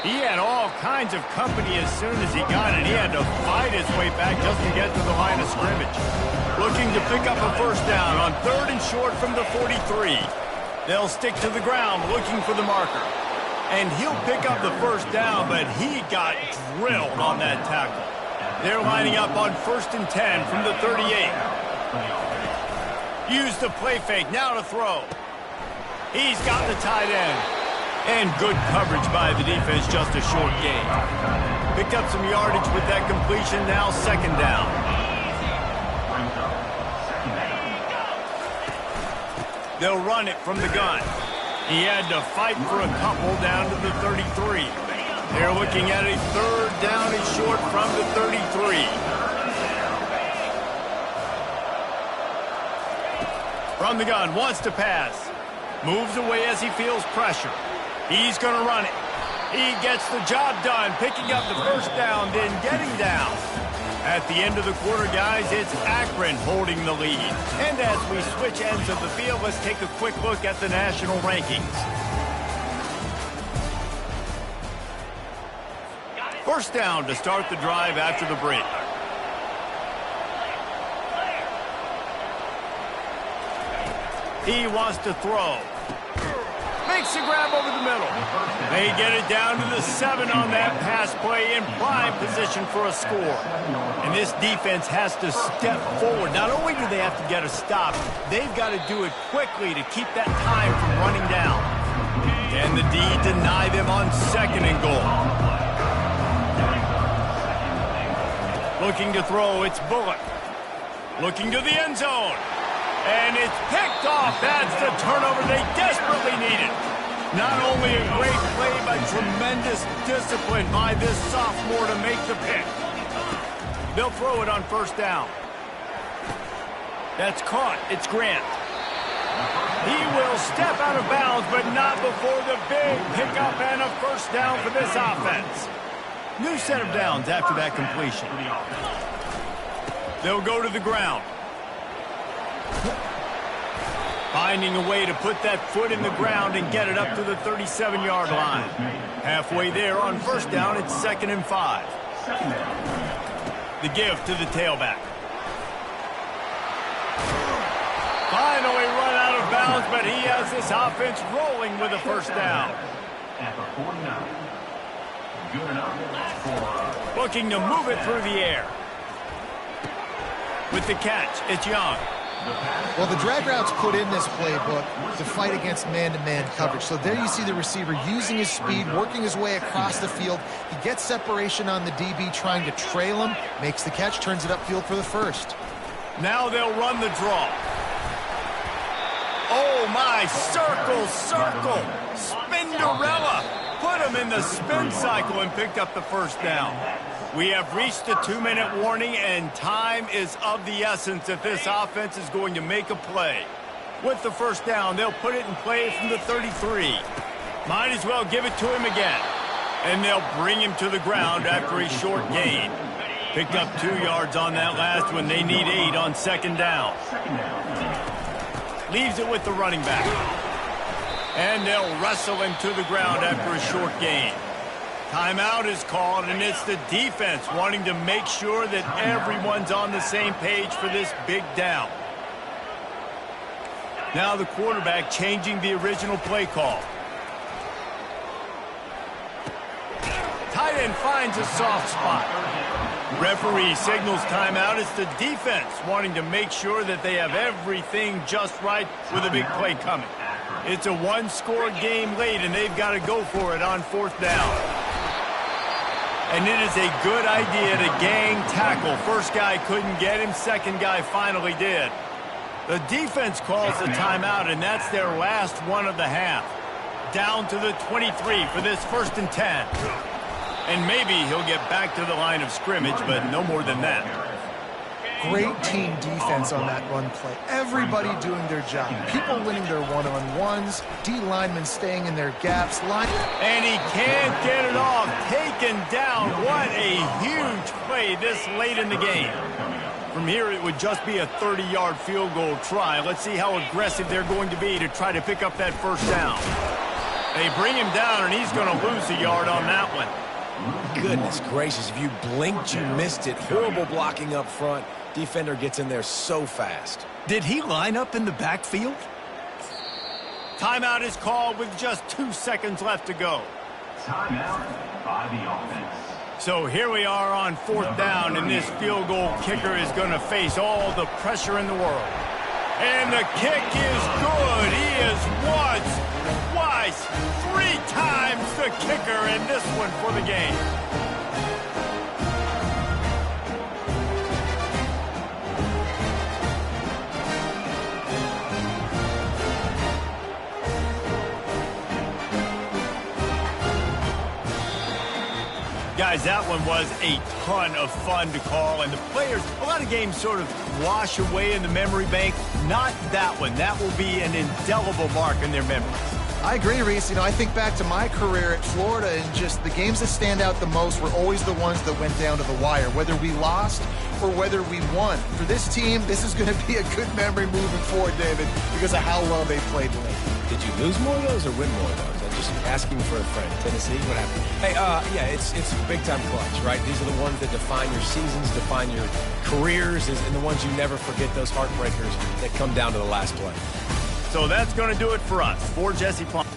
He had all kinds of company as soon as he got it. He had to fight his way back just to get to the line of scrimmage. Looking to pick up a 1st down on 3rd and short from the 43. They'll stick to the ground looking for the marker. And he'll pick up the 1st down, but he got drilled on that tackle. They're lining up on 1st and 10 from the 38. Use the play fake, now to throw. He's got the tight end. And good coverage by the defense, just a short gain. Picked up some yardage with that completion, now 2nd down. They'll run it from the gun. He had to fight for a couple down to the 33. They're looking at a 3rd down and short from the 33. From the gun, wants to pass. Moves away as he feels pressure. He's going to run it. He gets the job done, picking up the 1st down, then getting down. At the end of the quarter, guys, it's Akron holding the lead. And as we switch ends of the field, let's take a quick look at the national rankings. 1st down to start the drive after the break. He wants to throw. Makes a grab over the middle. They get it down to the 7 on that pass play in prime position for a score. And this defense has to step forward. Not only do they have to get a stop, they've got to do it quickly to keep that time from running down. And the D deny them on 2nd and goal. Looking to throw, it's Bullock. Looking to the end zone. And it's picked off. That's the turnover they desperately needed. Not only a great play, but tremendous discipline by this sophomore to make the pick. They'll throw it on 1st down. That's caught. It's Grant. He will step out of bounds, but not before the big pickup and a 1st down for this offense. New set of downs after that completion. They'll go to the ground. Finding a way to put that foot in the ground and get it up to the 37-yard line. Halfway there on 1st down, it's 2nd and 5. The give to the tailback. Finally run out of bounds, but he has this offense rolling with a 1st down. At the 49. Good enough for Looking to move it through the air. With the catch, it's Young. Well, the drag routes put in this playbook to fight against man-to-man coverage. So there you see the receiver using his speed, working his way across the field. He gets separation on the DB, trying to trail him, makes the catch, turns it upfield for the first. Now they'll run the draw. Oh, my, circle, Spinderella. Put him in the spin cycle and picked up the first down. We have reached the 2-minute warning, and time is of the essence if this offense is going to make a play. With the first down, they'll put it in play from the 33. Might as well give it to him again. And they'll bring him to the ground after a short gain. Picked up 2 yards on that last one. They need 8 on second down. Leaves it with the running back. And they'll wrestle him to the ground after a short gain. Timeout is called, and it's the defense wanting to make sure that everyone's on the same page for this big down. Now the quarterback changing the original play call. Tight end finds a soft spot. Referee signals timeout. It's the defense wanting to make sure that they have everything just right with a big play coming. It's a one-score game late, and they've got to go for it on fourth down. And it is a good idea to gang tackle. First guy couldn't get him. Second guy finally did. The defense calls the timeout, and that's their last one of the half. Down to the 23 for this 1st and 10. And maybe he'll get back to the line of scrimmage, but no more than that. Great team defense on that run play. Everybody doing their job. People winning their one-on-ones. D linemen staying in their gaps. And he can't get it off. Taken down. What a huge play this late in the game. From here, it would just be a 30-yard field goal try. Let's see how aggressive they're going to be to try to pick up that first down. They bring him down, and he's going to lose a yard on that one. Goodness gracious, if you blinked, you missed it. Horrible blocking up front. Defender gets in there so fast. Did he line up in the backfield? Timeout is called with just 2 seconds left to go. timeout by the offense. So here we are on fourth down, and this field goal kicker is going to face all the pressure in the world. And the kick is good. He is once, twice, 3 times the kicker, and this one for the game. Guys, that one was a ton of fun to call, and the players, a lot of games sort of wash away in the memory bank. Not that one. That will be an indelible mark in their memories. I agree, Reese. You know, I think back to my career at Florida, and just the games that stand out the most were always the ones that went down to the wire, whether we lost or whether we won. For this team, this is going to be a good memory moving forward, David, because of how well they played late. Did you lose more of those or win more of those? I'm just asking for a friend. Tennessee, what happened? Hey, yeah, it's big-time clutch, right? These are the ones that define your seasons, define your careers, and the ones you never forget, those heartbreakers that come down to the last play. So that's going to do it for us. For Jesse Palmer.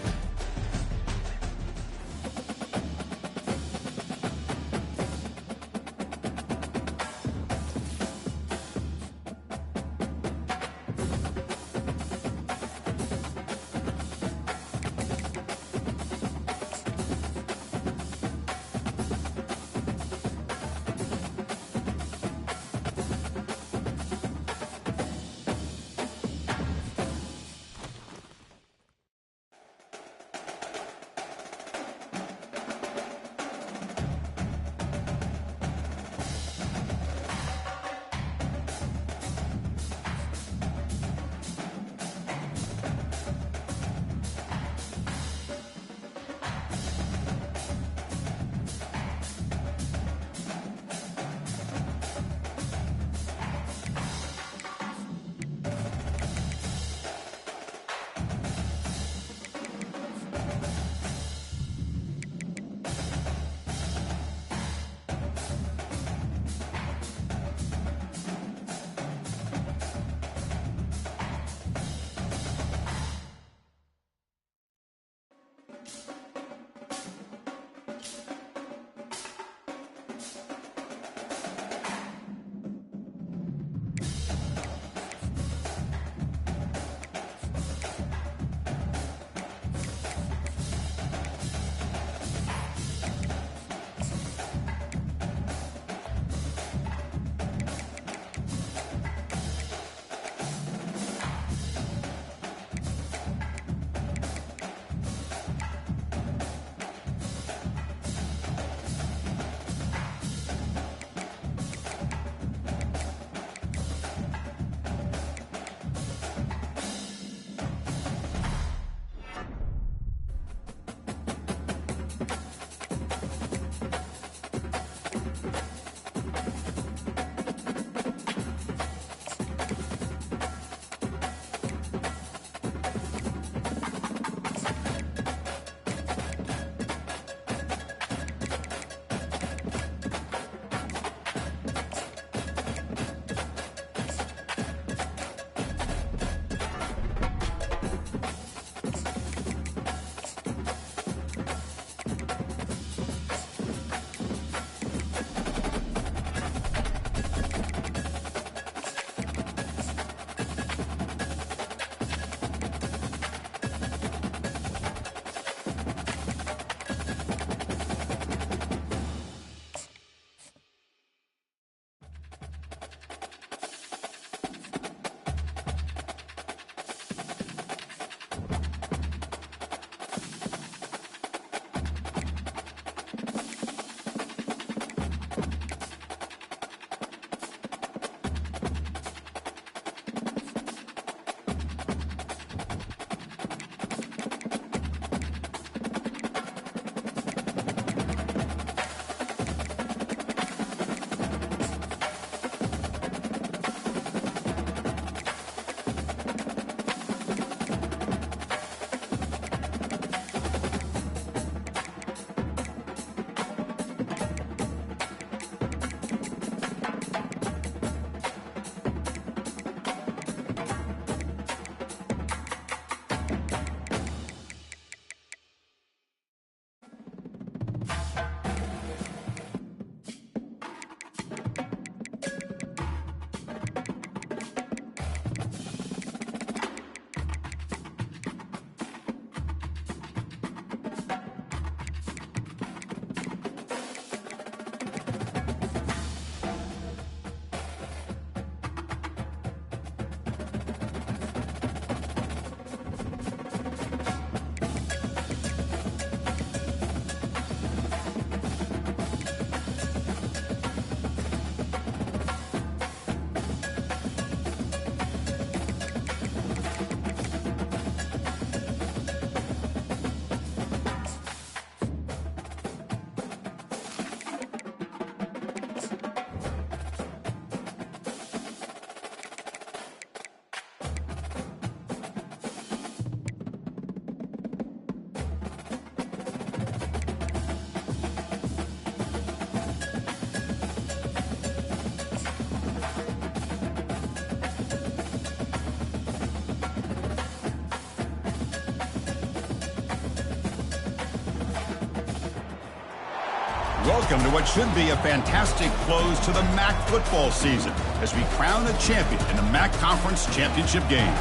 Welcome to what should be a fantastic close to the MAC football season as we crown a champion in the MAC Conference Championship game.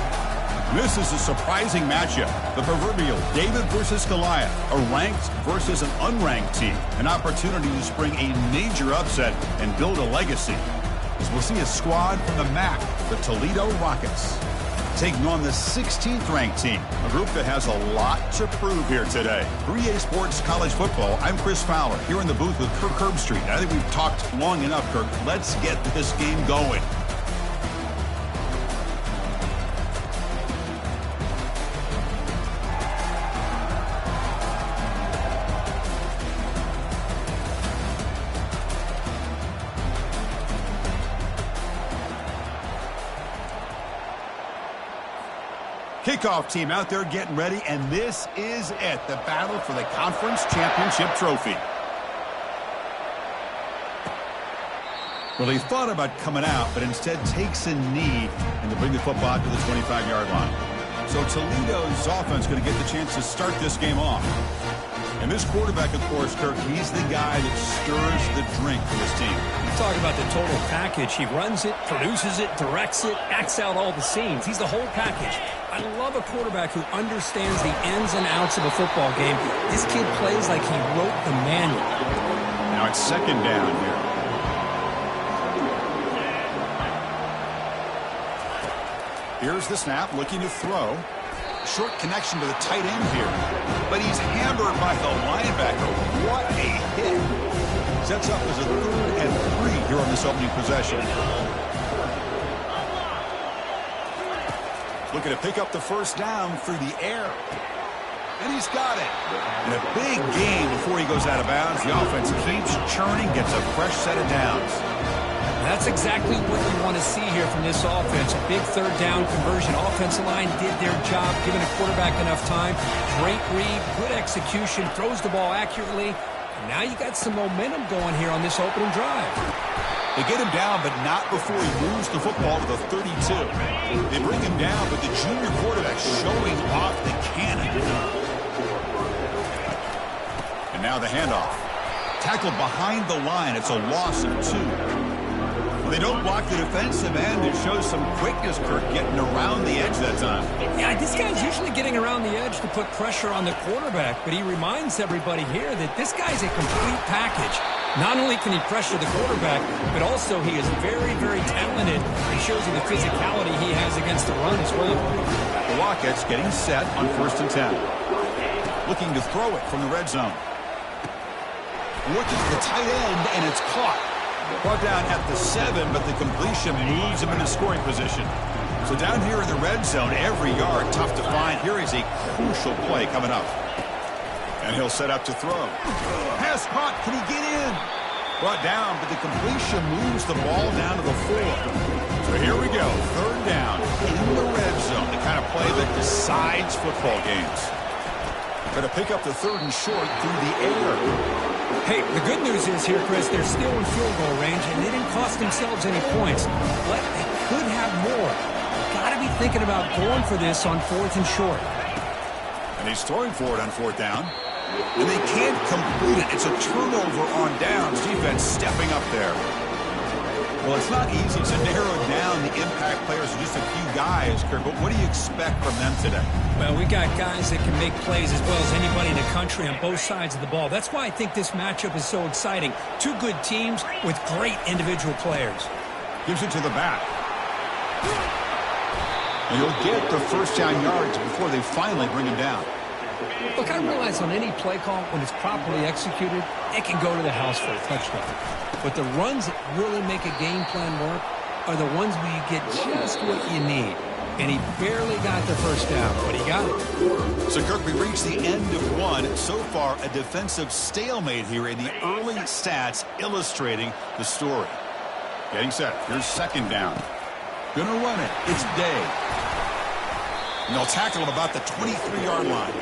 This is a surprising matchup. The proverbial David versus Goliath, a ranked versus an unranked team. An opportunity to spring a major upset and build a legacy. As we'll see a squad from the MAC, the Toledo Rockets, taking on the 16th ranked team, a group that has a lot to prove here today. 3A Sports College Football, I'm Chris Fowler, here in the booth with Kirk Herbstreit. I think we've talked long enough, Kirk. Let's get this game going. Kickoff team out there getting ready, and this is it, the battle for the conference championship trophy. Well, he thought about coming out, but instead takes a knee and to bring the football out to the 25-yard line. So Toledo's offense going to get the chance to start this game off. And this quarterback, of course, Kirk, he's the guy that stirs the drink for this team. You talk about the total package. He runs it, produces it, directs it, acts out all the scenes. He's the whole package. I love a quarterback who understands the ins and outs of a football game. This kid plays like he wrote the manual. Now it's second down here. Here's the snap, looking to throw. Short connection to the tight end here. But he's hammered by the linebacker. What a hit. Sets up as a 3rd and 3 here on this opening possession. Looking to pick up the first down through the air. And he's got it. And a big gain before he goes out of bounds. The offense keeps churning, gets a fresh set of downs. That's exactly what you want to see here from this offense. A big 3rd down conversion. Offensive line did their job, giving a quarterback enough time. Great read, good execution, throws the ball accurately. And now you got some momentum going here on this opening drive. They get him down, but not before he moves the football to the 32. They bring him down, but the junior quarterback showing off the cannon. And now the handoff. Tackled behind the line. It's a loss of 2. They don't block the defensive end. It shows some quickness, Kirk, getting around the edge that time. Yeah, this guy's usually getting around the edge to put pressure on the quarterback, but he reminds everybody here that this guy's a complete package. Not only can he pressure the quarterback, but also he is very, very talented. He shows you the physicality he has against the run as well. The Rockets getting set on 1st and 10. Looking to throw it from the red zone. Working to the tight end, and it's caught. Brought down at the 7, but the completion moves him into scoring position. So down here in the red zone, every yard tough to find. Here is a crucial play coming up. And he'll set up to throw. Pass caught. Can he get in? Brought down, but the completion moves the ball down to the 4. So here we go. 3rd down in the red zone. The kind of play that decides football games. Going to pick up the 3rd and short through the air. Hey, the good news is here, Chris, they're still in field goal range, and they didn't cost themselves any points. But they could have more. Got to be thinking about going for this on 4th and short. And he's throwing for it on 4th down. And they can't complete it. It's a turnover on downs. Defense stepping up there. Well, it's not easy to narrow down the impact players to just a few guys, Kirk, but what do you expect from them today? Well, we got guys that can make plays as well as anybody in the country on both sides of the ball. That's why I think this matchup is so exciting. 2 good teams with great individual players. Gives it to the back. And he'll get the first down yards before they finally bring him down. Look, I realize on any play call, when it's properly executed, it can go to the house for a touchdown. But the runs that really make a game plan work are the ones where you get just what you need. And he barely got the first down, but he got it. So, Kirk, we reached the end of 1. So far, a defensive stalemate here in the early stats illustrating the story. Getting set. Here's 2nd down. Gonna run it. It's Day. And they'll tackle him about the 23-yard line.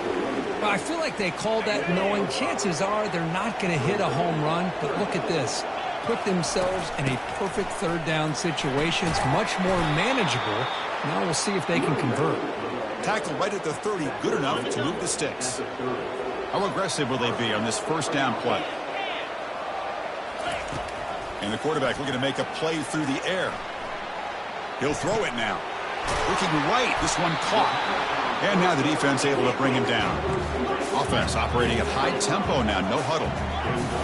Well, I feel like they called that knowing chances are they're not going to hit a home run. But look at this. Put themselves in a perfect 3rd down situation. It's much more manageable. Now we'll see if they can convert. Tackle right at the 30. Good enough to move the sticks. How aggressive will they be on this 1st down play? And the quarterback looking to make a play through the air. He'll throw it now. Looking right, this one caught. And now the defense able to bring him down. Offense operating at high tempo now, no huddle.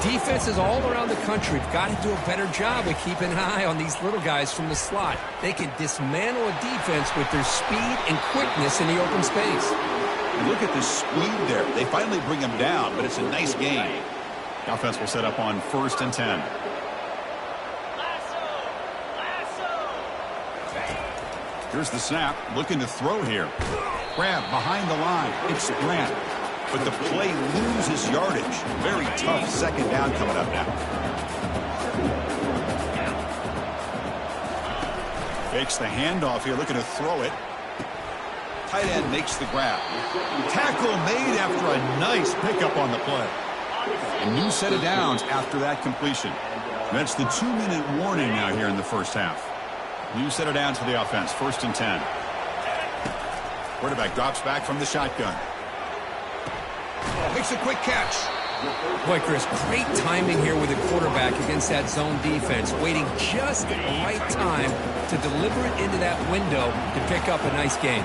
Defenses all around the country have got to do a better job of keeping an eye on these little guys from the slot. They can dismantle a defense with their speed and quickness in the open space. And look at the speed there. They finally bring him down, but it's a nice game. The offense will set up on 1st and 10. Here's the snap, looking to throw here. Grab behind the line. It's Grant. But the play loses yardage. Very tough 2nd down coming up now. Fakes the handoff here, looking to throw it. Tight end makes the grab. Tackle made after a nice pickup on the play. A new set of downs after that completion. That's the 2-minute warning now here in the first half. New set of downs for the offense, 1st and 10. Quarterback drops back from the shotgun. Makes a quick catch. Boy, Chris, great timing here with the quarterback against that zone defense, waiting just at the right time to deliver it into that window to pick up a nice gain.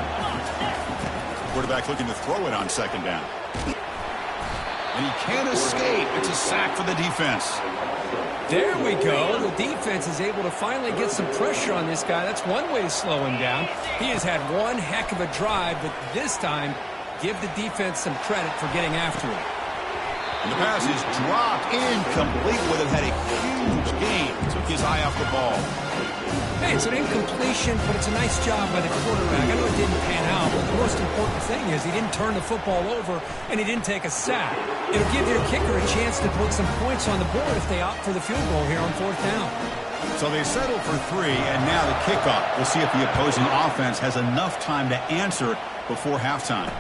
Quarterback looking to throw it on 2nd down. And he can't escape. It's a sack for the defense. There we go. The defense is able to finally get some pressure on this guy. That's one way to slow him down. He has had one heck of a drive, but this time, give the defense some credit for getting after him. And the pass is dropped incomplete. Would have had a huge gain. Took his eye off the ball. Hey, it's an incompletion, but it's a nice job by the quarterback. I know it didn't pan out, but the most important thing is he didn't turn the football over and he didn't take a sack. It'll give your kicker a chance to put some points on the board if they opt for the field goal here on 4th down. So they settle for 3, and now the kickoff. We'll see if the opposing offense has enough time to answer before halftime.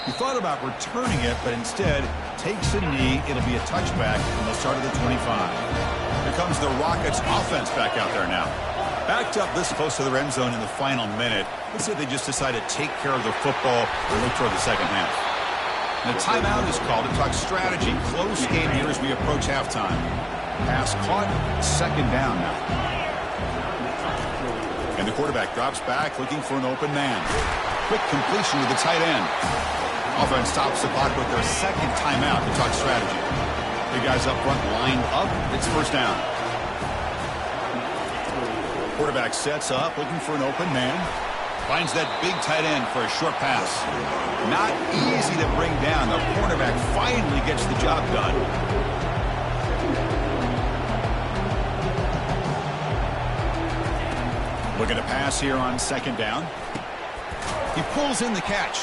He thought about returning it, but instead takes a knee. It'll be a touchback, and they'll start at the 25. Here comes the Rockets offense back out there now. Backed up this close to the end zone in the final minute. Let's say they just decide to take care of the football and look toward the 2nd half. And a timeout is called to talk strategy. Close game here as we approach halftime. Pass caught, 2nd down now. And the quarterback drops back looking for an open man. Quick completion to the tight end. Offense stops the clock with their 2nd timeout to talk strategy. The guys up front lined up. It's 1st down. Quarterback sets up, looking for an open man. Finds that big tight end for a short pass. Not easy to bring down. The cornerback finally gets the job done. Looking to pass here on 2nd down. He pulls in the catch.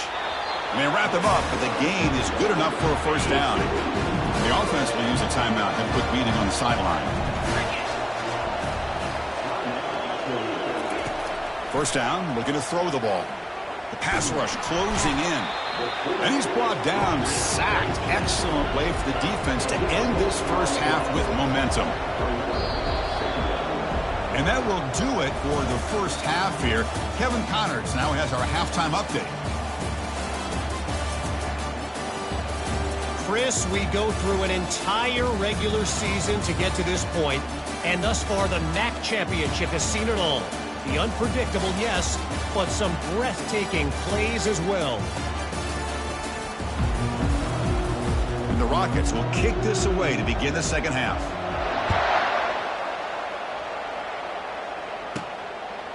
And they wrap him up, but the gain is good enough for a 1st down. The offense will use a timeout, have a quick meeting on the sideline. 1st down, looking to throw the ball. The pass rush closing in. And he's brought down, sacked. Excellent way for the defense to end this first half with momentum. And that will do it for the first half here. Kevin Connors now has our halftime update. Chris, we go through an entire regular season to get to this point, and thus far the MAC championship has seen it all. The unpredictable, yes, but some breathtaking plays as well. And the Rockets will kick this away to begin the 2nd half.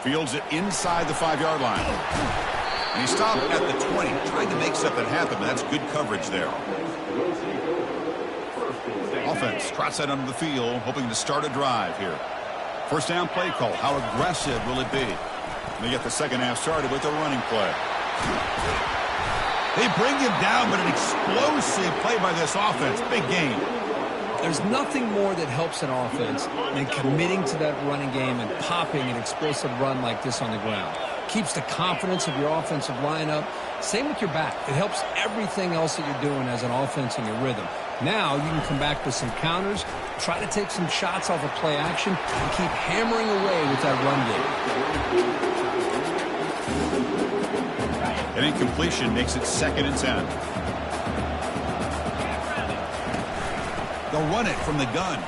Fields it inside the 5-yard line. And he stopped at the 20, trying to make something happen, but that's good coverage there. Offense trots that under the field, hoping to start a drive here. 1st down play call. How aggressive will it be? They get the 2nd half started with a running play. They bring him down, but an explosive play by this offense. Big game. There's nothing more that helps an offense than committing to that running game and popping an explosive run like this on the ground. Keeps the confidence of your offensive lineup. Same with your back. It helps everything else that you're doing as an offense in your rhythm. Now you can come back with some counters, try to take some shots off of play action, and keep hammering away with that run game. An incompletion makes it 2nd and 10. They'll run it from the gun.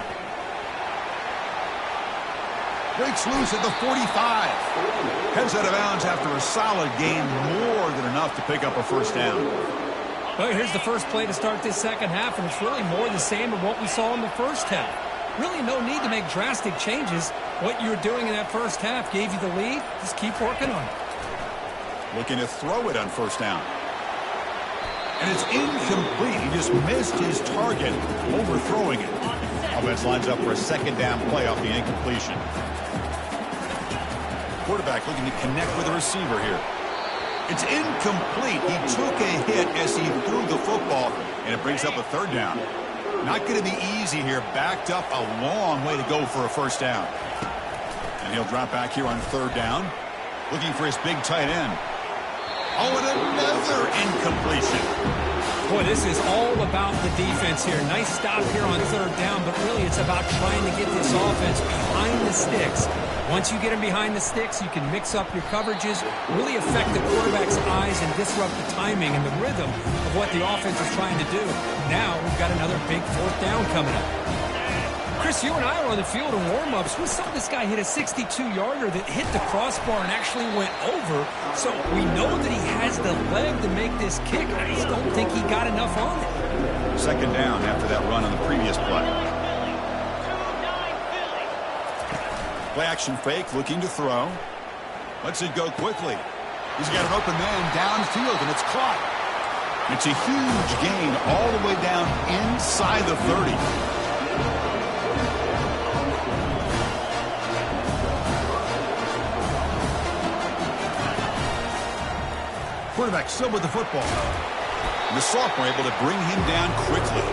Breaks loose at the 45. Heads out of bounds after a solid gain, more than enough to pick up a first down. Well, here's the first play to start this second half, and it's really more the same of what we saw in the first half. Really no need to make drastic changes. What you were doing in that first half gave you the lead. Just keep working on it. Looking to throw it on first down. And it's incomplete. He just missed his target, overthrowing it. Offense lines up for a second down play off the incompletion. Quarterback looking to connect with the receiver here. It's incomplete. He took a hit as he threw the football, and it brings up a third down. Not going to be easy here. Backed up a long way to go for a first down. And he'll drop back here on third down, looking for his big tight end. Oh, and another incompletion. Boy, this is all about the defense here. Nice stop here on third down, but really it's about trying to get this offense behind the sticks. Once you get them behind the sticks, you can mix up your coverages, really affect the quarterback's eyes and disrupt the timing and the rhythm of what the offense is trying to do. Now we've got another big fourth down coming up. Chris, you and I were on the field in warm-ups. We saw this guy hit a 62-yarder that hit the crossbar and actually went over. So we know that he has the leg to make this kick. I just don't think he got enough on it. Second down after that run on the previous play. Play action fake, looking to throw. Lets it go quickly. He's got an open man downfield, and it's caught. It's a huge gain all the way down inside the 30. Quarterback still with the football. And the sophomore able to bring him down quickly.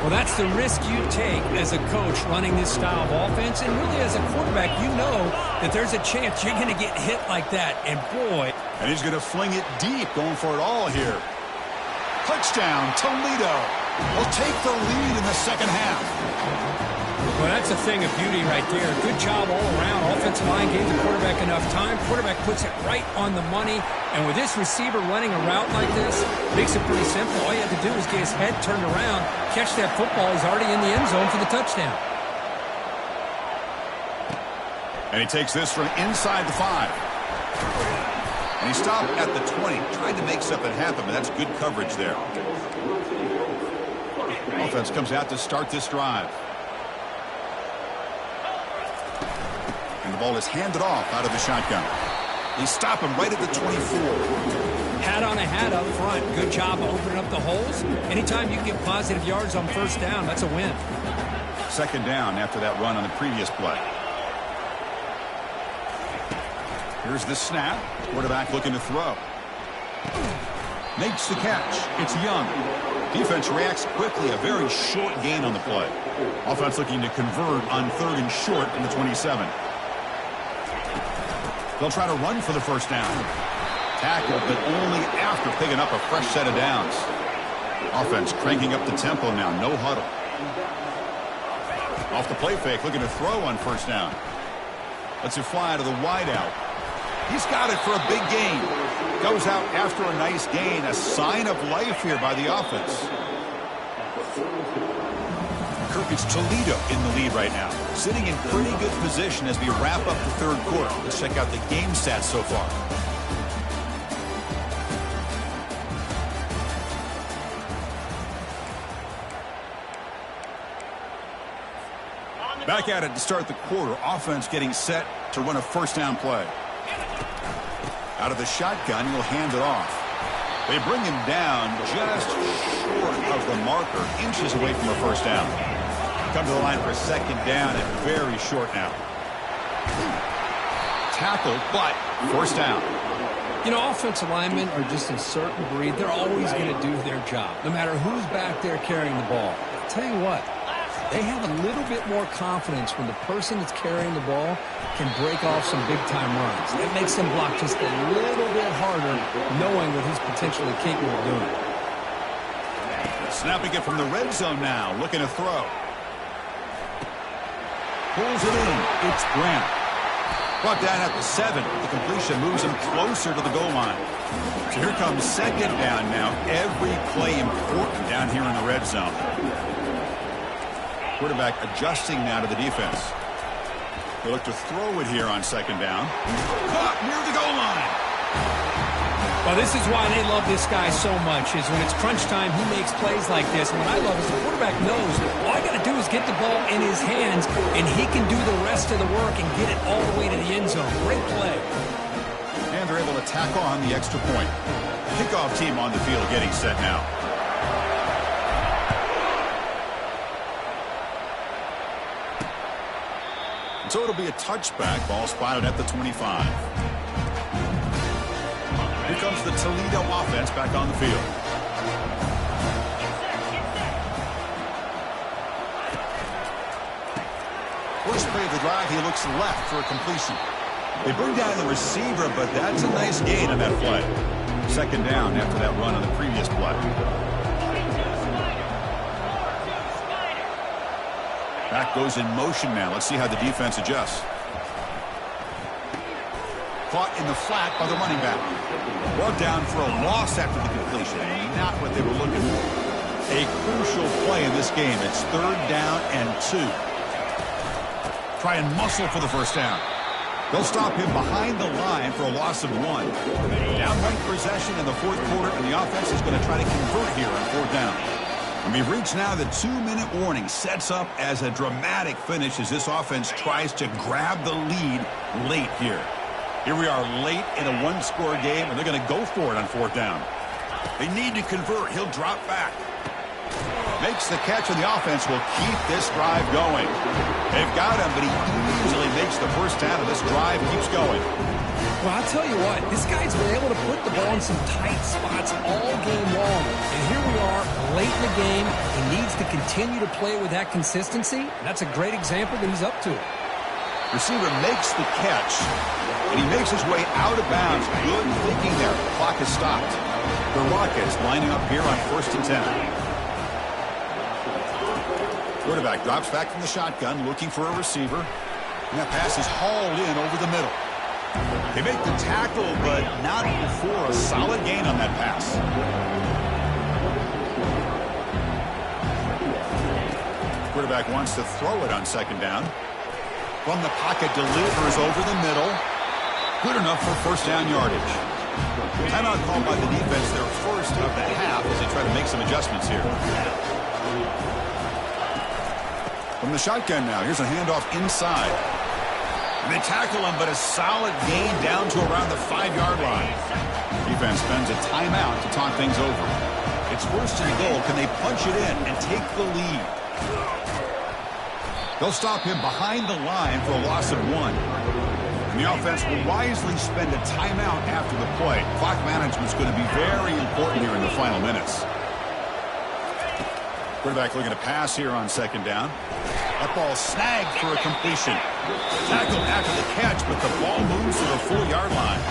Well, that's the risk you take as a coach running this style of offense. And really as a quarterback, you know that there's a chance you're going to get hit like that. And boy. And he's going to fling it deep, going for it all here. Touchdown, Toledo. Will take the lead in the second half. Well, that's a thing of beauty right there. Good job all around. Offensive line gave the quarterback enough time. Quarterback puts it right on the money. And with this receiver running a route like this, makes it pretty simple. All you have to do is get his head turned around, catch that football. He's already in the end zone for the touchdown. And he takes this from inside the 5. And he stopped at the 20. Tried to make something happen, but that's good coverage there. Offense comes out to start this drive. And the ball is handed off out of the shotgun. They stop him right at the 24. Hat on a hat up front. Good job of opening up the holes. Anytime you can get positive yards on first down, that's a win. Second down after that run on the previous play. Here's the snap. Quarterback looking to throw. Makes the catch. It's Young. Defense reacts quickly. A very short gain on the play. Offense looking to convert on third and short in the 27. They'll try to run for the first down. Tackled, but only after picking up a fresh set of downs. Offense cranking up the tempo now. No huddle. Off the play fake, looking to throw on first down. Lets it fly to the wideout. He's got it for a big gain. Goes out after a nice gain. A sign of life here by the offense. It's Toledo in the lead right now. Sitting in pretty good position as we wrap up the third quarter. Let's check out the game stats so far. Back at it to start the quarter. Offense getting set to run a first down play. Out of the shotgun, he'll hand it off. They bring him down just short of the marker, inches away from a first down. Come to the line for a second down and very short now. Tackled, but first down. You know, offensive linemen are just a certain breed. They're always going to do their job, no matter who's back there carrying the ball. I'll tell you what, they have a little bit more confidence when the person that's carrying the ball can break off some big-time runs. That makes them block just a little bit harder, knowing what he's potentially capable of doing. Snapping it from the red zone now, looking to throw. Pulls it in. It's Grant. Brought down at the 7. The completion moves him closer to the goal line. So here comes second down now. Every play important down here in the red zone. Quarterback adjusting now to the defense. They look to throw it here on second down. Caught near the goal line. Well, this is why they love this guy so much, is when it's crunch time, he makes plays like this. And what I love is the quarterback knows all I got to do is get the ball in his hands, and he can do the rest of the work and get it all the way to the end zone. Great play. And they're able to tack on the extra point. Kickoff team on the field getting set now. So it'll be a touchback. Ball spotted at the 25. Here comes the Toledo offense back on the field. First play of the drive, he looks left for a completion. They bring down the receiver, but that's a nice gain on that play. Second down after that run on the previous play. Back goes in motion now. Let's see how the defense adjusts. Caught in the flat by the running back. Brought down for a loss after the completion. Not what they were looking for. A crucial play in this game. It's 3rd down and 2. Try and muscle for the first down. They'll stop him behind the line for a loss of 1. Down 1 possession in the 4th quarter, and the offense is going to try to convert here on 4th down. And we've reached now the 2-minute warning. Sets up as a dramatic finish as this offense tries to grab the lead late here. Here we are late in a 1-score game, and they're going to go for it on 4th down. They need to convert. He'll drop back. Makes the catch, and the offense will keep this drive going. They've got him, but he easily makes the first down, and this drive keeps going. Well, I'll tell you what, this guy's been able to put the ball in some tight spots all game long. And here we are, late in the game. He needs to continue to play with that consistency. And that's a great example that he's up to. Receiver makes the catch, and he makes his way out of bounds. Good thinking there. Clock is stopped. The Rockets lining up here on 1st and 10. Quarterback drops back from the shotgun, looking for a receiver. And that pass is hauled in over the middle. They make the tackle, but not before a solid gain on that pass. Quarterback wants to throw it on 2nd down. From the pocket, delivers over the middle. Good enough for 1st down yardage. Timeout called by the defense, their first of the half, as they try to make some adjustments here. From the shotgun now, here's a handoff inside. And they tackle him, but a solid gain down to around the 5-yard line. Defense spends a timeout to talk things over. It's 1st and goal. Can they punch it in and take the lead? They'll stop him behind the line for a loss of 1. And the offense will wisely spend a timeout after the play. Clock management's going to be very important here in the final minutes. Quarterback looking to pass here on 2nd down. That ball snagged for a completion. Tackled after the catch, but the ball moves to the 4-yard line.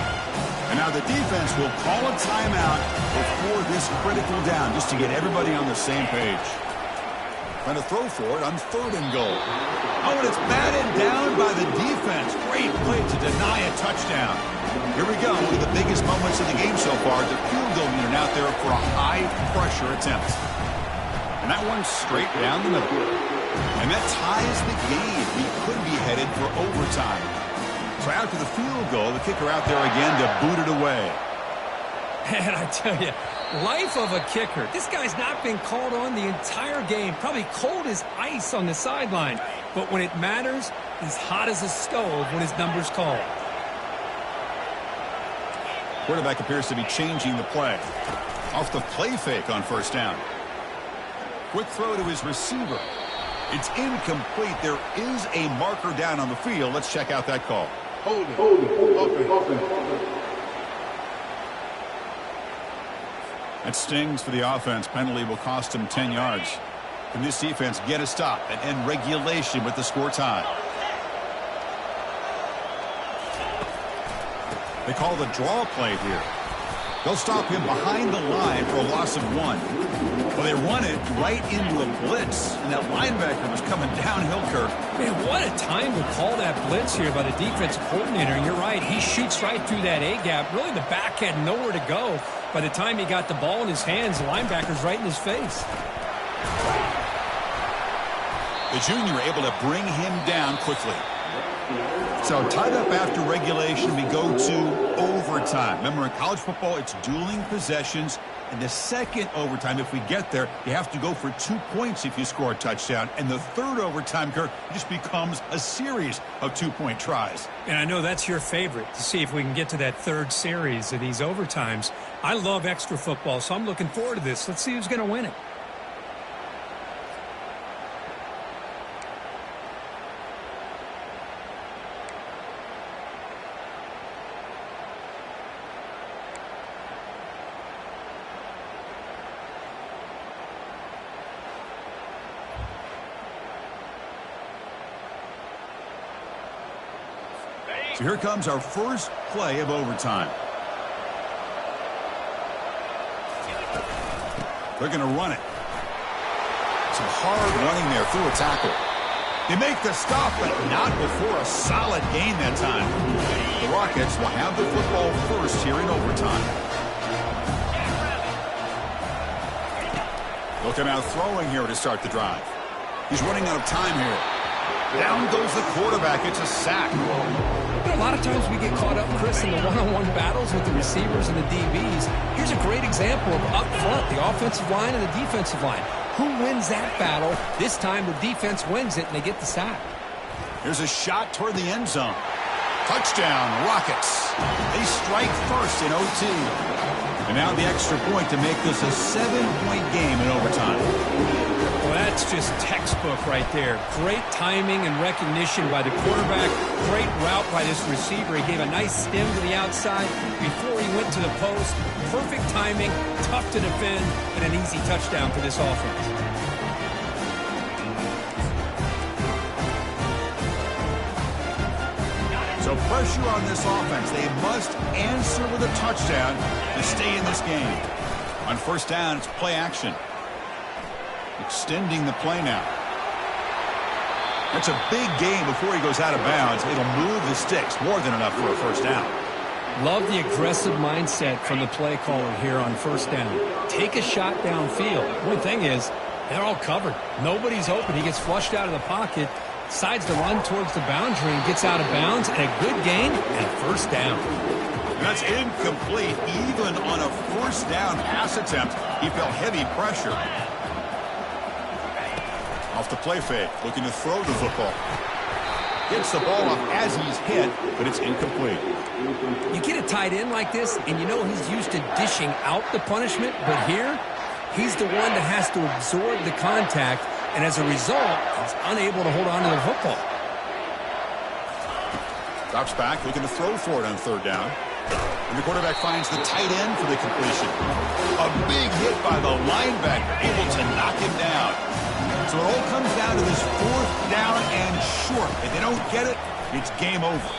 And now the defense will call a timeout before this critical down, just to get everybody on the same page. Trying to throw for it on 3rd and goal. Oh, and it's batted down by the defense. Great play to deny a touchdown. Here we go, one of the biggest moments of the game so far. The field goal unit out there for a high-pressure attempt. And that one's straight down the middle. And that ties the game. We could be headed for overtime. So after the field goal, the kicker out there again to boot it away. And I tell you, life of a kicker. This guy's not been called on the entire game. Probably cold as ice on the sideline. But when it matters, he's hot as a stove when his number's called. Quarterback appears to be changing the play. Off the play fake on 1st down. Quick throw to his receiver. It's incomplete. There is a marker down on the field. Let's check out that call. Hold it. Open. That stings for the offense. Penalty will cost him 10 yards. Can this defense get a stop and end regulation with the score tie? They call the draw play here. They'll stop him behind the line for a loss of 1. Well, they run it right into a blitz, and that linebacker was coming downhill, Kirk. Man, what a time to call that blitz here by the defensive coordinator. And you're right, he shoots right through that A-gap. Really, the back had nowhere to go. By the time he got the ball in his hands, the linebacker's right in his face. The junior able to bring him down quickly. So tied up after regulation, we go to overtime. Remember, in college football, it's dueling possessions. In the second overtime, if we get there, you have to go for 2 points if you score a touchdown. And the third overtime, Kirk, just becomes a series of 2-point tries. And I know that's your favorite, to see if we can get to that third series of these overtimes. I love extra football, so I'm looking forward to this. Let's see who's going to win it. So here comes our first play of overtime. They're going to run it. Some hard running there through a tackle. They make the stop, but not before a solid gain that time. The Rockets will have the football first here in overtime. Looking out throwing here to start the drive. He's running out of time here. Down goes the quarterback. It's a sack. A lot of times we get caught up, Chris, in the one-on-one battles with the receivers and the DBs. Here's a great example of up front, the offensive line and the defensive line. Who wins that battle? This time the defense wins it, and they get the sack. Here's a shot toward the end zone. Touchdown, Rockets. They strike first in OT. And now the extra point to make this a 7-point game in overtime. Well, that's just textbook right there. Great timing and recognition by the quarterback. Great route by this receiver. He gave a nice stem to the outside before he went to the post. Perfect timing, tough to defend, and an easy touchdown for this offense. So pressure on this offense. They must answer with a touchdown to stay in this game. On first down, it's play action. Extending the play now. That's a big gain before he goes out of bounds. It'll move the sticks, more than enough for a first down. Love the aggressive mindset from the play caller here on first down. Take a shot downfield. One thing is, they're all covered. Nobody's open. He gets flushed out of the pocket, decides to run towards the boundary and gets out of bounds, and a good gain and a first down. And that's incomplete. Even on a first down pass attempt, he felt heavy pressure. Off the play fake, looking to throw the football. Gets the ball off as he's hit, but it's incomplete. You get a tight end like this, and you know he's used to dishing out the punishment, but here, he's the one that has to absorb the contact, and as a result, he's unable to hold on to the football. Drops back, looking to throw for it on third down. And the quarterback finds the tight end for the completion. A big hit by the linebacker, able to knock him down. So it all comes down to this fourth down and short. If they don't get it, it's game over.